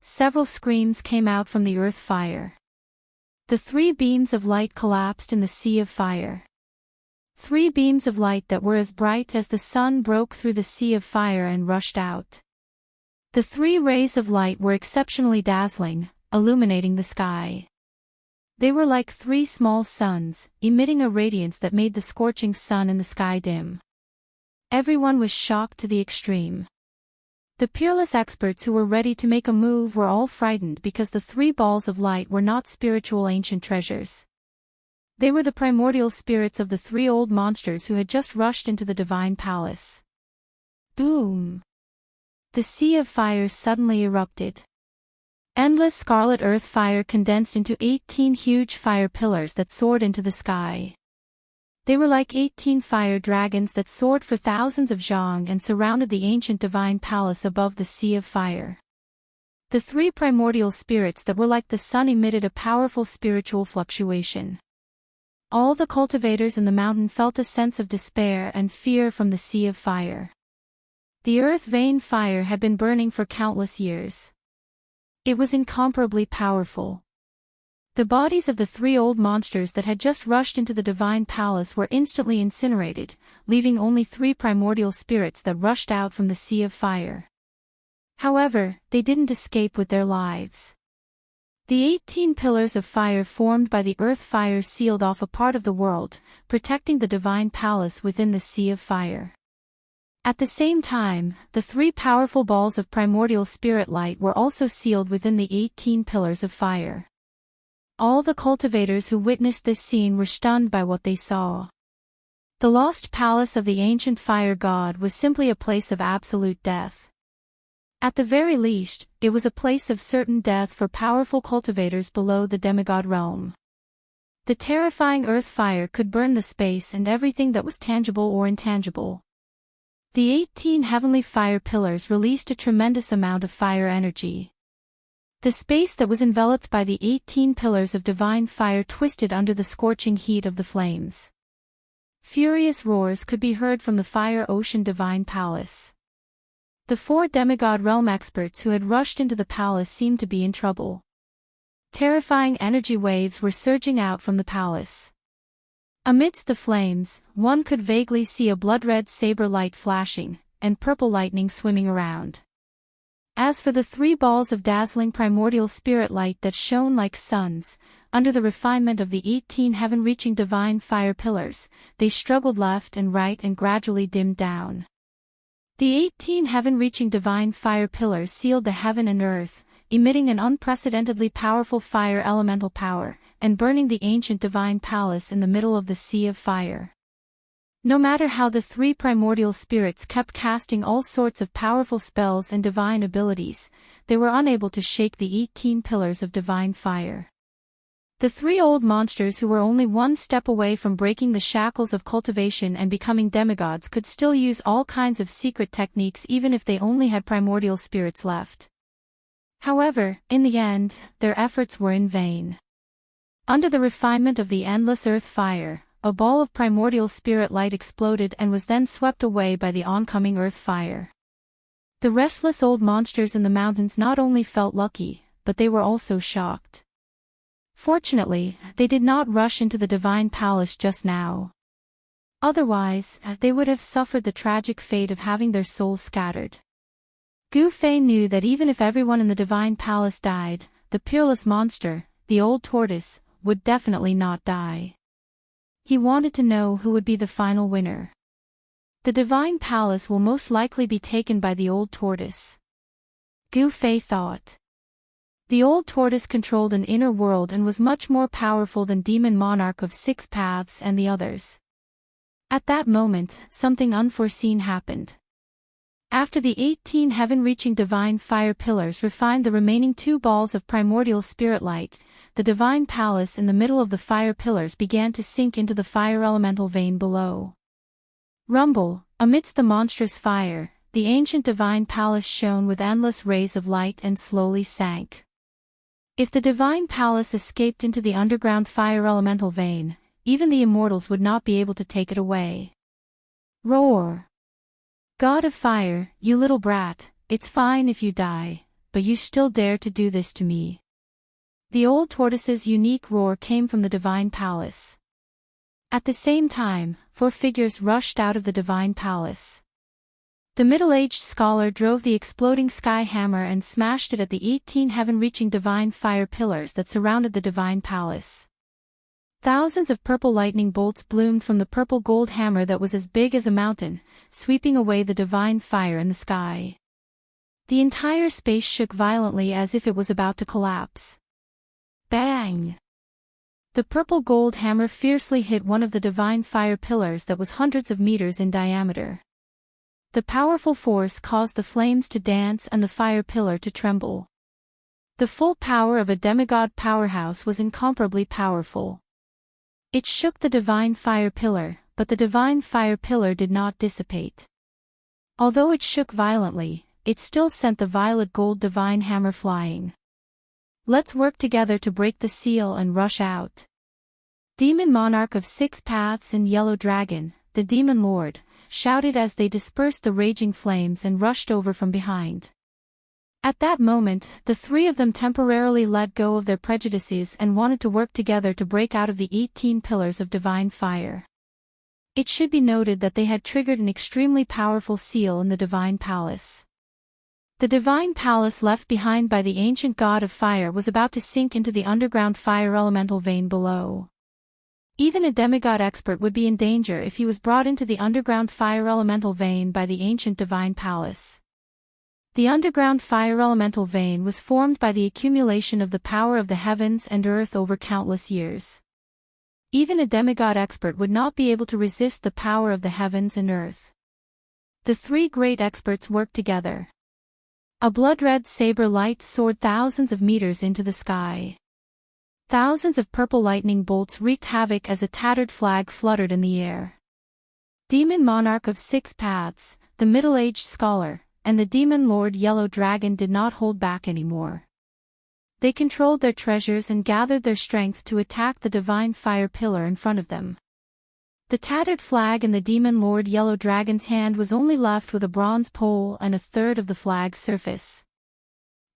Several screams came out from the earth fire. The 3 beams of light collapsed in the sea of fire. 3 beams of light that were as bright as the sun broke through the sea of fire and rushed out. The 3 rays of light were exceptionally dazzling, illuminating the sky. They were like 3 small suns, emitting a radiance that made the scorching sun in the sky dim. Everyone was shocked to the extreme. The peerless experts who were ready to make a move were all frightened because the 3 balls of light were not spiritual ancient treasures. They were the primordial spirits of the 3 old monsters who had just rushed into the divine palace. Boom! The sea of fire suddenly erupted. Endless scarlet earth fire condensed into 18 huge fire pillars that soared into the sky. They were like 18 fire dragons that soared for thousands of zhang and surrounded the ancient divine palace above the sea of fire. The 3 primordial spirits that were like the sun emitted a powerful spiritual fluctuation. All the cultivators in the mountain felt a sense of despair and fear from the sea of fire. The earth vein fire had been burning for countless years. It was incomparably powerful. The bodies of the three old monsters that had just rushed into the divine palace were instantly incinerated, leaving only three primordial spirits that rushed out from the sea of fire. However, they didn't escape with their lives. The 18 pillars of fire formed by the earth fire sealed off a part of the world, protecting the divine palace within the sea of fire. At the same time, the three powerful balls of primordial spirit light were also sealed within the 18 pillars of fire. All the cultivators who witnessed this scene were stunned by what they saw. The lost palace of the ancient fire god was simply a place of absolute death. At the very least, it was a place of certain death for powerful cultivators below the demigod realm. The terrifying earth fire could burn the space and everything that was tangible or intangible. The 18 heavenly fire pillars released a tremendous amount of fire energy. The space that was enveloped by the 18 pillars of divine fire twisted under the scorching heat of the flames. Furious roars could be heard from the fire ocean divine palace. The four demigod realm experts who had rushed into the palace seemed to be in trouble. Terrifying energy waves were surging out from the palace. Amidst the flames, one could vaguely see a blood-red saber light flashing, and purple lightning swimming around. As for the three balls of dazzling primordial spirit light that shone like suns, under the refinement of the 18 heaven-reaching divine fire pillars, they struggled left and right and gradually dimmed down. The 18 heaven-reaching divine fire pillars sealed the heaven and earth, emitting an unprecedentedly powerful fire elemental power, and burning the ancient divine palace in the middle of the sea of fire. No matter how the three primordial spirits kept casting all sorts of powerful spells and divine abilities, they were unable to shake the 18 pillars of divine fire. The three old monsters who were only one step away from breaking the shackles of cultivation and becoming demigods could still use all kinds of secret techniques even if they only had primordial spirits left. However, in the end, their efforts were in vain. Under the refinement of the endless earth fire, a ball of primordial spirit light exploded and was then swept away by the oncoming earth fire. The restless old monsters in the mountains not only felt lucky, but they were also shocked. Fortunately, they did not rush into the divine palace just now. Otherwise, they would have suffered the tragic fate of having their souls scattered. Gu Fei knew that even if everyone in the divine palace died, the peerless monster, the old tortoise, would definitely not die. He wanted to know who would be the final winner. The divine palace will most likely be taken by the old tortoise. Gu Fei thought. The old tortoise controlled an inner world and was much more powerful than Demon Monarch of Six Paths and the others. At that moment, something unforeseen happened. After the 18 heaven-reaching divine fire pillars refined the remaining two balls of primordial spirit light, the divine palace in the middle of the fire pillars began to sink into the fire elemental vein below. Rumble, amidst the monstrous fire, the ancient divine palace shone with endless rays of light and slowly sank. If the divine palace escaped into the underground fire elemental vein, even the immortals would not be able to take it away. Roar! God of fire, you little brat, it's fine if you die, but you still dare to do this to me. The old tortoise's unique roar came from the divine palace. At the same time, four figures rushed out of the divine palace. The middle-aged scholar drove the exploding sky hammer and smashed it at the 18 heaven-reaching divine fire pillars that surrounded the divine palace. Thousands of purple lightning bolts bloomed from the purple gold hammer that was as big as a mountain, sweeping away the divine fire in the sky. The entire space shook violently as if it was about to collapse. Bang! The purple gold hammer fiercely hit one of the divine fire pillars that was hundreds of meters in diameter. The powerful force caused the flames to dance and the fire pillar to tremble. The full power of a demigod powerhouse was incomparably powerful. It shook the divine fire pillar, but the divine fire pillar did not dissipate. Although it shook violently, it still sent the violet gold divine hammer flying. Let's work together to break the seal and rush out. Demon Monarch of Six Paths and Yellow Dragon, the Demon Lord, shouted as they dispersed the raging flames and rushed over from behind. At that moment, the three of them temporarily let go of their prejudices and wanted to work together to break out of the 18 pillars of divine fire. It should be noted that they had triggered an extremely powerful seal in the divine palace. The divine palace left behind by the ancient god of fire was about to sink into the underground fire elemental vein below. Even a demigod expert would be in danger if he was brought into the underground fire elemental vein by the ancient divine palace. The underground fire elemental vein was formed by the accumulation of the power of the heavens and earth over countless years. Even a demigod expert would not be able to resist the power of the heavens and earth. The three great experts worked together. A blood-red saber light soared thousands of meters into the sky. Thousands of purple lightning bolts wreaked havoc as a tattered flag fluttered in the air. Demon Monarch of Six Paths, the middle-aged scholar, and the Demon Lord Yellow Dragon did not hold back anymore. They controlled their treasures and gathered their strength to attack the divine fire pillar in front of them. The tattered flag in the Demon Lord Yellow Dragon's hand was only left with a bronze pole and a third of the flag's surface.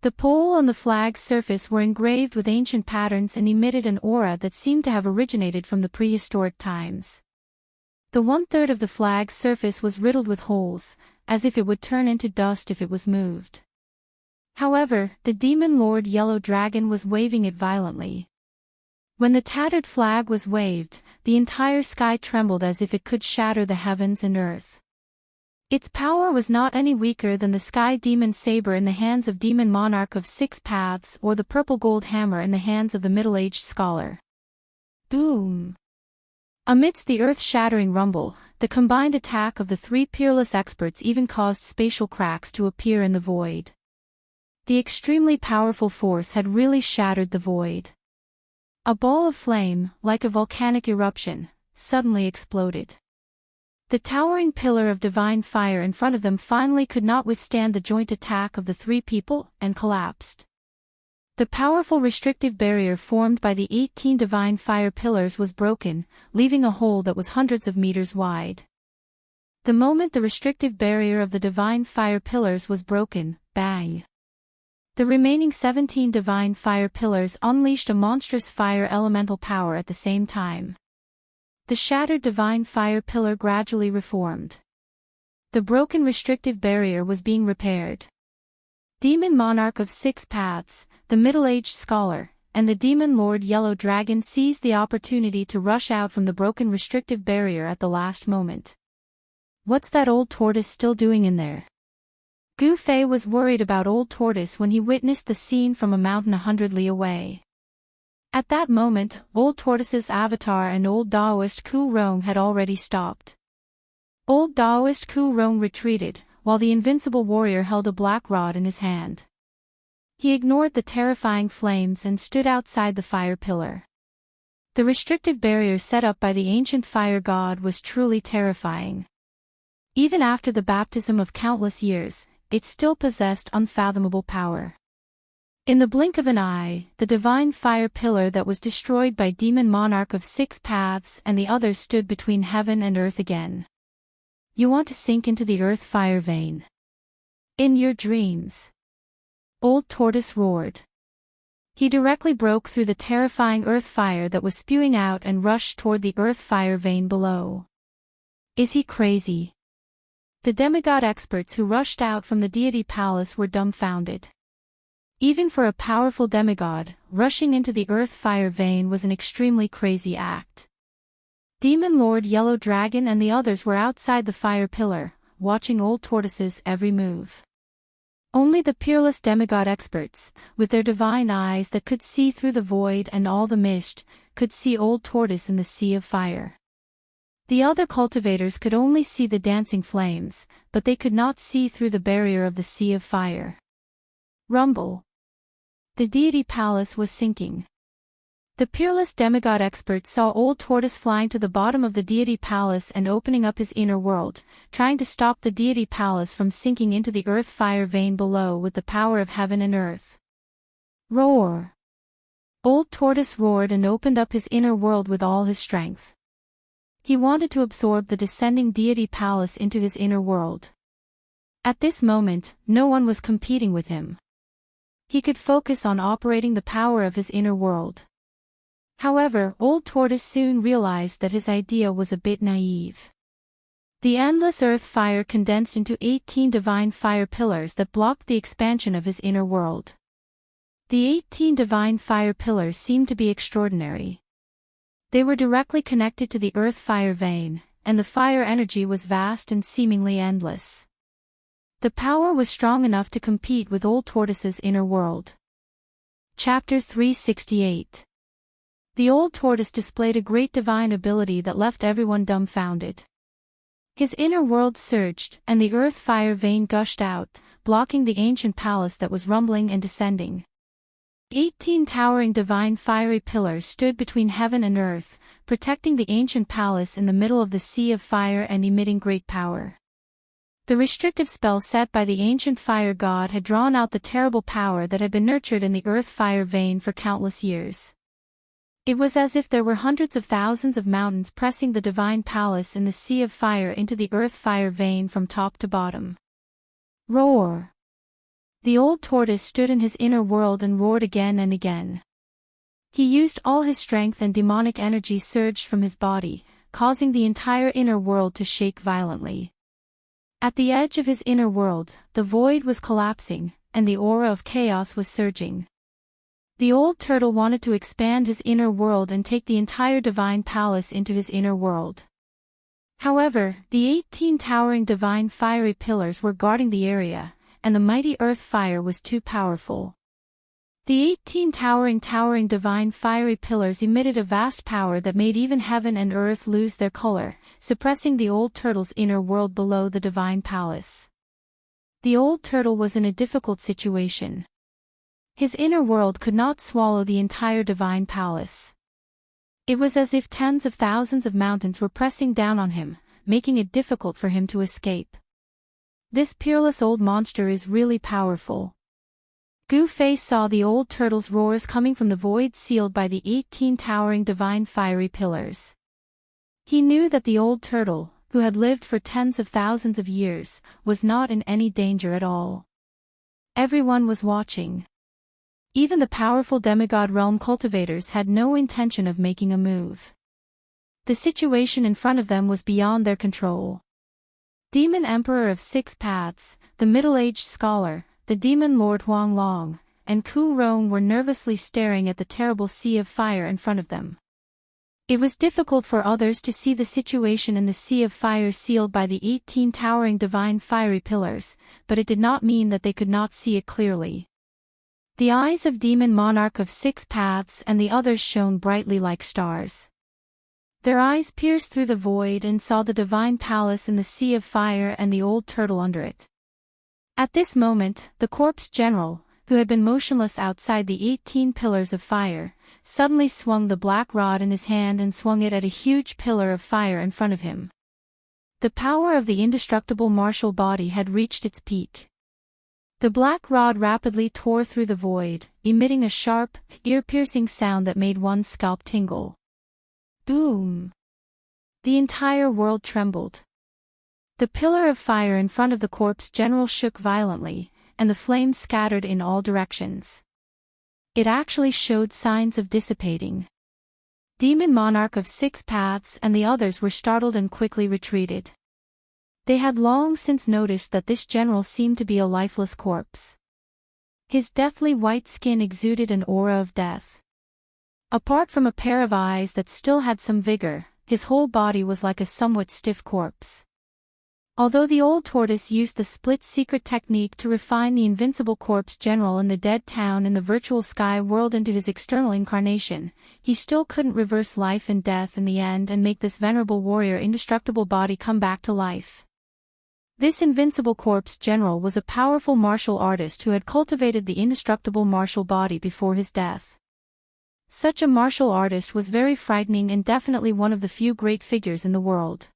The pole and the flag's surface were engraved with ancient patterns and emitted an aura that seemed to have originated from the prehistoric times. The one-third of the flag's surface was riddled with holes, as if it would turn into dust if it was moved. However, the Demon Lord Yellow Dragon was waving it violently. When the tattered flag was waved, the entire sky trembled as if it could shatter the heavens and earth. Its power was not any weaker than the Sky Demon Saber in the hands of Demon Monarch of Six Paths or the purple gold hammer in the hands of the middle-aged scholar. Boom! Amidst the earth-shattering rumble, the combined attack of the three peerless experts even caused spatial cracks to appear in the void. The extremely powerful force had really shattered the void. A ball of flame, like a volcanic eruption, suddenly exploded. The towering pillar of divine fire in front of them finally could not withstand the joint attack of the three people and collapsed. The powerful restrictive barrier formed by the 18 divine fire pillars was broken, leaving a hole that was hundreds of meters wide. The moment the restrictive barrier of the divine fire pillars was broken, bang! The remaining 17 divine fire pillars unleashed a monstrous fire elemental power at the same time. The shattered divine fire pillar gradually reformed. The broken restrictive barrier was being repaired. Demon Monarch of Six Paths, the middle-aged scholar, and the Demon Lord Yellow Dragon seized the opportunity to rush out from the broken restrictive barrier at the last moment. What's that old tortoise still doing in there? Gu Fei was worried about Old Tortoise when he witnessed the scene from a mountain 100 li away. At that moment, Old Tortoise's avatar and Old Daoist Ku Rong had already stopped. Old Daoist Ku Rong retreated, while the invincible warrior held a black rod in his hand. He ignored the terrifying flames and stood outside the fire pillar. The restrictive barrier set up by the ancient fire god was truly terrifying. Even after the baptism of countless years, it still possessed unfathomable power. In the blink of an eye, the divine fire pillar that was destroyed by Demon Monarch of Six Paths and the others stood between heaven and earth again. You want to sink into the earth fire vein? In your dreams. Old Tortoise roared. He directly broke through the terrifying earth fire that was spewing out and rushed toward the earth fire vein below. Is he crazy? The demigod experts who rushed out from the deity palace were dumbfounded. Even for a powerful demigod, rushing into the earth fire vein was an extremely crazy act. Demon Lord Yellow Dragon and the others were outside the fire pillar, watching Old Tortoise's every move. Only the peerless demigod experts, with their divine eyes that could see through the void and all the mist, could see Old Tortoise in the sea of fire. The other cultivators could only see the dancing flames, but they could not see through the barrier of the sea of fire. Rumble. The deity palace was sinking. The peerless demigod expert saw Old Tortoise flying to the bottom of the deity palace and opening up his inner world, trying to stop the deity palace from sinking into the earth fire vein below with the power of heaven and earth. Roar! Old Tortoise roared and opened up his inner world with all his strength. He wanted to absorb the descending deity palace into his inner world. At this moment, no one was competing with him. He could focus on operating the power of his inner world. However, Old Tortoise soon realized that his idea was a bit naive. The endless earth fire condensed into 18 divine fire pillars that blocked the expansion of his inner world. The 18 divine fire pillars seemed to be extraordinary. They were directly connected to the earth fire vein, and the fire energy was vast and seemingly endless. The power was strong enough to compete with Old Tortoise's inner world. Chapter 368. The Old Tortoise displayed a great divine ability that left everyone dumbfounded. His inner world surged, and the earth fire vein gushed out, blocking the ancient palace that was rumbling and descending. 18 towering divine fiery pillars stood between heaven and earth, protecting the ancient palace in the middle of the sea of fire and emitting great power. The restrictive spell set by the ancient fire god had drawn out the terrible power that had been nurtured in the earth fire vein for countless years. It was as if there were hundreds of thousands of mountains pressing the divine palace in the sea of fire into the earth fire vein from top to bottom. Roar! The Old Tortoise stood in his inner world and roared again and again. He used all his strength, and demonic energy surged from his body, causing the entire inner world to shake violently. At the edge of his inner world, the void was collapsing, and the aura of chaos was surging. The old turtle wanted to expand his inner world and take the entire divine palace into his inner world. However, the 18 towering divine fiery pillars were guarding the area, and the mighty earth fire was too powerful. The 18 towering divine fiery pillars emitted a vast power that made even heaven and earth lose their color, suppressing the old turtle's inner world below the divine palace. The old turtle was in a difficult situation. His inner world could not swallow the entire divine palace. It was as if tens of thousands of mountains were pressing down on him, making it difficult for him to escape. This peerless old monster is really powerful. Goofy saw the old turtle's roars coming from the void sealed by the 18 towering divine fiery pillars. He knew that the old turtle, who had lived for tens of thousands of years, was not in any danger at all. Everyone was watching. Even the powerful demigod realm cultivators had no intention of making a move. The situation in front of them was beyond their control. Demon Emperor of Six Paths, the middle-aged scholar, the Demon Lord Huang Long, and Ku Rong were nervously staring at the terrible sea of fire in front of them. It was difficult for others to see the situation in the sea of fire sealed by the 18 towering divine fiery pillars, but it did not mean that they could not see it clearly. The eyes of Demon Monarch of Six Paths and the others shone brightly like stars. Their eyes pierced through the void and saw the divine palace in the sea of fire and the old turtle under it. At this moment, the corpse general, who had been motionless outside the 18 pillars of fire, suddenly swung the black rod in his hand and swung it at a huge pillar of fire in front of him. The power of the indestructible martial body had reached its peak. The black rod rapidly tore through the void, emitting a sharp, ear-piercing sound that made one's scalp tingle. Boom! The entire world trembled. The pillar of fire in front of the corpse general shook violently, and the flames scattered in all directions. It actually showed signs of dissipating. Demon Monarch of Six Paths and the others were startled and quickly retreated. They had long since noticed that this general seemed to be a lifeless corpse. His deathly white skin exuded an aura of death. Apart from a pair of eyes that still had some vigor, his whole body was like a somewhat stiff corpse. Although the old tortoise used the split secret technique to refine the invincible corpse general in the dead town in the virtual sky world into his external incarnation, he still couldn't reverse life and death in the end and make this venerable warrior indestructible body come back to life. This invincible corpse general was a powerful martial artist who had cultivated the indestructible martial body before his death. Such a martial artist was very frightening and definitely one of the few great figures in the world.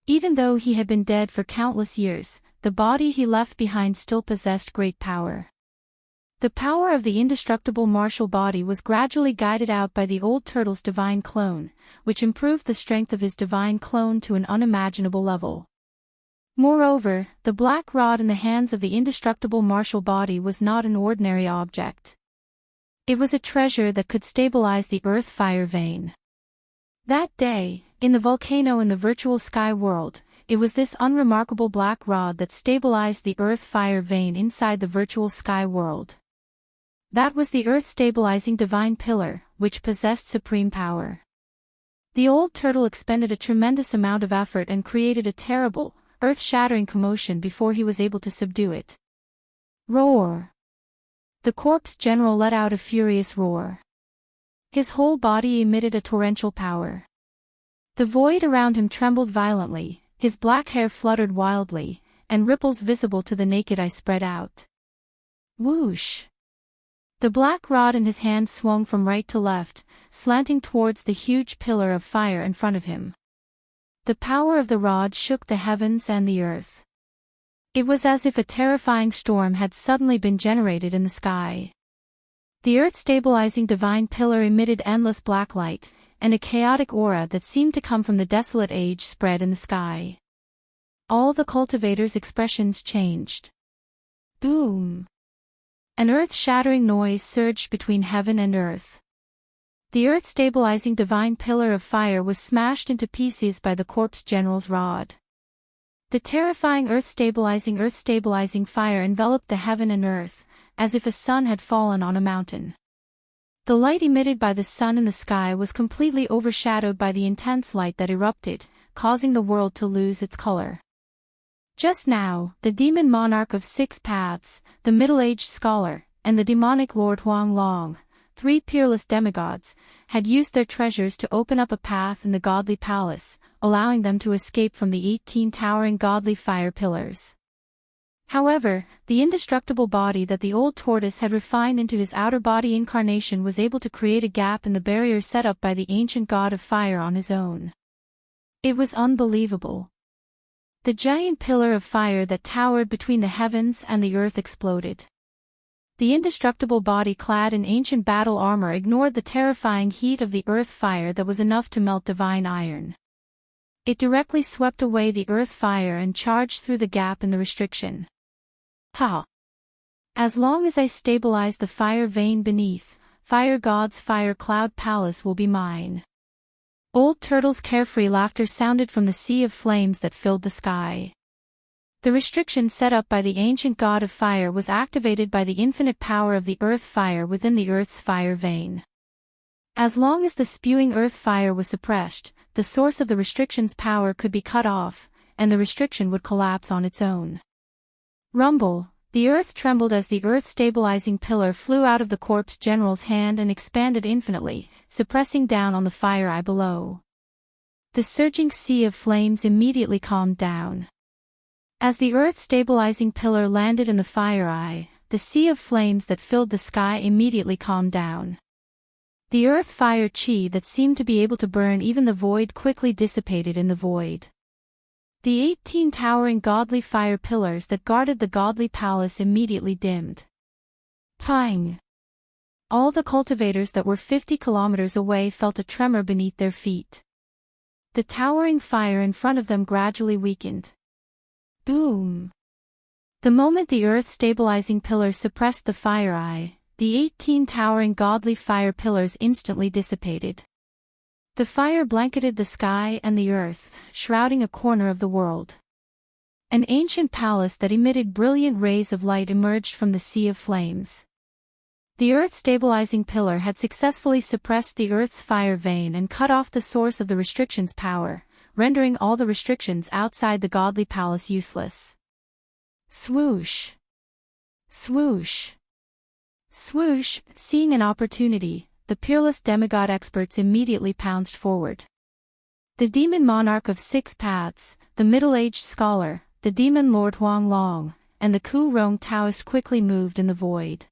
Even though he had been dead for countless years, the body he left behind still possessed great power. The power of the indestructible martial body was gradually guided out by the old turtle's divine clone, which improved the strength of his divine clone to an unimaginable level. Moreover, the black rod in the hands of the indestructible martial body was not an ordinary object. It was a treasure that could stabilize the earth-fire vein. That day, in the volcano in the virtual sky world, it was this unremarkable black rod that stabilized the earth-fire vein inside the virtual sky world. That was the earth-stabilizing divine pillar, which possessed supreme power. The old turtle expended a tremendous amount of effort and created a terrible, earth-shattering commotion before he was able to subdue it. Roar! The corpse general let out a furious roar. His whole body emitted a torrential power. The void around him trembled violently, his black hair fluttered wildly, and ripples visible to the naked eye spread out. Whoosh! The black rod in his hand swung from right to left, slanting towards the huge pillar of fire in front of him. The power of the rod shook the heavens and the earth. It was as if a terrifying storm had suddenly been generated in the sky. The earth-stabilizing divine pillar emitted endless black light, and a chaotic aura that seemed to come from the desolate age spread in the sky. All the cultivators' expressions changed. Boom! An earth-shattering noise surged between heaven and earth. The earth-stabilizing divine pillar of fire was smashed into pieces by the corpse general's rod. The terrifying earth-stabilizing fire enveloped the heaven and earth, as if a sun had fallen on a mountain. The light emitted by the sun in the sky was completely overshadowed by the intense light that erupted, causing the world to lose its color. Just now, the demon monarch of 6 paths, the middle-aged scholar, and the demonic Lord Huang Long, 3 peerless demigods, had used their treasures to open up a path in the godly palace, allowing them to escape from the 18 towering godly fire pillars. However, the indestructible body that the old tortoise had refined into his outer body incarnation was able to create a gap in the barrier set up by the ancient god of fire on his own. It was unbelievable. The giant pillar of fire that towered between the heavens and the earth exploded. The indestructible body clad in ancient battle armor ignored the terrifying heat of the earth fire that was enough to melt divine iron. It directly swept away the earth fire and charged through the gap in the restriction. Ha! As long as I stabilize the fire vein beneath, Fire God's fire cloud palace will be mine. Old Turtle's carefree laughter sounded from the sea of flames that filled the sky. The restriction set up by the ancient god of fire was activated by the infinite power of the earth fire within the earth's fire vein. As long as the spewing earth fire was suppressed, the source of the restriction's power could be cut off, and the restriction would collapse on its own. Rumble, the earth trembled as the earth-stabilizing pillar flew out of the corpse general's hand and expanded infinitely, suppressing down on the fire eye below. The surging sea of flames immediately calmed down. As the earth-stabilizing pillar landed in the fire eye, the sea of flames that filled the sky immediately calmed down. The earth fire chi that seemed to be able to burn even the void quickly dissipated in the void. The 18 towering godly fire pillars that guarded the godly palace immediately dimmed. Pang! All the cultivators that were 50 kilometers away felt a tremor beneath their feet. The towering fire in front of them gradually weakened. Boom! The moment the earth-stabilizing pillar suppressed the fire eye, the 18 towering godly fire pillars instantly dissipated. The fire blanketed the sky and the earth, shrouding a corner of the world. An ancient palace that emitted brilliant rays of light emerged from the sea of flames. The earth-stabilizing pillar had successfully suppressed the earth's fire vein and cut off the source of the restriction's power, rendering all the restrictions outside the godly palace useless. Swoosh! Swoosh! Swoosh! Seeing an opportunity, the peerless demigod experts immediately pounced forward. The demon monarch of 6 paths, the middle-aged scholar, the demon lord Huang Long, and the Ku Rong Taoist quickly moved in the void.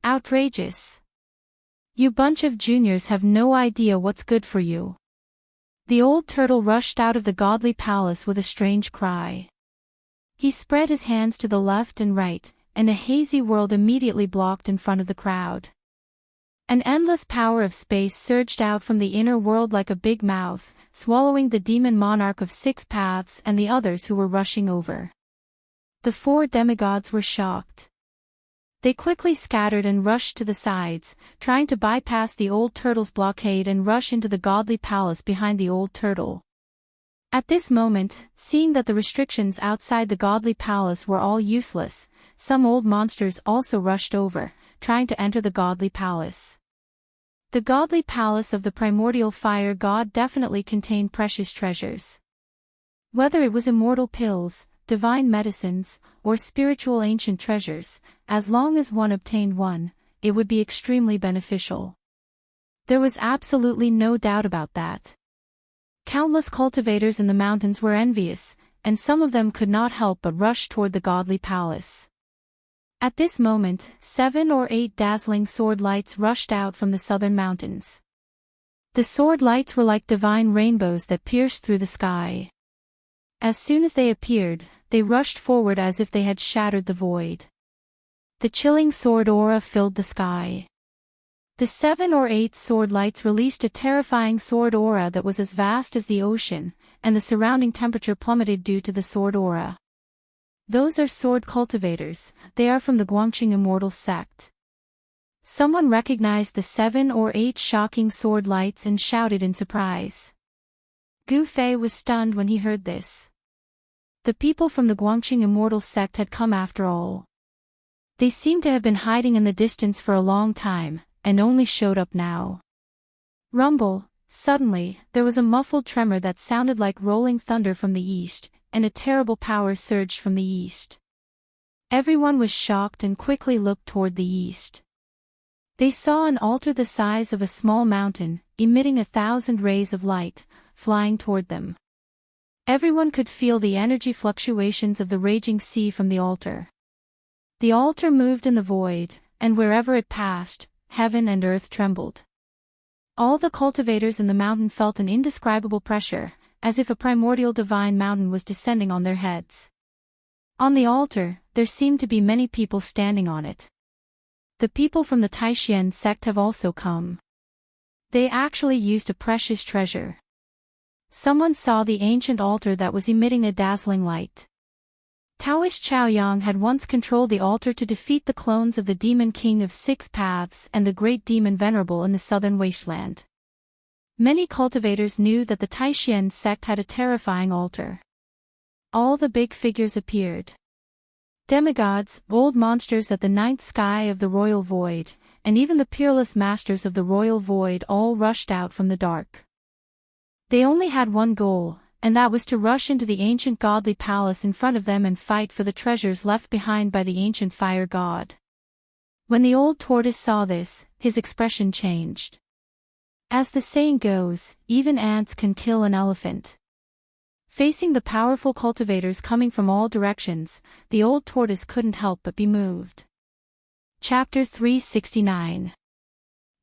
Outrageous! You bunch of juniors have no idea what's good for you. The old turtle rushed out of the godly palace with a strange cry. He spread his hands to the left and right, and a hazy world immediately blocked in front of the crowd. An endless power of space surged out from the inner world like a big mouth, swallowing the demon monarch of 6 paths and the others who were rushing over. The 4 demigods were shocked. They quickly scattered and rushed to the sides, trying to bypass the old turtle's blockade and rush into the godly palace behind the old turtle. At this moment, seeing that the restrictions outside the godly palace were all useless, some old monsters also rushed over, trying to enter the godly palace. The godly palace of the primordial fire god definitely contained precious treasures. Whether it was immortal pills, divine medicines, or spiritual ancient treasures, as long as one obtained one, it would be extremely beneficial. There was absolutely no doubt about that. Countless cultivators in the mountains were envious, and some of them could not help but rush toward the godly palace. At this moment, 7 or 8 dazzling sword lights rushed out from the southern mountains. The sword lights were like divine rainbows that pierced through the sky. As soon as they appeared, they rushed forward as if they had shattered the void. The chilling sword aura filled the sky. The 7 or 8 sword lights released a terrifying sword aura that was as vast as the ocean, and the surrounding temperature plummeted due to the sword aura. Those are sword cultivators, they are from the Guangqing Immortal sect. Someone recognized the 7 or 8 shocking sword lights and shouted in surprise. Gu Fei was stunned when he heard this. The people from the Guangqing Immortal sect had come after all. They seemed to have been hiding in the distance for a long time, and only showed up now. Rumble, suddenly, there was a muffled tremor that sounded like rolling thunder from the east, and a terrible power surged from the east. Everyone was shocked and quickly looked toward the east. They saw an altar the size of a small mountain, emitting 1,000 rays of light, flying toward them. Everyone could feel the energy fluctuations of the raging sea from the altar. The altar moved in the void, and wherever it passed, heaven and earth trembled. All the cultivators in the mountain felt an indescribable pressure, as if a primordial divine mountain was descending on their heads. On the altar, there seemed to be many people standing on it. The people from the Taishan sect have also come. They actually used a precious treasure. Someone saw the ancient altar that was emitting a dazzling light. Taoist Chaoyang had once controlled the altar to defeat the clones of the Demon King of 6 Paths and the Great Demon Venerable in the southern wasteland. Many cultivators knew that the Taishan sect had a terrifying altar. All the big figures appeared. Demigods, old monsters at the 9th sky of the royal void, and even the peerless masters of the royal void all rushed out from the dark. They only had one goal, and that was to rush into the ancient godly palace in front of them and fight for the treasures left behind by the ancient fire god. When the old tortoise saw this, his expression changed. As the saying goes, even ants can kill an elephant. Facing the powerful cultivators coming from all directions, the old tortoise couldn't help but be moved. Chapter 369.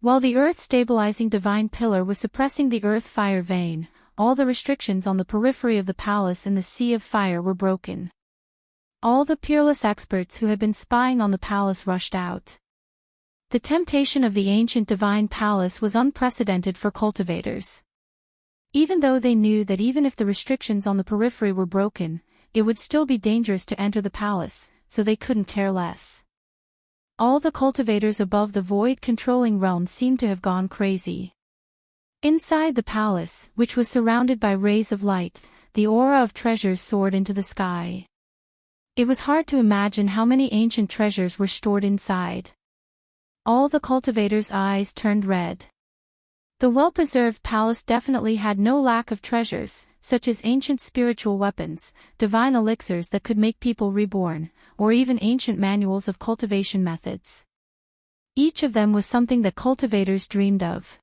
While the earth-stabilizing divine pillar was suppressing the earth-fire vein, all the restrictions on the periphery of the palace in the sea of fire were broken. All the peerless experts who had been spying on the palace rushed out. The temptation of the ancient divine palace was unprecedented for cultivators. Even though they knew that even if the restrictions on the periphery were broken, it would still be dangerous to enter the palace, so they couldn't care less. All the cultivators above the void-controlling realm seemed to have gone crazy. Inside the palace, which was surrounded by rays of light, the aura of treasures soared into the sky. It was hard to imagine how many ancient treasures were stored inside. All the cultivators' eyes turned red. The well-preserved palace definitely had no lack of treasures, such as ancient spiritual weapons, divine elixirs that could make people reborn, or even ancient manuals of cultivation methods. Each of them was something that cultivators dreamed of.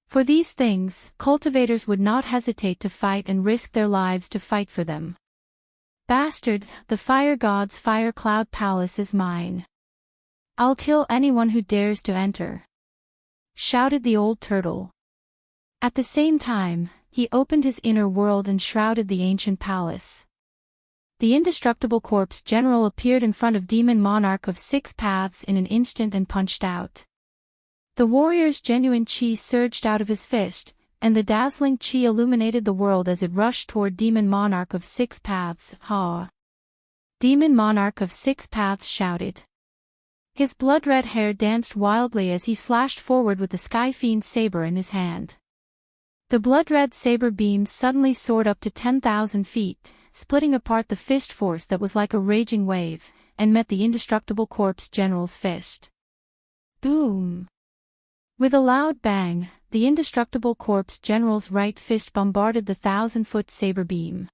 For these things, cultivators would not hesitate to fight and risk their lives to fight for them. Bastard, the fire god's fire cloud palace is mine. I'll kill anyone who dares to enter, shouted the old turtle. At the same time, he opened his inner world and shrouded the ancient palace. The Indestructible Corpse General appeared in front of Demon Monarch of 6 Paths in an instant and punched out. The warrior's genuine chi surged out of his fist, and the dazzling chi illuminated the world as it rushed toward Demon Monarch of Six Paths. Ha! Demon Monarch of Six Paths shouted. His blood-red hair danced wildly as he slashed forward with the Sky Fiend's saber in his hand. The blood-red saber beams suddenly soared up to 10,000 feet, splitting apart the fist force that was like a raging wave, and met the Indestructible Corpse General's fist. Boom! With a loud bang, the Indestructible Corpse General's right fist bombarded the 1,000-foot saber beam.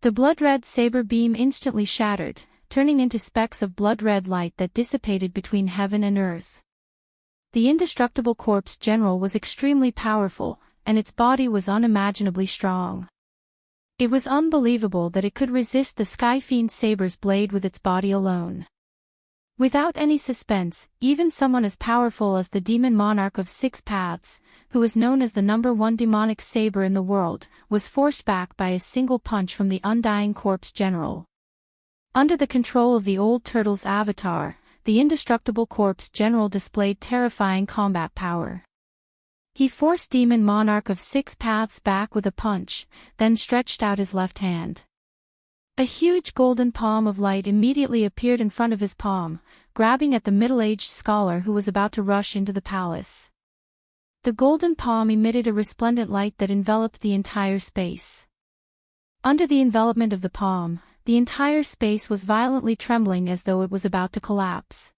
The blood-red saber beam instantly shattered, turning into specks of blood-red light that dissipated between heaven and earth. The Indestructible Corpse General was extremely powerful, and its body was unimaginably strong. It was unbelievable that it could resist the Sky Fiend's saber's blade with its body alone. Without any suspense, even someone as powerful as the Demon Monarch of Six Paths, who is known as the #1 demonic saber in the world, was forced back by a single punch from the Undying Corpse General. Under the control of the old turtle's avatar, the Indestructible Corpse General displayed terrifying combat power. He forced Demon Monarch of Six Paths back with a punch, then stretched out his left hand. A huge golden palm of light immediately appeared in front of his palm, grabbing at the middle-aged scholar who was about to rush into the palace. The golden palm emitted a resplendent light that enveloped the entire space. Under the envelopment of the palm, the entire space was violently trembling as though it was about to collapse.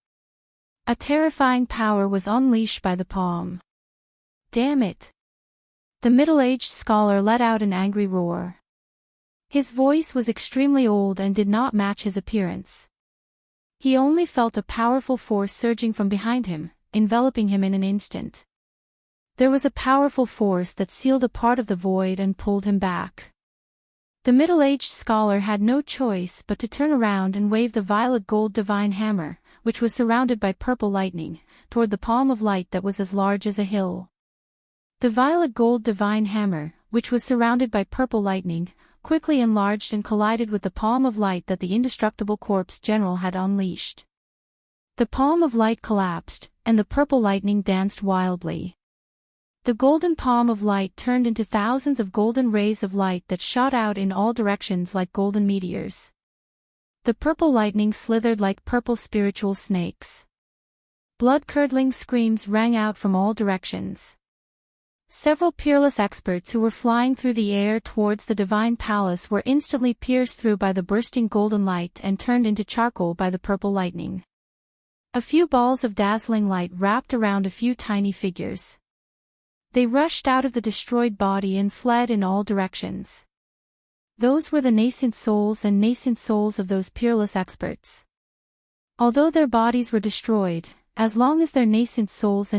A terrifying power was unleashed by the palm. Damn it! The middle-aged scholar let out an angry roar. His voice was extremely old and did not match his appearance. He only felt a powerful force surging from behind him, enveloping him in an instant. There was a powerful force that sealed a part of the void and pulled him back. The middle-aged scholar had no choice but to turn around and wave the violet gold divine hammer, which was surrounded by purple lightning, toward the palm of light that was as large as a hill. The violet gold divine hammer, which was surrounded by purple lightning, quickly enlarged and collided with the palm of light that the Indestructible Corpse General had unleashed. The palm of light collapsed, and the purple lightning danced wildly. The golden palm of light turned into thousands of golden rays of light that shot out in all directions like golden meteors. The purple lightning slithered like purple spiritual snakes. Blood-curdling screams rang out from all directions. Several peerless experts who were flying through the air towards the divine palace were instantly pierced through by the bursting golden light and turned into charcoal by the purple lightning. A few balls of dazzling light wrapped around a few tiny figures. They rushed out of the destroyed body and fled in all directions. Those were the nascent souls of those peerless experts. Although their bodies were destroyed, as long as their nascent souls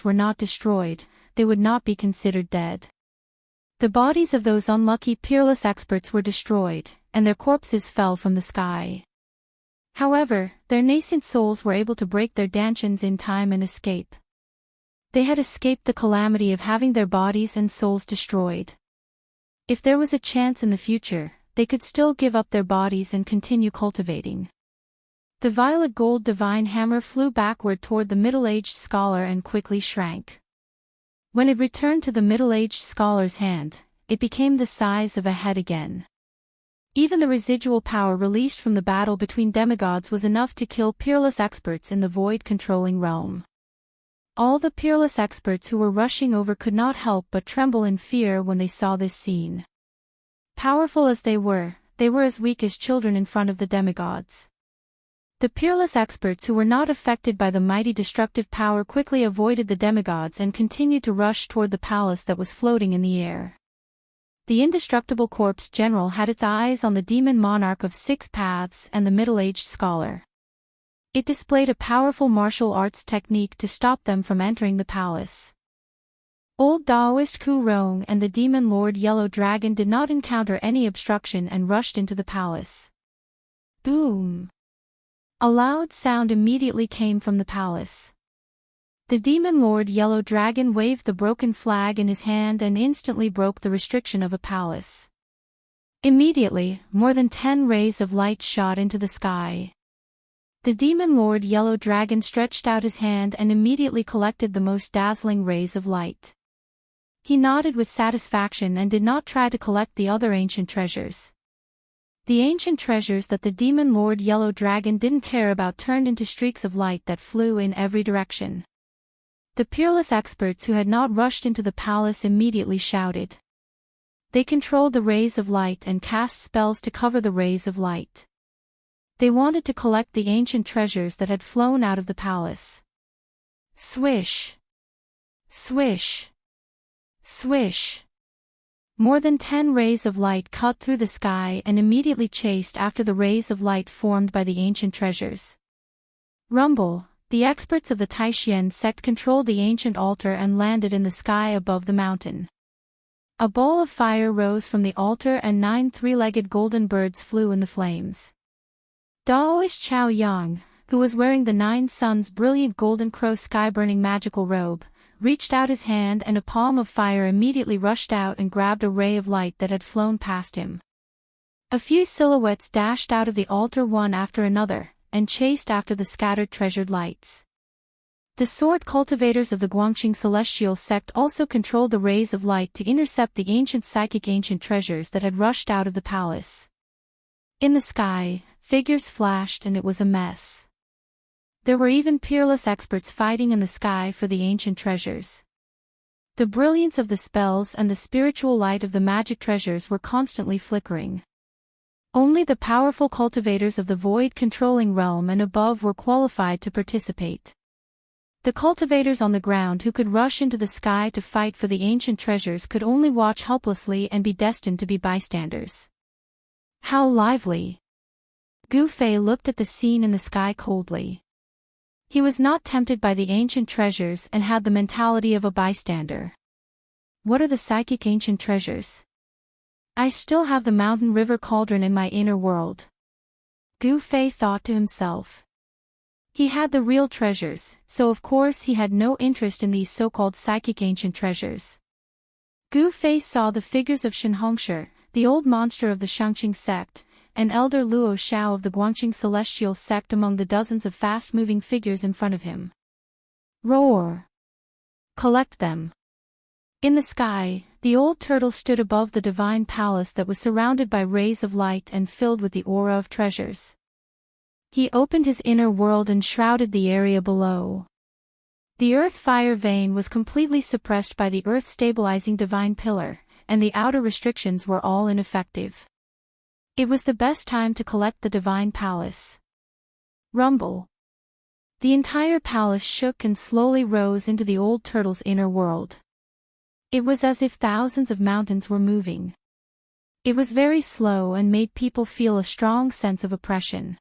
were not destroyed, they would not be considered dead. The bodies of those unlucky peerless experts were destroyed, and their corpses fell from the sky. However, their nascent souls were able to break their dantions in time and escape. They had escaped the calamity of having their bodies and souls destroyed. If there was a chance in the future, they could still give up their bodies and continue cultivating. The violet gold divine hammer flew backward toward the middle-aged scholar and quickly shrank. When it returned to the middle-aged scholar's hand, it became the size of a head again. Even the residual power released from the battle between demigods was enough to kill peerless experts in the void-controlling realm. All the peerless experts who were rushing over could not help but tremble in fear when they saw this scene. Powerful as they were as weak as children in front of the demigods. The peerless experts who were not affected by the mighty destructive power quickly avoided the demigods and continued to rush toward the palace that was floating in the air. The Indestructible Corpse General had its eyes on the Demon Monarch of Six Paths and the middle-aged scholar. It displayed a powerful martial arts technique to stop them from entering the palace. Old Daoist Ku Rong and the Demon Lord Yellow Dragon did not encounter any obstruction and rushed into the palace. Boom! A loud sound immediately came from the palace. The Demon Lord Yellow Dragon waved the broken flag in his hand and instantly broke the restriction of a palace. Immediately, more than 10 rays of light shot into the sky. The demon lord Yellow Dragon stretched out his hand and immediately collected the most dazzling rays of light. He nodded with satisfaction and did not try to collect the other ancient treasures. The ancient treasures that the demon lord Yellow Dragon didn't care about turned into streaks of light that flew in every direction. The peerless experts who had not rushed into the palace immediately shouted. They controlled the rays of light and cast spells to cover the rays of light. They wanted to collect the ancient treasures that had flown out of the palace. Swish! Swish! Swish! More than 10 rays of light cut through the sky and immediately chased after the rays of light formed by the ancient treasures. Rumble! The experts of the Taishian sect controlled the ancient altar and landed in the sky above the mountain. A ball of fire rose from the altar and 9 three-legged golden birds flew in the flames. Daoist Chao Yang, who was wearing the 9 Suns' brilliant golden crow sky-burning magical robe, reached out his hand and a palm of fire immediately rushed out and grabbed a ray of light that had flown past him. A few silhouettes dashed out of the altar one after another, and chased after the scattered treasured lights. The sword cultivators of the Guangxing celestial sect also controlled the rays of light to intercept the ancient psychic ancient treasures that had rushed out of the palace. In the sky, figures flashed and it was a mess. There were even peerless experts fighting in the sky for the ancient treasures. The brilliance of the spells and the spiritual light of the magic treasures were constantly flickering. Only the powerful cultivators of the void controlling realm and above were qualified to participate. The cultivators on the ground who could rush into the sky to fight for the ancient treasures could only watch helplessly and be destined to be bystanders. How lively! Gu Fei looked at the scene in the sky coldly. He was not tempted by the ancient treasures and had the mentality of a bystander. What are the psychic ancient treasures? I still have the mountain river cauldron in my inner world. Gu Fei thought to himself. He had the real treasures, so of course he had no interest in these so-called psychic ancient treasures. Gu Fei saw the figures of Shen Hongshi, the old monster of the Shangqing sect, and Elder Luo Xiao of the Guangxing celestial sect among the dozens of fast-moving figures in front of him. Roar! Collect them! In the sky, the old turtle stood above the divine palace that was surrounded by rays of light and filled with the aura of treasures. He opened his inner world and shrouded the area below. The earth-fire vein was completely suppressed by the earth-stabilizing divine pillar, and the outer restrictions were all ineffective. It was the best time to collect the divine palace. Rumble. The entire palace shook and slowly rose into the old turtle's inner world. It was as if thousands of mountains were moving. It was very slow and made people feel a strong sense of oppression.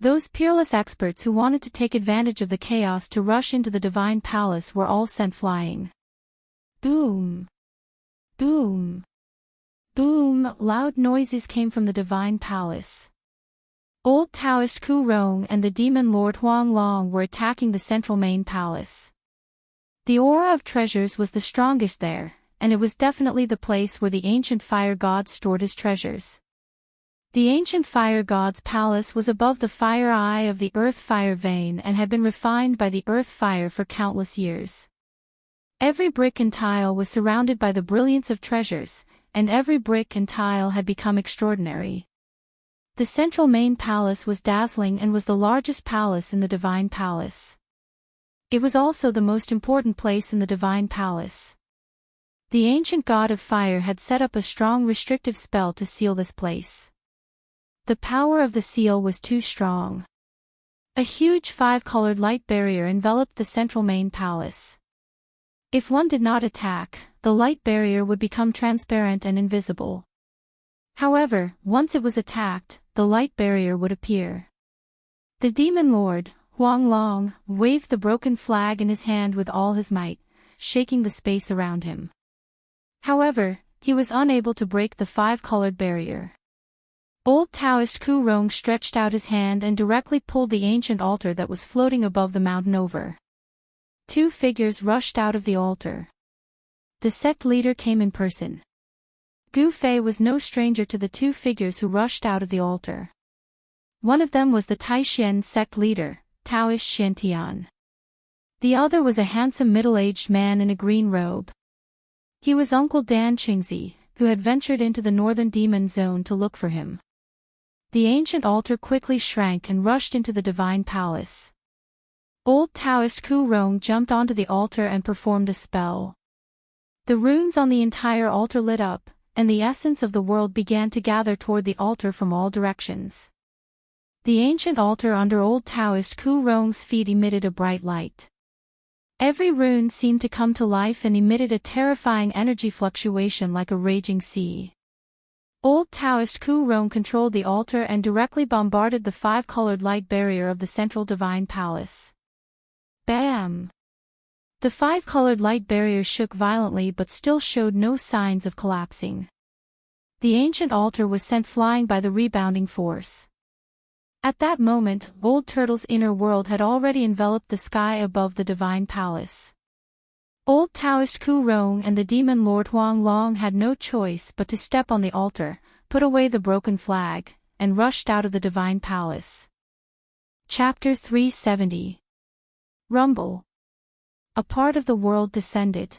Those peerless experts who wanted to take advantage of the chaos to rush into the divine palace were all sent flying. Boom! Boom! Boom! Loud noises came from the divine palace. Old Taoist Ku Rong and the demon lord Huang Long were attacking the central main palace. The aura of treasures was the strongest there, and it was definitely the place where the ancient fire god stored his treasures. The ancient fire god's palace was above the fire eye of the earth fire vein and had been refined by the earth fire for countless years. Every brick and tile was surrounded by the brilliance of treasures, and every brick and tile had become extraordinary. The central main palace was dazzling and was the largest palace in the divine palace. It was also the most important place in the divine palace. The ancient god of fire had set up a strong restrictive spell to seal this place. The power of the seal was too strong. A huge 5-colored light barrier enveloped the central main palace. If one did not attack, the light barrier would become transparent and invisible. However, once it was attacked, the light barrier would appear. The demon lord, Huang Long, waved the broken flag in his hand with all his might, shaking the space around him. However, he was unable to break the 5-colored barrier. Old Taoist Ku Rong stretched out his hand and directly pulled the ancient altar that was floating above the mountain over. 2 figures rushed out of the altar. The sect leader came in person. Gu Fei was no stranger to the 2 figures who rushed out of the altar. One of them was the Taishan sect leader, Taoist Shantian. The other was a handsome middle-aged man in a green robe. He was Uncle Dan Qingzi, who had ventured into the northern demon zone to look for him. The ancient altar quickly shrank and rushed into the divine palace. Old Taoist Ku Rong jumped onto the altar and performed a spell. The runes on the entire altar lit up, and the essence of the world began to gather toward the altar from all directions. The ancient altar under old Taoist Ku Rong's feet emitted a bright light. Every rune seemed to come to life and emitted a terrifying energy fluctuation like a raging sea. Old Taoist Ku Rong controlled the altar and directly bombarded the five-colored light barrier of the central divine palace. Bam! The five-colored light barrier shook violently but still showed no signs of collapsing. The ancient altar was sent flying by the rebounding force. At that moment, Old Turtle's inner world had already enveloped the sky above the divine palace. Old Taoist Ku Rong and the demon Lord Huang Long had no choice but to step on the altar, put away the broken flag, and rushed out of the divine palace. Chapter 370. Rumble. A part of the world descended.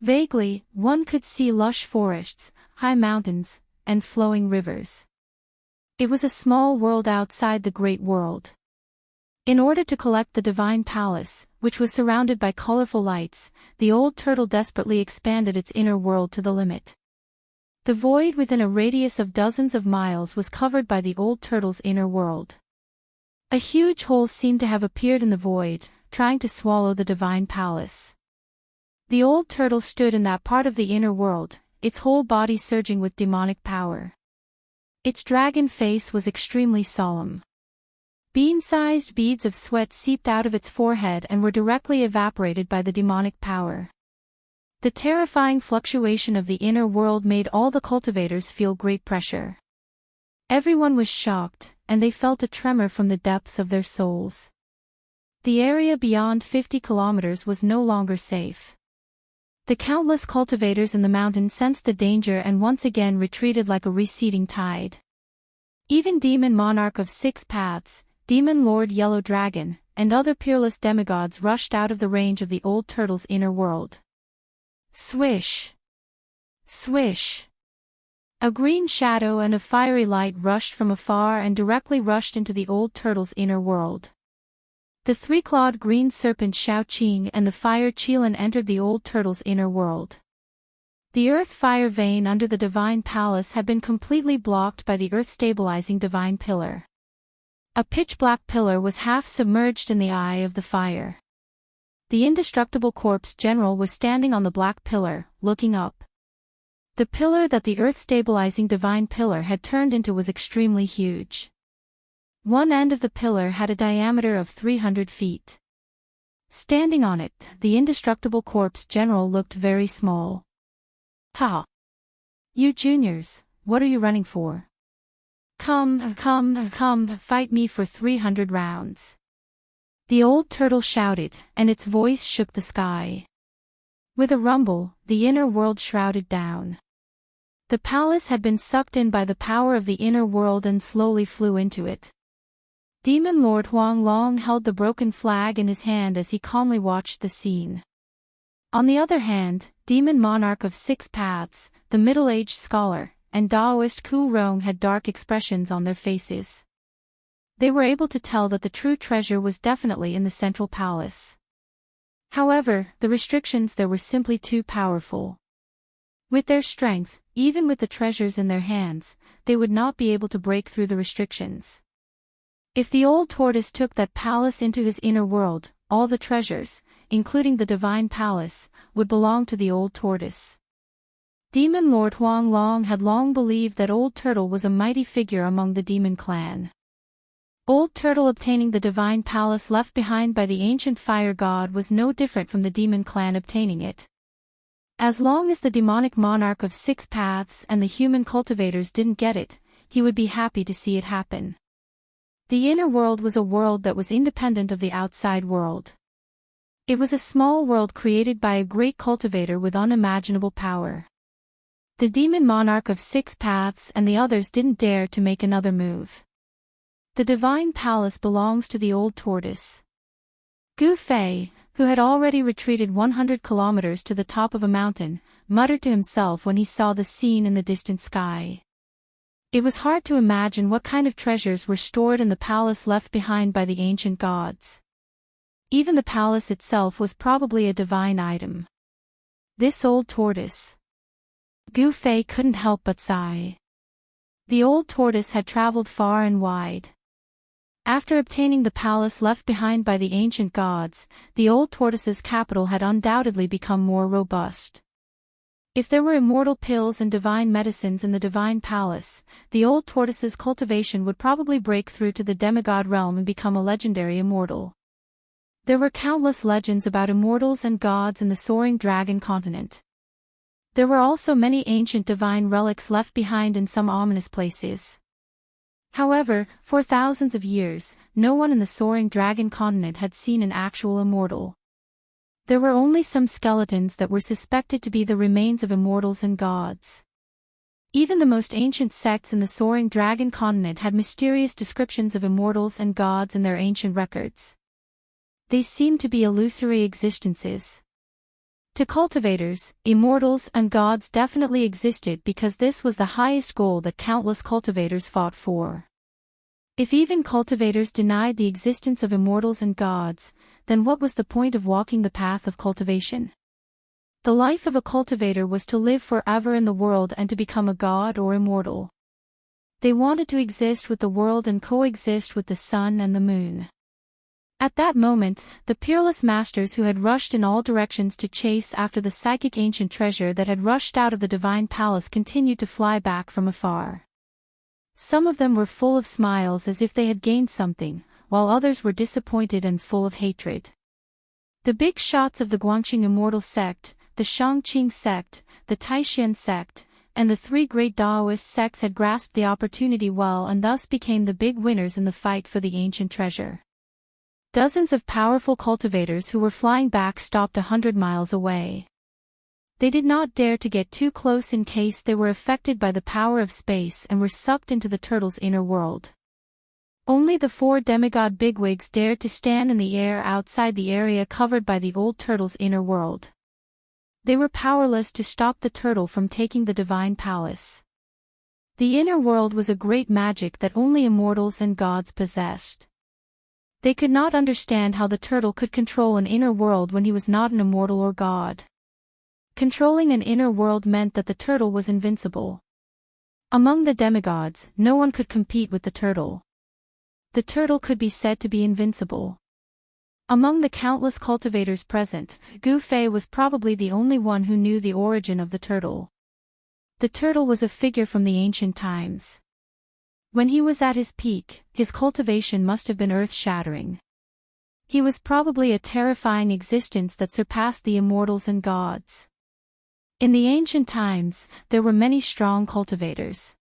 Vaguely, one could see lush forests, high mountains, and flowing rivers. It was a small world outside the great world. In order to collect the divine palace, which was surrounded by colorful lights, the old turtle desperately expanded its inner world to the limit. The void within a radius of dozens of miles was covered by the old turtle's inner world. A huge hole seemed to have appeared in the void, trying to swallow the divine palace. The old turtle stood in that part of the inner world, its whole body surging with demonic power. Its dragon face was extremely solemn. Bean-sized beads of sweat seeped out of its forehead and were directly evaporated by the demonic power. The terrifying fluctuation of the inner world made all the cultivators feel great pressure. Everyone was shocked, and they felt a tremor from the depths of their souls. The area beyond 50 kilometers was no longer safe. The countless cultivators in the mountain sensed the danger and once again retreated like a receding tide. Even Demon Monarch of Six Paths, Demon Lord Yellow Dragon, and other peerless demigods rushed out of the range of the old turtle's inner world. Swish! Swish! A green shadow and a fiery light rushed from afar and directly rushed into the old turtle's inner world. The three-clawed green serpent Shao Qing and the fire Qilin entered the old turtle's inner world. The earth-fire vein under the divine palace had been completely blocked by the earth-stabilizing divine pillar. A pitch-black pillar was half submerged in the eye of the fire. The indestructible corpse general was standing on the black pillar, looking up. The pillar that the earth-stabilizing divine pillar had turned into was extremely huge. One end of the pillar had a diameter of 300 feet. Standing on it, the indestructible corpse general looked very small. Ha! You juniors, what are you running for? Come, fight me for 300 rounds. The old turtle shouted, and its voice shook the sky. With a rumble, the inner world shrouded down. The palace had been sucked in by the power of the inner world and slowly flew into it. Demon Lord Huang Long held the broken flag in his hand as he calmly watched the scene. On the other hand, Demon Monarch of Six Paths, the middle-aged scholar, and Taoist Ku Rong had dark expressions on their faces. They were able to tell that the true treasure was definitely in the central palace. However, the restrictions there were simply too powerful. With their strength, even with the treasures in their hands, they would not be able to break through the restrictions. If the old tortoise took that palace into his inner world, all the treasures, including the divine palace, would belong to the old tortoise. Demon Lord Huang Long had long believed that Old Turtle was a mighty figure among the demon clan. Old Turtle obtaining the divine palace left behind by the ancient fire god was no different from the demon clan obtaining it. As long as the demonic monarch of Six Paths and the human cultivators didn't get it, he would be happy to see it happen. The inner world was a world that was independent of the outside world. It was a small world created by a great cultivator with unimaginable power. The demon monarch of Six Paths and the others didn't dare to make another move. The divine palace belongs to the old tortoise. Gu Fei, who had already retreated 100 kilometers to the top of a mountain, muttered to himself when he saw the scene in the distant sky. It was hard to imagine what kind of treasures were stored in the palace left behind by the ancient gods. Even the palace itself was probably a divine item. This old tortoise. Gu Fei couldn't help but sigh. The old tortoise had traveled far and wide. After obtaining the palace left behind by the ancient gods, the old tortoise's capital had undoubtedly become more robust. If there were immortal pills and divine medicines in the divine palace, the old tortoise's cultivation would probably break through to the demigod realm and become a legendary immortal. There were countless legends about immortals and gods in the soaring dragon continent. There were also many ancient divine relics left behind in some ominous places. However, for thousands of years, no one in the soaring dragon continent had seen an actual immortal. There were only some skeletons that were suspected to be the remains of immortals and gods. Even the most ancient sects in the soaring dragon continent had mysterious descriptions of immortals and gods in their ancient records. They seemed to be illusory existences. To cultivators, immortals and gods definitely existed because this was the highest goal that countless cultivators fought for. If even cultivators denied the existence of immortals and gods, then what was the point of walking the path of cultivation? The life of a cultivator was to live forever in the world and to become a god or immortal. They wanted to exist with the world and coexist with the sun and the moon. At that moment, the peerless masters who had rushed in all directions to chase after the psychic ancient treasure that had rushed out of the divine palace continued to fly back from afar. Some of them were full of smiles as if they had gained something, while others were disappointed and full of hatred. The big shots of the Guangxing Immortal sect, the Shangqing sect, the Taishan sect, and the three great Daoist sects had grasped the opportunity well and thus became the big winners in the fight for the ancient treasure. Dozens of powerful cultivators who were flying back stopped 100 miles away. They did not dare to get too close in case they were affected by the power of space and were sucked into the turtle's inner world. Only the 4 demigod bigwigs dared to stand in the air outside the area covered by the old turtle's inner world. They were powerless to stop the turtle from taking the divine palace. The inner world was a great magic that only immortals and gods possessed. They could not understand how the turtle could control an inner world when he was not an immortal or god. Controlling an inner world meant that the turtle was invincible. Among the demigods, no one could compete with the turtle. The turtle could be said to be invincible. Among the countless cultivators present, Gu Fei was probably the only one who knew the origin of the turtle. The turtle was a figure from the ancient times. When he was at his peak, his cultivation must have been earth-shattering. He was probably a terrifying existence that surpassed the immortals and gods. In the ancient times, there were many strong cultivators.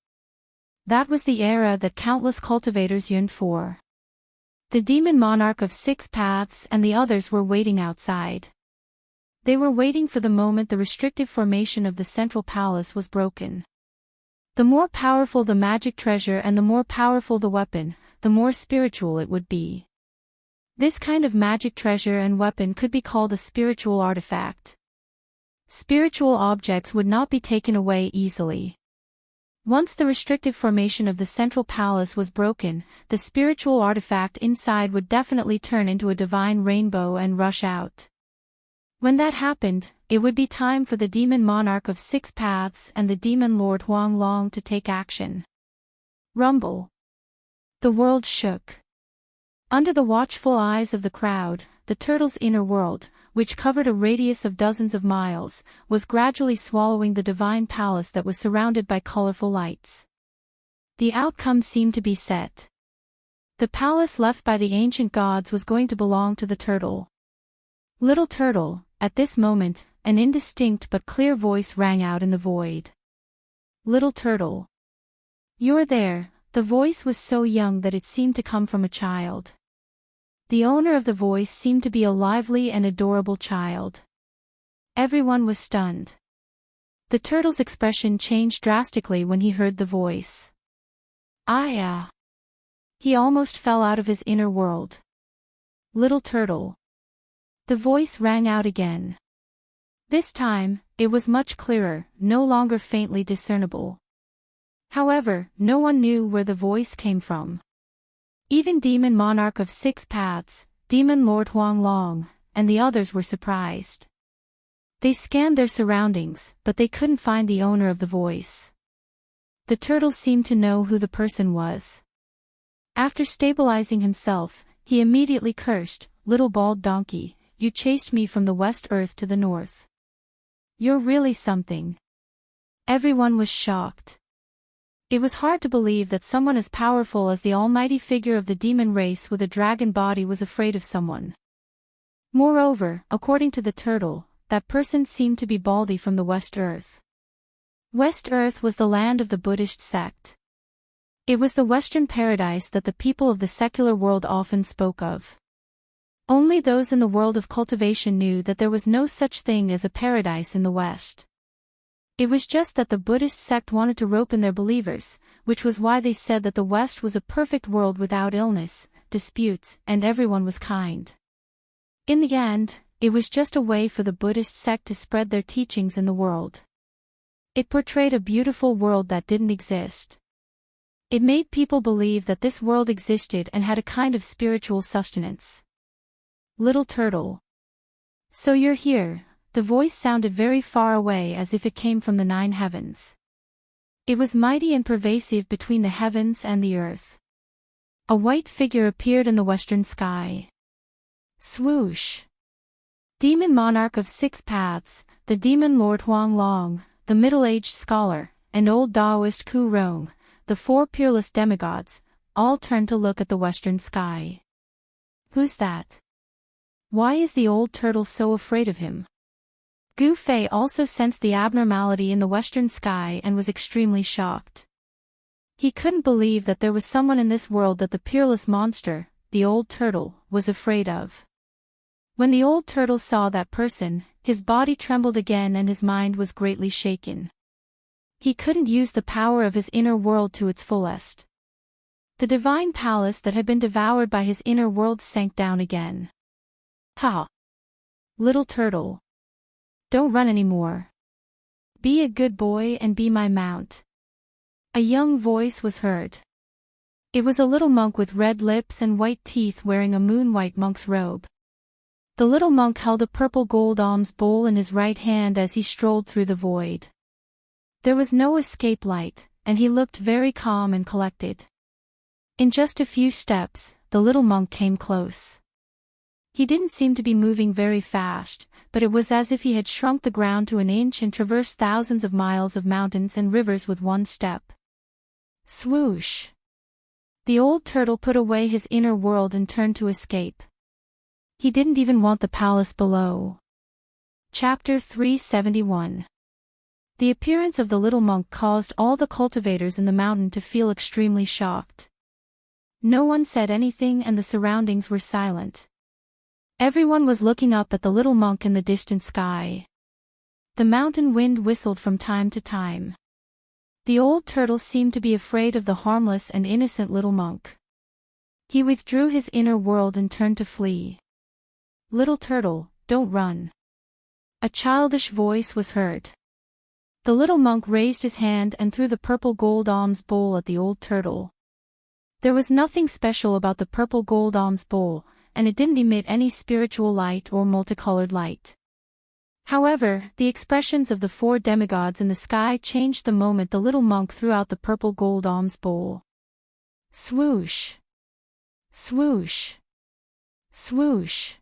That was the era that countless cultivators yearned for. The demon monarch of 6 paths and the others were waiting outside. They were waiting for the moment the restrictive formation of the central palace was broken. The more powerful the magic treasure and the more powerful the weapon, the more spiritual it would be. This kind of magic treasure and weapon could be called a spiritual artifact. Spiritual objects would not be taken away easily. Once the restrictive formation of the central palace was broken, the spiritual artifact inside would definitely turn into a divine rainbow and rush out. When that happened, it would be time for the demon monarch of 6 paths and the demon lord Huang Long to take action. Rumble. The world shook. Under the watchful eyes of the crowd, the turtle's inner world, which covered a radius of dozens of miles, was gradually swallowing the divine palace that was surrounded by colorful lights. The outcome seemed to be set. The palace left by the ancient gods was going to belong to the turtle. Little turtle, at this moment, an indistinct but clear voice rang out in the void. Little turtle. You're there. The voice was so young that it seemed to come from a child. The owner of the voice seemed to be a lively and adorable child. Everyone was stunned. The turtle's expression changed drastically when he heard the voice. He almost fell out of his inner world. Little turtle. The voice rang out again. This time, it was much clearer, no longer faintly discernible. However, no one knew where the voice came from. Even Demon Monarch of Six Paths, Demon Lord Huanglong, and the others were surprised. They scanned their surroundings, but they couldn't find the owner of the voice. The turtle seemed to know who the person was. After stabilizing himself, he immediately cursed, "Little bald donkey, you chased me from the West Earth to the North. You're really something." Everyone was shocked. It was hard to believe that someone as powerful as the almighty figure of the demon race with a dragon body was afraid of someone. Moreover, according to the turtle, that person seemed to be Baldy from the West Earth. West Earth was the land of the Buddhist sect. It was the Western paradise that the people of the secular world often spoke of. Only those in the world of cultivation knew that there was no such thing as a paradise in the West. It was just that the Buddhist sect wanted to rope in their believers, which was why they said that the West was a perfect world without illness, disputes, and everyone was kind. In the end, it was just a way for the Buddhist sect to spread their teachings in the world. It portrayed a beautiful world that didn't exist. It made people believe that this world existed and had a kind of spiritual sustenance. Little turtle. So you're here. The voice sounded very far away as if it came from the 9 heavens. It was mighty and pervasive between the heavens and the earth. A white figure appeared in the western sky. Swoosh! Demon Monarch of Six Paths, the Demon Lord Huanglong, the middle-aged scholar, and old Taoist Ku Rong, the 4 peerless demigods, all turned to look at the western sky. Who's that? Why is the old turtle so afraid of him? Gu Fei also sensed the abnormality in the western sky and was extremely shocked. He couldn't believe that there was someone in this world that the peerless monster, the old turtle, was afraid of. When the old turtle saw that person, his body trembled again and his mind was greatly shaken. He couldn't use the power of his inner world to its fullest. The divine palace that had been devoured by his inner world sank down again. Ha! Little turtle. Don't run anymore. Be a good boy and be my mount. A young voice was heard. It was a little monk with red lips and white teeth wearing a moon-white monk's robe. The little monk held a purple gold alms bowl in his right hand as he strolled through the void. There was no escape light, and he looked very calm and collected. In just a few steps, the little monk came close. He didn't seem to be moving very fast, but it was as if he had shrunk the ground to an inch and traversed thousands of miles of mountains and rivers with one step. Swoosh! The old turtle put away his inner world and turned to escape. He didn't even want the palace below. Chapter 371. The appearance of the little monk caused all the cultivators in the mountain to feel extremely shocked. No one said anything and the surroundings were silent. Everyone was looking up at the little monk in the distant sky. The mountain wind whistled from time to time. The old turtle seemed to be afraid of the harmless and innocent little monk. He withdrew his inner world and turned to flee. Little turtle, don't run. A childish voice was heard. The little monk raised his hand and threw the purple gold alms bowl at the old turtle. There was nothing special about the purple gold alms bowl, and it didn't emit any spiritual light or multicolored light. However, the expressions of the 4 demigods in the sky changed the moment the little monk threw out the purple gold alms bowl. Swoosh! Swoosh! Swoosh!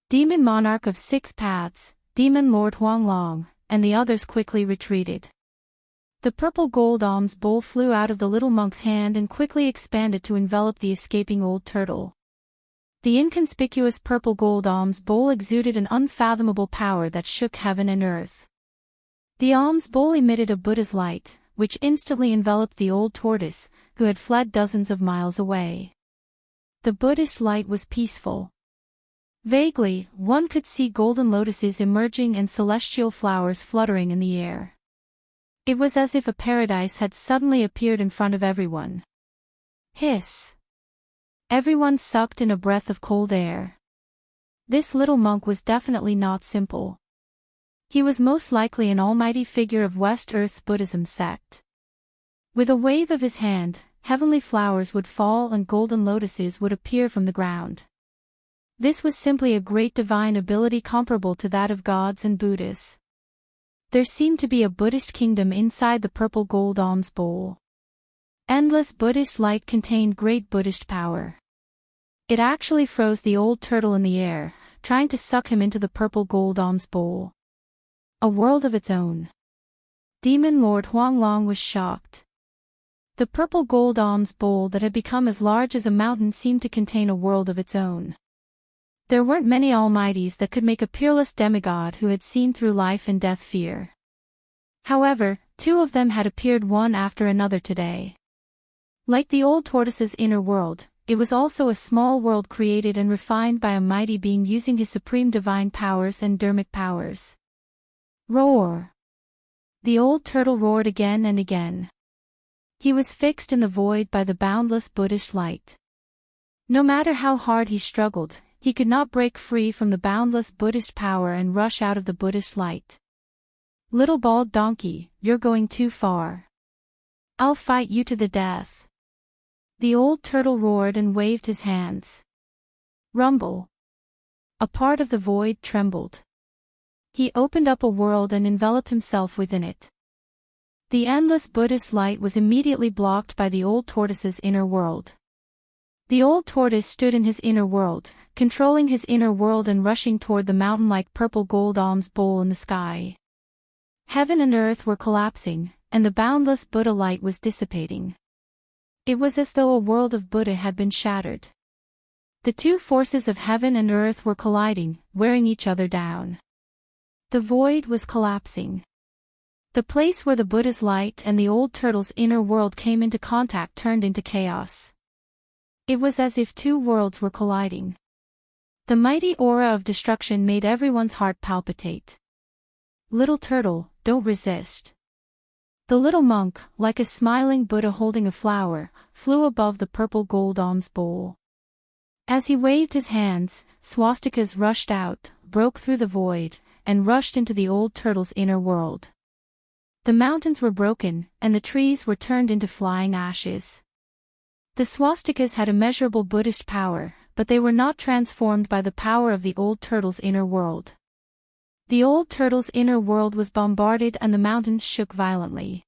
Demon Monarch of Six Paths, Demon Lord Huanglong, and the others quickly retreated. The purple gold alms bowl flew out of the little monk's hand and quickly expanded to envelop the escaping old turtle. The inconspicuous purple gold alms bowl exuded an unfathomable power that shook heaven and earth. The alms bowl emitted a Buddha's light, which instantly enveloped the old tortoise, who had fled dozens of miles away. The Buddhist light was peaceful. Vaguely, one could see golden lotuses emerging and celestial flowers fluttering in the air. It was as if a paradise had suddenly appeared in front of everyone. Hiss! Everyone sucked in a breath of cold air. This little monk was definitely not simple. He was most likely an almighty figure of West Earth's Buddhism sect. With a wave of his hand, heavenly flowers would fall and golden lotuses would appear from the ground. This was simply a great divine ability comparable to that of gods and Buddhas. There seemed to be a Buddhist kingdom inside the purple gold alms bowl. Endless Buddhist light contained great Buddhist power. It actually froze the old turtle in the air, trying to suck him into the purple gold alms bowl. A world of its own. Demon Lord Huanglong was shocked. The purple gold alms bowl that had become as large as a mountain seemed to contain a world of its own. There weren't many almighties that could make a peerless demigod who had seen through life and death fear. However, two of them had appeared one after another today. Like the old tortoise's inner world, it was also a small world created and refined by a mighty being using his supreme divine powers and dharmic powers. Roar! The old turtle roared again and again. He was fixed in the void by the boundless Buddhist light. No matter how hard he struggled, he could not break free from the boundless Buddhist power and rush out of the Buddhist light. Little bald donkey, you're going too far. I'll fight you to the death. The old turtle roared and waved his hands. Rumble. A part of the void trembled. He opened up a world and enveloped himself within it. The endless Buddhist light was immediately blocked by the old tortoise's inner world. The old tortoise stood in his inner world, controlling his inner world and rushing toward the mountain-like purple gold alms bowl in the sky. Heaven and earth were collapsing, and the boundless Buddha light was dissipating. It was as though a world of Buddha had been shattered. The two forces of heaven and earth were colliding, wearing each other down. The void was collapsing. The place where the Buddha's light and the old turtle's inner world came into contact turned into chaos. It was as if two worlds were colliding. The mighty aura of destruction made everyone's heart palpitate. Little turtle, don't resist. The little monk, like a smiling Buddha holding a flower, flew above the purple gold alms bowl. As he waved his hands, swastikas rushed out, broke through the void, and rushed into the old turtle's inner world. The mountains were broken, and the trees were turned into flying ashes. The swastikas had immeasurable Buddhist power, but they were not transformed by the power of the old turtle's inner world. The old turtle's inner world was bombarded and the mountains shook violently.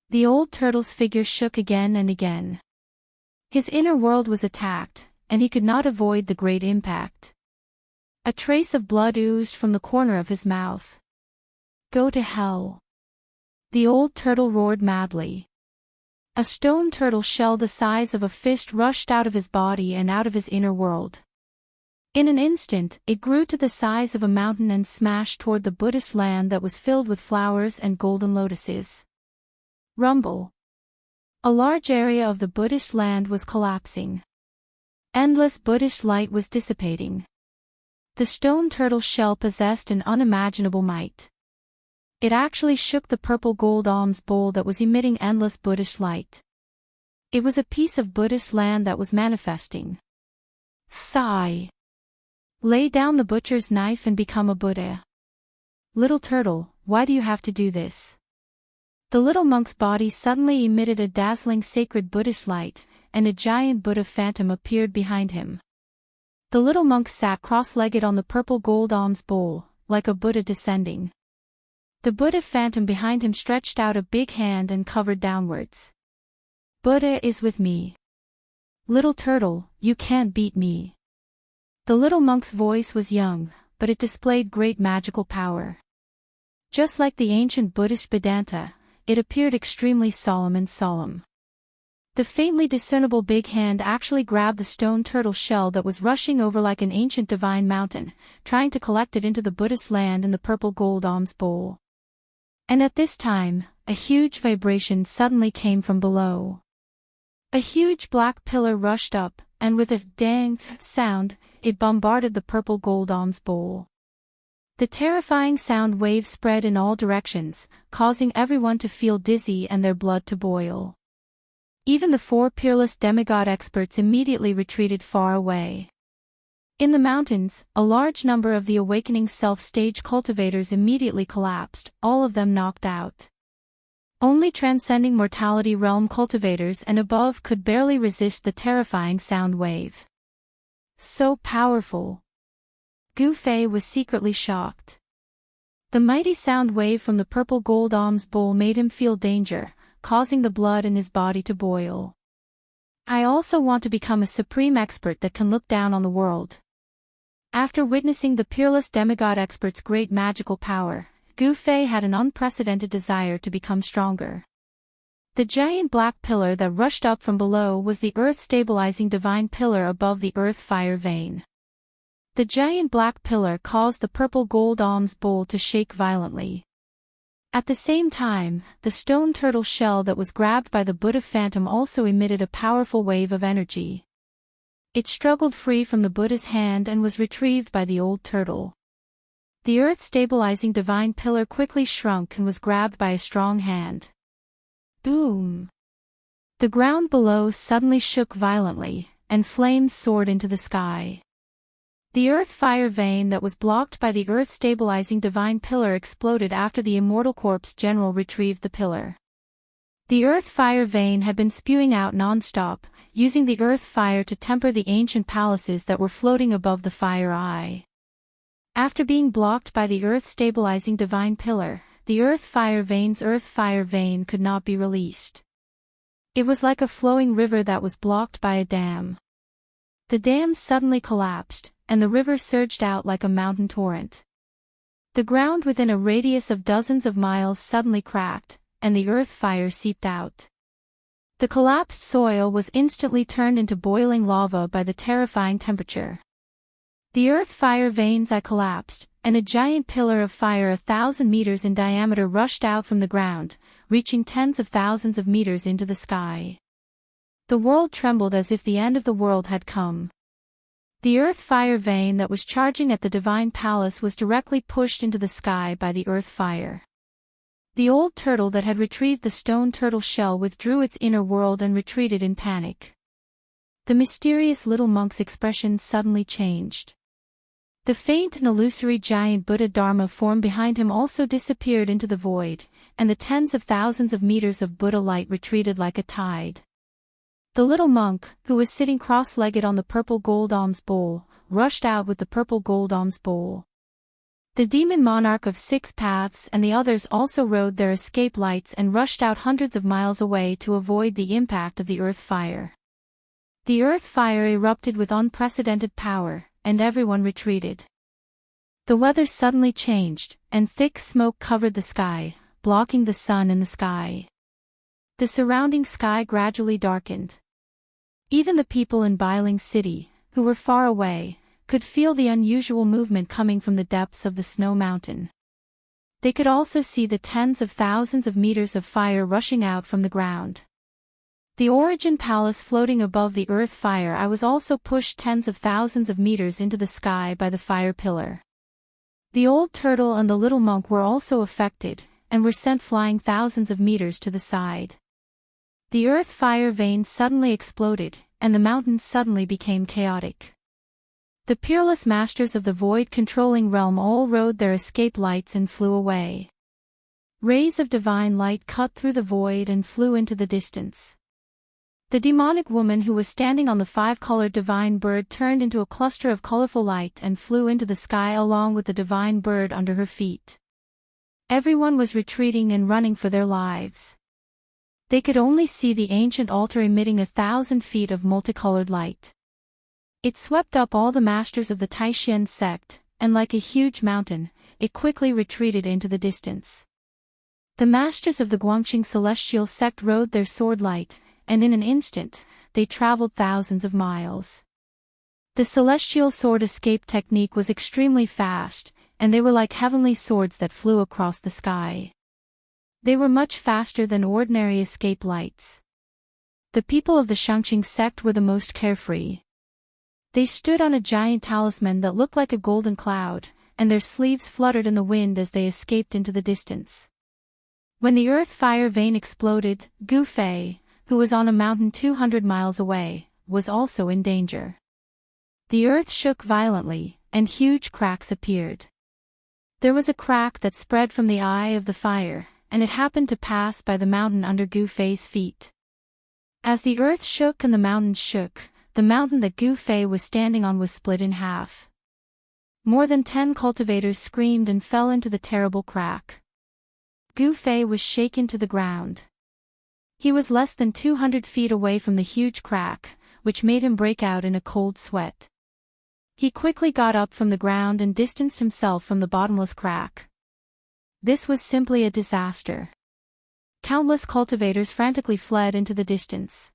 The old turtle's figure shook again and again. His inner world was attacked, and he could not avoid the great impact. A trace of blood oozed from the corner of his mouth. Go to hell. The old turtle roared madly. A stone turtle shell the size of a fist rushed out of his body and out of his inner world. In an instant, it grew to the size of a mountain and smashed toward the Buddhist land that was filled with flowers and golden lotuses. Rumble. A large area of the Buddhist land was collapsing. Endless Buddhist light was dissipating. The stone turtle shell possessed an unimaginable might. It actually shook the purple gold alms bowl that was emitting endless Buddhist light. It was a piece of Buddhist land that was manifesting. Sigh. Lay down the butcher's knife and become a Buddha. Little turtle, why do you have to do this? The little monk's body suddenly emitted a dazzling sacred Buddhist light, and a giant Buddha phantom appeared behind him. The little monk sat cross-legged on the purple gold alms bowl, like a Buddha descending. The Buddha phantom behind him stretched out a big hand and covered downwards. Buddha is with me. Little turtle, you can't beat me. The little monk's voice was young, but it displayed great magical power. Just like the ancient Buddhist Vedanta, it appeared extremely solemn. The faintly discernible big hand actually grabbed the stone turtle shell that was rushing over like an ancient divine mountain, trying to collect it into the Buddhist land in the purple gold alms bowl. And at this time, a huge vibration suddenly came from below. A huge black pillar rushed up, and with a dang sound, it bombarded the purple gold alms bowl. The terrifying sound wave spread in all directions, causing everyone to feel dizzy and their blood to boil. Even the 4 peerless demigod experts immediately retreated far away. In the mountains, a large number of the Awakening Self stage cultivators immediately collapsed, all of them knocked out. Only Transcending Mortality Realm cultivators and above could barely resist the terrifying sound wave. So powerful. Gu Fei was secretly shocked. The mighty sound wave from the purple gold alms bowl made him feel danger, causing the blood in his body to boil. I also want to become a supreme expert that can look down on the world. After witnessing the peerless demigod expert's great magical power, Gu Fei had an unprecedented desire to become stronger. The giant black pillar that rushed up from below was the earth-stabilizing divine pillar above the earth-fire vein. The giant black pillar caused the purple gold alms bowl to shake violently. At the same time, the stone turtle shell that was grabbed by the Buddha phantom also emitted a powerful wave of energy. It struggled free from the Buddha's hand and was retrieved by the old turtle. The earth-stabilizing divine pillar quickly shrunk and was grabbed by a strong hand. Boom! The ground below suddenly shook violently, and flames soared into the sky. The earth-fire vein that was blocked by the earth-stabilizing divine pillar exploded after the Immortal Corpse General retrieved the pillar. The earth-fire vein had been spewing out non-stop, using the earth-fire to temper the ancient palaces that were floating above the fire eye. After being blocked by the earth-stabilizing divine pillar, the earth-fire vein's earth-fire vein could not be released. It was like a flowing river that was blocked by a dam. The dam suddenly collapsed, and the river surged out like a mountain torrent. The ground within a radius of dozens of miles suddenly cracked, and the earth fire seeped out. The collapsed soil was instantly turned into boiling lava by the terrifying temperature. The earth fire veins collapsed, and a giant pillar of fire 1,000 meters in diameter rushed out from the ground, reaching tens of thousands of meters into the sky. The world trembled as if the end of the world had come. The earth fire vein that was charging at the divine palace was directly pushed into the sky by the earth fire. The old turtle that had retrieved the stone turtle shell withdrew its inner world and retreated in panic. The mysterious little monk's expression suddenly changed. The faint and illusory giant Buddha Dharma form behind him also disappeared into the void, and the tens of thousands of meters of Buddha light retreated like a tide. The little monk, who was sitting cross-legged on the purple gold alms bowl, rushed out with the purple gold alms bowl. The demon monarch of 6 paths and the others also rode their escape lights and rushed out hundreds of miles away to avoid the impact of the earth fire. The earth fire erupted with unprecedented power, and everyone retreated. The weather suddenly changed, and thick smoke covered the sky, blocking the sun in the sky. The surrounding sky gradually darkened. Even the people in Bailing City, who were far away, could feel the unusual movement coming from the depths of the snow mountain. They could also see the tens of thousands of meters of fire rushing out from the ground. The Origin Palace floating above the earth fire was also pushed tens of thousands of meters into the sky by the fire pillar. The old turtle and the little monk were also affected, and were sent flying thousands of meters to the side. The earth fire vein suddenly exploded, and the mountains suddenly became chaotic. The peerless masters of the void-controlling realm all rode their escape lights and flew away. Rays of divine light cut through the void and flew into the distance. The demonic woman who was standing on the 5-colored divine bird turned into a cluster of colorful light and flew into the sky along with the divine bird under her feet. Everyone was retreating and running for their lives. They could only see the ancient altar emitting 1,000 feet of multicolored light. It swept up all the masters of the Taishan sect, and like a huge mountain, it quickly retreated into the distance. The masters of the Guangqing celestial sect rode their sword light, and in an instant, they traveled thousands of miles. The celestial sword escape technique was extremely fast, and they were like heavenly swords that flew across the sky. They were much faster than ordinary escape lights. The people of the Shangqing sect were the most carefree. They stood on a giant talisman that looked like a golden cloud, and their sleeves fluttered in the wind as they escaped into the distance. When the earth fire vein exploded, Gu Fei, who was on a mountain 200 miles away, was also in danger. The earth shook violently, and huge cracks appeared. There was a crack that spread from the eye of the fire, and it happened to pass by the mountain under Gu Fei's feet. As the earth shook and the mountains shook, the mountain that Gu Fei was standing on was split in half. More than 10 cultivators screamed and fell into the terrible crack. Gu Fei was shaken to the ground. He was less than 200 feet away from the huge crack, which made him break out in a cold sweat. He quickly got up from the ground and distanced himself from the bottomless crack. This was simply a disaster. Countless cultivators frantically fled into the distance.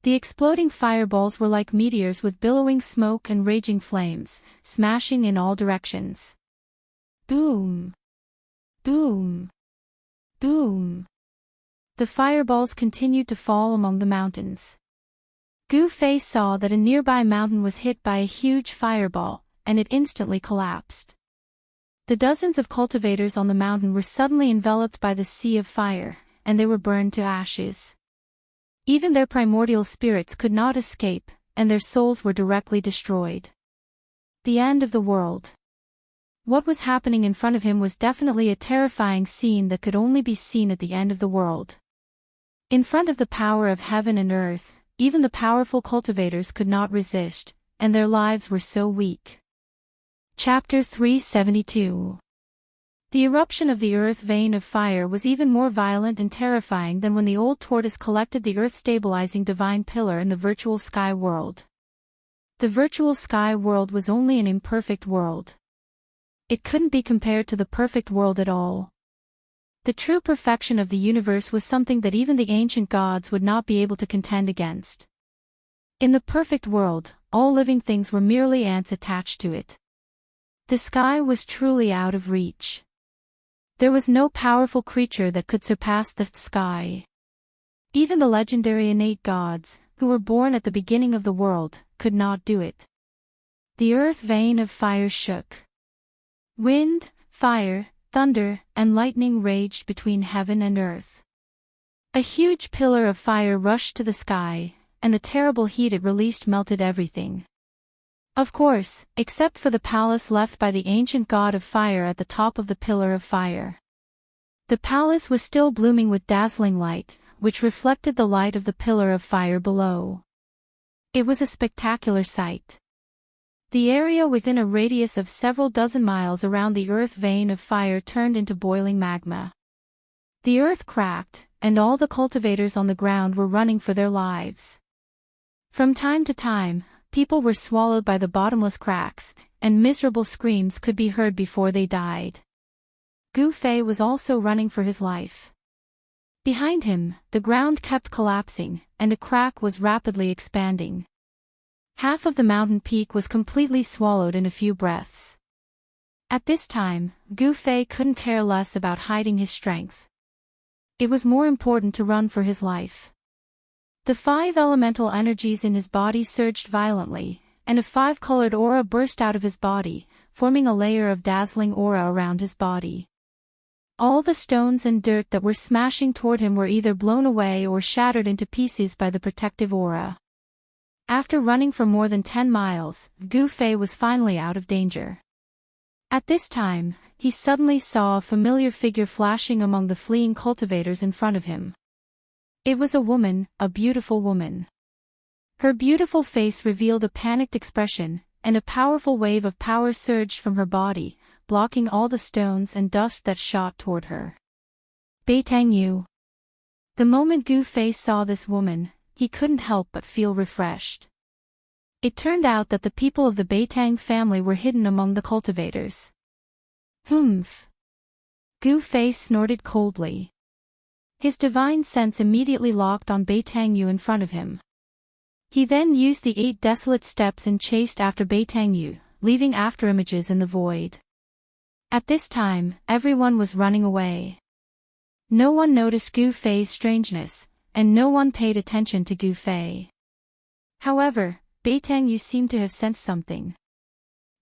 The exploding fireballs were like meteors with billowing smoke and raging flames, smashing in all directions. Boom! Boom! Boom! The fireballs continued to fall among the mountains. Gu Fei saw that a nearby mountain was hit by a huge fireball, and it instantly collapsed. The dozens of cultivators on the mountain were suddenly enveloped by the sea of fire, and they were burned to ashes. Even their primordial spirits could not escape, and their souls were directly destroyed. The end of the world. What was happening in front of him was definitely a terrifying scene that could only be seen at the end of the world. In front of the power of heaven and earth, even the powerful cultivators could not resist, and their lives were so weak. Chapter 372. The eruption of the earth vein of fire was even more violent and terrifying than when the old tortoise collected the earth-stabilizing divine pillar in the virtual sky world. The virtual sky world was only an imperfect world. It couldn't be compared to the perfect world at all. The true perfection of the universe was something that even the ancient gods would not be able to contend against. In the perfect world, all living things were merely ants attached to it. The sky was truly out of reach. There was no powerful creature that could surpass the sky. Even the legendary innate gods, who were born at the beginning of the world, could not do it. The earth vein of fire shook. Wind, fire, thunder, and lightning raged between heaven and earth. A huge pillar of fire rushed to the sky, and the terrible heat it released melted everything. Of course, except for the palace left by the ancient god of fire at the top of the pillar of fire. The palace was still blooming with dazzling light, which reflected the light of the pillar of fire below. It was a spectacular sight. The area within a radius of several dozen miles around the earth vein of fire turned into boiling magma. The earth cracked, and all the cultivators on the ground were running for their lives. From time to time, people were swallowed by the bottomless cracks, and miserable screams could be heard before they died. Gu Fei was also running for his life. Behind him, the ground kept collapsing, and a crack was rapidly expanding. Half of the mountain peak was completely swallowed in a few breaths. At this time, Gu Fei couldn't care less about hiding his strength. It was more important to run for his life. The 5 elemental energies in his body surged violently, and a 5-colored aura burst out of his body, forming a layer of dazzling aura around his body. All the stones and dirt that were smashing toward him were either blown away or shattered into pieces by the protective aura. After running for more than 10 miles, Gu Fei was finally out of danger. At this time, he suddenly saw a familiar figure flashing among the fleeing cultivators in front of him. It was a woman, a beautiful woman. Her beautiful face revealed a panicked expression, and a powerful wave of power surged from her body, blocking all the stones and dust that shot toward her. Beitang Yu. The moment Gu Fei saw this woman, he couldn't help but feel refreshed. It turned out that the people of the Beitang family were hidden among the cultivators. Humph. Gu Fei snorted coldly. His divine sense immediately locked on Beitang Yu in front of him. He then used the 8 desolate steps and chased after Beitang Yu, leaving afterimages in the void. At this time, everyone was running away. No one noticed Gu Fei's strangeness, and no one paid attention to Gu Fei. However, Beitang Yu seemed to have sensed something.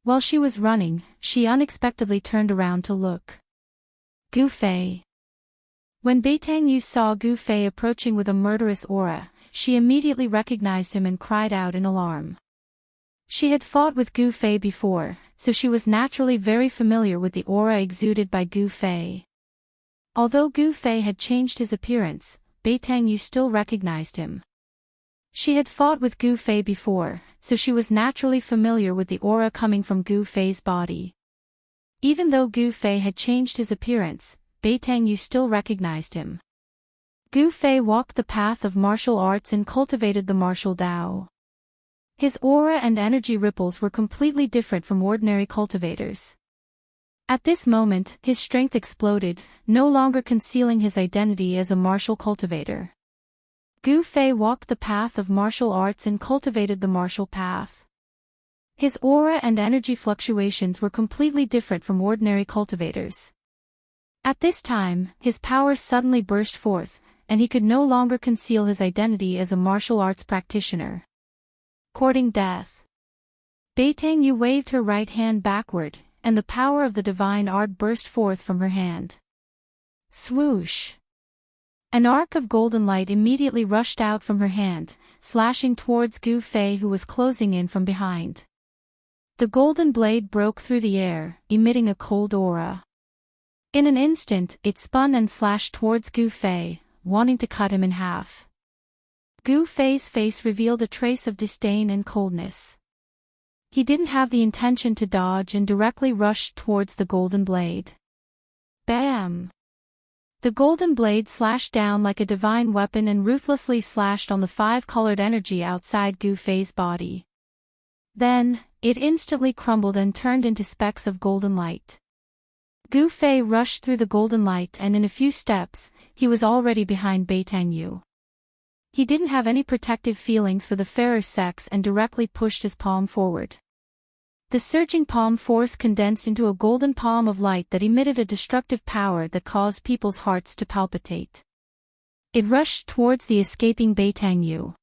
While she was running, she unexpectedly turned around to look. Gu Fei. When Beitang Yu saw Gu Fei approaching with a murderous aura, she immediately recognized him and cried out in alarm. She had fought with Gu Fei before, so she was naturally very familiar with the aura exuded by Gu Fei. Although Gu Fei had changed his appearance, Beitang Yu still recognized him. She had fought with Gu Fei before, so she was naturally familiar with the aura coming from Gu Fei's body. Even though Gu Fei had changed his appearance, Beitang Yu still recognized him. Gu Fei walked the path of martial arts and cultivated the martial Dao. His aura and energy ripples were completely different from ordinary cultivators. At this moment, his strength exploded, no longer concealing his identity as a martial cultivator. Gu Fei walked the path of martial arts and cultivated the martial path. His aura and energy fluctuations were completely different from ordinary cultivators. At this time, his power suddenly burst forth, and he could no longer conceal his identity as a martial arts practitioner. Courting death. Beitang Yu waved her right hand backward, and the power of the divine art burst forth from her hand. Swoosh! An arc of golden light immediately rushed out from her hand, slashing towards Gu Fei who was closing in from behind. The golden blade broke through the air, emitting a cold aura. In an instant, it spun and slashed towards Gu Fei, wanting to cut him in half. Gu Fei's face revealed a trace of disdain and coldness. He didn't have the intention to dodge and directly rushed towards the golden blade. Bam! The golden blade slashed down like a divine weapon and ruthlessly slashed on the five-colored energy outside Gu Fei's body. Then, it instantly crumbled and turned into specks of golden light. Gu Fei rushed through the golden light and in a few steps, he was already behind Beitang Yu. He didn't have any protective feelings for the fairer sex and directly pushed his palm forward. The surging palm force condensed into a golden palm of light that emitted a destructive power that caused people's hearts to palpitate. It rushed towards the escaping Beitang Yu.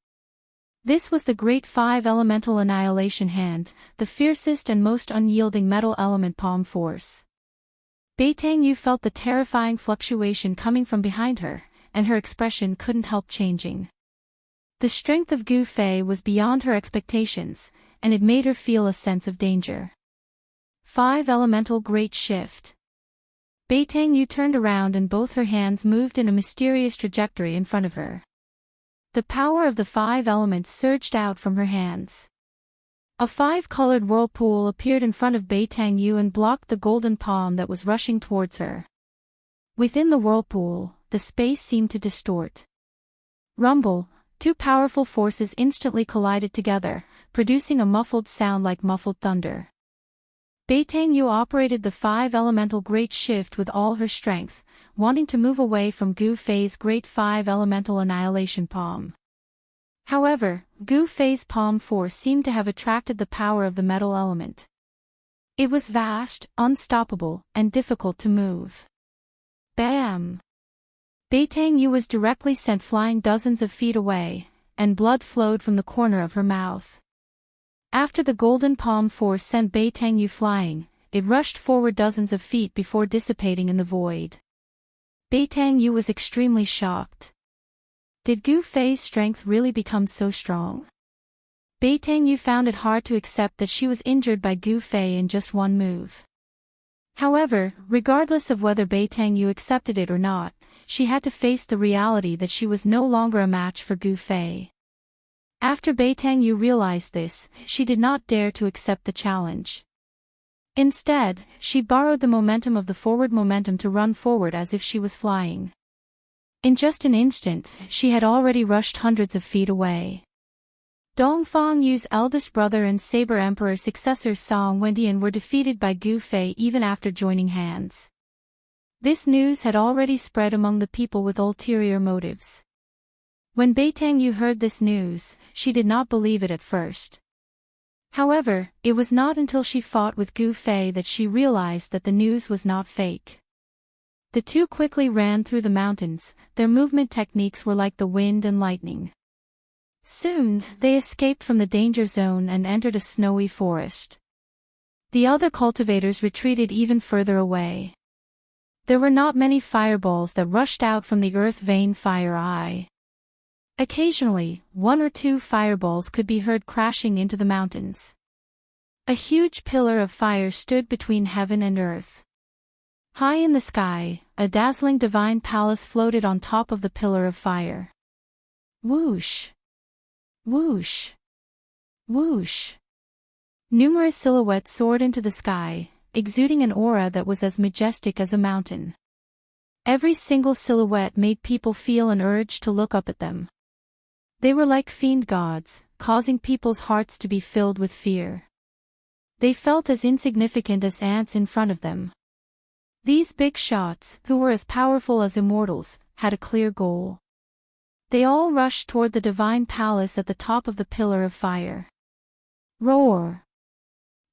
This was the Great Five Elemental Annihilation Hand, the fiercest and most unyielding metal element palm force. Beitang Yu felt the terrifying fluctuation coming from behind her, and her expression couldn't help changing. The strength of Gu Fei was beyond her expectations, and it made her feel a sense of danger. Five Elemental Great Shift. Beitang Yu turned around and both her hands moved in a mysterious trajectory in front of her. The power of the five elements surged out from her hands. A five-colored whirlpool appeared in front of Beitang Yu and blocked the golden palm that was rushing towards her. Within the whirlpool, the space seemed to distort. Rumble! Two powerful forces instantly collided together, producing a muffled sound like muffled thunder. Beitang Yu operated the five elemental great shift with all her strength, wanting to move away from Gu Fei's great five elemental annihilation palm. However, Gu Fei's palm force seemed to have attracted the power of the metal element. It was vast, unstoppable, and difficult to move. Bam! Beitang Yu was directly sent flying dozens of feet away, and blood flowed from the corner of her mouth. After the golden palm force sent Beitang Yu flying, it rushed forward dozens of feet before dissipating in the void. Beitang Yu was extremely shocked. Did Gu Fei's strength really become so strong? Beitang Yu found it hard to accept that she was injured by Gu Fei in just one move. However, regardless of whether Beitang Yu accepted it or not, she had to face the reality that she was no longer a match for Gu Fei. After Beitang Yu realized this, she did not dare to accept the challenge. Instead, she borrowed the momentum of the forward momentum to run forward as if she was flying. In just an instant, she had already rushed hundreds of feet away. Dongfang Yu's eldest brother and Saber Emperor successor Song Wendian were defeated by Gu Fei even after joining hands. This news had already spread among the people with ulterior motives. When Beitang Yu heard this news, she did not believe it at first. However, it was not until she fought with Gu Fei that she realized that the news was not fake. The two quickly ran through the mountains, their movement techniques were like the wind and lightning. Soon, they escaped from the danger zone and entered a snowy forest. The other cultivators retreated even further away. There were not many fireballs that rushed out from the earth vein fire eye. Occasionally, one or two fireballs could be heard crashing into the mountains. A huge pillar of fire stood between heaven and earth. High in the sky, a dazzling divine palace floated on top of the pillar of fire. Whoosh! Whoosh! Whoosh! Numerous silhouettes soared into the sky, exuding an aura that was as majestic as a mountain. Every single silhouette made people feel an urge to look up at them. They were like fiend gods, causing people's hearts to be filled with fear. They felt as insignificant as ants in front of them. These big shots, who were as powerful as immortals, had a clear goal. They all rushed toward the divine palace at the top of the pillar of fire. Roar!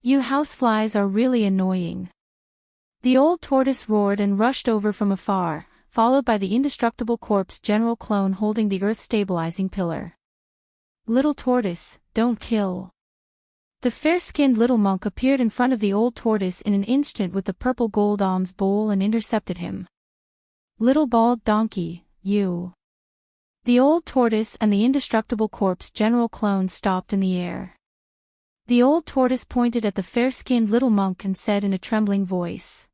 You houseflies are really annoying. The old tortoise roared and rushed over from afar, followed by the indestructible corpse general clone holding the earth-stabilizing pillar. Little tortoise, don't kill. The fair-skinned little monk appeared in front of the old tortoise in an instant with the purple gold alms bowl and intercepted him. Little bald donkey, you. The old tortoise and the indestructible corpse general clone stopped in the air. The old tortoise pointed at the fair-skinned little monk and said in a trembling voice.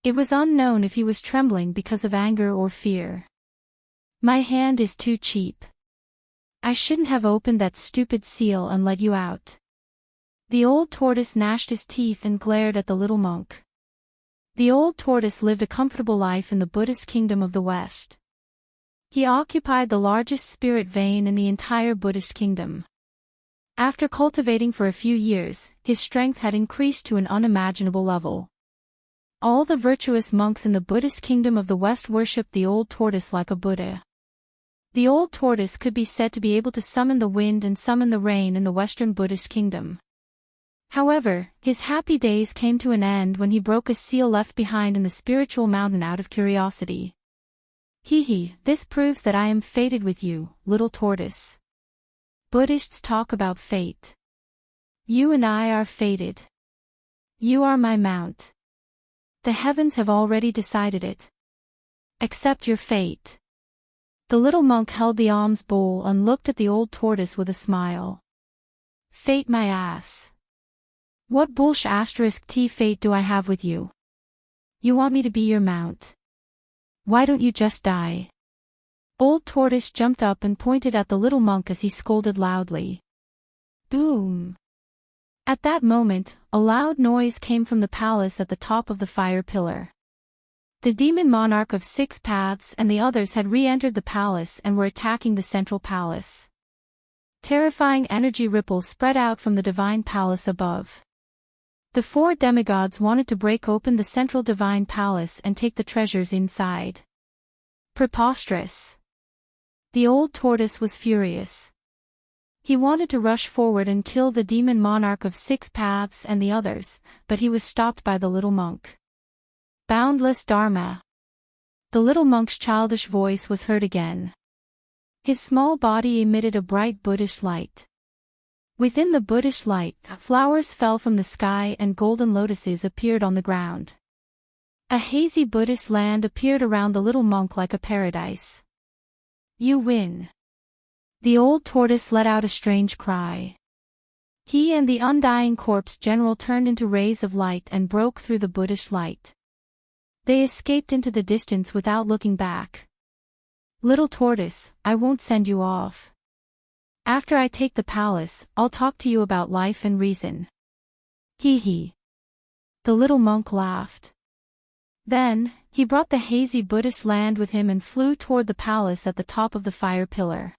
It was unknown if he was trembling because of anger or fear. My hand is too cheap. I shouldn't have opened that stupid seal and let you out. The old tortoise gnashed his teeth and glared at the little monk. The old tortoise lived a comfortable life in the Buddhist kingdom of the West. He occupied the largest spirit vein in the entire Buddhist kingdom. After cultivating for a few years, his strength had increased to an unimaginable level. All the virtuous monks in the Buddhist kingdom of the West worshipped the old tortoise like a Buddha. The old tortoise could be said to be able to summon the wind and summon the rain in the Western Buddhist kingdom. However, his happy days came to an end when he broke a seal left behind in the spiritual mountain out of curiosity. Hee, this proves that I am fated with you, little tortoise. Buddhists talk about fate. You and I are fated. You are my mount. The heavens have already decided it. Accept your fate. The little monk held the alms bowl and looked at the old tortoise with a smile. Fate my ass. What **t fate do I have with you? You want me to be your mount? Why don't you just die? Old tortoise jumped up and pointed at the little monk as he scolded loudly. Boom! At that moment, a loud noise came from the palace at the top of the fire pillar. The demon monarch of 6 paths and the others had re-entered the palace and were attacking the central palace. Terrifying energy ripples spread out from the divine palace above. The 4 demigods wanted to break open the central divine palace and take the treasures inside. Preposterous. The old tortoise was furious. He wanted to rush forward and kill the demon monarch of 6 paths and the others, but he was stopped by the little monk. Boundless Dharma. The little monk's childish voice was heard again. His small body emitted a bright Buddhist light. Within the Buddhist light, flowers fell from the sky and golden lotuses appeared on the ground. A hazy Buddhist land appeared around the little monk like a paradise. You win. The old tortoise let out a strange cry. He and the undying corpse general turned into rays of light and broke through the Buddhist light. They escaped into the distance without looking back. Little tortoise, I won't send you off. After I take the palace, I'll talk to you about life and reason. Hee. The little monk laughed. Then, he brought the hazy Buddhist land with him and flew toward the palace at the top of the fire pillar.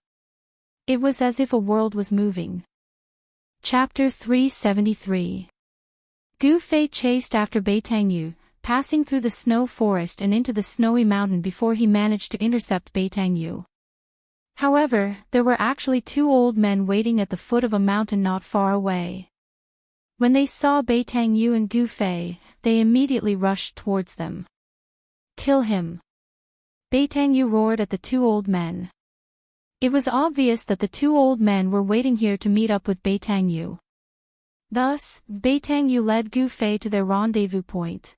It was as if a world was moving. Chapter 373. Gu Fei chased after Beitangyu, passing through the snow forest and into the snowy mountain before he managed to intercept Beitangyu. However, there were actually 2 old men waiting at the foot of a mountain not far away. When they saw Beitangyu and Gu Fei, they immediately rushed towards them. Kill him! Beitangyu roared at the 2 old men. It was obvious that the 2 old men were waiting here to meet up with Beitangyu. Thus, Beitangyu led Gu Fei to their rendezvous point.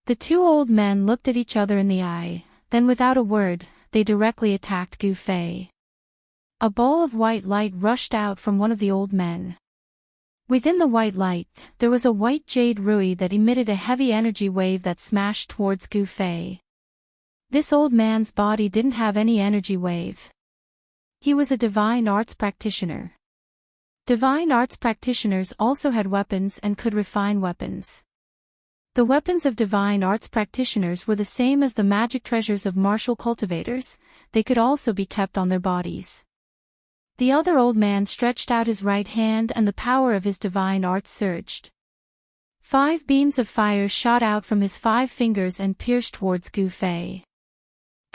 The two old men looked at each other in the eye, then without a word, they directly attacked Gu Fei. A ball of white light rushed out from one of the old men. Within the white light, there was a white jade rui that emitted a heavy energy wave that smashed towards Gu Fei. This old man's body didn't have any energy wave. He was a divine arts practitioner. Divine arts practitioners also had weapons and could refine weapons. The weapons of divine arts practitioners were the same as the magic treasures of martial cultivators, they could also be kept on their bodies. The other old man stretched out his right hand and the power of his divine arts surged. 5 beams of fire shot out from his 5 fingers and pierced towards Gu Fei.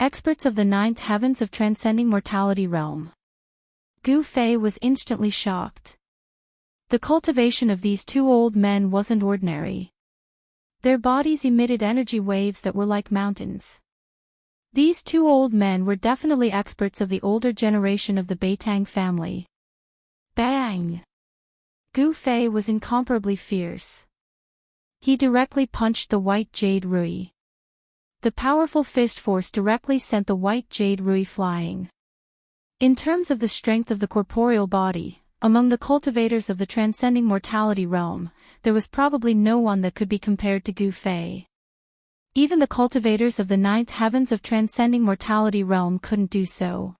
Experts of the 9th heavens of transcending mortality realm. Gu Fei was instantly shocked. The cultivation of these two old men wasn't ordinary. Their bodies emitted energy waves that were like mountains. These two old men were definitely experts of the older generation of the Beitang family. Bang! Gu Fei was incomparably fierce. He directly punched the white jade rui. The powerful fist force directly sent the white jade rui flying. In terms of the strength of the corporeal body, among the cultivators of the transcending mortality realm, there was probably no one that could be compared to Gu Fei. Even the cultivators of the 9th heavens of transcending mortality realm couldn't do so.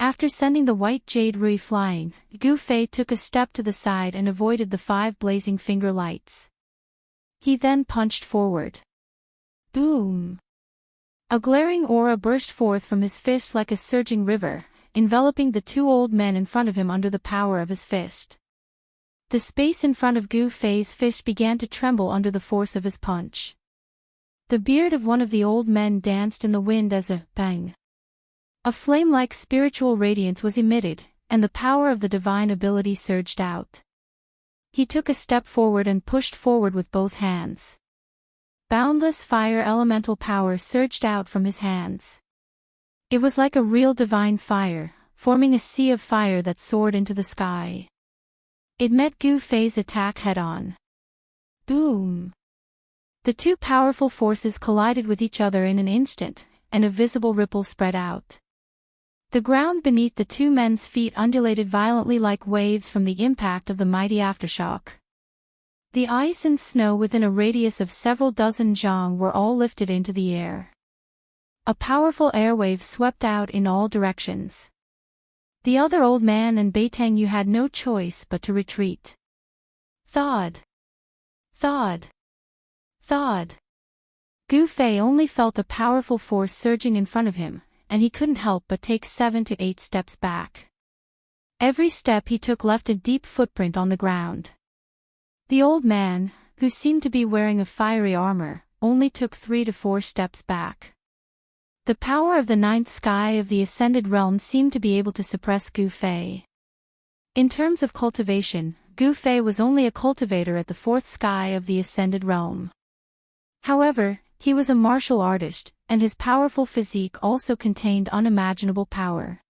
After sending the white jade rui flying, Gu Fei took a step to the side and avoided the 5 blazing finger lights. He then punched forward. Boom! A glaring aura burst forth from his fist like a surging river, enveloping the two old men in front of him under the power of his fist. The space in front of Gu Fei's fist began to tremble under the force of his punch. The beard of one of the old men danced in the wind as a bang. A flame-like spiritual radiance was emitted, and the power of the divine ability surged out. He took a step forward and pushed forward with both hands. Boundless fire elemental power surged out from his hands. It was like a real divine fire, forming a sea of fire that soared into the sky. It met Gu Fei's attack head-on. Boom! The two powerful forces collided with each other in an instant, and a visible ripple spread out. The ground beneath the two men's feet undulated violently like waves from the impact of the mighty aftershock. The ice and snow within a radius of several dozen zhang were all lifted into the air. A powerful airwave swept out in all directions. The other old man and Beitang Yu had no choice but to retreat. Thud! Thud! Thud! Gu Fei only felt a powerful force surging in front of him, and he couldn't help but take 7 to 8 steps back. Every step he took left a deep footprint on the ground. The old man, who seemed to be wearing a fiery armor, only took 3 to 4 steps back. The power of the 9th sky of the ascended realm seemed to be able to suppress Gu Fei. In terms of cultivation, Gu Fei was only a cultivator at the 4th sky of the ascended realm. However, he was a martial artist, and his powerful physique also contained unimaginable power.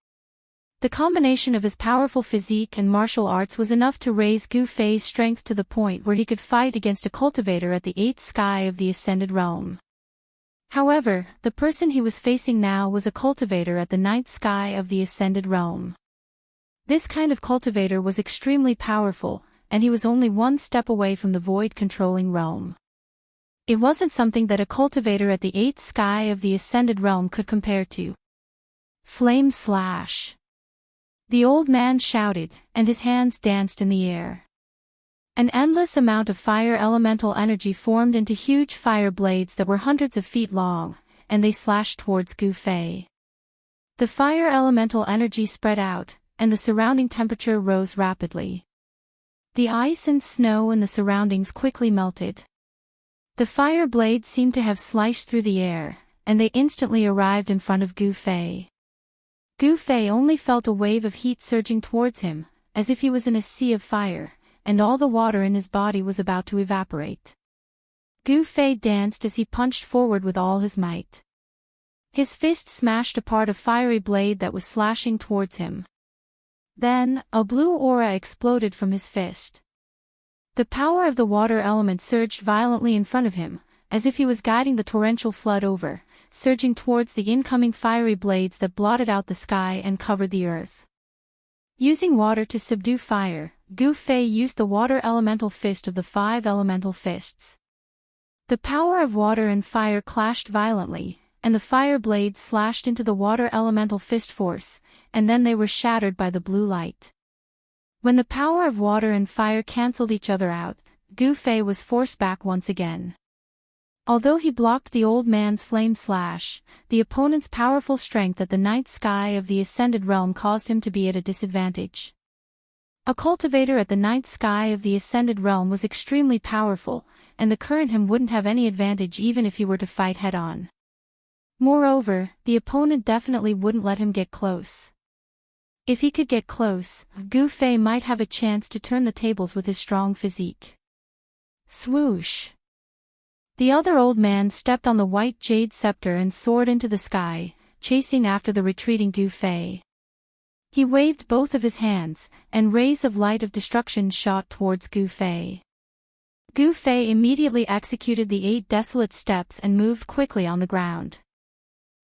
The combination of his powerful physique and martial arts was enough to raise Gu Fei's strength to the point where he could fight against a cultivator at the 8th sky of the ascended realm. However, the person he was facing now was a cultivator at the 9th sky of the ascended realm. This kind of cultivator was extremely powerful, and he was only 1 step away from the void-controlling realm. It wasn't something that a cultivator at the 8th sky of the ascended realm could compare to. Flame slash! The old man shouted, and his hands danced in the air. An endless amount of fire elemental energy formed into huge fire blades that were hundreds of feet long, and they slashed towards Gu Fei. The fire elemental energy spread out, and the surrounding temperature rose rapidly. The ice and snow in the surroundings quickly melted. The fire blades seemed to have sliced through the air, and they instantly arrived in front of Gu Fei. Gu Fei only felt a wave of heat surging towards him, as if he was in a sea of fire, and all the water in his body was about to evaporate. Gu Fei danced as he punched forward with all his might. His fist smashed apart a fiery blade that was slashing towards him. Then, a blue aura exploded from his fist. The power of the water element surged violently in front of him, as if he was guiding the torrential flood over, surging towards the incoming fiery blades that blotted out the sky and covered the earth. Using water to subdue fire, Gu Fei used the water elemental fist of the 5 elemental fists. The power of water and fire clashed violently, and the fire blades slashed into the water elemental fist force, and then they were shattered by the blue light. When the power of water and fire cancelled each other out, Gu Fei was forced back once again. Although he blocked the old man's flame slash, the opponent's powerful strength at the night sky of the Ascended Realm caused him to be at a disadvantage. A cultivator at the night sky of the Ascended Realm was extremely powerful, and the current him wouldn't have any advantage even if he were to fight head-on. Moreover, the opponent definitely wouldn't let him get close. If he could get close, Gu Fei might have a chance to turn the tables with his strong physique. Swoosh! The other old man stepped on the white jade scepter and soared into the sky, chasing after the retreating Gu Fei. He waved both of his hands, and rays of light of destruction shot towards Gu Fei. Gu Fei immediately executed the 8 desolate steps and moved quickly on the ground.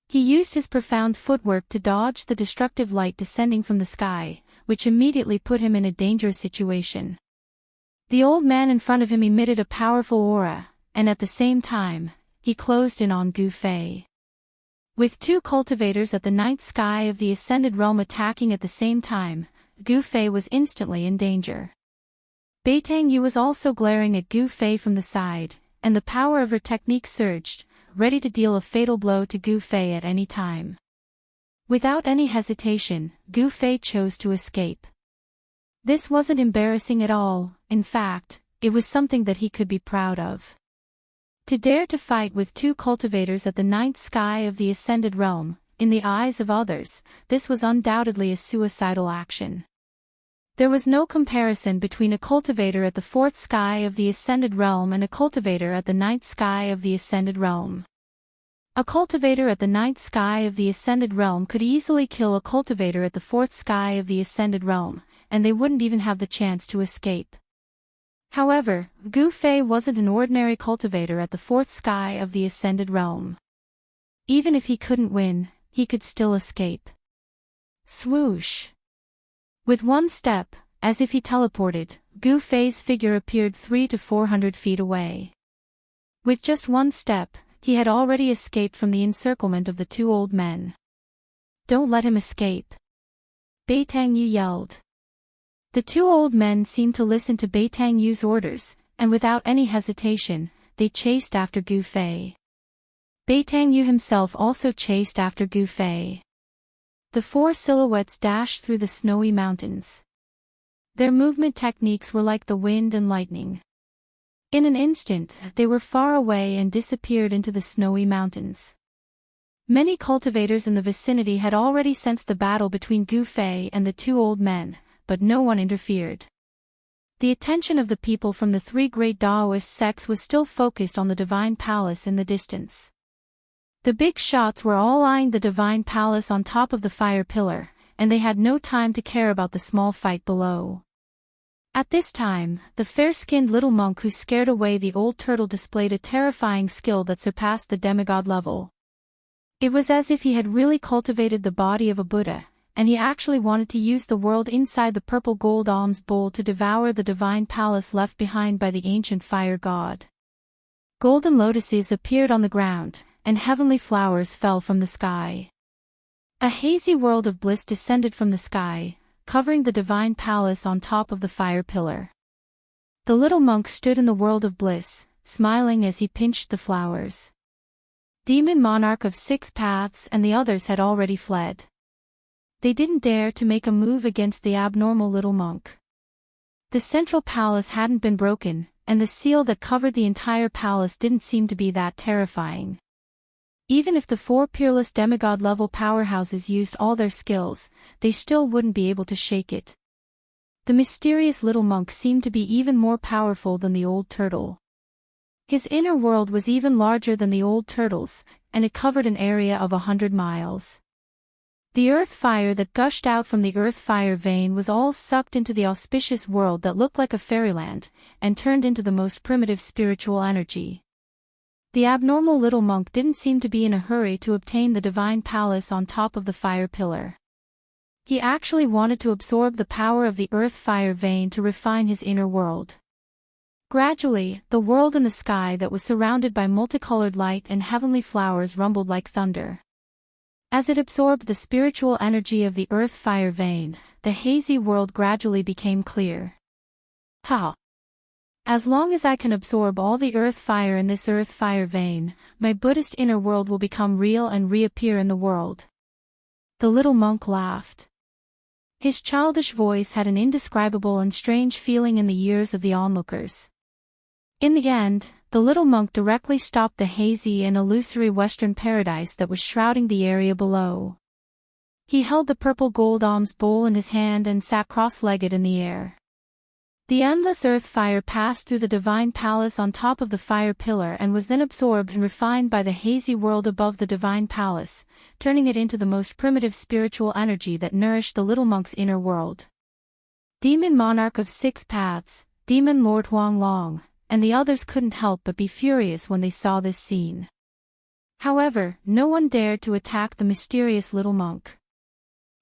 He used his profound footwork to dodge the destructive light descending from the sky, which immediately put him in a dangerous situation. The old man in front of him emitted a powerful aura, and at the same time, he closed in on Gu Fei. With 2 cultivators at the night sky of the Ascended Realm attacking at the same time, Gu Fei was instantly in danger. Beitang Yu was also glaring at Gu Fei from the side, and the power of her technique surged, ready to deal a fatal blow to Gu Fei at any time. Without any hesitation, Gu Fei chose to escape. This wasn't embarrassing at all, in fact, it was something that he could be proud of. To dare to fight with 2 cultivators at the ninth sky of the Ascended Realm, in the eyes of others, this was undoubtedly a suicidal action. There was no comparison between a cultivator at the 4th sky of the Ascended Realm and a cultivator at the ninth sky of the Ascended Realm. A cultivator at the ninth sky of the Ascended Realm could easily kill a cultivator at the 4th sky of the Ascended Realm, and they wouldn't even have the chance to escape. However, Gu Fei wasn't an ordinary cultivator at the 4th sky of the Ascended Realm. Even if he couldn't win, he could still escape. Swoosh! With one step, as if he teleported, Gu Fei's figure appeared 300 to 400 feet away. With just one step, he had already escaped from the encirclement of the 2 old men. Don't let him escape! Beitang Yu yelled. The 2 old men seemed to listen to Beitang Yu's orders, and without any hesitation, they chased after Gu Fei. Beitang Yu himself also chased after Gu Fei. The 4 silhouettes dashed through the snowy mountains. Their movement techniques were like the wind and lightning. In an instant, they were far away and disappeared into the snowy mountains. Many cultivators in the vicinity had already sensed the battle between Gu Fei and the 2 old men, but no one interfered. The attention of the people from the 3 great Daoist sects was still focused on the Divine Palace in the distance. The big shots were all eyeing the Divine Palace on top of the fire pillar, and they had no time to care about the small fight below. At this time, the fair-skinned little monk who scared away the old turtle displayed a terrifying skill that surpassed the demigod level. It was as if he had really cultivated the body of a Buddha, and he actually wanted to use the world inside the purple gold alms bowl to devour the divine palace left behind by the ancient fire god. Golden lotuses appeared on the ground, and heavenly flowers fell from the sky. A hazy world of bliss descended from the sky, covering the divine palace on top of the fire pillar. The little monk stood in the world of bliss, smiling as he pinched the flowers. Demon Monarch of 6 Paths and the others had already fled. They didn't dare to make a move against the abnormal little monk. The central palace hadn't been broken, and the seal that covered the entire palace didn't seem to be that terrifying. Even if the 4 peerless demigod-level powerhouses used all their skills, they still wouldn't be able to shake it. The mysterious little monk seemed to be even more powerful than the old turtle. His inner world was even larger than the old turtle's, and it covered an area of 100 miles. The earth fire that gushed out from the earth fire vein was all sucked into the auspicious world that looked like a fairyland, and turned into the most primitive spiritual energy. The abnormal little monk didn't seem to be in a hurry to obtain the divine palace on top of the fire pillar. He actually wanted to absorb the power of the earth-fire vein to refine his inner world. Gradually, the world in the sky that was surrounded by multicolored light and heavenly flowers rumbled like thunder. As it absorbed the spiritual energy of the earth-fire vein, the hazy world gradually became clear. Ha! As long as I can absorb all the earth-fire in this earth-fire vein, my Buddhist inner world will become real and reappear in the world. The little monk laughed. His childish voice had an indescribable and strange feeling in the ears of the onlookers. In the end, the little monk directly stopped the hazy and illusory western paradise that was shrouding the area below. He held the purple gold alms bowl in his hand and sat cross-legged in the air. The endless earth fire passed through the divine palace on top of the fire pillar and was then absorbed and refined by the hazy world above the divine palace, turning it into the most primitive spiritual energy that nourished the little monk's inner world. Demon Monarch of Six Paths, Demon Lord Huang Long, and the others couldn't help but be furious when they saw this scene. However, no one dared to attack the mysterious little monk.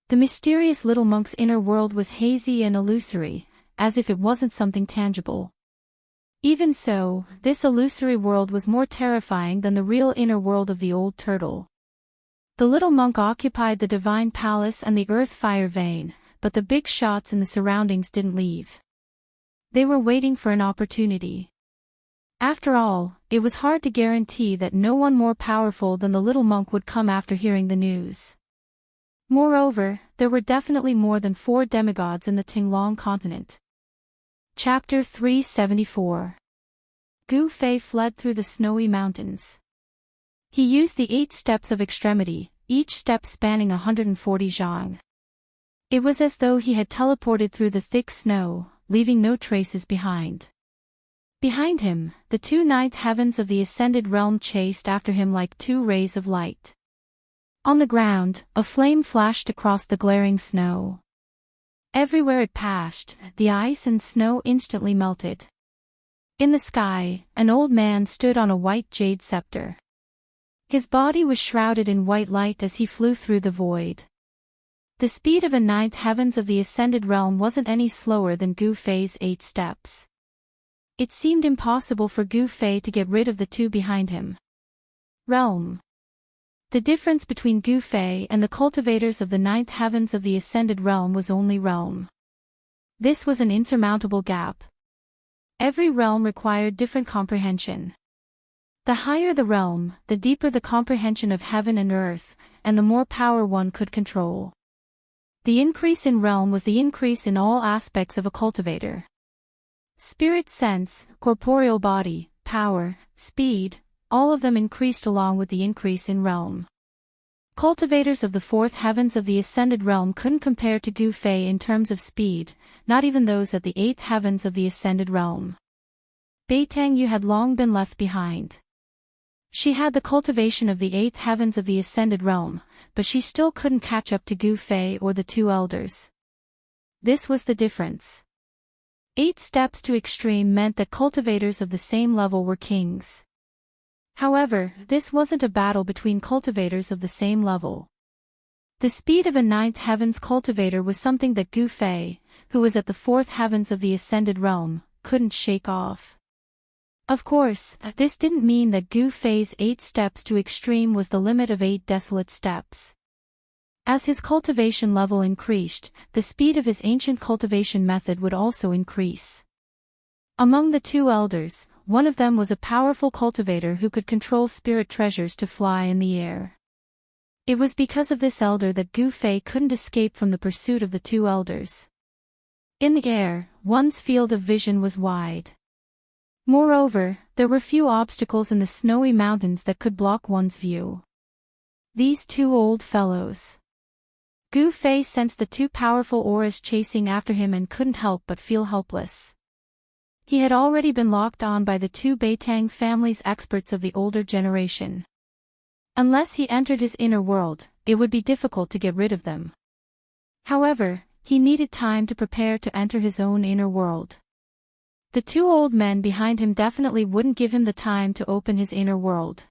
The mysterious little monk's inner world was hazy and illusory, as if it wasn't something tangible. Even so, this illusory world was more terrifying than the real inner world of the old turtle. The little monk occupied the divine palace and the earth fire vein, but the big shots in the surroundings didn't leave. They were waiting for an opportunity. After all, it was hard to guarantee that no one more powerful than the little monk would come after hearing the news. Moreover, there were definitely more than 4 demigods in the Tinglong continent. Chapter 374. Gu Fei fled through the snowy mountains. He used the 8 steps of extremity, each step spanning 140 zhang. It was as though he had teleported through the thick snow, leaving no traces behind. Behind him, the 2 ninth heavens of the ascended realm chased after him like 2 rays of light. On the ground, a flame flashed across the glaring snow. Everywhere it passed, the ice and snow instantly melted. In the sky, an old man stood on a white jade scepter. His body was shrouded in white light as he flew through the void. The speed of a 9th heavens of the ascended realm wasn't any slower than Gu Fei's 8 steps. It seemed impossible for Gu Fei to get rid of the 2 behind him. Realm. The difference between Gu Fei and the cultivators of the 9th heavens of the ascended realm was only realm. This was an insurmountable gap. Every realm required different comprehension. The higher the realm, the deeper the comprehension of heaven and earth, and the more power one could control. The increase in realm was the increase in all aspects of a cultivator. Spirit sense, corporeal body, power, speed, all of them increased along with the increase in realm. Cultivators of the 4th heavens of the ascended realm couldn't compare to Gu Fei in terms of speed, not even those at the 8th heavens of the ascended realm. Beitang Yu had long been left behind. She had the cultivation of the 8th heavens of the ascended realm, but she still couldn't catch up to Gu Fei or the 2 elders. This was the difference. 8 steps to extreme meant that cultivators of the same level were kings. However, this wasn't a battle between cultivators of the same level. The speed of a 9th heavens cultivator was something that Gu Fei, who was at the 4th heavens of the ascended realm, couldn't shake off. Of course, this didn't mean that Gu Fei's 8 steps to extreme was the limit of 8 desolate steps. As his cultivation level increased, the speed of his ancient cultivation method would also increase. Among the 2 elders, one of them was a powerful cultivator who could control spirit treasures to fly in the air. It was because of this elder that Gu Fei couldn't escape from the pursuit of the 2 elders. In the air, one's field of vision was wide. Moreover, there were few obstacles in the snowy mountains that could block one's view. These 2 old fellows. Gu Fei sensed the 2 powerful auras chasing after him and couldn't help but feel helpless. He had already been locked on by the 2 Beitang family's experts of the older generation. Unless he entered his inner world, it would be difficult to get rid of them. However, he needed time to prepare to enter his own inner world. The two old men behind him definitely wouldn't give him the time to open his inner world.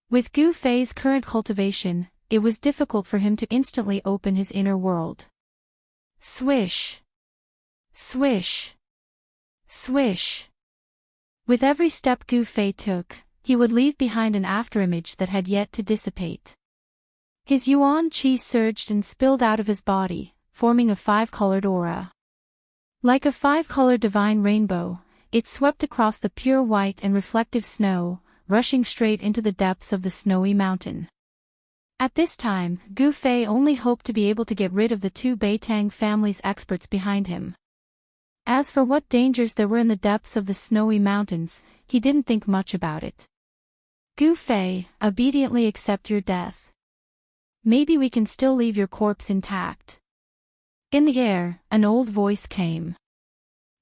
With Gu Fei's current cultivation, it was difficult for him to instantly open his inner world. Swish. Swish. Swish. With every step Gu Fei took, he would leave behind an afterimage that had yet to dissipate. His yuan qi surged and spilled out of his body, forming a five-colored aura. Like a five-colored divine rainbow, it swept across the pure white and reflective snow, rushing straight into the depths of the snowy mountain. At this time, Gu Fei only hoped to be able to get rid of the two Beitang family's experts behind him. As for what dangers there were in the depths of the snowy mountains, he didn't think much about it. Gu Fei, obediently accept your death. Maybe we can still leave your corpse intact. In the air, an old voice came.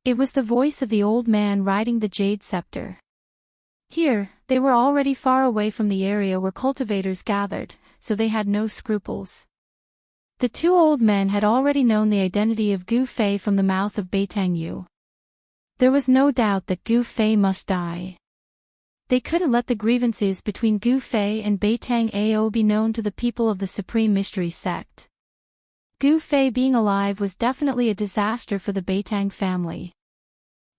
It was the voice of the old man riding the jade scepter. Here, they were already far away from the area where cultivators gathered, so they had no scruples. The two old men had already known the identity of Gu Fei from the mouth of Beitang Yu. There was no doubt that Gu Fei must die. They couldn't let the grievances between Gu Fei and Beitang Ao be known to the people of the Supreme Mystery Sect. Gu Fei being alive was definitely a disaster for the Beitang family.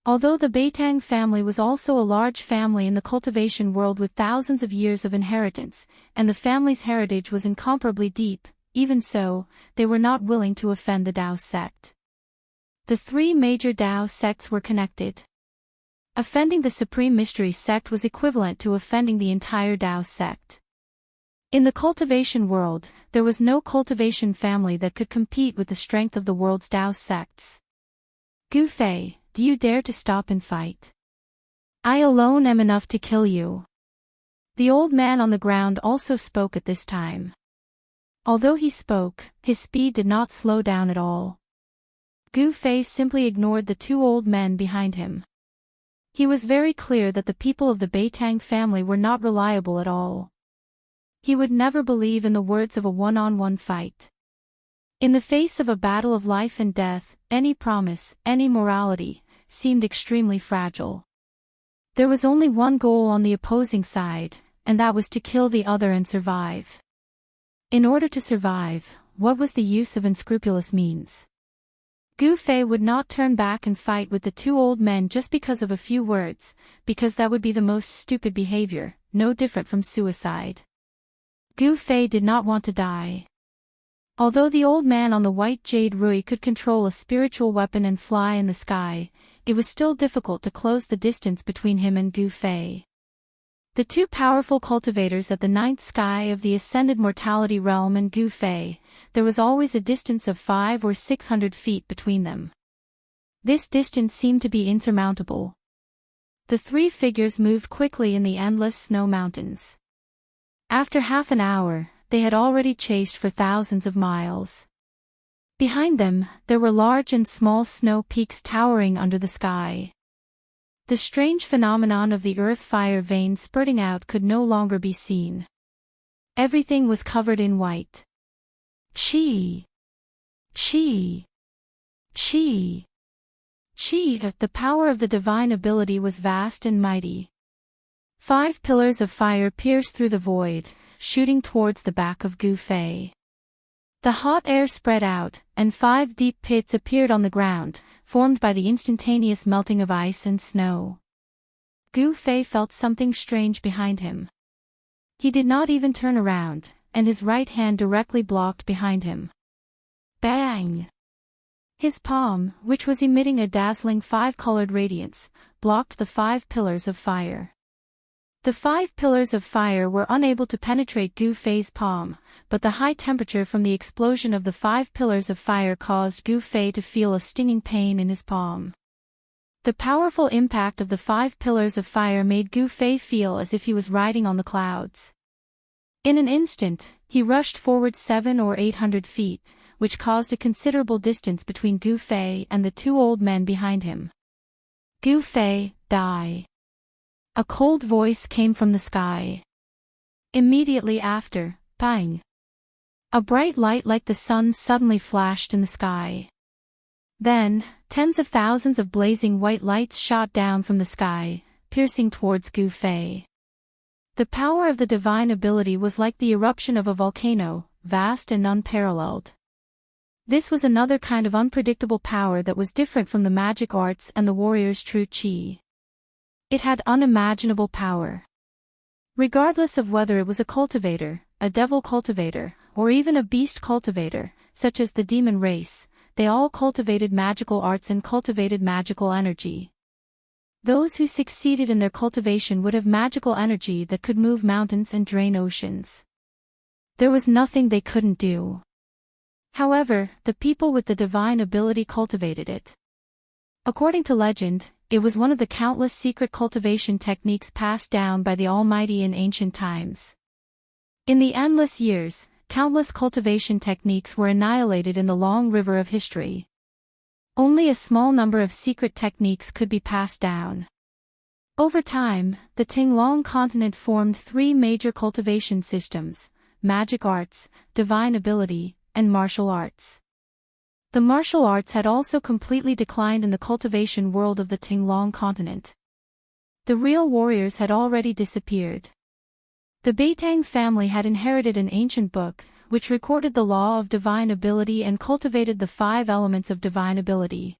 Although the Beitang family was also a large family in the cultivation world with thousands of years of inheritance, and the family's heritage was incomparably deep, even so, they were not willing to offend the Dao sect. The three major Dao sects were connected. Offending the Supreme Mystery Sect was equivalent to offending the entire Dao sect. In the cultivation world, there was no cultivation family that could compete with the strength of the world's Dao sects. Gu Fei, do you dare to stop and fight? I alone am enough to kill you. The old man on the ground also spoke at this time. Although he spoke, his speed did not slow down at all. Gu Fei simply ignored the two old men behind him. He was very clear that the people of the Beitang family were not reliable at all. He would never believe in the words of a one-on-one fight. In the face of a battle of life and death, any promise, any morality, seemed extremely fragile. There was only one goal on the opposing side, and that was to kill the other and survive. In order to survive, what was the use of unscrupulous means? Gu Fei would not turn back and fight with the two old men just because of a few words, because that would be the most stupid behavior, no different from suicide. Gu Fei did not want to die. Although the old man on the white jade rui could control a spiritual weapon and fly in the sky, it was still difficult to close the distance between him and Gu Fei. The two powerful cultivators at the ninth sky of the ascended mortality realm and Gu Fei, there was always a distance of 500 or 600 feet between them. This distance seemed to be insurmountable. The three figures moved quickly in the endless snow mountains. After half an hour, they had already chased for thousands of miles. Behind them, there were large and small snow peaks towering under the sky. The strange phenomenon of the earth fire veins spurting out could no longer be seen. Everything was covered in white. Qi! Qi! Qi! Qi! The power of the divine ability was vast and mighty. 5 pillars of fire pierced through the void, shooting towards the back of Gu Fei. The hot air spread out, and 5 deep pits appeared on the ground, formed by the instantaneous melting of ice and snow. Gu Fei felt something strange behind him. He did not even turn around, and his right hand directly blocked behind him. Bang! His palm, which was emitting a dazzling 5-colored radiance, blocked the 5 pillars of fire. The 5 pillars of fire were unable to penetrate Gu Fei's palm, but the high temperature from the explosion of the 5 pillars of fire caused Gu Fei to feel a stinging pain in his palm. The powerful impact of the 5 pillars of fire made Gu Fei feel as if he was riding on the clouds. In an instant, he rushed forward 700 or 800 feet, which caused a considerable distance between Gu Fei and the two old men behind him. Gu Fei, die! A cold voice came from the sky. Immediately after, bang! A bright light like the sun suddenly flashed in the sky. Then, tens of thousands of blazing white lights shot down from the sky, piercing towards Gu Fei. The power of the divine ability was like the eruption of a volcano, vast and unparalleled. This was another kind of unpredictable power that was different from the magic arts and the warrior's true chi. It had unimaginable power. Regardless of whether it was a cultivator, a devil cultivator, or even a beast cultivator, such as the demon race, they all cultivated magical arts and cultivated magical energy. Those who succeeded in their cultivation would have magical energy that could move mountains and drain oceans. There was nothing they couldn't do. However, the people with the divine ability cultivated it. According to legend, it was one of the countless secret cultivation techniques passed down by the Almighty in ancient times. In the endless years, countless cultivation techniques were annihilated in the long river of history. Only a small number of secret techniques could be passed down. Over time, the Tinglong continent formed three major cultivation systems: magic arts, divine ability, and martial arts. The martial arts had also completely declined in the cultivation world of the Tinglong continent. The real warriors had already disappeared. The Beitang family had inherited an ancient book, which recorded the law of divine ability and cultivated the 5 elements of divine ability.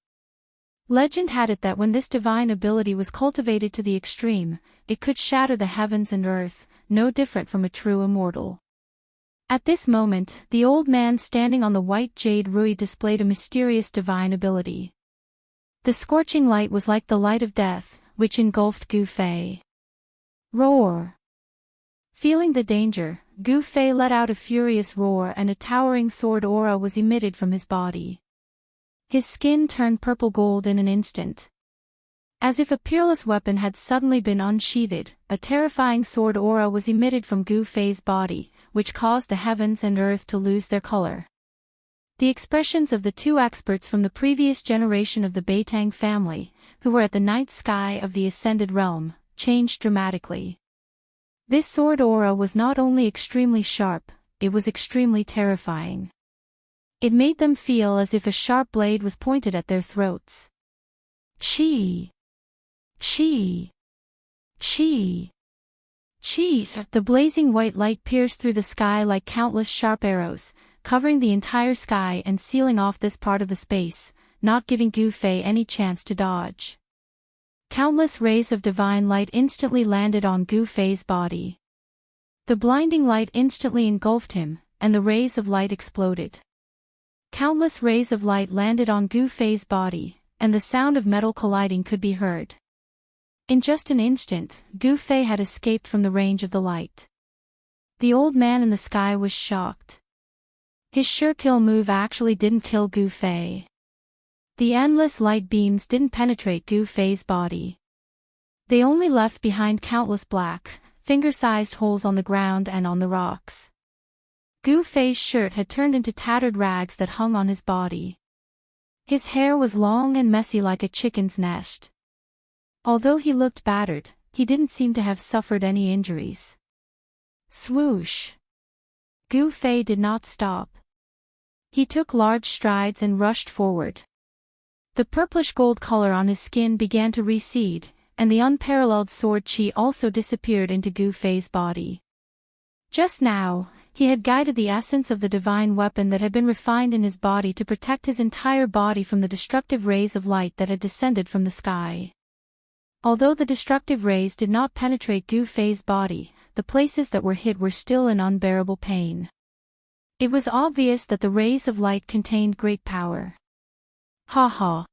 Legend had it that when this divine ability was cultivated to the extreme, it could shatter the heavens and earth, no different from a true immortal. At this moment, the old man standing on the white jade rui displayed a mysterious divine ability. The scorching light was like the light of death, which engulfed Gu Fei. Roar! Feeling the danger, Gu Fei let out a furious roar and a towering sword aura was emitted from his body. His skin turned purple gold in an instant. As if a peerless weapon had suddenly been unsheathed, a terrifying sword aura was emitted from Gu Fei's body, which caused the heavens and earth to lose their color. The expressions of the 2 experts from the previous generation of the Beitang family, who were at the night sky of the ascended realm, changed dramatically. This sword aura was not only extremely sharp, it was extremely terrifying. It made them feel as if a sharp blade was pointed at their throats. Chi! Chi! Chi! Chi! The blazing white light pierced through the sky like countless sharp arrows, covering the entire sky and sealing off this part of the space, not giving Gu Fei any chance to dodge. Countless rays of divine light instantly landed on Gu Fei's body. The blinding light instantly engulfed him, and the rays of light exploded. Countless rays of light landed on Gu Fei's body, and the sound of metal colliding could be heard. In just an instant, Gu Fei had escaped from the range of the light. The old man in the sky was shocked. His sure kill move actually didn't kill Gu Fei. The endless light beams didn't penetrate Gu Fei's body. They only left behind countless black, finger-sized holes on the ground and on the rocks. Gu Fei's shirt had turned into tattered rags that hung on his body. His hair was long and messy like a chicken's nest. Although he looked battered, he didn't seem to have suffered any injuries. Swoosh! Gu Fei did not stop. He took large strides and rushed forward. The purplish gold color on his skin began to recede, and the unparalleled sword chi also disappeared into Gu Fei's body. Just now, he had guided the essence of the divine weapon that had been refined in his body to protect his entire body from the destructive rays of light that had descended from the sky. Although the destructive rays did not penetrate Gu Fei's body, the places that were hit were still in unbearable pain. It was obvious that the rays of light contained great power. Ha ha!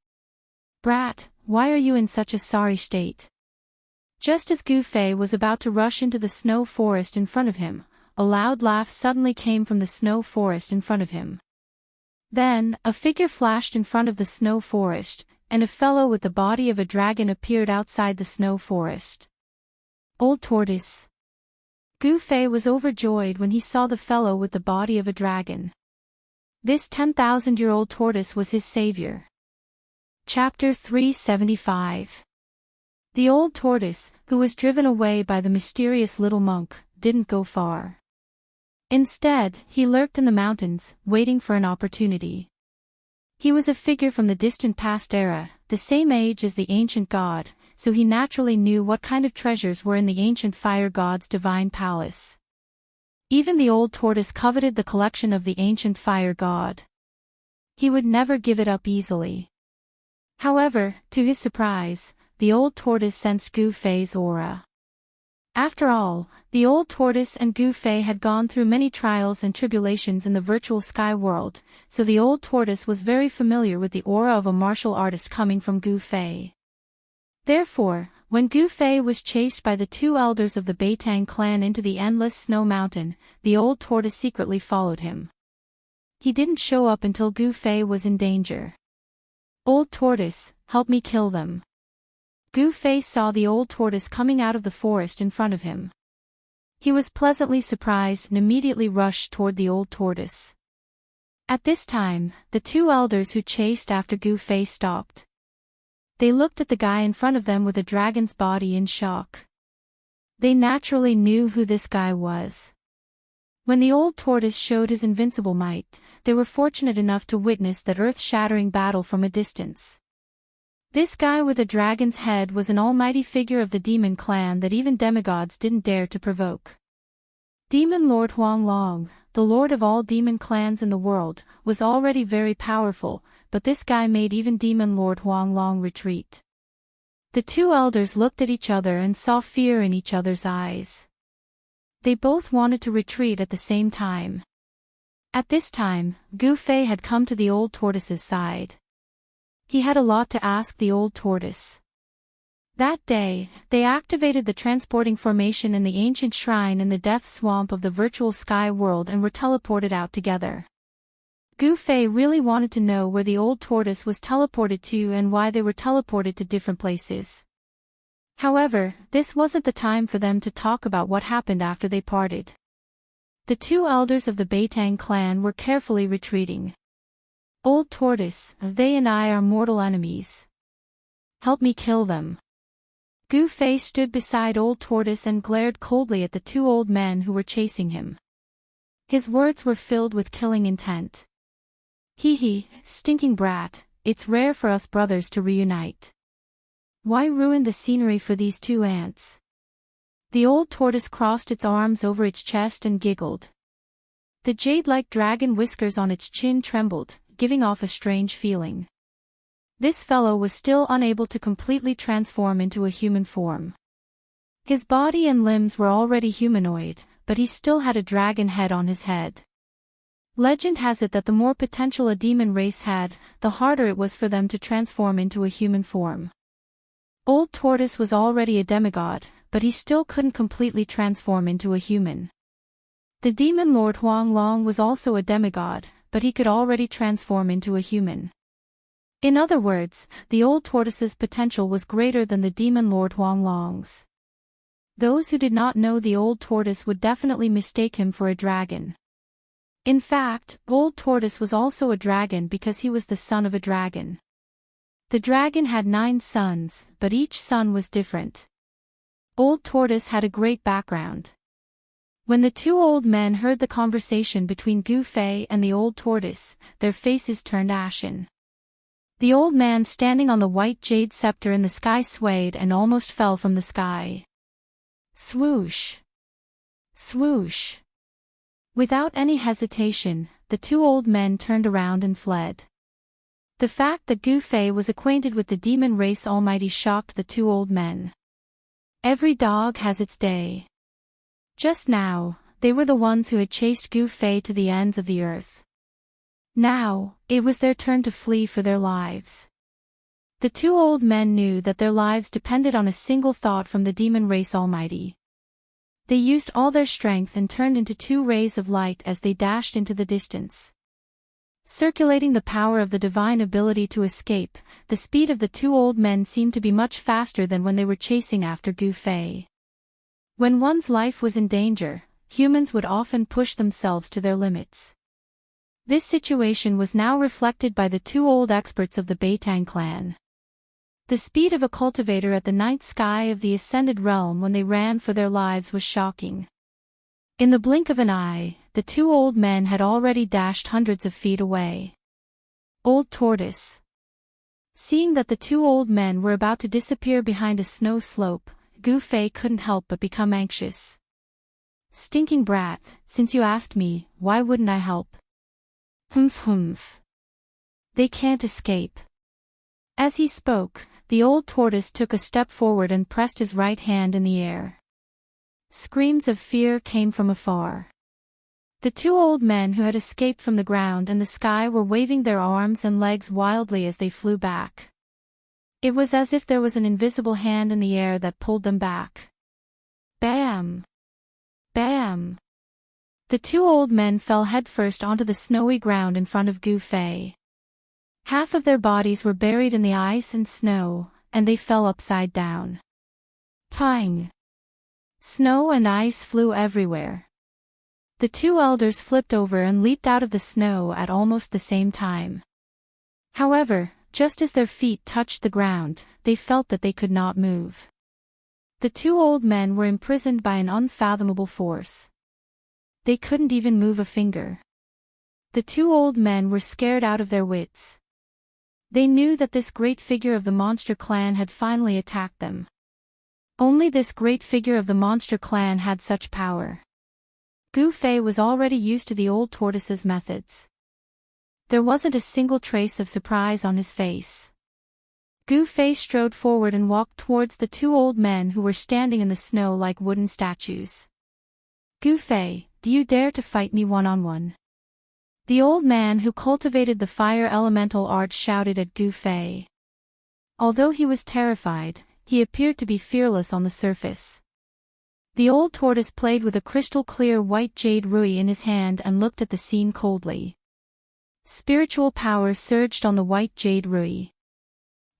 Brat, why are you in such a sorry state? Just as Gu Fei was about to rush into the snow forest in front of him, a loud laugh suddenly came from the snow forest in front of him. Then, a figure flashed in front of the snow forest, and a fellow with the body of a dragon appeared outside the snow forest. Old Tortoise. Gu Fei was overjoyed when he saw the fellow with the body of a dragon. This 10,000-year-old tortoise was his savior. Chapter 375. The old tortoise, who was driven away by the mysterious little monk, didn't go far. Instead, he lurked in the mountains, waiting for an opportunity. He was a figure from the distant past era, the same age as the ancient god, so he naturally knew what kind of treasures were in the ancient fire god's divine palace. Even the old tortoise coveted the collection of the ancient fire god. He would never give it up easily. However, to his surprise, the old tortoise sensed Gu Fei's aura. After all, the old tortoise and Gu Fei had gone through many trials and tribulations in the virtual sky world, so the old tortoise was very familiar with the aura of a martial artist coming from Gu Fei. Therefore, when Gu Fei was chased by the two elders of the Beitang clan into the endless snow mountain, the old tortoise secretly followed him. He didn't show up until Gu Fei was in danger. "Old tortoise, help me kill them." Gu Fei saw the old tortoise coming out of the forest in front of him. He was pleasantly surprised and immediately rushed toward the old tortoise. At this time, the two elders who chased after Gu Fei stopped. They looked at the guy in front of them with a dragon's body in shock. They naturally knew who this guy was. When the old tortoise showed his invincible might, they were fortunate enough to witness that earth-shattering battle from a distance. This guy with a dragon's head was an almighty figure of the demon clan that even demigods didn't dare to provoke. Demon Lord Huanglong, the lord of all demon clans in the world, was already very powerful, but this guy made even Demon Lord Huanglong retreat. The two elders looked at each other and saw fear in each other's eyes. They both wanted to retreat at the same time. At this time, Gu Fei had come to the old tortoise's side. He had a lot to ask the old tortoise. That day, they activated the transporting formation in the ancient shrine in the death swamp of the virtual sky world and were teleported out together. Gu Fei really wanted to know where the old tortoise was teleported to and why they were teleported to different places. However, this wasn't the time for them to talk about what happened after they parted. The two elders of the Beitang clan were carefully retreating. "Old tortoise, they and I are mortal enemies. Help me kill them." Gu Fei stood beside old tortoise and glared coldly at the two old men who were chasing him. His words were filled with killing intent. "Hee, stinking brat, it's rare for us brothers to reunite. Why ruin the scenery for these two ants?" The old tortoise crossed its arms over its chest and giggled. The jade-like dragon whiskers on its chin trembled, giving off a strange feeling. This fellow was still unable to completely transform into a human form. His body and limbs were already humanoid, but he still had a dragon head on his head. Legend has it that the more potential a demon race had, the harder it was for them to transform into a human form. Old Tortoise was already a demigod, but he still couldn't completely transform into a human. The demon lord Huanglong was also a demigod, but he could already transform into a human. In other words, the old tortoise's potential was greater than the demon lord Huanglong's. Those who did not know the old tortoise would definitely mistake him for a dragon. In fact, old tortoise was also a dragon because he was the son of a dragon. The dragon had 9 sons, but each son was different. Old tortoise had a great background. When the two old men heard the conversation between Gu Fei and the old tortoise, their faces turned ashen. The old man standing on the white jade scepter in the sky swayed and almost fell from the sky. Swoosh! Swoosh! Without any hesitation, the two old men turned around and fled. The fact that Gu Fei was acquainted with the demon race almighty shocked the two old men. Every dog has its day. Just now, they were the ones who had chased Gu Fei to the ends of the earth. Now, it was their turn to flee for their lives. The two old men knew that their lives depended on a single thought from the demon race almighty. They used all their strength and turned into 2 rays of light as they dashed into the distance. Circulating the power of the divine ability to escape, the speed of the two old men seemed to be much faster than when they were chasing after Gu Fei. When one's life was in danger, humans would often push themselves to their limits. This situation was now reflected by the two old experts of the Beitang clan. The speed of a cultivator at the ninth sky of the ascended realm when they ran for their lives was shocking. In the blink of an eye, the two old men had already dashed hundreds of feet away. Old Tortoise. Seeing that the two old men were about to disappear behind a snow slope, Gu-Fei couldn't help but become anxious. Stinking brat, since you asked me, why wouldn't I help? Humph. They can't escape. As he spoke, the old tortoise took a step forward and pressed his right hand in the air. Screams of fear came from afar. The two old men who had escaped from the ground and the sky were waving their arms and legs wildly as they flew back. It was as if there was an invisible hand in the air that pulled them back. Bam! Bam! The two old men fell headfirst onto the snowy ground in front of Gu-Fei. Half of their bodies were buried in the ice and snow, and they fell upside down. Pang! Snow and ice flew everywhere. The two elders flipped over and leaped out of the snow at almost the same time. However, just as their feet touched the ground, they felt that they could not move. The two old men were imprisoned by an unfathomable force. They couldn't even move a finger. The two old men were scared out of their wits. They knew that this great figure of the monster clan had finally attacked them. Only this great figure of the monster clan had such power. Gu-Fei was already used to the old tortoise's methods. There wasn't a single trace of surprise on his face. Gu-Fei strode forward and walked towards the two old men who were standing in the snow like wooden statues. Gu-Fei, do you dare to fight me one-on-one? The old man who cultivated the fire elemental art shouted at Gu-Fei. Although he was terrified, he appeared to be fearless on the surface. The old tortoise played with a crystal-clear white jade rui in his hand and looked at the scene coldly. Spiritual power surged on the white jade rui.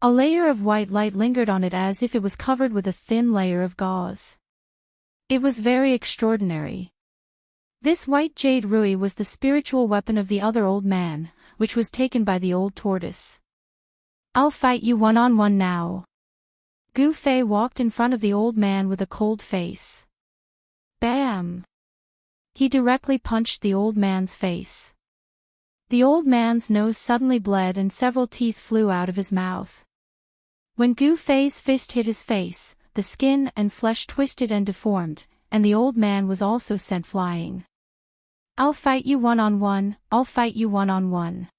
A layer of white light lingered on it as if it was covered with a thin layer of gauze. It was very extraordinary. This white jade rui was the spiritual weapon of the other old man, which was taken by the old tortoise. I'll fight you one-on-one now. Gu-Fei walked in front of the old man with a cold face. Bam! He directly punched the old man's face. The old man's nose suddenly bled and several teeth flew out of his mouth. When Gu-Fei's fist hit his face, the skin and flesh twisted and deformed, and the old man was also sent flying. I'll fight you one-on-one, I'll fight you one-on-one.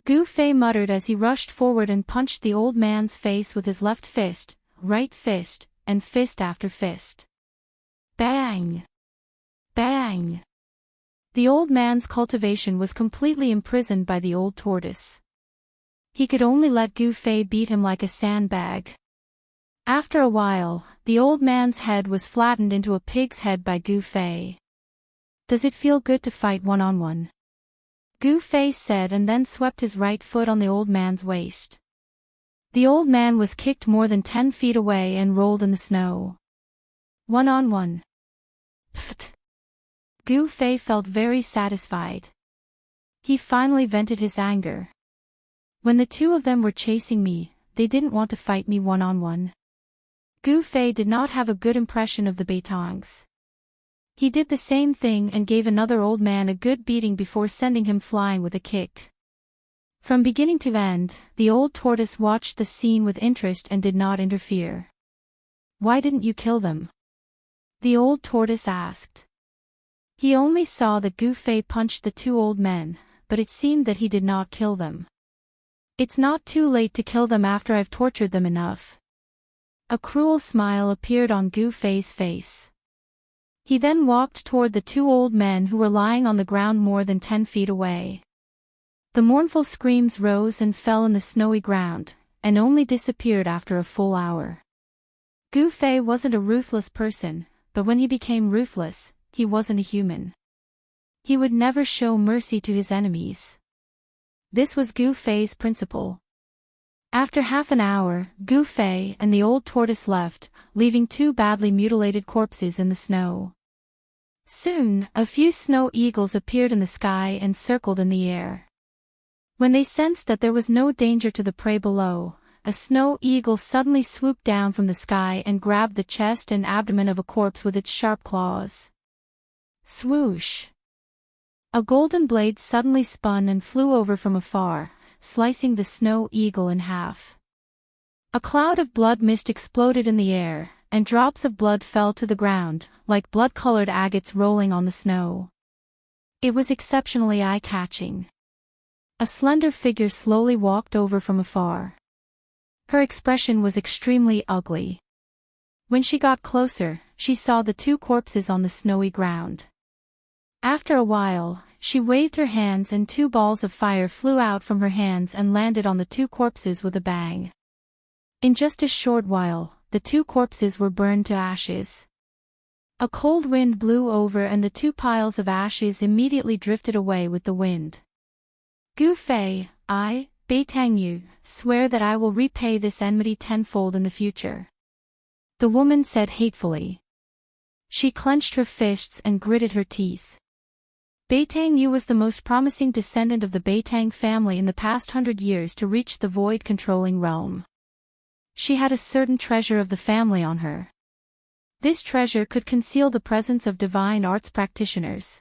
Gu-Fei muttered as he rushed forward and punched the old man's face with his left fist, right fist, and fist after fist. Bang! Bang! The old man's cultivation was completely imprisoned by the old tortoise. He could only let Gu-Fei beat him like a sandbag. After a while, the old man's head was flattened into a pig's head by Gu-Fei. Does it feel good to fight one-on-one? Gu-Fei said and then swept his right foot on the old man's waist. The old man was kicked more than 10 feet away and rolled in the snow. One-on-one. Pfft. Gu-Fei felt very satisfied. He finally vented his anger. When the two of them were chasing me, they didn't want to fight me one-on-one. Gu-Fei did not have a good impression of the Beitongs. He did the same thing and gave another old man a good beating before sending him flying with a kick. From beginning to end, the old tortoise watched the scene with interest and did not interfere. Why didn't you kill them? The old tortoise asked. He only saw that Gu-Fei punched the two old men, but it seemed that he did not kill them. It's not too late to kill them after I've tortured them enough. A cruel smile appeared on Gu-Fei's face. He then walked toward the two old men who were lying on the ground more than 10 feet away. The mournful screams rose and fell in the snowy ground, and only disappeared after a full hour. Gu-Fei wasn't a ruthless person, but when he became ruthless, he wasn't a human. He would never show mercy to his enemies. This was Gu-Fei's principle. After half an hour, Gu-Fei and the old tortoise left, leaving two badly mutilated corpses in the snow. Soon, a few snow eagles appeared in the sky and circled in the air. When they sensed that there was no danger to the prey below, a snow eagle suddenly swooped down from the sky and grabbed the chest and abdomen of a corpse with its sharp claws. Swoosh! A golden blade suddenly spun and flew over from afar, slicing the snow eagle in half. A cloud of blood mist exploded in the air, and drops of blood fell to the ground, like blood-colored agates rolling on the snow. It was exceptionally eye-catching. A slender figure slowly walked over from afar. Her expression was extremely ugly. When she got closer, she saw the two corpses on the snowy ground. After a while, she waved her hands and two balls of fire flew out from her hands and landed on the two corpses with a bang. In just a short while, the two corpses were burned to ashes. A cold wind blew over and the two piles of ashes immediately drifted away with the wind. Gu Fei, I, Bei Tang Yu, swear that I will repay this enmity tenfold in the future. The woman said hatefully. She clenched her fists and gritted her teeth. Bei Tang Yu was the most promising descendant of the Bei Tang family in the past 100 years to reach the void-controlling realm. She had a certain treasure of the family on her. This treasure could conceal the presence of divine arts practitioners.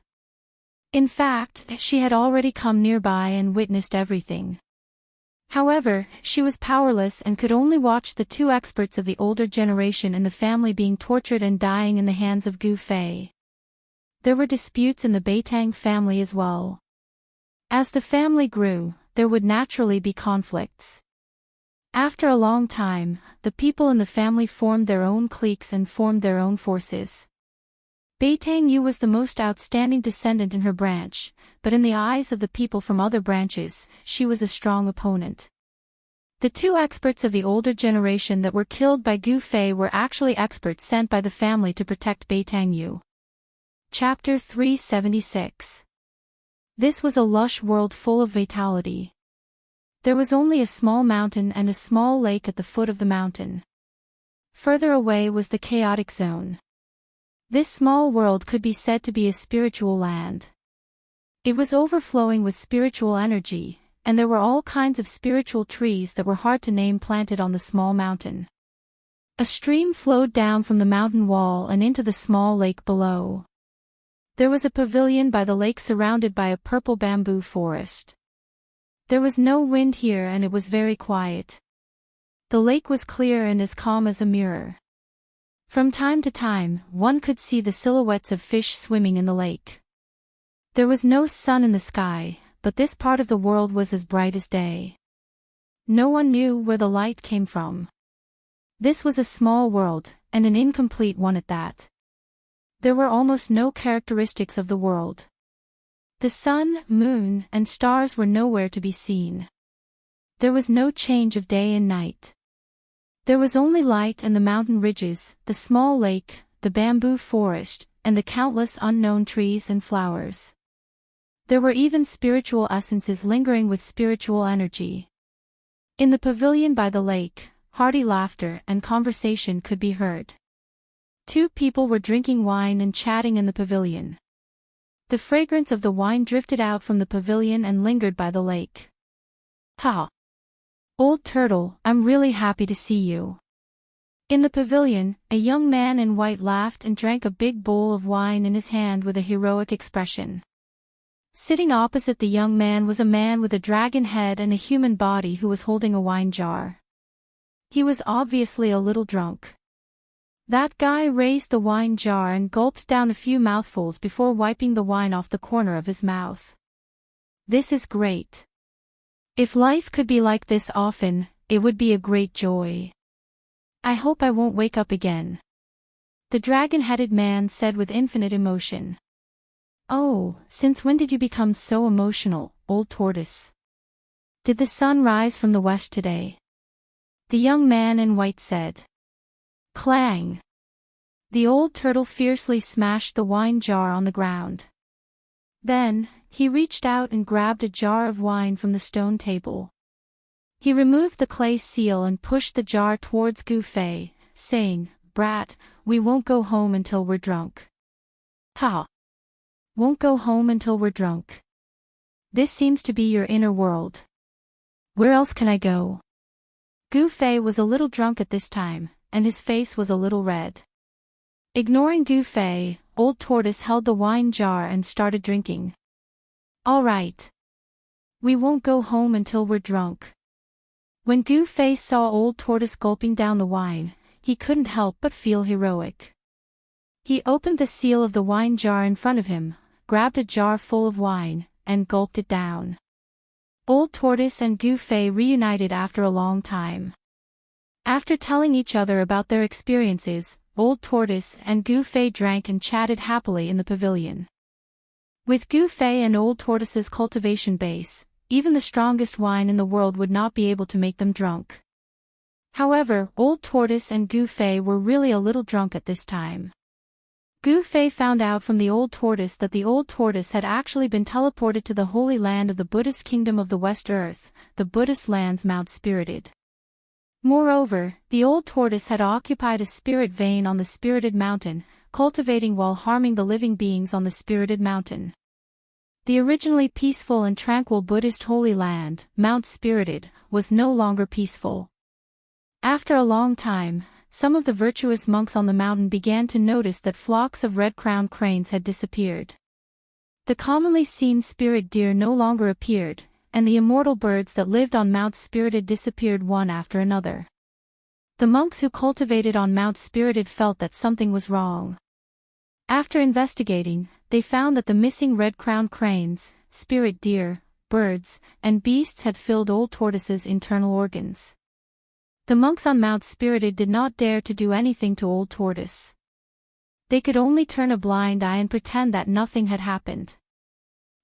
In fact, she had already come nearby and witnessed everything. However, she was powerless and could only watch the two experts of the older generation in the family being tortured and dying in the hands of Gu Fei. There were disputes in the Bei Tang family as well. As the family grew, there would naturally be conflicts. After a long time, the people in the family formed their own cliques and formed their own forces. Bei Tang Yu was the most outstanding descendant in her branch, but in the eyes of the people from other branches, she was a strong opponent. The two experts of the older generation that were killed by Gu Fei were actually experts sent by the family to protect Bei Tang Yu. Chapter 376. This was a lush world full of vitality. There was only a small mountain and a small lake at the foot of the mountain. Further away was the chaotic zone. This small world could be said to be a spiritual land. It was overflowing with spiritual energy, and there were all kinds of spiritual trees that were hard to name planted on the small mountain. A stream flowed down from the mountain wall and into the small lake below. There was a pavilion by the lake surrounded by a purple bamboo forest. There was no wind here and it was very quiet. The lake was clear and as calm as a mirror. From time to time, one could see the silhouettes of fish swimming in the lake. There was no sun in the sky, but this part of the world was as bright as day. No one knew where the light came from. This was a small world, and an incomplete one at that. There were almost no characteristics of the world. The sun, moon, and stars were nowhere to be seen. There was no change of day and night. There was only light and the mountain ridges, the small lake, the bamboo forest, and the countless unknown trees and flowers. There were even spiritual essences lingering with spiritual energy. In the pavilion by the lake, hearty laughter and conversation could be heard. Two people were drinking wine and chatting in the pavilion. The fragrance of the wine drifted out from the pavilion and lingered by the lake. Ha! Old Turtle, I'm really happy to see you. In the pavilion, a young man in white laughed and drank a big bowl of wine in his hand with a heroic expression. Sitting opposite the young man was a man with a dragon head and a human body who was holding a wine jar. He was obviously a little drunk. That guy raised the wine jar and gulped down a few mouthfuls before wiping the wine off the corner of his mouth. This is great. If life could be like this often, it would be a great joy. I hope I won't wake up again. The dragon-headed man said with infinite emotion. Oh, since when did you become so emotional, old tortoise? Did the sun rise from the west today? The young man in white said. Clang! The old turtle fiercely smashed the wine jar on the ground. Then, he reached out and grabbed a jar of wine from the stone table. He removed the clay seal and pushed the jar towards Gu Fei, saying, Brat, we won't go home until we're drunk. Ha! Won't go home until we're drunk. This seems to be your inner world. Where else can I go? Gu Fei was a little drunk at this time, and his face was a little red. Ignoring Gu Fei, Old Tortoise held the wine jar and started drinking. All right. We won't go home until we're drunk." When Gu Fei saw Old Tortoise gulping down the wine, he couldn't help but feel heroic. He opened the seal of the wine jar in front of him, grabbed a jar full of wine, and gulped it down. Old Tortoise and Gu Fei reunited after a long time. After telling each other about their experiences, Old Tortoise and Gu Fei drank and chatted happily in the pavilion. With Gu Fei and Old Tortoise's cultivation base, even the strongest wine in the world would not be able to make them drunk. However, Old Tortoise and Gu Fei were really a little drunk at this time. Gu Fei found out from the Old Tortoise that the Old Tortoise had actually been teleported to the Holy Land of the Buddhist Kingdom of the West Earth, the Buddhist lands Mount Spirited. Moreover, the Old Tortoise had occupied a spirit vein on the Spirited Mountain, cultivating while harming the living beings on the Spirited Mountain. The originally peaceful and tranquil Buddhist Holy Land, Mount Spirited, was no longer peaceful. After a long time, some of the virtuous monks on the mountain began to notice that flocks of red-crowned cranes had disappeared. The commonly seen spirit deer no longer appeared, and the immortal birds that lived on Mount Spirited disappeared one after another. The monks who cultivated on Mount Spirited felt that something was wrong. After investigating, they found that the missing red-crowned cranes, spirit deer, birds, and beasts had filled Old Tortoise's internal organs. The monks on Mount Spirited did not dare to do anything to Old Tortoise. They could only turn a blind eye and pretend that nothing had happened.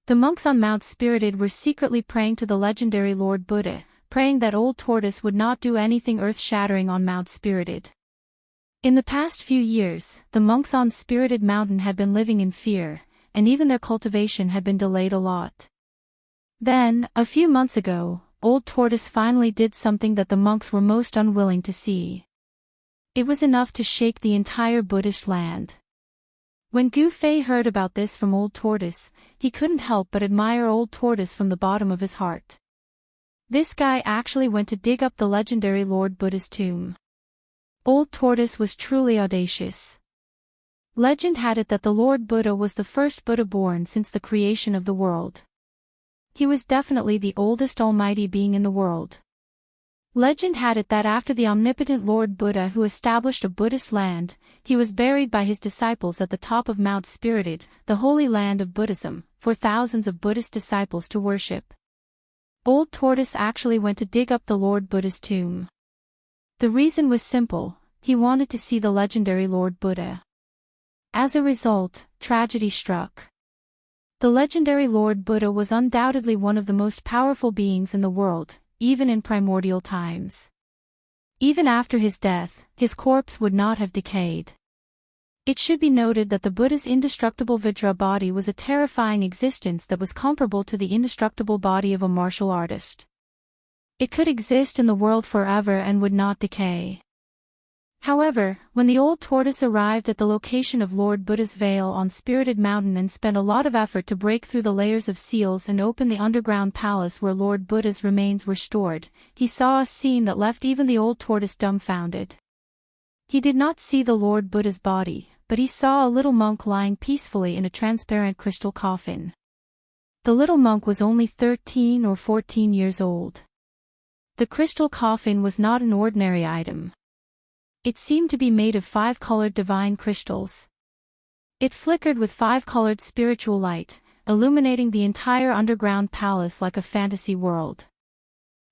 The monks on Mount Spirited were secretly praying to the legendary Lord Buddha, praying that Old Tortoise would not do anything earth-shattering on Mount Spirited. In the past few years, the monks on Spirited Mountain had been living in fear, and even their cultivation had been delayed a lot. Then, a few months ago, Old Tortoise finally did something that the monks were most unwilling to see. It was enough to shake the entire Buddhist land. When Gu Fei heard about this from Old Tortoise, he couldn't help but admire Old Tortoise from the bottom of his heart. This guy actually went to dig up the legendary Lord Buddha's tomb. Old Tortoise was truly audacious. Legend had it that the Lord Buddha was the first Buddha born since the creation of the world. He was definitely the oldest almighty being in the world. Legend had it that after the omnipotent Lord Buddha who established a Buddhist land, he was buried by his disciples at the top of Mount Spirited, the holy land of Buddhism, for thousands of Buddhist disciples to worship. Old Tortoise actually went to dig up the Lord Buddha's tomb. The reason was simple: he wanted to see the legendary Lord Buddha. As a result, tragedy struck. The legendary Lord Buddha was undoubtedly one of the most powerful beings in the world, even in primordial times. Even after his death, his corpse would not have decayed. It should be noted that the Buddha's indestructible Vajra body was a terrifying existence that was comparable to the indestructible body of a martial artist. It could exist in the world forever and would not decay. However, when the Old Tortoise arrived at the location of Lord Buddha's veil on Spirited Mountain and spent a lot of effort to break through the layers of seals and open the underground palace where Lord Buddha's remains were stored, he saw a scene that left even the Old Tortoise dumbfounded. He did not see the Lord Buddha's body, but he saw a little monk lying peacefully in a transparent crystal coffin. The little monk was only 13 or 14 years old. The crystal coffin was not an ordinary item. It seemed to be made of 5-colored divine crystals. It flickered with 5-colored spiritual light, illuminating the entire underground palace like a fantasy world.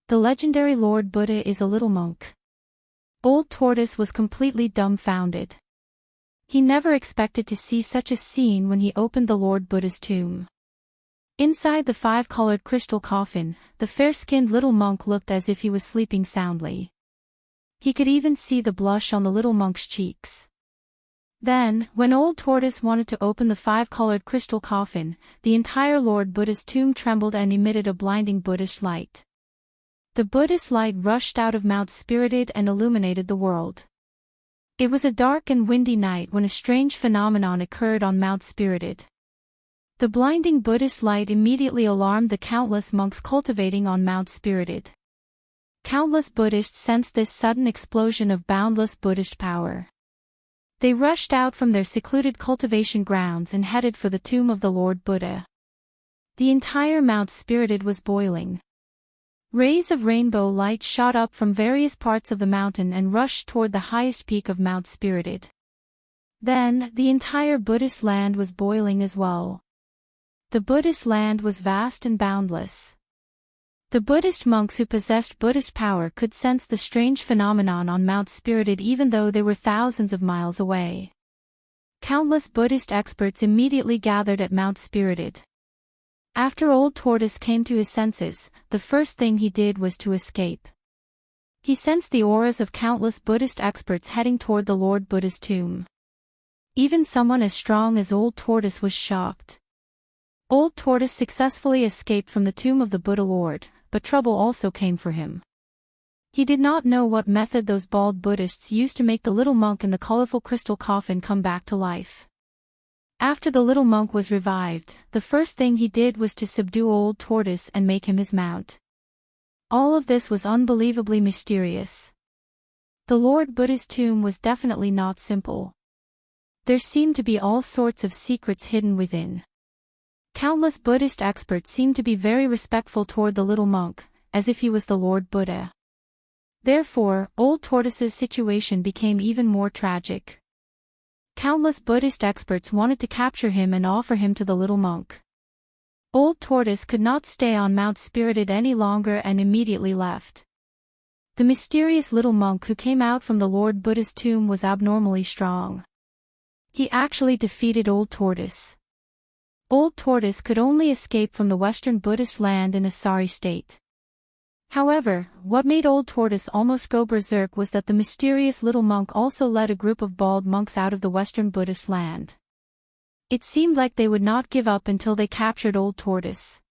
The legendary Lord Buddha is a little monk. Old Tortoise was completely dumbfounded. He never expected to see such a scene when he opened the Lord Buddha's tomb. Inside the 5-colored crystal coffin, the fair-skinned little monk looked as if he was sleeping soundly. He could even see the blush on the little monk's cheeks. Then, when Old Tortoise wanted to open the 5-colored crystal coffin, the entire Lord Buddha's tomb trembled and emitted a blinding Buddhist light. The Buddhist light rushed out of Mount Spirited and illuminated the world. It was a dark and windy night when a strange phenomenon occurred on Mount Spirited. The blinding Buddhist light immediately alarmed the countless monks cultivating on Mount Spirited. Countless Buddhists sensed this sudden explosion of boundless Buddhist power. They rushed out from their secluded cultivation grounds and headed for the tomb of the Lord Buddha. The entire Mount Spirited was boiling. Rays of rainbow light shot up from various parts of the mountain and rushed toward the highest peak of Mount Spirited. Then, the entire Buddhist land was boiling as well. The Buddhist land was vast and boundless. The Buddhist monks who possessed Buddhist power could sense the strange phenomenon on Mount Spirited even though they were thousands of miles away. Countless Buddhist experts immediately gathered at Mount Spirited. After Old Tortoise came to his senses, the first thing he did was to escape. He sensed the auras of countless Buddhist experts heading toward the Lord Buddha's tomb. Even someone as strong as Old Tortoise was shocked. Old Tortoise successfully escaped from the tomb of the Buddha Lord, but trouble also came for him. He did not know what method those bald Buddhists used to make the little monk in the colorful crystal coffin come back to life. After the little monk was revived, the first thing he did was to subdue Old Tortoise and make him his mount. All of this was unbelievably mysterious. The Lord Buddha's tomb was definitely not simple. There seemed to be all sorts of secrets hidden within. Countless Buddhist experts seemed to be very respectful toward the little monk, as if he was the Lord Buddha. Therefore, Old Tortoise's situation became even more tragic. Countless Buddhist experts wanted to capture him and offer him to the little monk. Old Tortoise could not stay on Mount Spirited any longer and immediately left. The mysterious little monk who came out from the Lord Buddha's tomb was abnormally strong. He actually defeated Old Tortoise. Old Tortoise could only escape from the Western Buddhist land in a sorry state. However, what made Old Tortoise almost go berserk was that the mysterious little monk also led a group of bald monks out of the Western Buddhist land. It seemed like they would not give up until they captured Old Tortoise.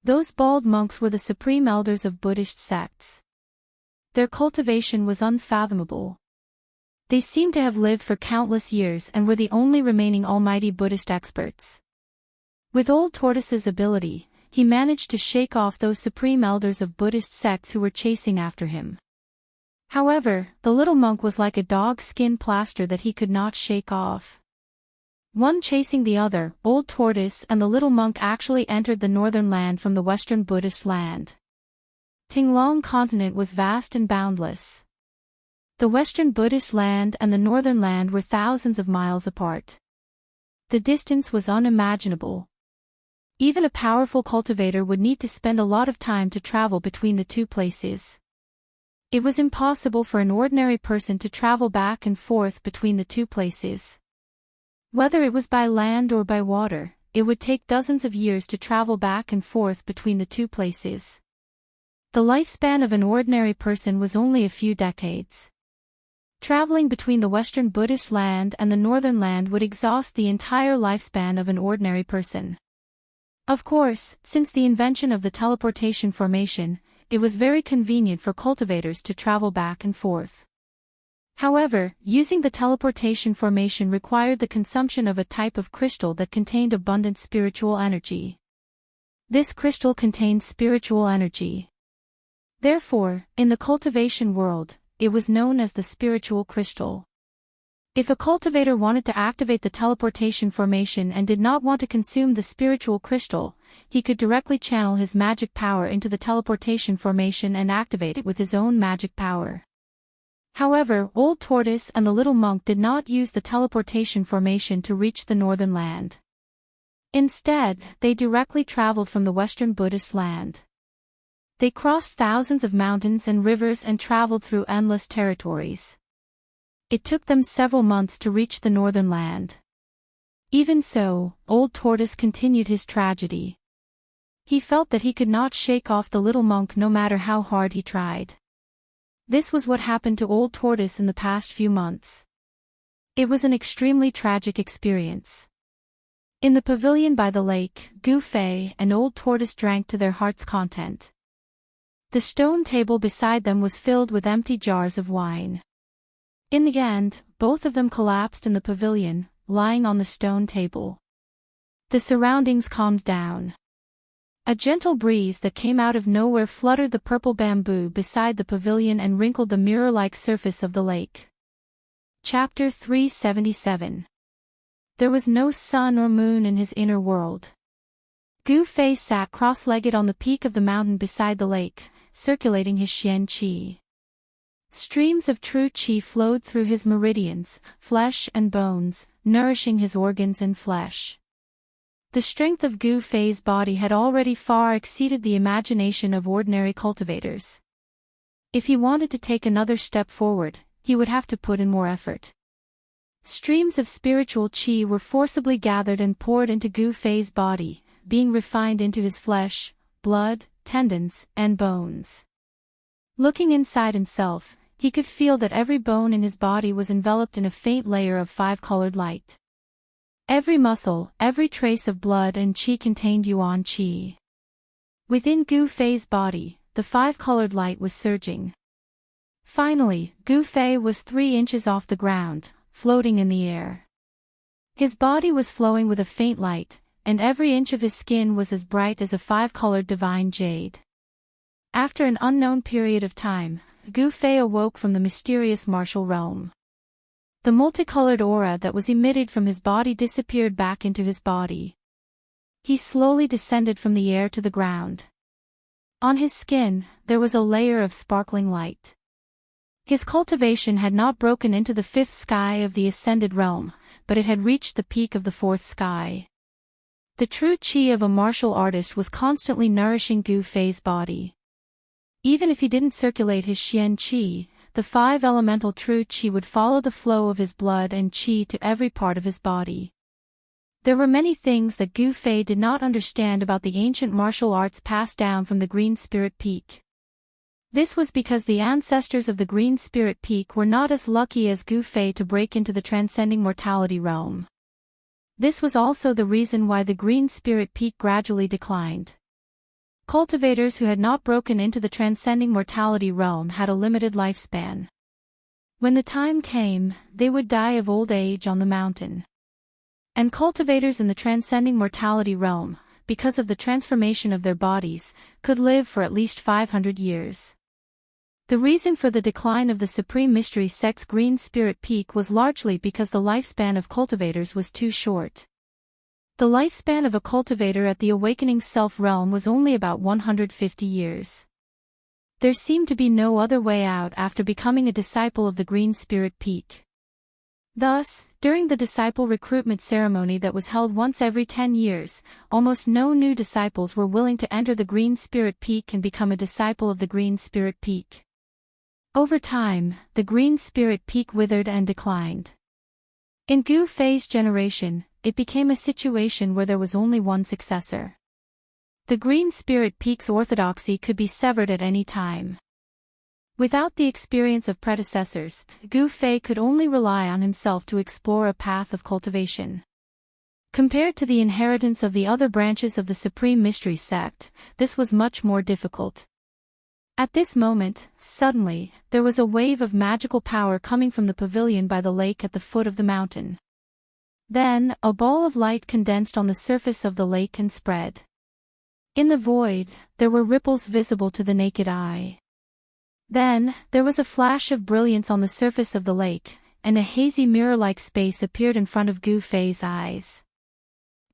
Those bald monks were the supreme elders of Buddhist sects. Their cultivation was unfathomable. They seemed to have lived for countless years and were the only remaining almighty Buddhist experts. With Old Tortoise's ability, he managed to shake off those supreme elders of Buddhist sects who were chasing after him. However, the little monk was like a dog's skin plaster that he could not shake off. One chasing the other, Old Tortoise and the little monk actually entered the northern land from the Western Buddhist land. Tinglong continent was vast and boundless. The Western Buddhist land and the northern land were thousands of miles apart. The distance was unimaginable. Even a powerful cultivator would need to spend a lot of time to travel between the two places. It was impossible for an ordinary person to travel back and forth between the two places. Whether it was by land or by water, it would take dozens of years to travel back and forth between the two places. The lifespan of an ordinary person was only a few decades. Traveling between the Western Buddhist land and the northern land would exhaust the entire lifespan of an ordinary person. Of course, since the invention of the teleportation formation, it was very convenient for cultivators to travel back and forth. However, using the teleportation formation required the consumption of a type of crystal that contained abundant spiritual energy. This crystal contained spiritual energy. Therefore, in the cultivation world, it was known as the spiritual crystal. If a cultivator wanted to activate the teleportation formation and did not want to consume the spiritual crystal, he could directly channel his magic power into the teleportation formation and activate it with his own magic power. However, Old Tortoise and the little monk did not use the teleportation formation to reach the northern land. Instead, they directly traveled from the Western Buddhist land. They crossed thousands of mountains and rivers and traveled through endless territories. It took them several months to reach the northern land. Even so, Old Tortoise continued his tragedy. He felt that he could not shake off the little monk no matter how hard he tried. This was what happened to Old Tortoise in the past few months. It was an extremely tragic experience. In the pavilion by the lake, Gu Fei and Old Tortoise drank to their heart's content. The stone table beside them was filled with empty jars of wine. In the end, both of them collapsed in the pavilion, lying on the stone table. The surroundings calmed down. A gentle breeze that came out of nowhere fluttered the purple bamboo beside the pavilion and wrinkled the mirror-like surface of the lake. Chapter 377. There was no sun or moon in his inner world. Gu Fei sat cross-legged on the peak of the mountain beside the lake, circulating his xian qi. Streams of true qi flowed through his meridians, flesh and bones, nourishing his organs and flesh. The strength of Gu Fei's body had already far exceeded the imagination of ordinary cultivators. If he wanted to take another step forward, he would have to put in more effort. Streams of spiritual qi were forcibly gathered and poured into Gu Fei's body, being refined into his flesh, blood, tendons, and bones. Looking inside himself, he could feel that every bone in his body was enveloped in a faint layer of five-colored light. Every muscle, every trace of blood and qi contained yuan qi. Within Gu Fei's body, the five-colored light was surging. Finally, Gu Fei was 3 inches off the ground, floating in the air. His body was flowing with a faint light, and every inch of his skin was as bright as a five-colored divine jade. After an unknown period of time, Gu Fei awoke from the mysterious martial realm. The multicolored aura that was emitted from his body disappeared back into his body. He slowly descended from the air to the ground. On his skin, there was a layer of sparkling light. His cultivation had not broken into the 5th sky of the ascended realm, but it had reached the peak of the 4th sky. The true qi of a martial artist was constantly nourishing Gu Fei's body. Even if he didn't circulate his xian qi, the 5 elemental true qi would follow the flow of his blood and qi to every part of his body. There were many things that Gu Fei did not understand about the ancient martial arts passed down from the Green Spirit Peak. This was because the ancestors of the Green Spirit Peak were not as lucky as Gu Fei to break into the transcending mortality realm. This was also the reason why the Green Spirit Peak gradually declined. Cultivators who had not broken into the transcending mortality realm had a limited lifespan. When the time came, they would die of old age on the mountain. And cultivators in the transcending mortality realm, because of the transformation of their bodies, could live for at least 500 years. The reason for the decline of the Supreme Mystery Sect's Green Spirit Peak was largely because the lifespan of cultivators was too short. The lifespan of a cultivator at the Awakening Self realm was only about 150 years. There seemed to be no other way out after becoming a disciple of the Green Spirit Peak. Thus, during the disciple recruitment ceremony that was held once every 10 years, almost no new disciples were willing to enter the Green Spirit Peak and become a disciple of the Green Spirit Peak. Over time, the Green Spirit Peak withered and declined. In Gu Fei's generation, it became a situation where there was only one successor. The Green Spirit Peak's orthodoxy could be severed at any time. Without the experience of predecessors, Gu Fei could only rely on himself to explore a path of cultivation. Compared to the inheritance of the other branches of the Supreme Mystery Sect, this was much more difficult. At this moment, suddenly, there was a wave of magical power coming from the pavilion by the lake at the foot of the mountain. Then, a ball of light condensed on the surface of the lake and spread. In the void, there were ripples visible to the naked eye. Then, there was a flash of brilliance on the surface of the lake, and a hazy mirror-like space appeared in front of Gu Fei's eyes.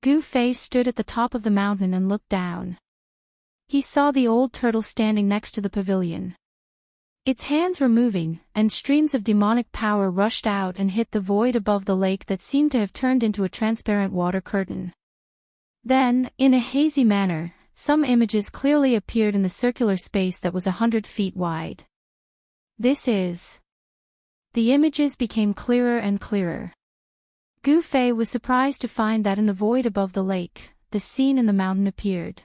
Gu Fei stood at the top of the mountain and looked down. He saw the old turtle standing next to the pavilion. Its hands were moving, and streams of demonic power rushed out and hit the void above the lake that seemed to have turned into a transparent water curtain. Then, in a hazy manner, some images clearly appeared in the circular space that was 100 feet wide. This is... The images became clearer and clearer. Gu Fei was surprised to find that in the void above the lake, the scene in the mountain appeared.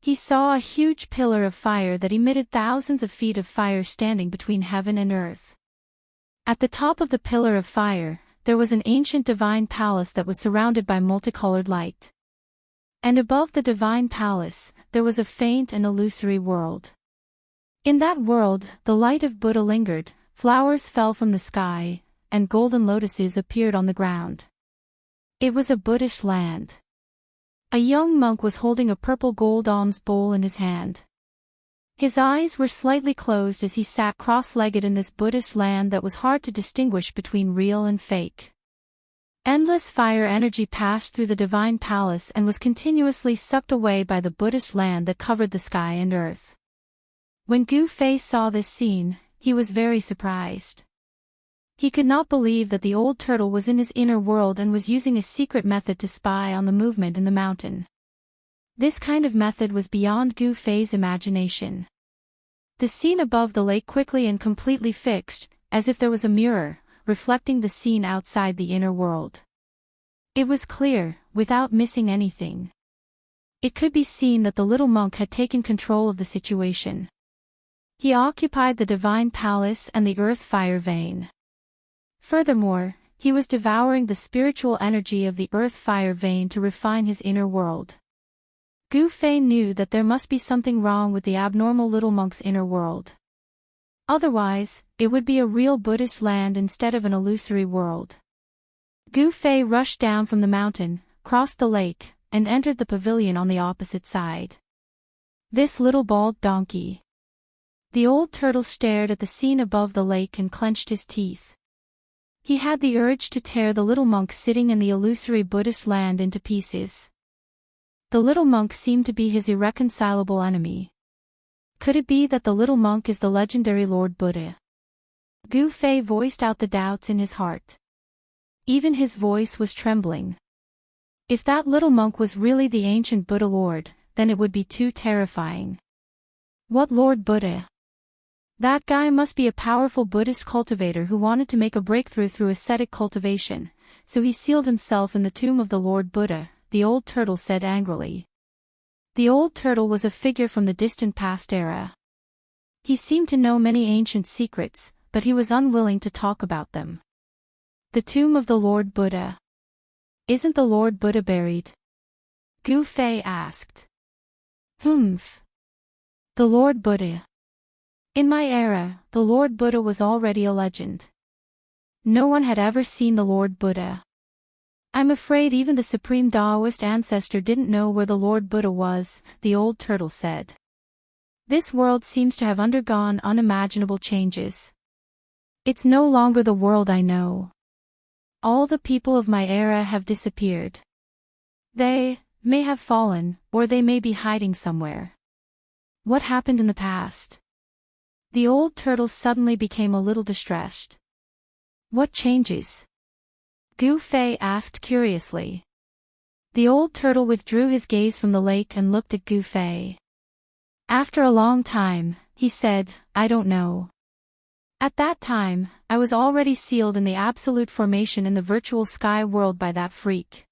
He saw a huge pillar of fire that emitted thousands of feet of fire standing between heaven and earth. At the top of the pillar of fire, there was an ancient divine palace that was surrounded by multicolored light. And above the divine palace, there was a faint and illusory world. In that world, the light of Buddha lingered, flowers fell from the sky, and golden lotuses appeared on the ground. It was a Buddhist land. A young monk was holding a purple gold alms bowl in his hand. His eyes were slightly closed as he sat cross-legged in this Buddhist land that was hard to distinguish between real and fake. Endless fire energy passed through the divine palace and was continuously sucked away by the Buddhist land that covered the sky and earth. When Gu Fei saw this scene, he was very surprised. He could not believe that the old turtle was in his inner world and was using a secret method to spy on the movement in the mountain. This kind of method was beyond Gu Fei's imagination. The scene above the lake quickly and completely fixed, as if there was a mirror, reflecting the scene outside the inner world. It was clear, without missing anything. It could be seen that the little monk had taken control of the situation. He occupied the divine palace and the earth fire vein. Furthermore, he was devouring the spiritual energy of the earth fire vein to refine his inner world. Gu Fei knew that there must be something wrong with the abnormal little monk's inner world. Otherwise, it would be a real Buddhist land instead of an illusory world. Gu Fei rushed down from the mountain, crossed the lake, and entered the pavilion on the opposite side. This little bald donkey. The old turtle stared at the scene above the lake and clenched his teeth. He had the urge to tear the little monk sitting in the illusory Buddhist land into pieces. The little monk seemed to be his irreconcilable enemy. Could it be that the little monk is the legendary Lord Buddha? Gu Fei voiced out the doubts in his heart. Even his voice was trembling. If that little monk was really the ancient Buddha Lord, then it would be too terrifying. What Lord Buddha? That guy must be a powerful Buddhist cultivator who wanted to make a breakthrough through ascetic cultivation, so he sealed himself in the tomb of the Lord Buddha, the old turtle said angrily. The old turtle was a figure from the distant past era. He seemed to know many ancient secrets, but he was unwilling to talk about them. The tomb of the Lord Buddha. Isn't the Lord Buddha buried? Gu Fei asked. Humph. The Lord Buddha. In my era, the Lord Buddha was already a legend. No one had ever seen the Lord Buddha. I'm afraid even the supreme Taoist ancestor didn't know where the Lord Buddha was, the old turtle said. This world seems to have undergone unimaginable changes. It's no longer the world I know. All the people of my era have disappeared. They may have fallen, or they may be hiding somewhere. What happened in the past? The old turtle suddenly became a little distressed. What changes? Gu Fei asked curiously. The old turtle withdrew his gaze from the lake and looked at Gu Fei. After a long time, he said, I don't know. At that time, I was already sealed in the absolute formation in the virtual sky world by that freak.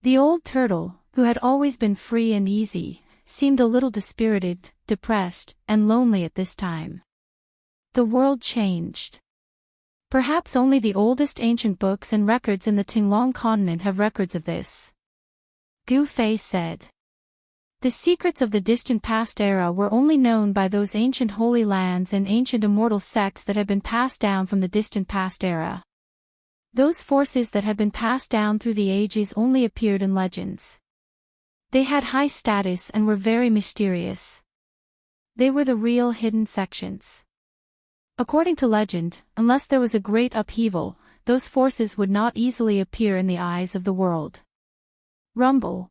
The old turtle, who had always been free and easy, seemed a little dispirited, depressed, and lonely at this time. The world changed. Perhaps only the oldest ancient books and records in the Tinglong continent have records of this. Gu Fei said. The secrets of the distant past era were only known by those ancient holy lands and ancient immortal sects that had been passed down from the distant past era. Those forces that had been passed down through the ages only appeared in legends. They had high status and were very mysterious. They were the real hidden sections. According to legend, unless there was a great upheaval, those forces would not easily appear in the eyes of the world. Rumble.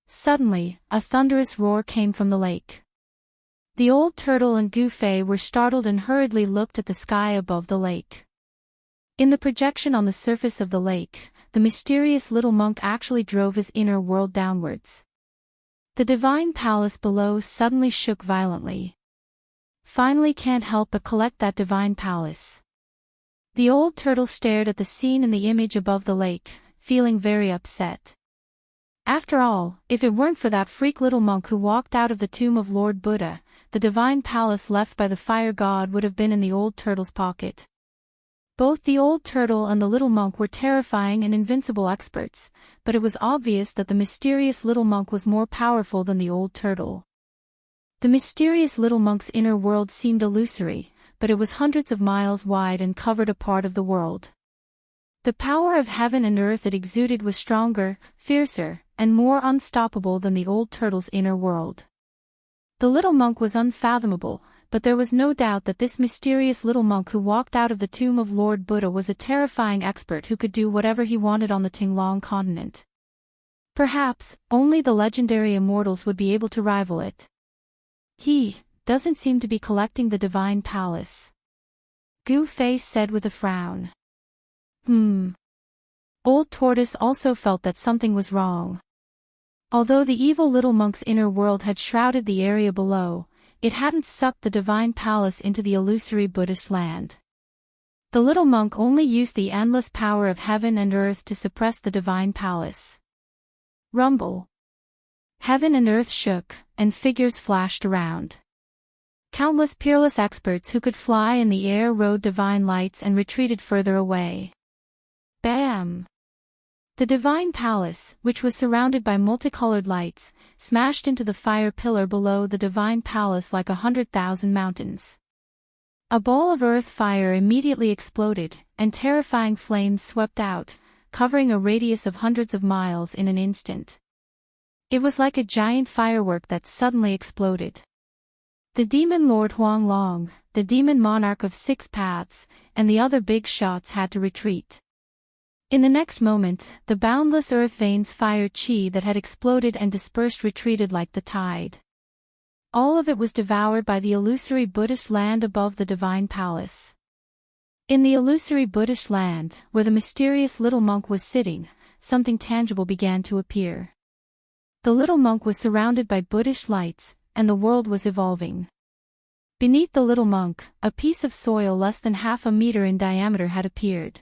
Suddenly, a thunderous roar came from the lake. The old turtle and Gu Fei were startled and hurriedly looked at the sky above the lake. In the projection on the surface of the lake, the mysterious little monk actually drove his inner world downwards. The divine palace below suddenly shook violently. Finally can't help but collect that divine palace. The old turtle stared at the scene in the image above the lake, feeling very upset. After all, if it weren't for that freak little monk who walked out of the tomb of Lord Buddha, the divine palace left by the fire god would have been in the old turtle's pocket. Both the old turtle and the little monk were terrifying and invincible experts, but it was obvious that the mysterious little monk was more powerful than the old turtle. The mysterious little monk's inner world seemed illusory, but it was hundreds of miles wide and covered a part of the world. The power of heaven and earth it exuded was stronger, fiercer, and more unstoppable than the old turtle's inner world. The little monk was unfathomable, but there was no doubt that this mysterious little monk who walked out of the tomb of Lord Buddha was a terrifying expert who could do whatever he wanted on the Tinglong continent. Perhaps, only the legendary immortals would be able to rival it. He doesn't seem to be collecting the divine palace, Gu Fei said with a frown. Old Tortoise also felt that something was wrong. Although the evil little monk's inner world had shrouded the area below, it hadn't sucked the divine palace into the illusory Buddhist land. The little monk only used the endless power of heaven and earth to suppress the divine palace. Rumble. Heaven and earth shook, and figures flashed around. Countless peerless experts who could fly in the air rode divine lights and retreated further away. Bam! The divine palace, which was surrounded by multicolored lights, smashed into the fire pillar below the divine palace like 100,000 mountains. A ball of earth fire immediately exploded, and terrifying flames swept out, covering a radius of hundreds of miles in an instant. It was like a giant firework that suddenly exploded. The demon Lord Huanglong, the demon monarch of 6 paths, and the other big shots had to retreat. In the next moment, the boundless earth veins fire chi that had exploded and dispersed retreated like the tide. All of it was devoured by the illusory Buddhist land above the divine palace. In the illusory Buddhist land, where the mysterious little monk was sitting, something tangible began to appear. The little monk was surrounded by Buddhist lights, and the world was evolving. Beneath the little monk, a piece of soil less than half a meter in diameter had appeared.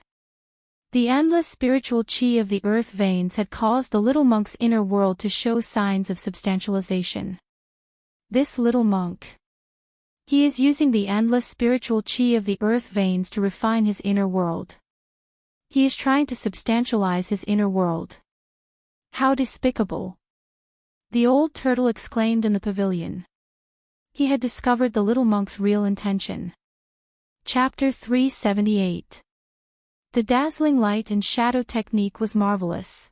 The endless spiritual chi of the earth veins had caused the little monk's inner world to show signs of substantialization. This little monk. He is using the endless spiritual chi of the earth veins to refine his inner world. He is trying to substantialize his inner world. How despicable! The old turtle exclaimed in the pavilion. He had discovered the little monk's real intention. Chapter 378. The dazzling light and shadow technique was marvelous.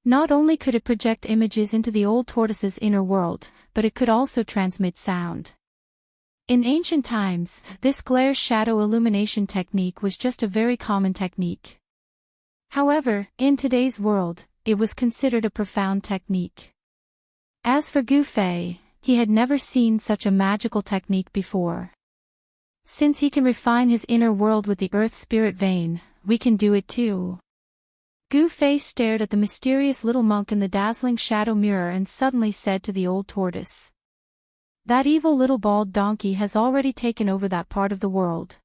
Not only could it project images into the old tortoise's inner world, but it could also transmit sound. In ancient times, this glare-shadow illumination technique was just a very common technique. However, in today's world, it was considered a profound technique. As for Gu Fei, he had never seen such a magical technique before. Since he can refine his inner world with the earth spirit vein, we can do it too. Gu Fei stared at the mysterious little monk in the dazzling shadow mirror and suddenly said to the old tortoise. That evil little bald donkey has already taken over that part of the world.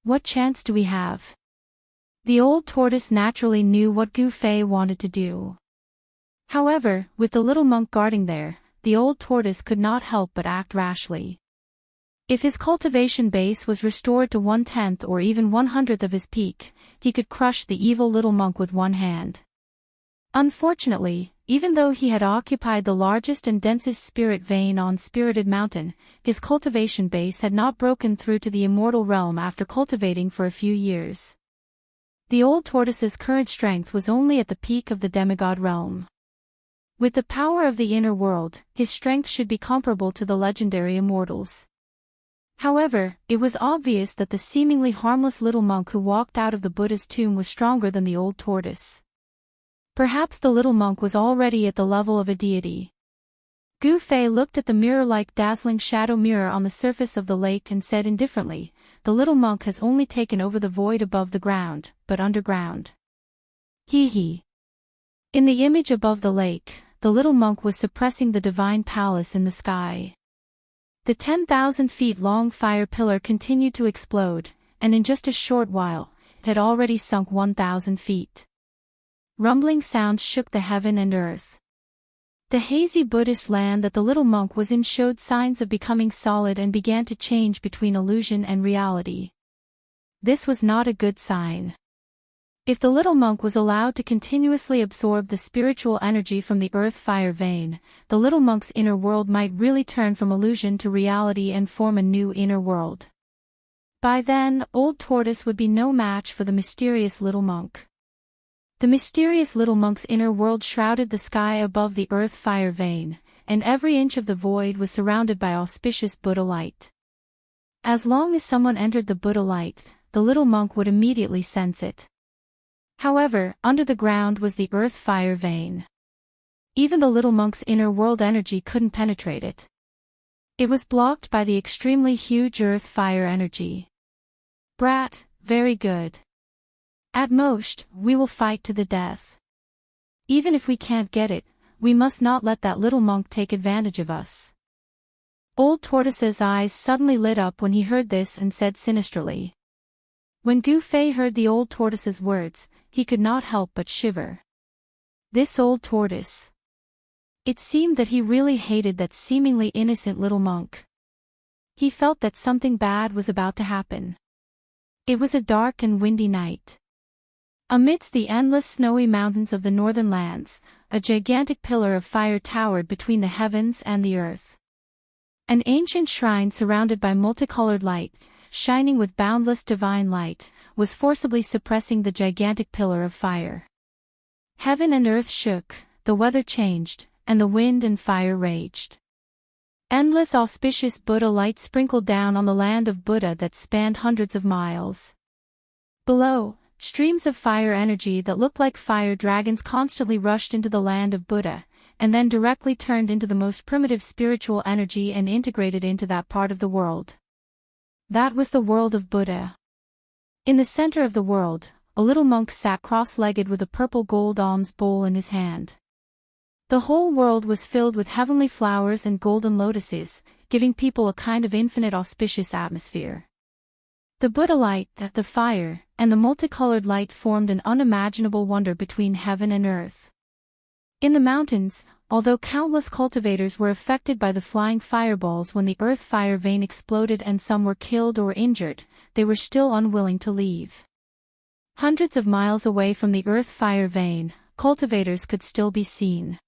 What chance do we have? The old tortoise naturally knew what Gu Fei wanted to do. However, with the little monk guarding there, the old tortoise could not help but act rashly. If his cultivation base was restored to 1/10 or even 1/100th of his peak, he could crush the evil little monk with one hand. Unfortunately, even though he had occupied the largest and densest spirit vein on Spirited Mountain, his cultivation base had not broken through to the immortal realm after cultivating for a few years. The old tortoise's current strength was only at the peak of the demigod realm. With the power of the inner world, his strength should be comparable to the legendary immortals. However, it was obvious that the seemingly harmless little monk who walked out of the Buddha's tomb was stronger than the old tortoise. Perhaps the little monk was already at the level of a deity. Gu Fei looked at the mirror-like dazzling shadow mirror on the surface of the lake and said indifferently, the little monk has only taken over the void above the ground, but underground. Hee. In the image above the lake, the little monk was suppressing the divine palace in the sky. The 10,000 feet long fire pillar continued to explode, and in just a short while, it had already sunk 1,000 feet. Rumbling sounds shook the heaven and earth. The hazy Buddhist land that the little monk was in showed signs of becoming solid and began to change between illusion and reality. This was not a good sign. If the little monk was allowed to continuously absorb the spiritual energy from the earth fire vein, the little monk's inner world might really turn from illusion to reality and form a new inner world. By then, old tortoise would be no match for the mysterious little monk. The mysterious little monk's inner world shrouded the sky above the earth fire vein, and every inch of the void was surrounded by auspicious Buddha light. As long as someone entered the Buddha light, the little monk would immediately sense it. However, under the ground was the earth fire vein. Even the little monk's inner world energy couldn't penetrate it. It was blocked by the extremely huge earth fire energy. Brat, very good. At most, we will fight to the death. Even if we can't get it, we must not let that little monk take advantage of us. Old Tortoise's eyes suddenly lit up when he heard this and said sinisterly. When Gu Fei heard the old tortoise's words, he could not help but shiver. This old tortoise. It seemed that he really hated that seemingly innocent little monk. He felt that something bad was about to happen. It was a dark and windy night. Amidst the endless snowy mountains of the northern lands, a gigantic pillar of fire towered between the heavens and the earth. An ancient shrine surrounded by multicolored light, shining with boundless divine light, was forcibly suppressing the gigantic pillar of fire. Heaven and earth shook, the weather changed, and the wind and fire raged. Endless auspicious Buddha light sprinkled down on the land of Buddha that spanned hundreds of miles. Below, streams of fire energy that looked like fire dragons constantly rushed into the land of Buddha, and then directly turned into the most primitive spiritual energy and integrated into that part of the world. That was the world of Buddha. In the center of the world, a little monk sat cross-legged with a purple gold alms bowl in his hand. The whole world was filled with heavenly flowers and golden lotuses, giving people a kind of infinite auspicious atmosphere. The Buddha light, the fire, and the multicolored light formed an unimaginable wonder between heaven and earth. In the mountains, although countless cultivators were affected by the flying fireballs when the earth fire vein exploded and some were killed or injured, they were still unwilling to leave. Hundreds of miles away from the earth fire vein, cultivators could still be seen.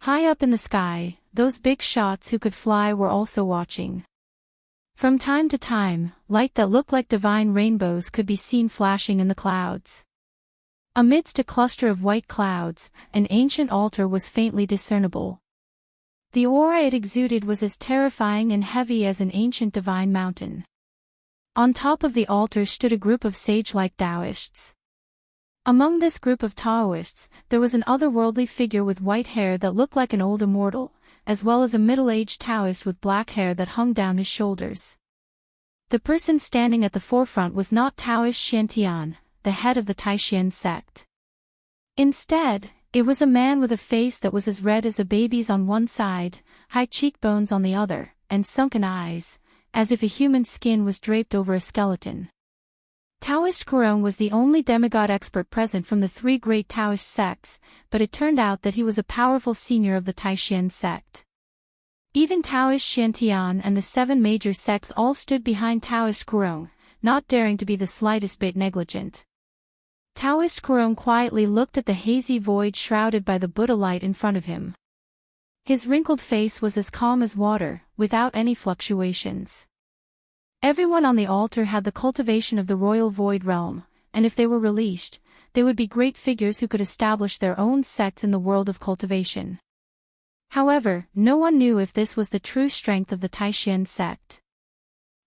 High up in the sky, those big shots who could fly were also watching. From time to time, light that looked like divine rainbows could be seen flashing in the clouds. Amidst a cluster of white clouds, an ancient altar was faintly discernible. The aura it exuded was as terrifying and heavy as an ancient divine mountain. On top of the altar stood a group of sage-like Taoists. Among this group of Taoists, there was an otherworldly figure with white hair that looked like an old immortal, as well as a middle-aged Taoist with black hair that hung down his shoulders. The person standing at the forefront was not Taoist Xiantian, the head of the Taishan sect. Instead, it was a man with a face that was as red as a baby's on one side, high cheekbones on the other, and sunken eyes, as if a human skin was draped over a skeleton. Taoist Kurong was the only demigod expert present from the three great Taoist sects, but it turned out that he was a powerful senior of the Taishan sect. Even Taoist Xiantian and the seven major sects all stood behind Taoist Kurong, not daring to be the slightest bit negligent. Taoist Kurong quietly looked at the hazy void shrouded by the Buddha light in front of him. His wrinkled face was as calm as water, without any fluctuations. Everyone on the altar had the cultivation of the royal void realm, and if they were released, they would be great figures who could establish their own sects in the world of cultivation. However, no one knew if this was the true strength of the Taishan sect.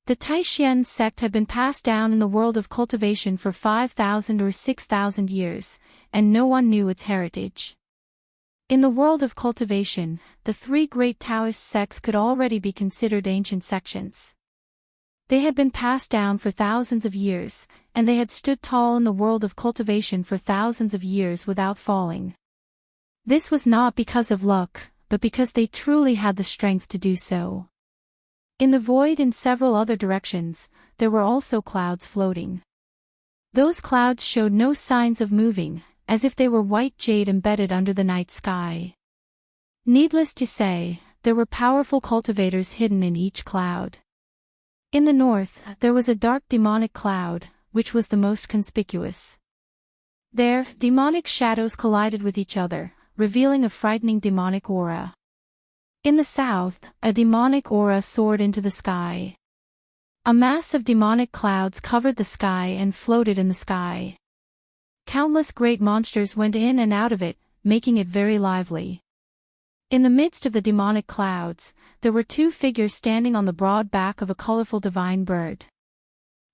The Taishan sect had been passed down in the world of cultivation for 5,000 or 6,000 years, and no one knew its heritage. In the world of cultivation, the three great Taoist sects could already be considered ancient sections. They had been passed down for thousands of years, and they had stood tall in the world of cultivation for thousands of years without falling. This was not because of luck, but because they truly had the strength to do so. In the void in several other directions, there were also clouds floating. Those clouds showed no signs of moving, as if they were white jade embedded under the night sky. Needless to say, there were powerful cultivators hidden in each cloud. In the north, there was a dark demonic cloud, which was the most conspicuous. There, demonic shadows collided with each other, revealing a frightening demonic aura. In the south, a demonic aura soared into the sky. A mass of demonic clouds covered the sky and floated in the sky. Countless great monsters went in and out of it, making it very lively. In the midst of the demonic clouds, there were two figures standing on the broad back of a colorful divine bird.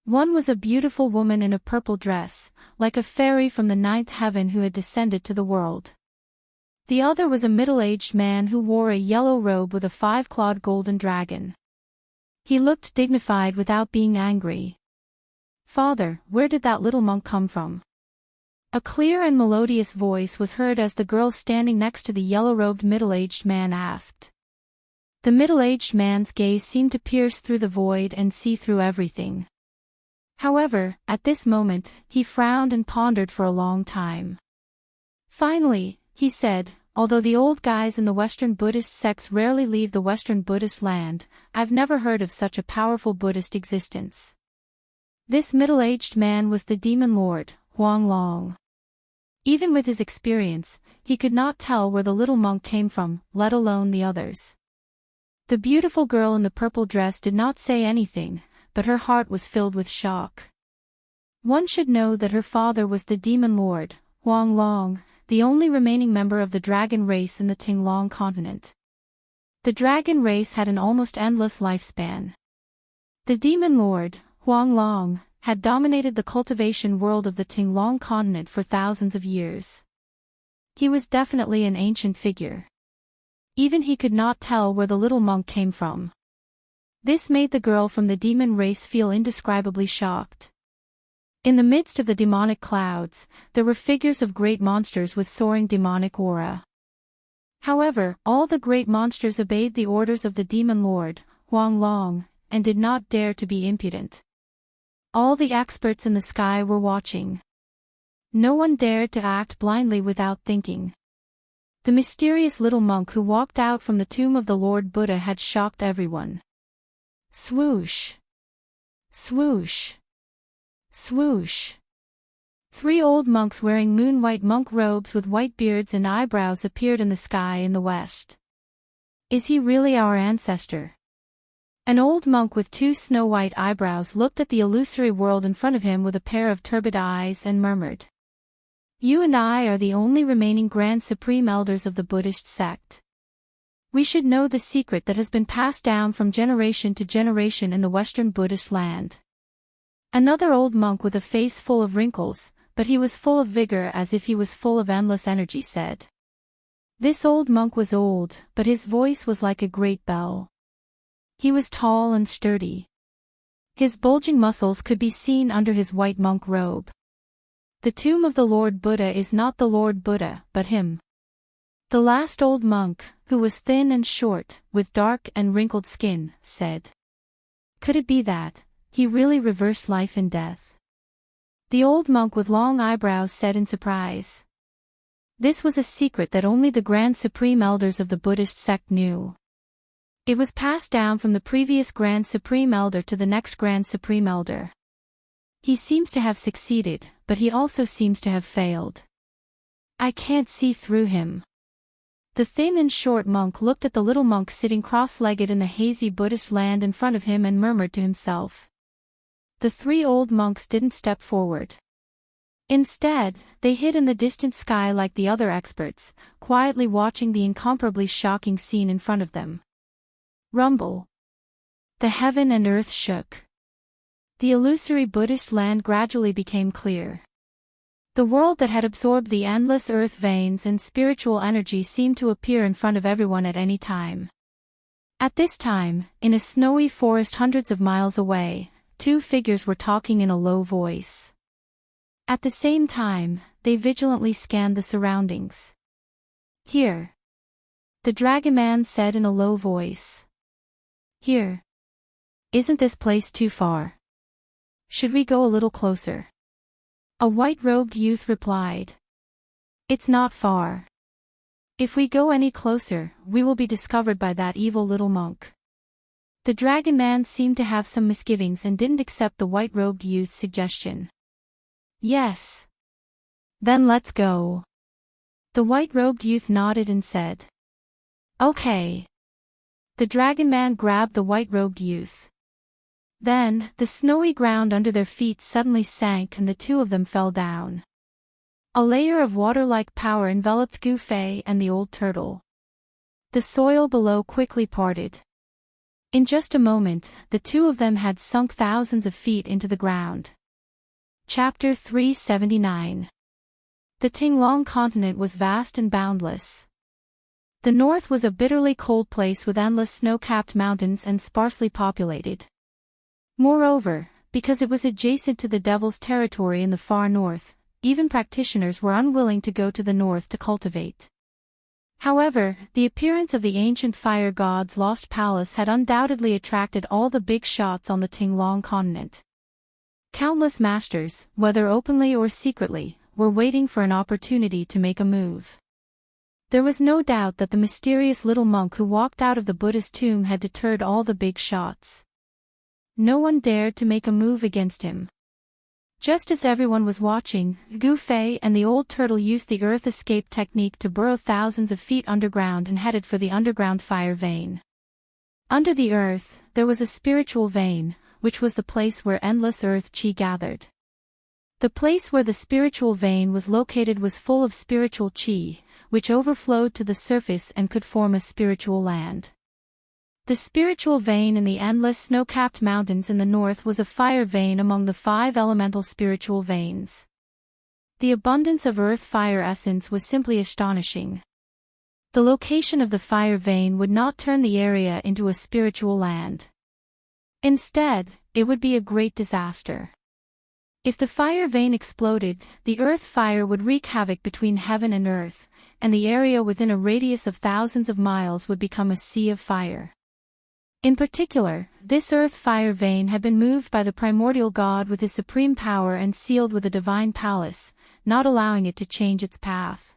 One was a beautiful woman in a purple dress, like a fairy from the ninth heaven who had descended to the world. The other was a middle-aged man who wore a yellow robe with a five-clawed golden dragon. He looked dignified without being angry. "Father, where did that little monk come from?" A clear and melodious voice was heard as the girl standing next to the yellow-robed middle-aged man asked. The middle-aged man's gaze seemed to pierce through the void and see through everything. However, at this moment, he frowned and pondered for a long time. Finally, he said, "Although the old guys in the Western Buddhist sects rarely leave the Western Buddhist land, I've never heard of such a powerful Buddhist existence." This middle-aged man was the demon lord, Huang Long. Even with his experience, he could not tell where the little monk came from, let alone the others. The beautiful girl in the purple dress did not say anything, but her heart was filled with shock. One should know that her father was the demon lord, Huang Long, the only remaining member of the dragon race in the Tinglong continent. The dragon race had an almost endless lifespan. The demon lord, Huang Long, had dominated the cultivation world of the Tinglong continent for thousands of years. He was definitely an ancient figure. Even he could not tell where the little monk came from. This made the girl from the demon race feel indescribably shocked. In the midst of the demonic clouds, there were figures of great monsters with soaring demonic aura. However, all the great monsters obeyed the orders of the demon lord, Huang Long, and did not dare to be impudent. All the experts in the sky were watching. No one dared to act blindly without thinking. The mysterious little monk who walked out from the tomb of the Lord Buddha had shocked everyone. Swoosh! Swoosh! Swoosh! 3 old monks wearing moon-white monk robes with white beards and eyebrows appeared in the sky in the west. Is he really our ancestor? An old monk with 2 snow-white eyebrows looked at the illusory world in front of him with a pair of turbid eyes and murmured. You and I are the only remaining Grand Supreme Elders of the Buddhist sect. We should know the secret that has been passed down from generation to generation in the Western Buddhist land. Another old monk with a face full of wrinkles, but he was full of vigor as if he was full of endless energy said. This old monk was old, but his voice was like a great bell. He was tall and sturdy. His bulging muscles could be seen under his white monk robe. The tomb of the Lord Buddha is not the Lord Buddha, but him. The last old monk, who was thin and short, with dark and wrinkled skin, said. Could it be that he really reversed life and death? The old monk with long eyebrows said in surprise. This was a secret that only the Grand Supreme Elders of the Buddhist sect knew. It was passed down from the previous Grand Supreme Elder to the next Grand Supreme Elder. He seems to have succeeded, but he also seems to have failed. I can't see through him. The thin and short monk looked at the little monk sitting cross-legged in the hazy Buddhist land in front of him and murmured to himself. The 3 old monks didn't step forward. Instead, they hid in the distant sky like the other experts, quietly watching the incomparably shocking scene in front of them. Rumble. The heaven and earth shook. The illusory Buddhist land gradually became clear. The world that had absorbed the endless earth veins and spiritual energy seemed to appear in front of everyone at any time. At this time, in a snowy forest hundreds of miles away, 2 figures were talking in a low voice. At the same time, they vigilantly scanned the surroundings. Here. The dragon man said in a low voice. Here. Isn't this place too far? Should we go a little closer? A white-robed youth replied. It's not far. If we go any closer, we will be discovered by that evil little monk. The dragon man seemed to have some misgivings and didn't accept the white-robed youth's suggestion. Yes. Then let's go. The white-robed youth nodded and said. Okay. The dragon man grabbed the white-robed youth. Then, the snowy ground under their feet suddenly sank and the 2 of them fell down. A layer of water-like power enveloped Gu Fei and the old turtle. The The soil below quickly parted. In just a moment, the two of them had sunk thousands of feet into the ground. Chapter 379. The Tinglong continent was vast and boundless. The north was a bitterly cold place with endless snow-capped mountains and sparsely populated. Moreover, because it was adjacent to the Devil's territory in the far north, even practitioners were unwilling to go to the north to cultivate. However, the appearance of the ancient fire god's lost palace had undoubtedly attracted all the big shots on the Tinglong continent. Countless masters, whether openly or secretly, were waiting for an opportunity to make a move. There was no doubt that the mysterious little monk who walked out of the Buddhist tomb had deterred all the big shots. No one dared to make a move against him. Just as everyone was watching, Gu Fei and the old turtle used the earth escape technique to burrow thousands of feet underground and headed for the underground fire vein. Under the earth, there was a spiritual vein, which was the place where endless earth chi gathered. The place where the spiritual vein was located was full of spiritual chi, which overflowed to the surface and could form a spiritual land. The spiritual vein in the endless snow-capped mountains in the north was a fire vein among the 5 elemental spiritual veins. The abundance of earth fire essence was simply astonishing. The location of the fire vein would not turn the area into a spiritual land. Instead, it would be a great disaster. If the fire vein exploded, the earth fire would wreak havoc between heaven and earth, and the area within a radius of thousands of miles would become a sea of fire. In particular, this earth fire vein had been moved by the primordial god with his supreme power and sealed with a divine palace, not allowing it to change its path.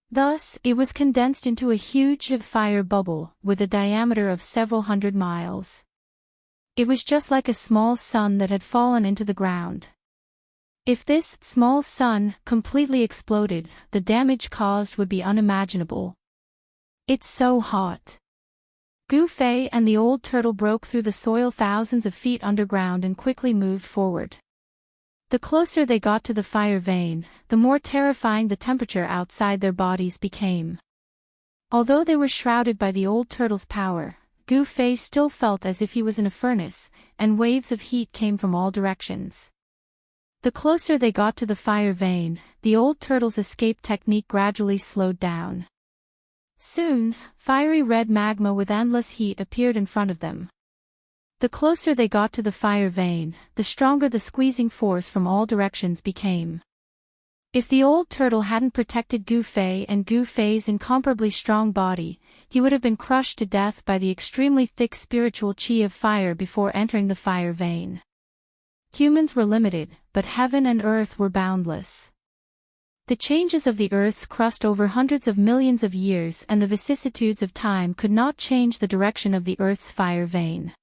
Thus, it was condensed into a huge fire bubble, with a diameter of several hundred miles. It was just like a small sun that had fallen into the ground. If this small sun completely exploded, the damage caused would be unimaginable. It's so hot. Gu Fei and the old turtle broke through the soil thousands of feet underground and quickly moved forward. The closer they got to the fire vein, the more terrifying the temperature outside their bodies became. Although they were shrouded by the old turtle's power, Gu Fei still felt as if he was in a furnace, and waves of heat came from all directions. The closer they got to the fire vein, the old turtle's escape technique gradually slowed down. Soon, fiery red magma with endless heat appeared in front of them. The closer they got to the fire vein, the stronger the squeezing force from all directions became. If the old turtle hadn't protected Gu Fei and Gu Fei's incomparably strong body, he would have been crushed to death by the extremely thick spiritual chi of fire before entering the fire vein. Humans were limited, but heaven and earth were boundless. The changes of the Earth's crust over hundreds of millions of years and the vicissitudes of time could not change the direction of the Earth's fire vein.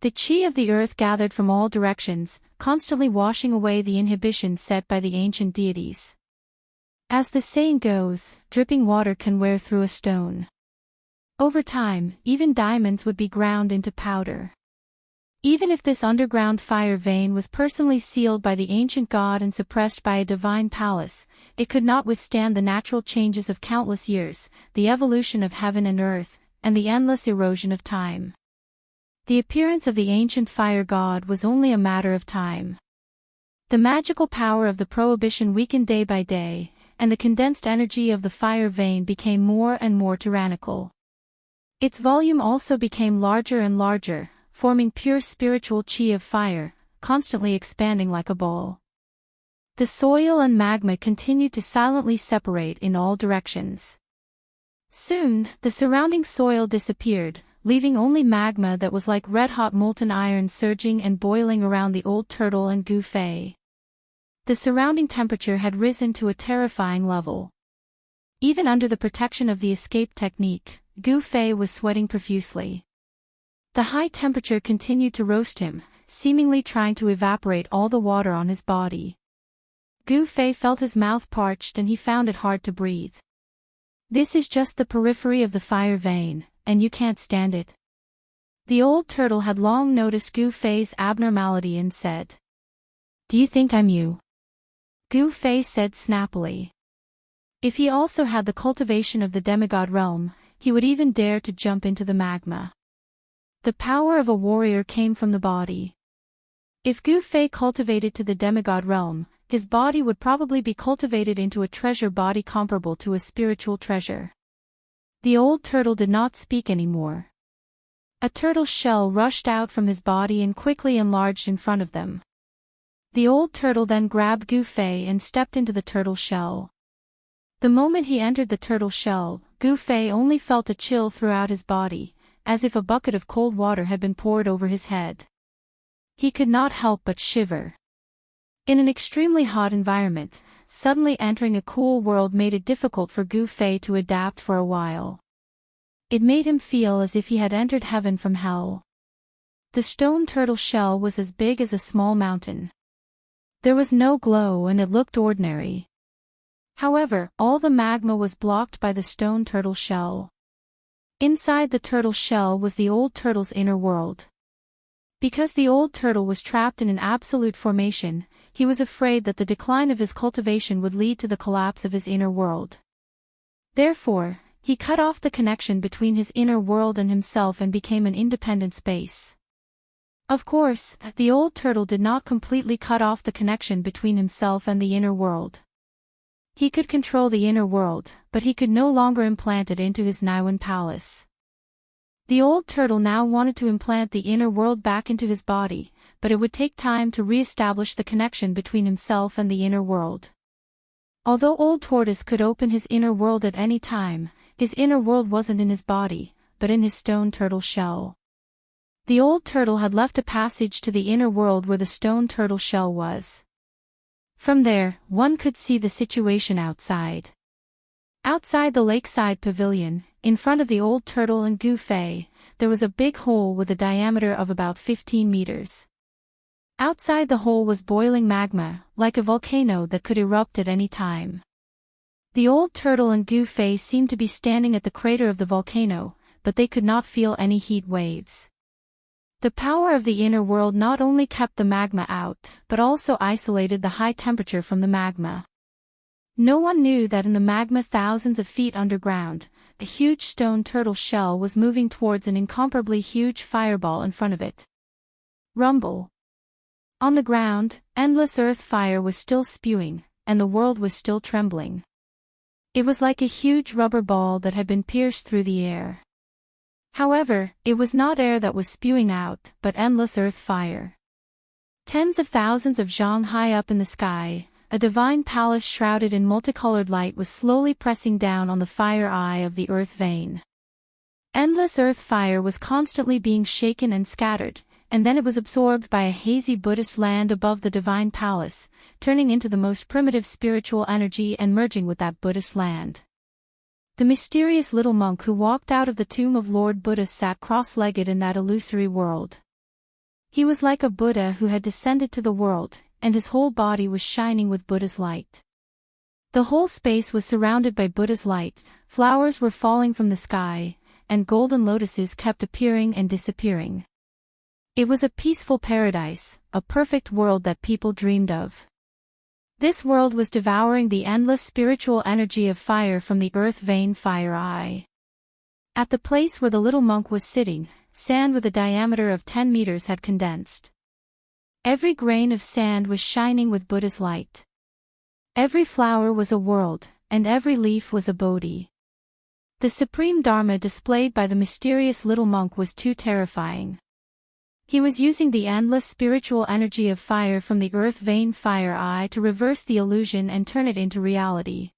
The chi of the Earth gathered from all directions, constantly washing away the inhibitions set by the ancient deities. As the saying goes, dripping water can wear through a stone. Over time, even diamonds would be ground into powder. Even if this underground fire vein was personally sealed by the ancient god and suppressed by a divine palace, it could not withstand the natural changes of countless years, the evolution of heaven and earth, and the endless erosion of time. The appearance of the ancient fire god was only a matter of time. The magical power of the prohibition weakened day by day, and the condensed energy of the fire vein became more and more tyrannical. Its volume also became larger and larger, forming pure spiritual chi of fire, constantly expanding like a ball. The soil and magma continued to silently separate in all directions. Soon, the surrounding soil disappeared, leaving only magma that was like red-hot molten iron surging and boiling around the old turtle and Gu Fei. The surrounding temperature had risen to a terrifying level. Even under the protection of the escape technique, Gu Fei was sweating profusely. The high temperature continued to roast him, seemingly trying to evaporate all the water on his body. Gu Fei felt his mouth parched and he found it hard to breathe. This is just the periphery of the fire vein, and you can't stand it. The old turtle had long noticed Gu Fei's abnormality and said, "Do you think I'm you?" Gu Fei said snappily. If he also had the cultivation of the demigod realm, he would even dare to jump into the magma. The power of a warrior came from the body. If Gu Fei cultivated to the demigod realm, his body would probably be cultivated into a treasure body comparable to a spiritual treasure. The old turtle did not speak anymore. A turtle shell rushed out from his body and quickly enlarged in front of them. The old turtle then grabbed Gu Fei and stepped into the turtle shell. The moment he entered the turtle shell, Gu Fei only felt a chill throughout his body, as if a bucket of cold water had been poured over his head. He could not help but shiver. In an extremely hot environment, suddenly entering a cool world made it difficult for Gu Fei to adapt for a while. It made him feel as if he had entered heaven from hell. The stone turtle shell was as big as a small mountain. There was no glow and it looked ordinary. However, all the magma was blocked by the stone turtle shell. Inside the turtle shell was the old turtle's inner world. Because the old turtle was trapped in an absolute formation, he was afraid that the decline of his cultivation would lead to the collapse of his inner world. Therefore, he cut off the connection between his inner world and himself and became an independent space. Of course, the old turtle did not completely cut off the connection between himself and the inner world. He could control the inner world, but he could no longer implant it into his Niwen palace. The old turtle now wanted to implant the inner world back into his body, but it would take time to re-establish the connection between himself and the inner world. Although Old Tortoise could open his inner world at any time, his inner world wasn't in his body, but in his stone turtle shell. The old turtle had left a passage to the inner world where the stone turtle shell was. From there, one could see the situation outside. Outside the lakeside pavilion, in front of the old turtle and Gu Fei, there was a big hole with a diameter of about 15 meters. Outside the hole was boiling magma, like a volcano that could erupt at any time. The old turtle and Gu Fei seemed to be standing at the crater of the volcano, but they could not feel any heat waves. The power of the inner world not only kept the magma out, but also isolated the high temperature from the magma. No one knew that in the magma thousands of feet underground, a huge stone turtle shell was moving towards an incomparably huge fireball in front of it. Rumble. On the ground, endless earth fire was still spewing, and the world was still trembling. It was like a huge rubber ball that had been pierced through the air. However, it was not air that was spewing out, but endless earth fire. Tens of thousands of zhang high up in the sky, a divine palace shrouded in multicolored light was slowly pressing down on the fire eye of the earth vein. Endless earth fire was constantly being shaken and scattered, and then it was absorbed by a hazy Buddhist land above the divine palace, turning into the most primitive spiritual energy and merging with that Buddhist land. The mysterious little monk who walked out of the tomb of Lord Buddha sat cross-legged in that illusory world. He was like a Buddha who had descended to the world, and his whole body was shining with Buddha's light. The whole space was surrounded by Buddha's light, flowers were falling from the sky, and golden lotuses kept appearing and disappearing. It was a peaceful paradise, a perfect world that people dreamed of. This world was devouring the endless spiritual energy of fire from the earth vein fire eye. At the place where the little monk was sitting, sand with a diameter of 10 meters had condensed. Every grain of sand was shining with Buddha's light. Every flower was a world, and every leaf was a Bodhi. The supreme Dharma displayed by the mysterious little monk was too terrifying. He was using the endless spiritual energy of fire from the earth vein fire eye to reverse the illusion and turn it into reality.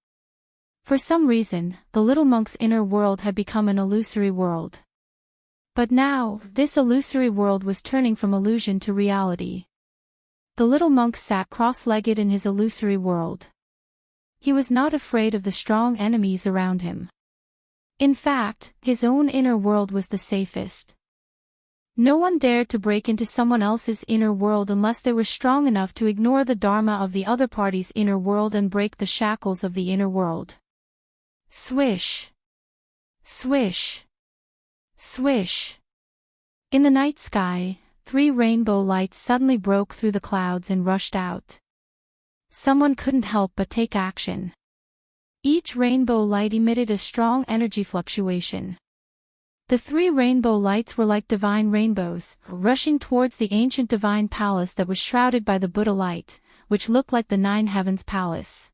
For some reason, the little monk's inner world had become an illusory world. But now, this illusory world was turning from illusion to reality. The little monk sat cross-legged in his illusory world. He was not afraid of the strong enemies around him. In fact, his own inner world was the safest. No one dared to break into someone else's inner world unless they were strong enough to ignore the dharma of the other party's inner world and break the shackles of the inner world. Swish! Swish! Swish! In the night sky, 3 rainbow lights suddenly broke through the clouds and rushed out. Someone couldn't help but take action. Each rainbow light emitted a strong energy fluctuation. The 3 rainbow lights were like divine rainbows, rushing towards the ancient divine palace that was shrouded by the Buddha light, which looked like the 9 heavens palace.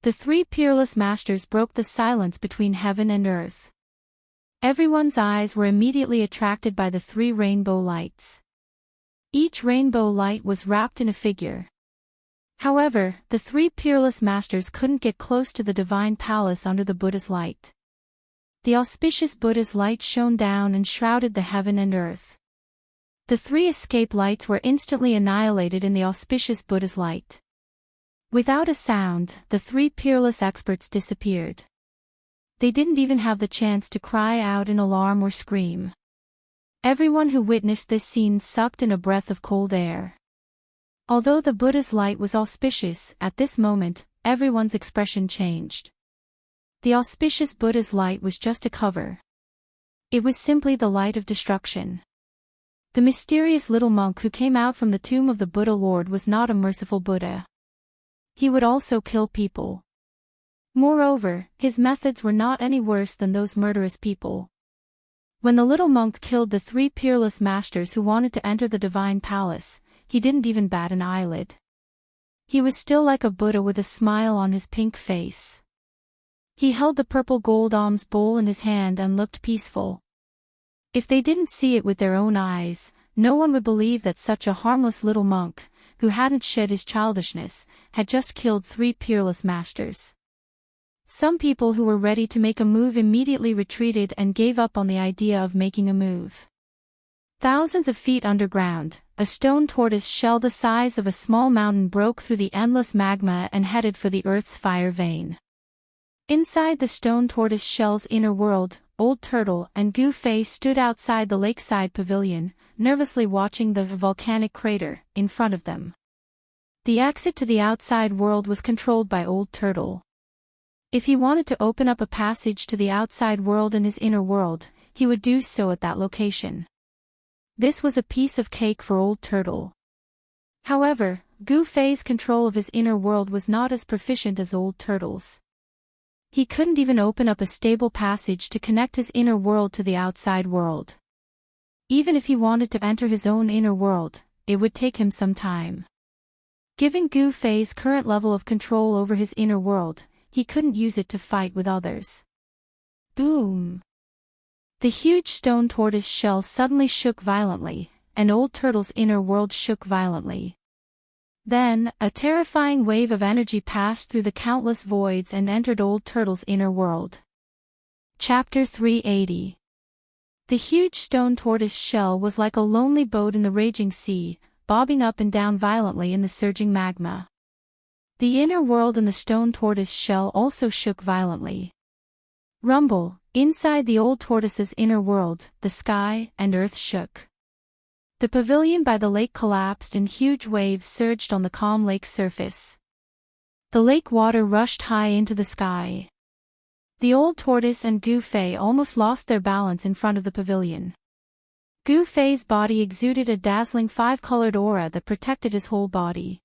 The 3 peerless masters broke the silence between heaven and earth. Everyone's eyes were immediately attracted by the 3 rainbow lights. Each rainbow light was wrapped in a figure. However, the 3 peerless masters couldn't get close to the divine palace under the Buddha's light. The auspicious Buddha's light shone down and shrouded the heaven and earth. The 3 escape lights were instantly annihilated in the auspicious Buddha's light. Without a sound, the 3 peerless experts disappeared. They didn't even have the chance to cry out in alarm or scream. Everyone who witnessed this scene sucked in a breath of cold air. Although the Buddha's light was auspicious, at this moment, everyone's expression changed. The auspicious Buddha's light was just a cover. It was simply the light of destruction. The mysterious little monk who came out from the tomb of the Buddha Lord was not a merciful Buddha. He would also kill people. Moreover, his methods were not any worse than those murderous people. When the little monk killed the 3 peerless masters who wanted to enter the divine palace, he didn't even bat an eyelid. He was still like a Buddha with a smile on his pink face. He held the purple gold alms bowl in his hand and looked peaceful. If they didn't see it with their own eyes, no one would believe that such a harmless little monk, who hadn't shed his childishness, had just killed 3 peerless masters. Some people who were ready to make a move immediately retreated and gave up on the idea of making a move. Thousands of feet underground, a stone tortoise shell the size of a small mountain broke through the endless magma and headed for the Earth's fire vein. Inside the stone tortoise shell's inner world, Old Turtle and Gu Fei stood outside the lakeside pavilion, nervously watching the volcanic crater in front of them. The exit to the outside world was controlled by Old Turtle. If he wanted to open up a passage to the outside world in his inner world, he would do so at that location. This was a piece of cake for Old Turtle. However, Gu Fei's control of his inner world was not as proficient as Old Turtle's. He couldn't even open up a stable passage to connect his inner world to the outside world. Even if he wanted to enter his own inner world, it would take him some time. Given Gu Fei's current level of control over his inner world, he couldn't use it to fight with others. Boom! The huge stone tortoise shell suddenly shook violently, and Old Turtle's inner world shook violently. Then, a terrifying wave of energy passed through the countless voids and entered Old Turtle's inner world. Chapter 380. The huge stone tortoise shell was like a lonely boat in the raging sea, bobbing up and down violently in the surging magma. The inner world and the stone tortoise shell also shook violently. Rumble, inside the old tortoise's inner world, the sky and earth shook. The pavilion by the lake collapsed and huge waves surged on the calm lake surface. The lake water rushed high into the sky. The old tortoise and Gu Fei almost lost their balance in front of the pavilion. Gu Fei's body exuded a dazzling 5-colored aura that protected his whole body.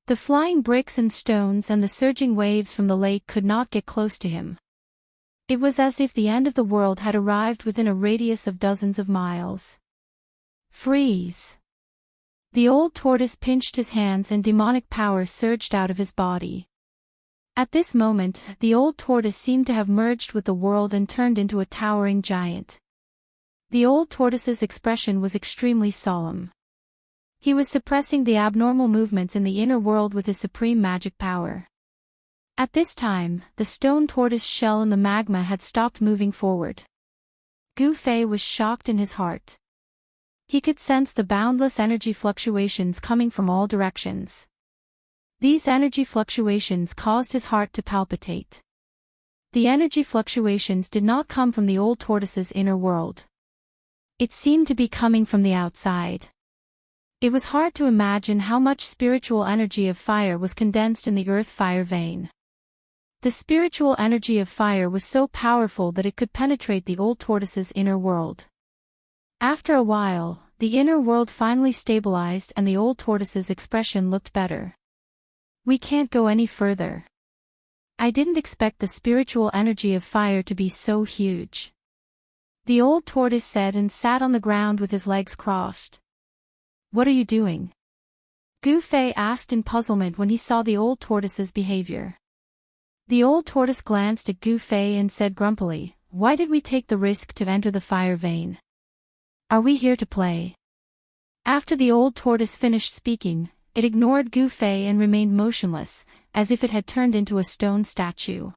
The flying bricks and stones and the surging waves from the lake could not get close to him. It was as if the end of the world had arrived within a radius of dozens of miles. Freeze! The old tortoise pinched his hands and demonic power surged out of his body. At this moment, the old tortoise seemed to have merged with the world and turned into a towering giant. The old tortoise's expression was extremely solemn. He was suppressing the abnormal movements in the inner world with his supreme magic power. At this time, the stone tortoise shell in the magma had stopped moving forward. Gu Fei was shocked in his heart. He could sense the boundless energy fluctuations coming from all directions. These energy fluctuations caused his heart to palpitate. The energy fluctuations did not come from the old tortoise's inner world. It seemed to be coming from the outside. It was hard to imagine how much spiritual energy of fire was condensed in the earth fire vein. The spiritual energy of fire was so powerful that it could penetrate the old tortoise's inner world. After a while, the inner world finally stabilized and the old tortoise's expression looked better. We can't go any further. I didn't expect the spiritual energy of fire to be so huge. The old tortoise said and sat on the ground with his legs crossed. What are you doing? Gu Fei asked in puzzlement when he saw the old tortoise's behavior. The old tortoise glanced at Gu Fei and said grumpily, "Why did we take the risk to enter the fire vein? Are we here to play?" After the old tortoise finished speaking, it ignored Gu Fei and remained motionless, as if it had turned into a stone statue.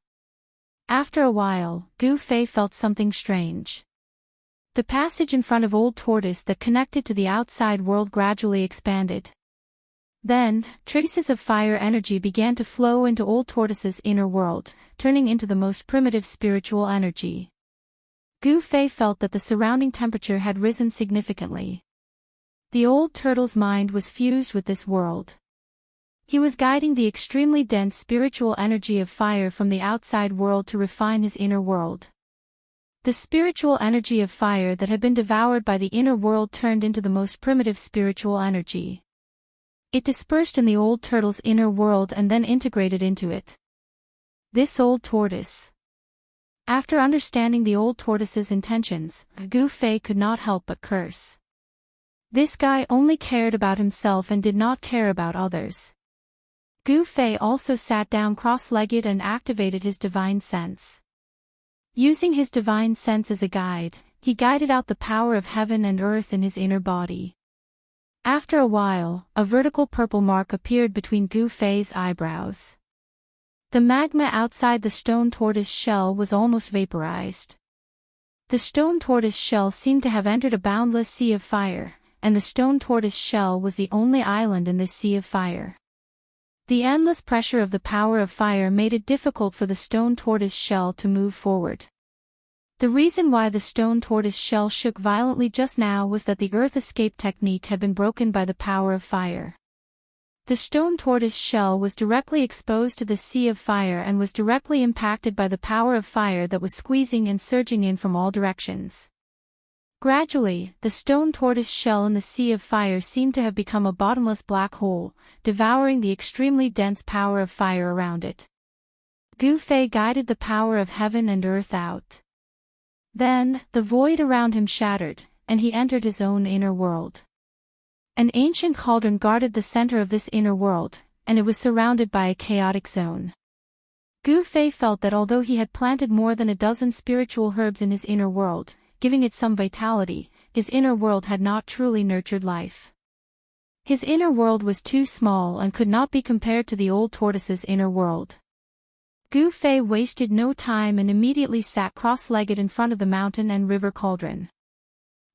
After a while, Gu Fei felt something strange. The passage in front of Old Tortoise that connected to the outside world gradually expanded. Then, traces of fire energy began to flow into Old Tortoise's inner world, turning into the most primitive spiritual energy. Gu Fei felt that the surrounding temperature had risen significantly. The old turtle's mind was fused with this world. He was guiding the extremely dense spiritual energy of fire from the outside world to refine his inner world. The spiritual energy of fire that had been devoured by the inner world turned into the most primitive spiritual energy. It dispersed in the old turtle's inner world and then integrated into it. This old tortoise. After understanding the old tortoise's intentions, Gu Fei could not help but curse. This guy only cared about himself and did not care about others. Gu Fei also sat down cross-legged and activated his divine sense. Using his divine sense as a guide, he guided out the power of heaven and earth in his inner body. After a while, a vertical purple mark appeared between Gu Fei's eyebrows. The magma outside the stone tortoise shell was almost vaporized. The stone tortoise shell seemed to have entered a boundless sea of fire, and the stone tortoise shell was the only island in this sea of fire. The endless pressure of the power of fire made it difficult for the stone tortoise shell to move forward. The reason why the stone tortoise shell shook violently just now was that the earth escape technique had been broken by the power of fire. The stone tortoise shell was directly exposed to the sea of fire and was directly impacted by the power of fire that was squeezing and surging in from all directions. Gradually, the stone tortoise shell in the sea of fire seemed to have become a bottomless black hole, devouring the extremely dense power of fire around it. Gu Fei guided the power of heaven and earth out. Then, the void around him shattered, and he entered his own inner world. An ancient cauldron guarded the center of this inner world, and it was surrounded by a chaotic zone. Gu Fei felt that although he had planted more than a dozen spiritual herbs in his inner world, giving it some vitality, his inner world had not truly nurtured life. His inner world was too small and could not be compared to the old tortoise's inner world. Gu Fei wasted no time and immediately sat cross-legged in front of the mountain and river cauldron.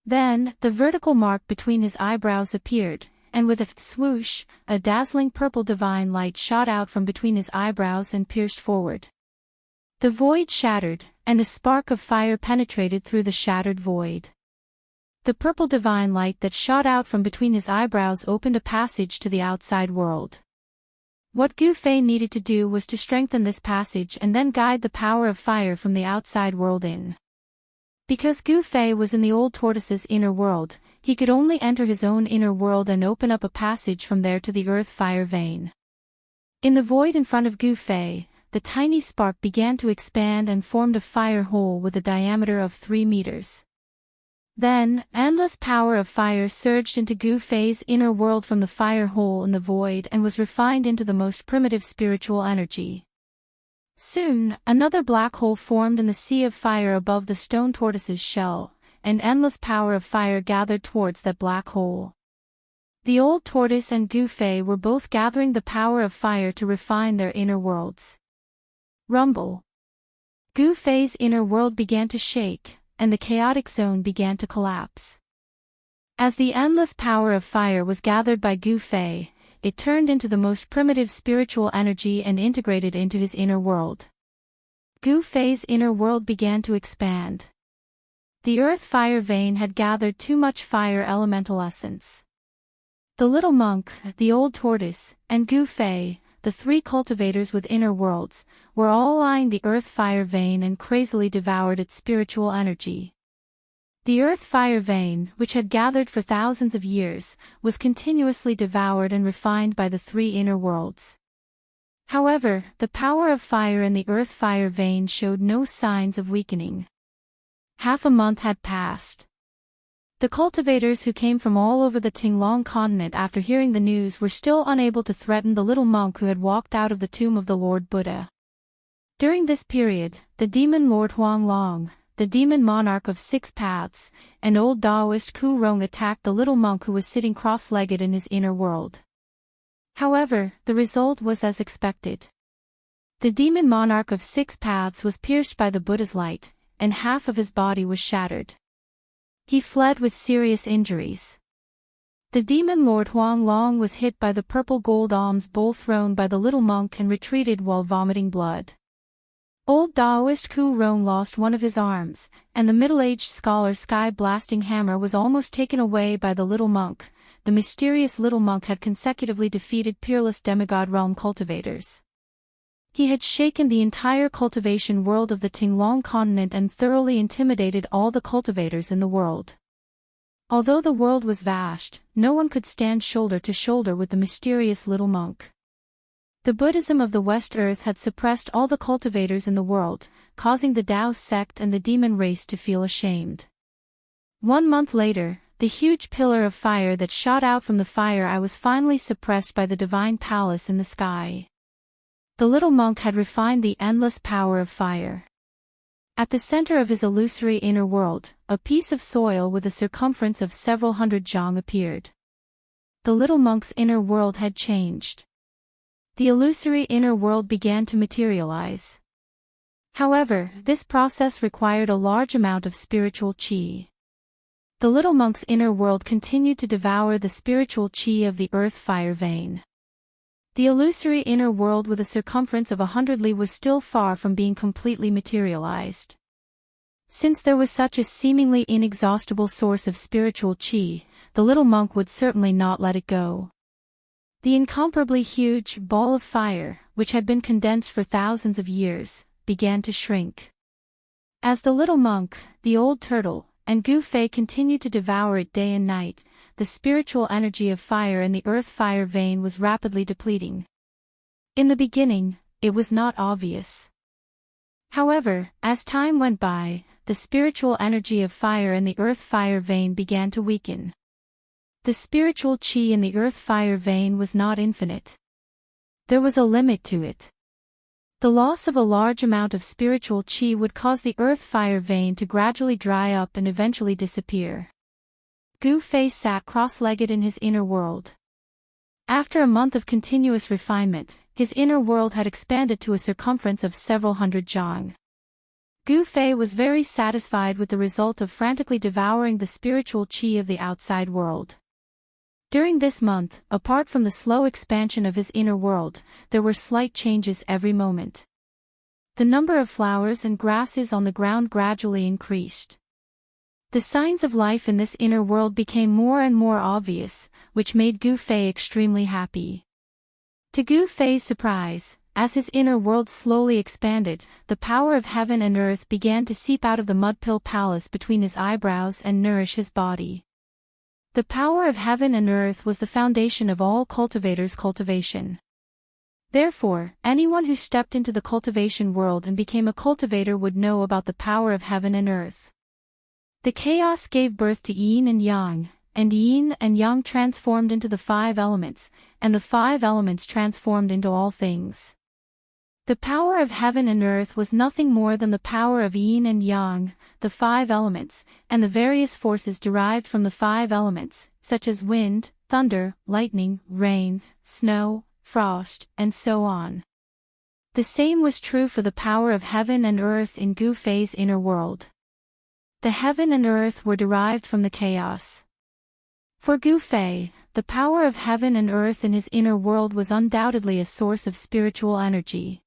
Then, the vertical mark between his eyebrows appeared, and with a swoosh, a dazzling purple divine light shot out from between his eyebrows and pierced forward. The void shattered, and a spark of fire penetrated through the shattered void. The purple divine light that shot out from between his eyebrows opened a passage to the outside world. What Gu Fei needed to do was to strengthen this passage and then guide the power of fire from the outside world in. Because Gu Fei was in the old tortoise's inner world, he could only enter his own inner world and open up a passage from there to the earth fire vein. In the void in front of Gu Fei, the tiny spark began to expand and formed a fire hole with a diameter of 3 meters. Then, endless power of fire surged into Gu Fei's inner world from the fire hole in the void and was refined into the most primitive spiritual energy. Soon, another black hole formed in the sea of fire above the stone tortoise's shell, and endless power of fire gathered towards that black hole. The old tortoise and Gu Fei were both gathering the power of fire to refine their inner worlds. Rumble. Gu Fei's inner world began to shake, and the chaotic zone began to collapse. As the endless power of fire was gathered by Gu Fei, it turned into the most primitive spiritual energy and integrated into his inner world. Gu Fei's inner world began to expand. The earth fire vein had gathered too much fire elemental essence. The little monk, the old tortoise, and Gu Fei, the 3 cultivators with inner worlds, were all eyeing the earth fire vein and crazily devoured its spiritual energy. The earth fire vein, which had gathered for thousands of years, was continuously devoured and refined by the 3 inner worlds. However, the power of fire in the earth fire vein showed no signs of weakening. Half a month had passed. The cultivators who came from all over the Tinglong continent after hearing the news were still unable to threaten the little monk who had walked out of the tomb of the Lord Buddha. During this period, the demon Lord Huanglong, the demon monarch of 6 paths, and old Taoist Ku Rong attacked the little monk who was sitting cross-legged in his inner world. However, the result was as expected. The demon monarch of 6 paths was pierced by the Buddha's light, and half of his body was shattered. He fled with serious injuries. The demon Lord Huanglong was hit by the purple gold alms bowl thrown by the little monk and retreated while vomiting blood. Old Taoist Ku Rong lost one of his arms, and the middle-aged scholar's sky-blasting hammer was almost taken away by the little monk. The mysterious little monk had consecutively defeated peerless demigod realm cultivators. He had shaken the entire cultivation world of the Tinglong continent and thoroughly intimidated all the cultivators in the world. Although the world was vast, no one could stand shoulder to shoulder with the mysterious little monk. The Buddhism of the West Earth had suppressed all the cultivators in the world, causing the Tao sect and the demon race to feel ashamed. 1 month later, the huge pillar of fire that shot out from the fire eye was finally suppressed by the divine palace in the sky. The little monk had refined the endless power of fire. At the center of his illusory inner world, a piece of soil with a circumference of several hundred zhang appeared. The little monk's inner world had changed. The illusory inner world began to materialize. However, this process required a large amount of spiritual qi. The little monk's inner world continued to devour the spiritual qi of the earth fire vein. The illusory inner world with a circumference of 100 li was still far from being completely materialized. Since there was such a seemingly inexhaustible source of spiritual qi, the little monk would certainly not let it go. The incomparably huge ball of fire, which had been condensed for thousands of years, began to shrink. As the little monk, the old turtle, and Gu Fei continued to devour it day and night, the spiritual energy of fire in the earth fire vein was rapidly depleting. In the beginning, it was not obvious. However, as time went by, the spiritual energy of fire in the earth fire vein began to weaken. The spiritual qi in the earth fire vein was not infinite. There was a limit to it. The loss of a large amount of spiritual qi would cause the earth fire vein to gradually dry up and eventually disappear. Gu Fei sat cross-legged in his inner world. After a month of continuous refinement, his inner world had expanded to a circumference of several hundred zhang. Gu Fei was very satisfied with the result of frantically devouring the spiritual qi of the outside world. During this month, apart from the slow expansion of his inner world, there were slight changes every moment. The number of flowers and grasses on the ground gradually increased. The signs of life in this inner world became more and more obvious, which made Gu Fei extremely happy. To Gu Fei's surprise, as his inner world slowly expanded, the power of heaven and earth began to seep out of the mud-pill palace between his eyebrows and nourish his body. The power of heaven and earth was the foundation of all cultivators' cultivation. Therefore, anyone who stepped into the cultivation world and became a cultivator would know about the power of heaven and earth. The chaos gave birth to yin and yang transformed into the 5 elements, and the 5 elements transformed into all things. The power of heaven and earth was nothing more than the power of yin and yang, the 5 elements, and the various forces derived from the 5 elements, such as wind, thunder, lightning, rain, snow, frost, and so on. The same was true for the power of heaven and earth in Gu Fei's inner world. The heaven and earth were derived from the chaos. For Gu Fei, the power of heaven and earth in his inner world was undoubtedly a source of spiritual energy.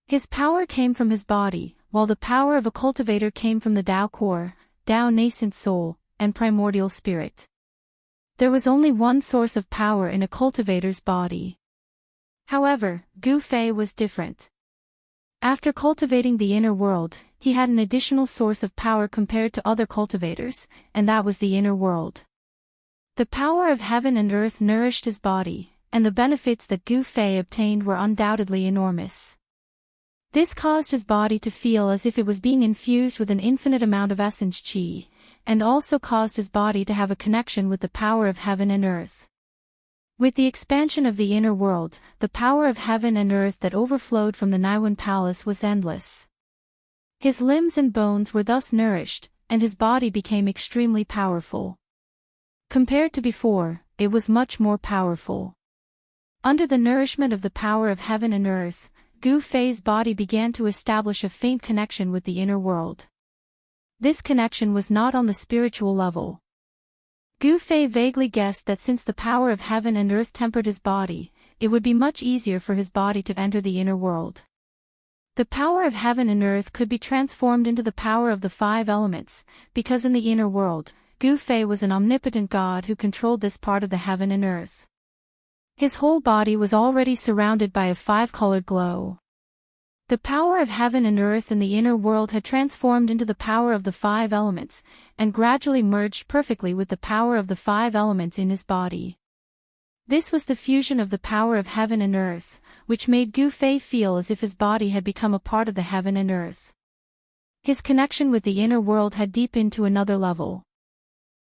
His power came from his body, while the power of a cultivator came from the Tao core, Tao nascent soul, and primordial spirit. There was only one source of power in a cultivator's body. However, Gu Fei was different. After cultivating the inner world, he had an additional source of power compared to other cultivators, and that was the inner world. The power of heaven and earth nourished his body, and the benefits that Gu Fei obtained were undoubtedly enormous. This caused his body to feel as if it was being infused with an infinite amount of essence qi, and also caused his body to have a connection with the power of heaven and earth. With the expansion of the inner world, the power of heaven and earth that overflowed from the Naiwan Palace was endless. His limbs and bones were thus nourished, and his body became extremely powerful. Compared to before, it was much more powerful. Under the nourishment of the power of heaven and earth, Gu Fei's body began to establish a faint connection with the inner world. This connection was not on the spiritual level. Gu Fei vaguely guessed that since the power of heaven and earth tempered his body, it would be much easier for his body to enter the inner world. The power of heaven and earth could be transformed into the power of the 5 elements, because in the inner world, Gu Fei was an omnipotent god who controlled this part of the heaven and earth. His whole body was already surrounded by a 5-colored glow. The power of heaven and earth in the inner world had transformed into the power of the 5 elements, and gradually merged perfectly with the power of the 5 elements in his body. This was the fusion of the power of heaven and earth, which made Gu Fei feel as if his body had become a part of the heaven and earth. His connection with the inner world had deepened to another level.